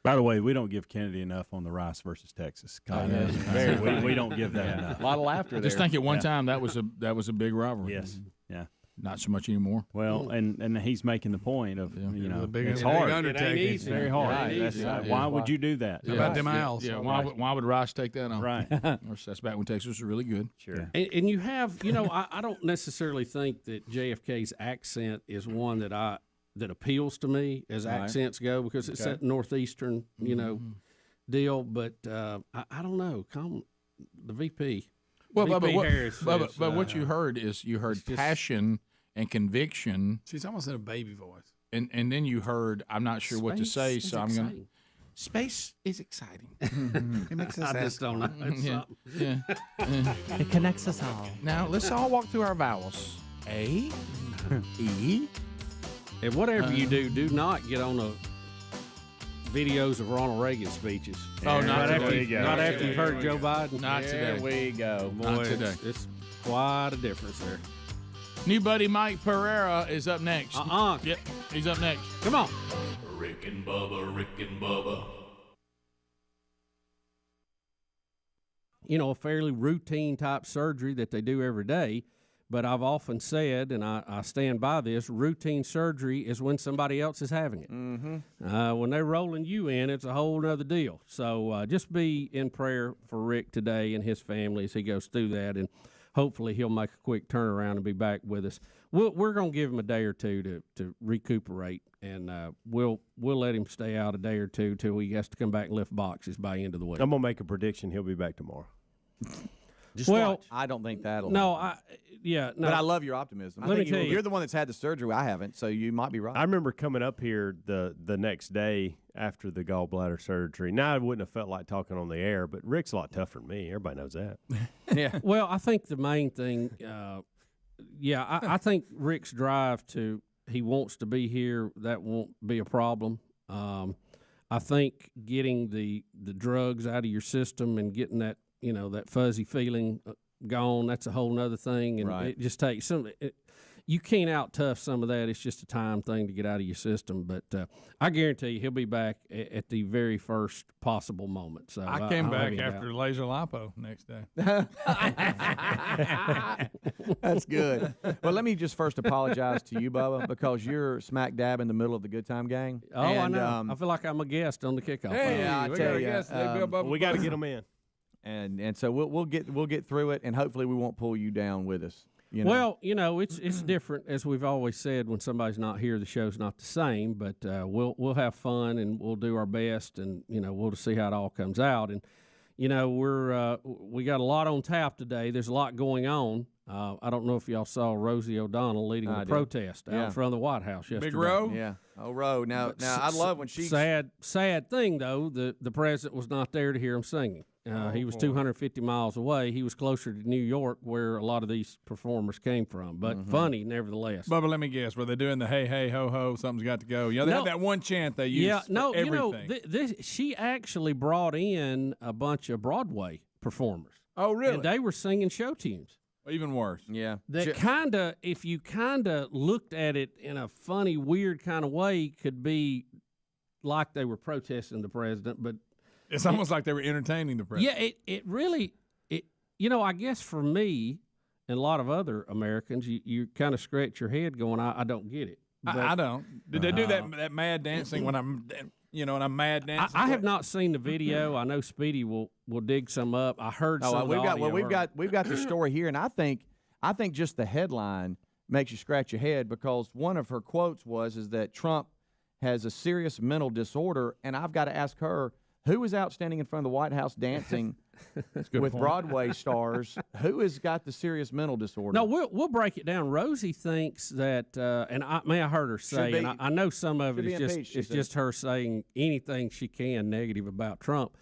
By the way, we don't give Kennedy enough on the Rice versus Texas. We don't give that enough. A lot of laughter there. Just think at one time that was a big rivalry. Yes. Yeah. Not so much anymore. Well, and he's making the point of it's big hard. undertaking. It's very hard. Right. Why would you do that? How about them owls? Yeah. Why would Rice take that on? Right. That's back when Texas was really good. Sure. And you have, I don't necessarily think that JFK's accent is one that appeals to me as accents go, because it's that northeastern, deal. But I don't know. The VP. Well, VP but what you heard is passion and conviction. She's almost in a baby voice. And then you heard, I'm not sure what to say, Space so is I'm going to. exciting. Space is exciting. It makes us I just don't know. It's something. Yeah. It connects us all. Now, let's all walk through our vowels. A, E. And whatever you do not get on a videos of Ronald Reagan speeches. Oh, not today. Not after you've heard Joe Biden. Not today. There we go. Boy, Not today. It's quite a difference there. New buddy Mike Pereira is up next. Yep, he's up next. Come on. Rick and Bubba, Rick and Bubba. You know, a fairly routine type surgery that they do every day. But I've often said, and I stand by this, routine surgery is when somebody else is having it. Mm-hmm. When they're rolling you in, it's a whole other deal. So just be in prayer for Rick today and his family as he goes through that, and hopefully he'll make a quick turnaround and be back with us. We're going to give him a day or two to recuperate, and we'll let him stay out a day or two till he has to come back and lift boxes by the end of the week. I'm going to make a prediction. He'll be back tomorrow. I don't think that'll. No, happen. no. But I love your optimism. Let me tell you, you're the one that's had the surgery. I haven't, so you might be right. I remember coming up here the next day after the gallbladder surgery. Now I wouldn't have felt like talking on the air, but Rick's a lot tougher than me. Everybody knows that. Yeah. Well, I think the main thing, I think Rick's drive he wants to be here. That won't be a problem. I think getting the drugs out of your system and getting that, that fuzzy feeling gone, that's a whole nother thing. And Right. it just takes you can't out-tough some of that. It's just a time thing to get out of your system. But I guarantee you he'll be back at the very first possible moment. So I came back after laser lipo next day. That's good. Well, let me just first apologize to you, Bubba, because you're smack dab in the middle of the Good Time Gang. Oh, and, I know. I feel like I'm a guest on the kickoff. Hey, I we tell got a you, guest. We got to get them in. And so we'll get through it, and hopefully we won't pull you down with us. You know? Well, it's different, as we've always said. When somebody's not here, the show's not the same. But we'll have fun and we'll do our best, and we'll just see how it all comes out. And we got a lot on tap today. There's a lot going on. I don't know if y'all saw Rosie O'Donnell leading the protest out in front of the White House yesterday. Big Row? Yeah. Oh, Row. Now I love when she. Sad thing though. The president was not there to hear him singing. He was 250 miles away. He was closer to New York, where a lot of these performers came from. But funny, nevertheless. Bubba, let me guess. Were they doing the hey, hey, ho, ho, something's got to go? They had that one chant they used for everything. She actually brought in a bunch of Broadway performers. Oh, really? And they were singing show tunes. Even worse. Yeah. That if you looked at it in a funny, weird kind of way, could be like they were protesting the president, but it's almost like they were entertaining the president. Yeah, it really, I guess for me and a lot of other Americans, you kind of scratch your head going, I don't get it. But, I don't. Did they do that mad dancing when I'm mad dancing? I have not seen the video. I know Speedy will dig some up. I heard some of the audio. We've got the story here, and I think just the headline makes you scratch your head, because one of her quotes is that Trump has a serious mental disorder, and I've got to ask her, who is out standing in front of the White House dancing with Broadway stars? Who has got the serious mental disorder? No, we'll break it down. Rosie thinks that, and I heard her say, and I know some of it is just her saying anything she can negative about Trump.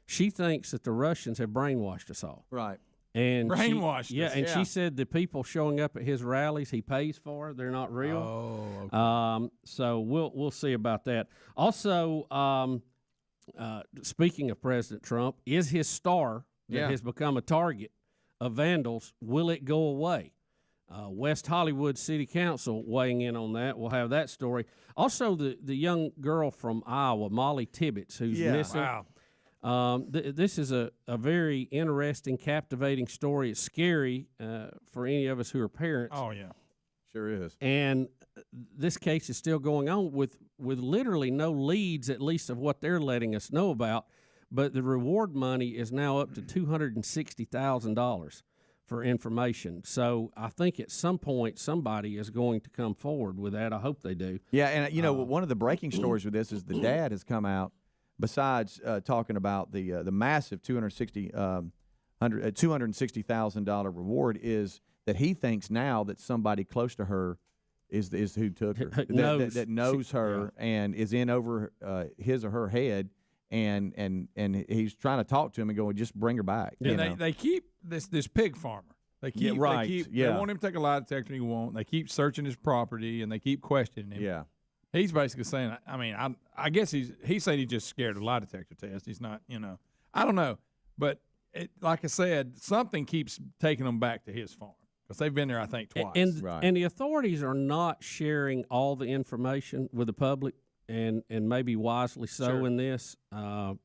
She thinks that the Russians have brainwashed us all. Right. And brainwashed us. She said the people showing up at his rallies he pays for, they're not real. Oh, okay. So we'll see about that. Also, speaking of President Trump, is his star that has become a target of vandals, will it go away? West Hollywood City Council weighing in on that. We'll have that story. Also, the young girl from Iowa, Molly Tibbetts, who's missing. Wow. This is a very interesting, captivating story. It's scary for any of us who are parents. Oh, yeah. Sure is. And this case is still going on with literally no leads, at least of what they're letting us know about. But the reward money is now up to $260,000 for information. So I think at some point somebody is going to come forward with that. I hope they do. Yeah, and one of the breaking stories with this is the dad has come out, besides talking about the massive $260,000 reward, is that he thinks now that somebody close to her is who took her, that knows her and is in over his or her head, and he's trying to talk to him and go, just bring her back. Yeah, they keep this pig farmer. They keep They want him to take a lie detector. He won't. They keep searching his property and they keep questioning him. Yeah. He's basically saying, I mean, I guess he's saying he's just scared of lie detector tests. He's not, I don't know. But like I said, something keeps taking them back to his farm because they've been there, I think, twice. And the authorities are not sharing all the information with the public, and maybe wisely so in this. And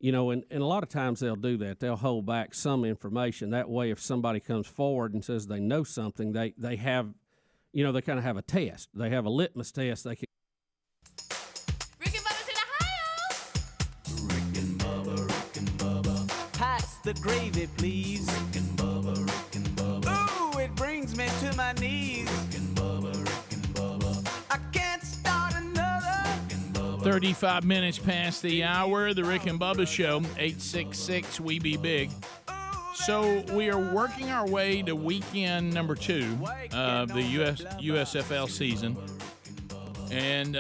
a lot of times they'll do that. They'll hold back some information. That way, if somebody comes forward and says they know something, they have, they kind of have a test. They have a litmus test. They can. Pass the gravy, please. Rick and Bubba, Rick and Bubba. Ooh, it brings me to my knees. Rick and Bubba, Rick and Bubba. I can't start another. 35 minutes past the hour, the Rick and Bubba Show, 866 We Be Big. So we are working our way to weekend number 2 of the USFL season. And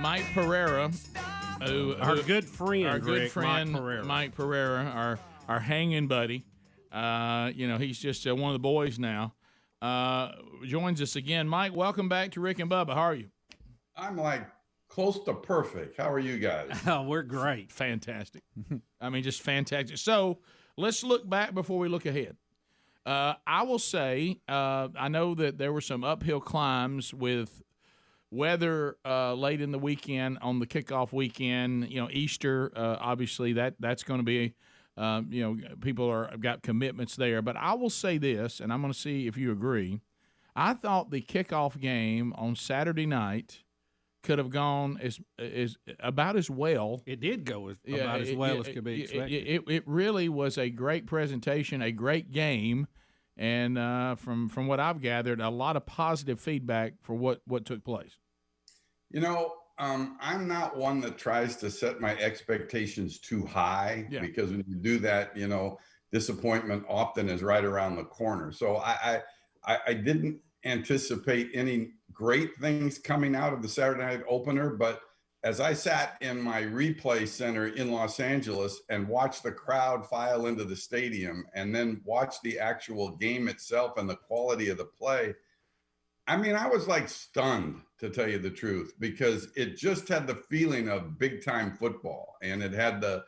Mike Pereira, Our good friend, Mike Pereira, our hanging buddy. He's just one of the boys now. Joins us again. Mike, welcome back to Rick and Bubba. How are you? I'm like close to perfect. How are you guys? Oh, we're great. Fantastic. I mean, just fantastic. So let's look back before we look ahead. I will say I know that there were some uphill climbs with weather late in the weekend on the kickoff weekend. Easter, obviously that's going to be, people have got commitments there. But I will say this, and I'm going to see if you agree. I thought the kickoff game on Saturday night could have gone as about as well. It did go about as well as could be expected. It really was a great presentation, a great game, and from what I've gathered, a lot of positive feedback for what took place. I'm not one that tries to set my expectations too high because when you do that, disappointment often is right around the corner. So I didn't anticipate any great things coming out of the Saturday night opener, but as I sat in my replay center in Los Angeles and watched the crowd file into the stadium and then watch the actual game itself and the quality of the play, I mean, I was like stunned, to tell you the truth, because it just had the feeling of big time football, and it had the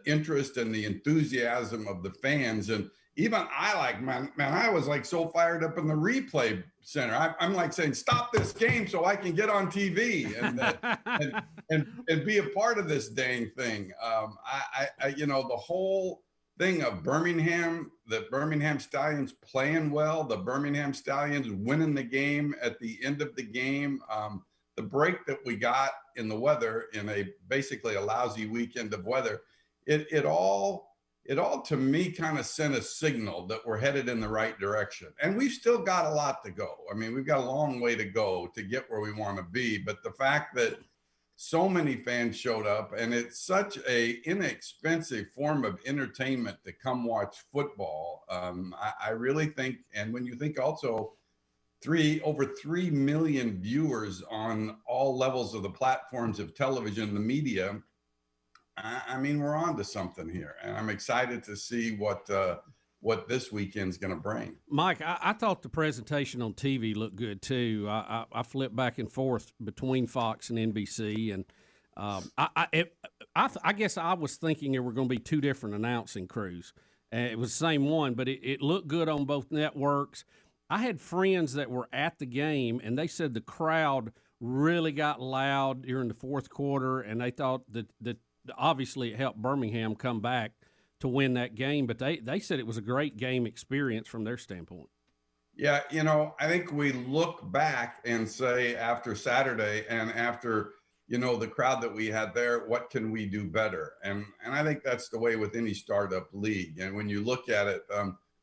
interest and the enthusiasm of the fans. And even I was like so fired up in the replay center. I'm like saying, stop this game so I can get on TV and be a part of this dang thing. The whole thing of Birmingham, the Birmingham Stallions playing well, the Birmingham Stallions winning the game at the end of the game, the break that we got in the weather in basically a lousy weekend of weather, it all to me kind of sent a signal that we're headed in the right direction. And we've still got a lot to go. I mean, we've got a long way to go to get where we want to be. But the fact that so many fans showed up, and it's such a inexpensive form of entertainment to come watch football. I really think, and when you think also over 3 million viewers on all levels of the platforms of television, the media, I mean, we're on to something here, and I'm excited to see what this weekend's going to bring. Mike, I thought the presentation on TV looked good too. I flipped back and forth between Fox and NBC, and I guess I was thinking there were going to be 2 different announcing crews. It was the same one, but it looked good on both networks. I had friends that were at the game, and they said the crowd really got loud during the fourth quarter, and they thought that obviously it helped Birmingham come back to win that game, but they said it was a great game experience from their standpoint. Yeah, I think we look back and say after Saturday and after, the crowd that we had there, what can we do better? And I think that's the way with any startup league. And when you look at it,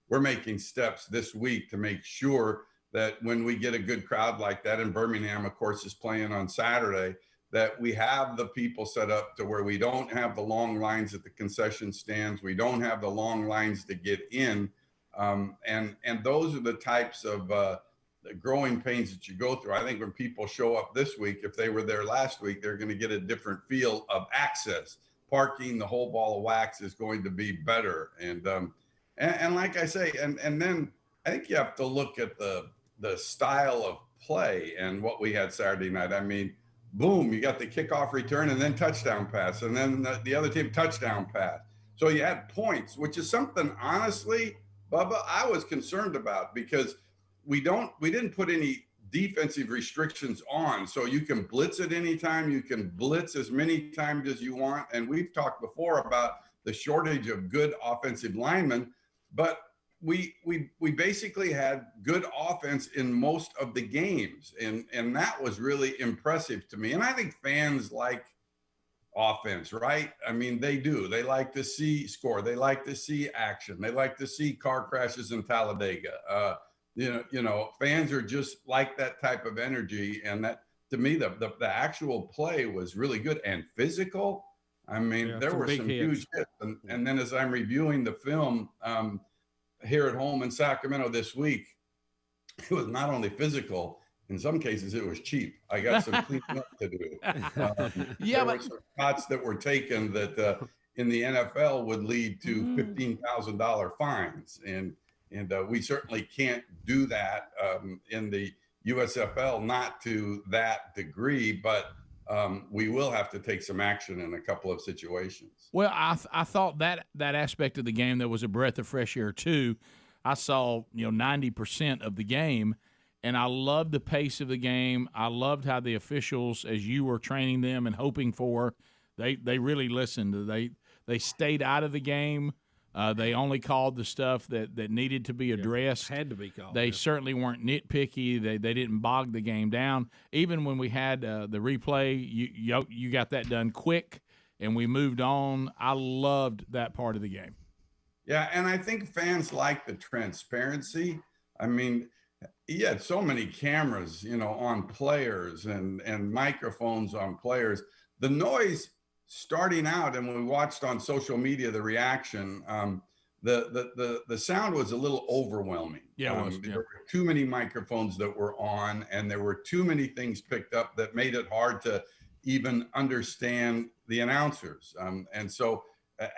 we're making steps this week to make sure that when we get a good crowd like that, and Birmingham, of course, is playing on Saturday, that we have the people set up to where we don't have the long lines at the concession stands. We don't have the long lines to get in. And those are the types of the growing pains that you go through. I think when people show up this week, if they were there last week, they're going to get a different feel of access. Parking, the whole ball of wax is going to be better. And like I say, and then I think you have to look at the style of play and what we had Saturday night. I mean, boom, you got the kickoff return and then touchdown pass, and then the other team touchdown pass. So you had points, which is something, honestly, Bubba, I was concerned about, because we didn't put any defensive restrictions on. So you can blitz at any time, you can blitz as many times as you want. And we've talked before about the shortage of good offensive linemen, but we basically had good offense in most of the games. And that was really impressive to me. And I think fans like offense, right? I mean, they do. They like to see score. They like to see action. They like to see car crashes in Talladega. You know, fans are just like that type of energy. And that, to me, the actual play was really good and physical. I mean, there were some huge hits. And then as I'm reviewing the film here at home in Sacramento this week, it was not only physical, in some cases it was cheap. I got some cleaning up to do. There were some shots that were taken that in the NFL would lead to $15,000 fines. And we certainly can't do that in the USFL, not to that degree, but we will have to take some action in a couple of situations. Well, I thought that aspect of the game, there was a breath of fresh air too. I saw 90% of the game, and I loved the pace of the game. I loved how the officials, as you were training them and hoping for, they really listened. They stayed out of the game. They only called the stuff that needed to be addressed. Had to be called. They certainly weren't nitpicky. They didn't bog the game down. Even when we had the replay, you got that done quick, and we moved on. I loved that part of the game. Yeah, and I think fans like the transparency. I mean, you had so many cameras, on players and microphones on players. The noise starting out, and when we watched on social media the reaction, the sound was a little overwhelming. Yeah, it was. There were too many microphones that were on, and there were too many things picked up that made it hard to even understand the announcers. And so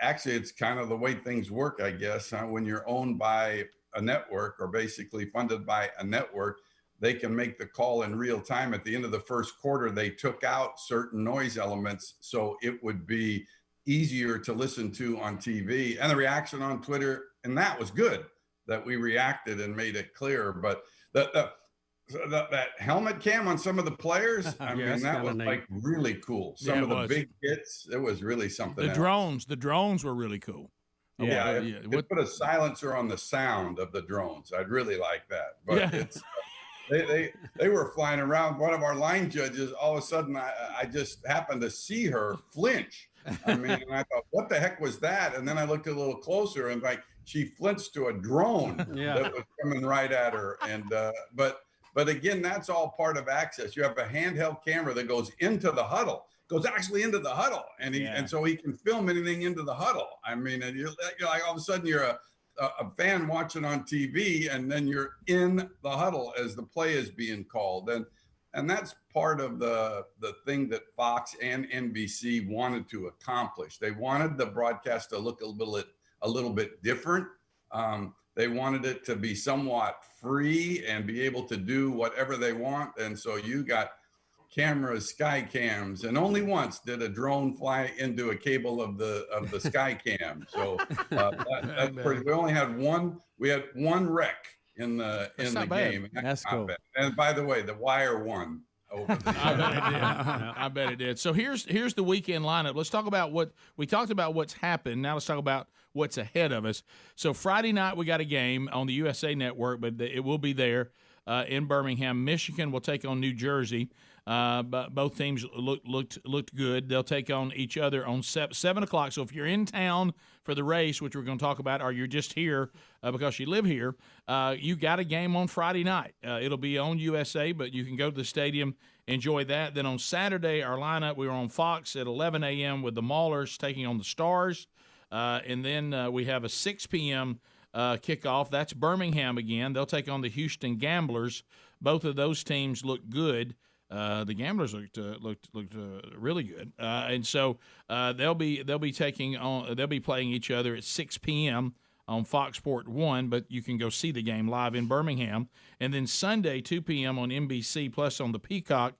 actually it's kind of the way things work, I guess. When you're owned by a network, or basically funded by a network, they can make the call in real time. At the end of the first quarter, they took out certain noise elements so it would be easier to listen to on TV. And the reaction on Twitter, and that was good that we reacted and made it clear. But that helmet cam on some of the players, I mean, that was like really cool. Some of the big hits, it was really something. The drones were really cool. Yeah, they put a silencer on the sound of the drones. I'd really like that. But it's they were flying around. One of our line judges, all of a sudden, I just happened to see her flinch. I mean, and I thought, what the heck was that? And then I looked a little closer, and she flinched to a drone that was coming right at her. And but again, that's all part of access. You have a handheld camera that goes into the huddle. Goes actually into the huddle, and so he can film anything into the huddle. I mean, and you're like, all of a sudden you're a fan watching on TV, and then you're in the huddle as the play is being called, and that's part of the thing that Fox and NBC wanted to accomplish. They wanted the broadcast to look a little bit different. They wanted it to be somewhat free and be able to do whatever they want, and so you got cameras, sky cams, and only once did a drone fly into a cable of the sky cam. So we only had one. We had one wreck in the game. That's cool. Bad. And by the way, the Wire won over the I bet it did. So here's the weekend lineup. Let's talk about we talked about what's happened. Now let's talk about what's ahead of us. So Friday night we got a game on the USA Network, but it will be there in Birmingham. Michigan will take on New Jersey. But both teams looked good. They'll take on each other on 7 o'clock. So if you're in town for the race, which we're going to talk about, or you're just here because you live here, you got a game on Friday night. It'll be on USA, but you can go to the stadium, enjoy that. Then on Saturday, our lineup, we were on Fox at 11 a.m. with the Maulers taking on the Stars. And then we have a 6 p.m. Kickoff. That's Birmingham again. They'll take on the Houston Gamblers. Both of those teams look good. The Gamblers looked really good, and so they'll be playing each other at 6 p.m. on Fox Sport 1. But you can go see the game live in Birmingham, and then Sunday 2 p.m. on NBC plus on the Peacock.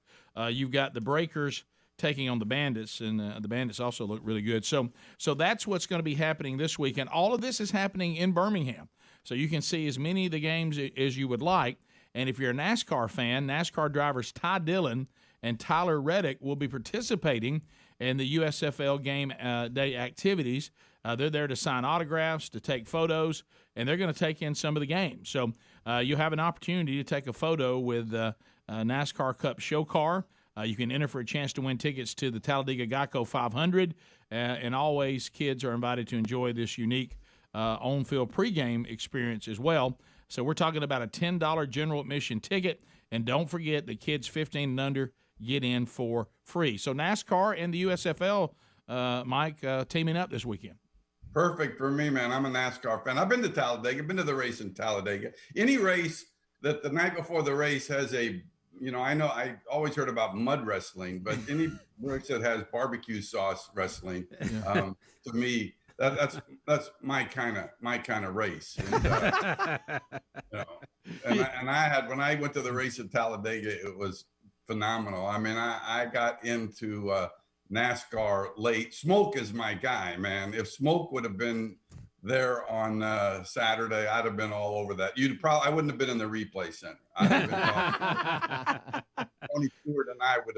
you've got the Breakers taking on the Bandits, and the Bandits also look really good. So that's what's going to be happening this weekend. All of this is happening in Birmingham, so you can see as many of the games as you would like. And if you're a NASCAR fan, NASCAR drivers Ty Dillon and Tyler Reddick will be participating in the USFL game day activities. They're there to sign autographs, to take photos, and they're going to take in some of the games. So you'll have an opportunity to take a photo with NASCAR Cup show car. You can enter for a chance to win tickets to the Talladega Geico 500. And always, kids are invited to enjoy this unique on-field pregame experience as well. So we're talking about a $10 general admission ticket. And don't forget, the kids 15 and under get in for free. So NASCAR and the USFL, Mike, teaming up this weekend. Perfect for me, man. I'm a NASCAR fan. I've been to Talladega, been to the race in Talladega. Any race that the night before the race has a, I know I always heard about mud wrestling, but any race that has barbecue sauce wrestling, to me, that's my kind of race. And I had, when I went to the race at Talladega, it was phenomenal. I mean, I got into NASCAR late. Smoke is my guy, man. If Smoke would have been there on Saturday, I'd have been all over that. I wouldn't have been in the replay center. Tony Stewart and I would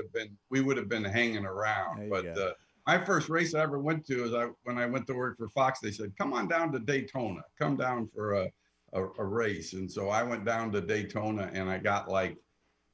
have been hanging around. But my first race I ever went to is when I went to work for Fox. They said, "Come on down to Daytona. Come down for a race." And so I went down to Daytona, and I got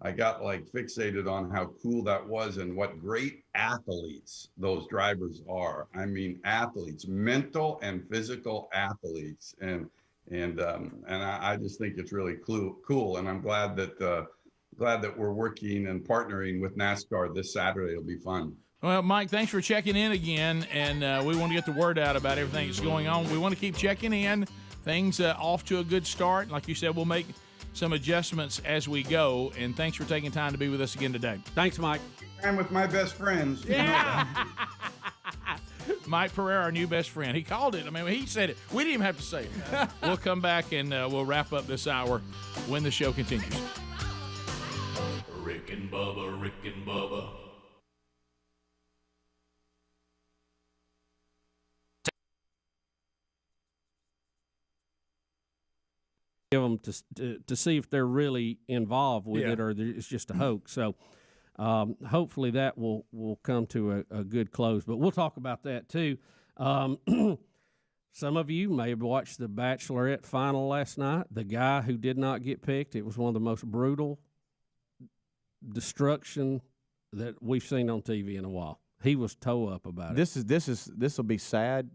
fixated on how cool that was and what great athletes those drivers are. I mean, athletes, mental and physical athletes, and I just think it's really cool. And I'm glad that we're working and partnering with NASCAR this Saturday. It'll be fun. Well, Mike, thanks for checking in again, and we want to get the word out about everything that's going on. We want to keep checking in. Things off to a good start. Like you said, we'll make some adjustments as we go, and thanks for taking time to be with us again today. Thanks, Mike. I'm with my best friends. Yeah. Mike Pereira, our new best friend. He called it. I mean, he said it. We didn't even have to say it. We'll come back, and we'll wrap up this hour when the show continues. Rick and Bubba, Rick and Bubba. Them to see if they're really involved with it, or it's just a hoax. So hopefully that will come to a good close. But we'll talk about that too. Some of you may have watched the Bachelorette final last night. The guy who did not get picked, it was one of the most brutal destruction that we've seen on TV in a while. He was toe up about it. This will be sad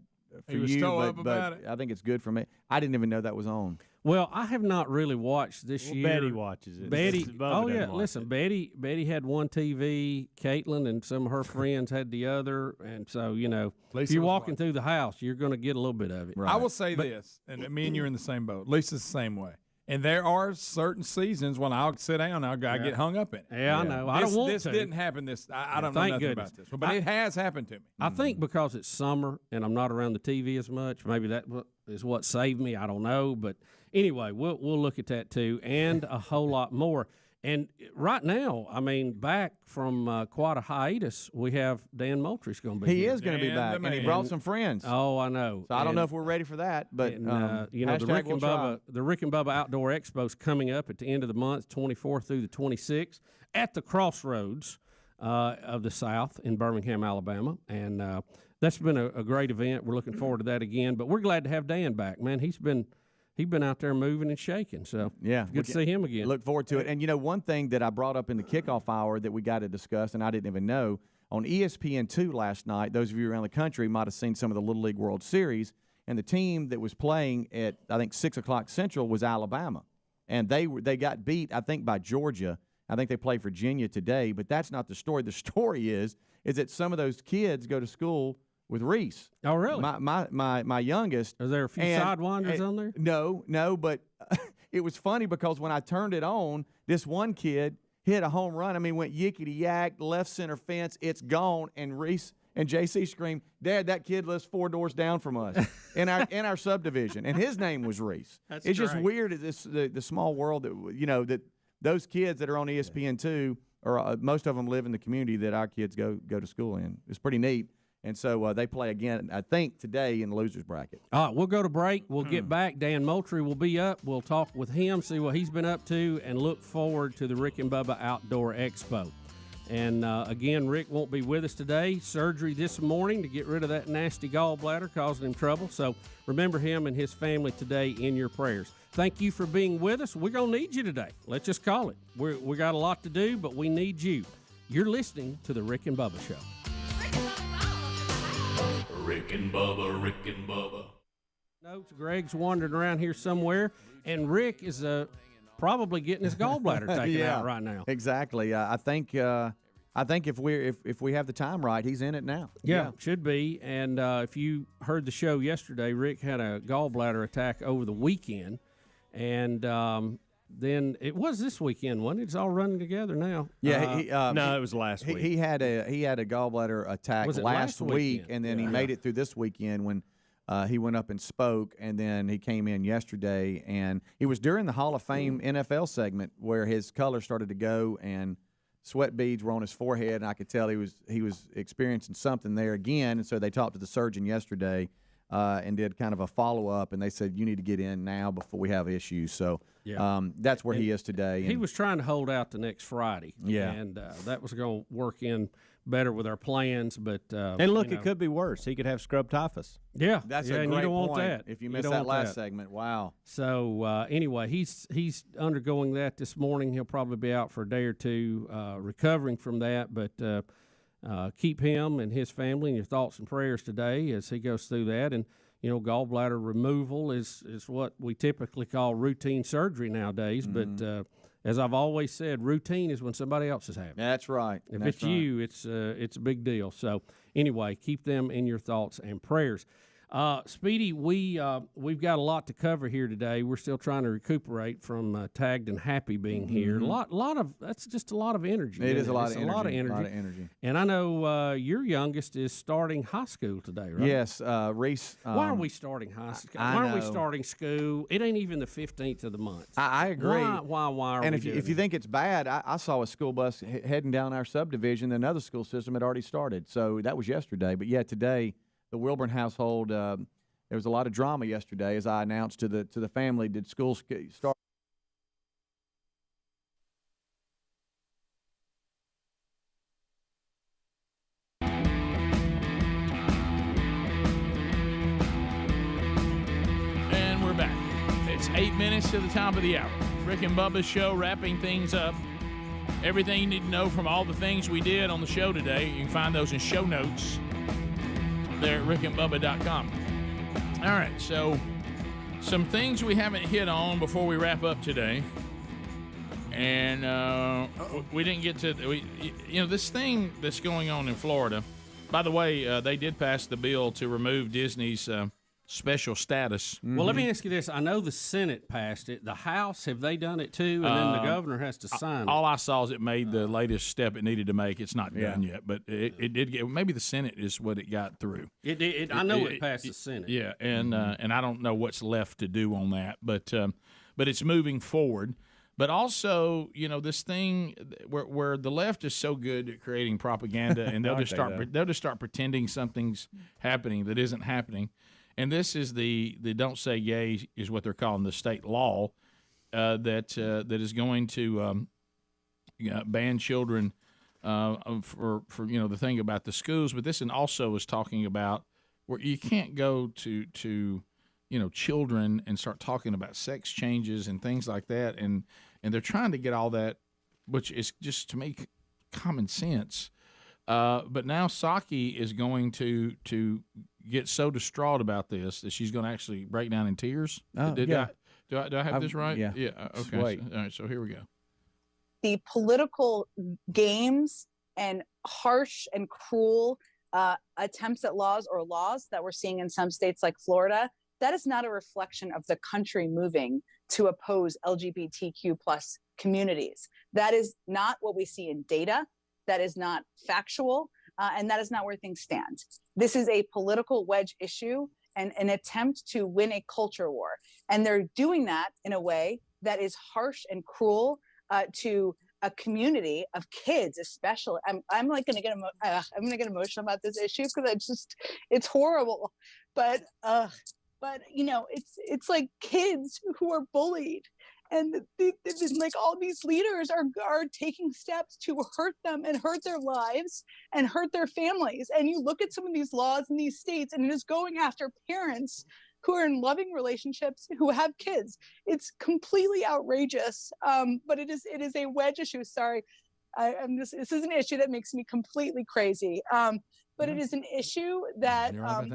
for you, but I think it's good for me. I didn't even know that was on. Well, I have not really watched this year. Betty watches it. Betty, listen, Betty had one TV. Caitlin and some of her friends had the other, and so if you're walking through the house, you're going to get a little bit of it. Right. I will say this, and me and you're in the same boat. Lisa's the same way. And there are certain seasons when I'll sit down and I get hung up in it. Yeah, I know. I don't want to. This didn't happen. I don't know nothing about this. But it has happened to me. I think because it's summer and I'm not around the TV as much, maybe that is what saved me. I don't know. But anyway, we'll look at that too and a whole lot more. And right now, I mean, back from quite a hiatus, we have Dan Moultrie's going to be He here. is going to be back, and he brought some friends. Oh, I know. So I don't know if we're ready for that, but the Rick and Bubba Outdoor Expo is coming up at the end of the month, 24th through the 26th, at the crossroads of the South in Birmingham, Alabama, and that's been a great event. We're looking forward to that again, but we're glad to have Dan back, man. He's been out there moving and shaking, so yeah, good to see him again. Look forward to it. And one thing that I brought up in the kickoff hour that we got to discuss, and I didn't even know, on ESPN2 last night, those of you around the country might have seen some of the Little League World Series, and the team that was playing at, I think, 6 o'clock Central was Alabama. And they got beat, I think, by Georgia. I think they play Virginia today, but that's not the story. The story is that some of those kids go to school with Reese. Oh, really? My youngest. Are there a few sidewinders on there? No, but it was funny because when I turned it on, this one kid hit a home run. I mean, went yickety-yak, left center fence, it's gone, and Reese and JC screamed, "Dad, that kid lives 4 doors down from us in our subdivision," and his name was Reese. It's just weird the small world that that those kids that are on ESPN2 or most of them live in the community that our kids go to school in. It's pretty neat. And so they play again, I think, today in the losers bracket. All right, we'll go to break. We'll get back. Dan Moultrie will be up. We'll talk with him, see what he's been up to, and look forward to the Rick and Bubba Outdoor Expo. And, again, Rick won't be with us today. Surgery this morning to get rid of that nasty gallbladder causing him trouble. So remember him and his family today in your prayers. Thank you for being with us. We're going to need you today. Let's just call it. We got a lot to do, but we need you. You're listening to the Rick and Bubba Show. Rick and Bubba, Rick and Bubba. Notes. Greg's wandering around here somewhere, and Rick is probably getting his gallbladder taken out right now. Exactly. I think if we have the time right, he's in it now. Yeah, should be. And if you heard the show yesterday, Rick had a gallbladder attack over the weekend, and then it was this weekend, wasn't it? It's all running together now. Yeah, no, it was last week. He had a gallbladder attack last week, and then he made it through this weekend when he went up and spoke, and then he came in yesterday, and it was during the Hall of Fame NFL segment where his color started to go and sweat beads were on his forehead, and I could tell he was experiencing something there again. And so they talked to the surgeon yesterday and did kind of a follow-up, and they said, you need to get in now before we have issues. So that's where he is today. He was trying to hold out the next Friday. Yeah. And that was going to work in better with our plans. But and look, it could be worse. He could have scrub typhus. Yeah. That's a and great you don't point. want that. If you missed that last segment, wow. So anyway, he's undergoing that this morning. He'll probably be out for a day or two recovering from that. But keep him and his family in your thoughts and prayers today as he goes through that. And, gallbladder removal is what we typically call routine surgery nowadays. Mm-hmm. But as I've always said, routine is when somebody else is having it. That's right. If it's you, it's a big deal. So anyway, keep them in your thoughts and prayers. Speedy, we've got a lot to cover here today. We're still trying to recuperate from Tagged and Happy being here. That's just a lot of energy. It is a lot of energy. A lot of energy. And I know your youngest is starting high school today, right? Yes, Reese. Why are we starting high school? Why are we starting school? It ain't even the 15th of the month. I agree. Why are and we doing if you think it's bad, I saw a school bus heading down our subdivision. Another school system had already started. So that was yesterday. But yeah, today, the Wilburn household, there was a lot of drama yesterday as I announced to the family, did school start? And we're back. It's 8 minutes to the top of the hour. Rick and Bubba's show, wrapping things up. Everything you need to know from all the things we did on the show today, you can find those in show notes there at rickandbubba.com. All right, so some things we haven't hit on before we wrap up today. And we didn't get to, this thing that's going on in Florida. By the way, they did pass the bill to remove Disney's special status. Mm-hmm. Well, let me ask you this. I know the Senate passed it. The House, have they done it too? And then the governor has to sign it. All I saw is it made the latest step it needed to make. It's not done yet, but it did get, maybe the Senate is what it got through. I know it passed the Senate. Yeah, and I don't know what's left to do on that, but it's moving forward. But also, this thing where the left is so good at creating propaganda, and they'll just start pretending something's happening that isn't happening. And this is the "Don't Say Gay" is what they're calling the state law that is going to ban children for the thing about the schools. But this also is talking about where you can't go to children and start talking about sex changes and things like that. And they're trying to get all that, which is just to make common sense. But now Psaki is going to get so distraught about this that she's going to actually break down in tears. Do I have this right? Yeah. Yeah. Okay. All right. So here we go. The political games and harsh and cruel attempts at laws that we're seeing in some states like Florida, that is not a reflection of the country moving to oppose LGBTQ plus communities. That is not what we see in data. That is not factual. And that is not where things stand. This is a political wedge issue and an attempt to win a culture war. And they're doing that in a way that is harsh and cruel to a community of kids, especially. I'm like going to get I'm going to get emotional about this issue because it's horrible, but you know, it's like kids who are bullied, and like all these leaders are taking steps to hurt them and hurt their lives and hurt their families. And you look at some of these laws in these states, and it is going after parents who are in loving relationships, who have kids. It's completely outrageous. But it is a wedge issue. Sorry, this is an issue that makes me completely crazy. But it is an issue that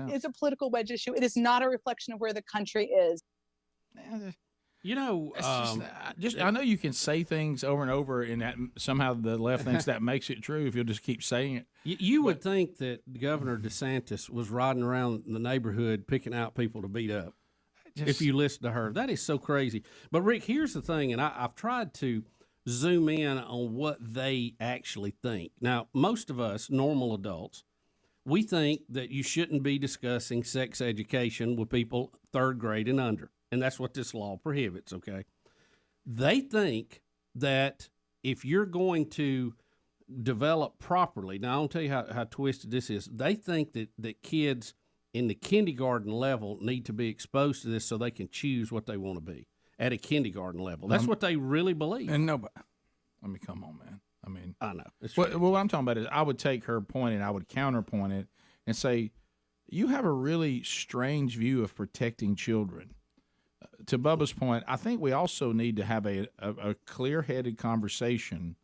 is a political wedge issue. It is not a reflection of where the country is. You know, I know you can say things over and over, and that somehow the left thinks that makes it true if you'll just keep saying it. You would think that Governor DeSantis was riding around the neighborhood picking out people to beat up. If you listen to her, that is so crazy. But Rick, here's the thing, and I've tried to zoom in on what they actually think. Now, most of us, normal adults, we think that you shouldn't be discussing sex education with people 3rd grade and under. And that's what this law prohibits, okay? They think that if you're going to develop properly, now I'll tell you how twisted this is. They think that kids in the kindergarten level need to be exposed to this so they can choose what they want to be at a kindergarten level. That's what they really believe. And nobody, I mean, come on, man. I mean, I know. What I'm talking about is I would take her point and I would counterpoint it and say, you have a really strange view of protecting children. To Bubba's point, I think we also need to have a clear-headed conversation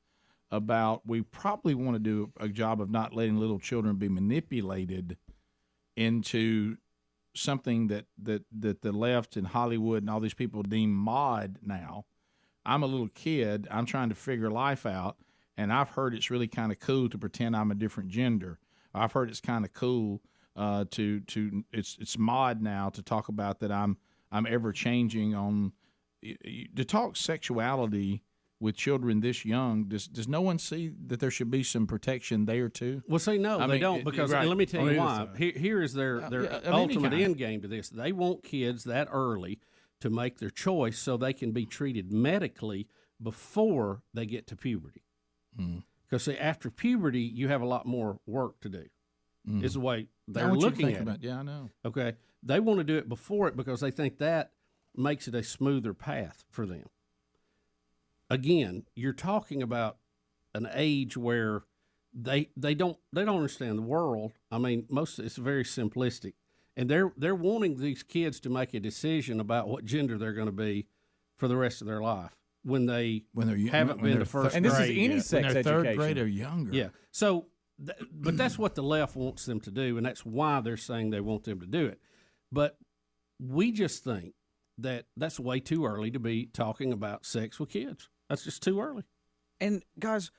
about we probably want to do a job of not letting little children be manipulated into something that the left and Hollywood and all these people deem mod now. I'm a little kid. I'm trying to figure life out, and I've heard it's really kind of cool to pretend I'm a different gender. I've heard it's kind of cool it's mod now to talk about that I'm ever changing on to talk sexuality with children this young. Does no one see that there should be some protection there too? Well, see, no, they don't, because let me tell you why. Here is their ultimate end game to this. They want kids that early to make their choice so they can be treated medically before they get to puberty. Because after puberty, you have a lot more work to do. Is the way they're looking at it. Yeah, I know. Okay. They want to do it before it because they think that makes it a smoother path for them. Again, you're talking about an age where they don't understand the world. I mean, it's very simplistic, and they're wanting these kids to make a decision about what gender they're going to be for the rest of their life when they haven't been to first grade. And this is any yet. sex education. 3rd grade or younger. Yeah. So, but that's what the left wants them to do, and that's why they're saying they want them to do it. But we just think that that's way too early to be talking about sex with kids. That's just too early. And guys,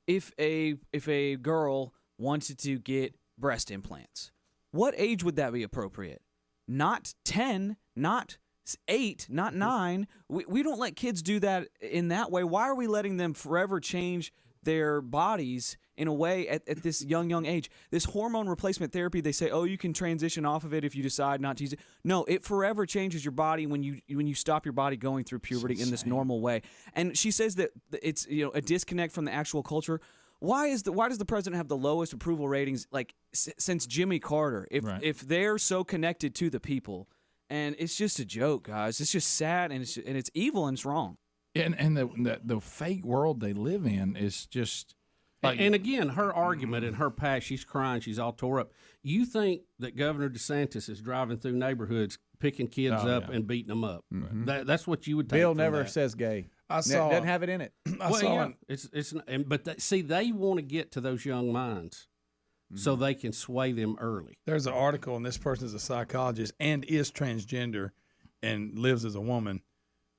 if a girl wanted to get breast implants, what age would that be appropriate? Not 10, not 8, not 9. We don't let kids do that in that way. Why are we letting them forever change their bodies in a way at this young age? This hormone replacement therapy, they say, oh, you can transition off of it if you decide not to use it. No, it forever changes your body when you stop your body going through puberty in this normal way. And she says that it's a disconnect from the actual culture. Why does the president have the lowest approval ratings since Jimmy Carter? If they're so connected to the people, and it's just a joke, guys. It's just sad and it's evil and it's wrong. And the fake world they live in is just. And again, her argument and her past, she's crying, she's all tore up. You think that Governor DeSantis is driving through neighborhoods, picking kids up and beating them up? Mm-hmm. That's what you would take. Bill never says gay. I saw doesn't have it in it. They want to get to those young minds so they can sway them early. There's an article, and this person is a psychologist and is transgender and lives as a woman,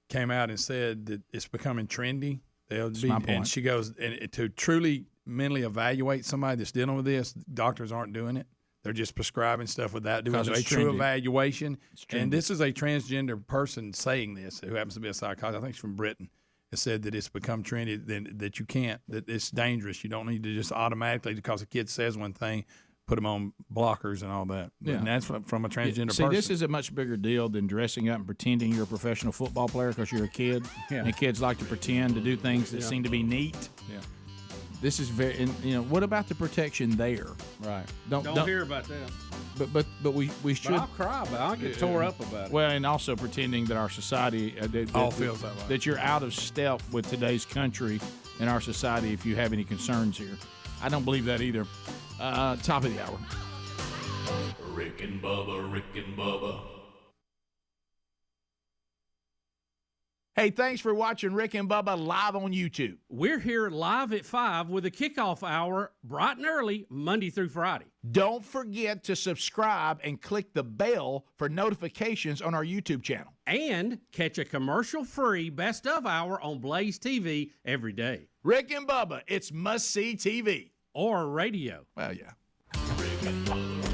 came out and said that it's becoming trendy. And she goes, and to truly mentally evaluate somebody that's dealing with this, doctors aren't doing it. They're just prescribing stuff without doing a true evaluation. And this is a transgender person saying this, who happens to be a psychologist. I think she's from Britain. It said that it's become trendy, that you can't, that it's dangerous. You don't need to just automatically, because a kid says one thing, put them on blockers and all that. Yeah. And that's from a transgender See, person. this is a much bigger deal than dressing up and pretending you're a professional football player because you're a kid. Yeah. And kids like to pretend to do things that Yeah. seem to be neat. Yeah. This is very, and, what about the protection there? Right. Don't hear about that. But we should. I'll cry about it. I'll get tore up about it. Well, and also pretending that our society All feels that way. That you're out of step with today's country and our society if you have any concerns here. I don't believe that either. Top of the hour. Rick and Bubba, Rick and Bubba. Hey, thanks for watching Rick and Bubba live on YouTube. We're here live at 5 with a kickoff hour, bright and early, Monday through Friday. Don't forget to subscribe and click the bell for notifications on our YouTube channel. And catch a commercial-free Best of Hour on Blaze TV every day. Rick and Bubba, it's must-see TV. Or radio. Well, yeah. Rick and Bubba.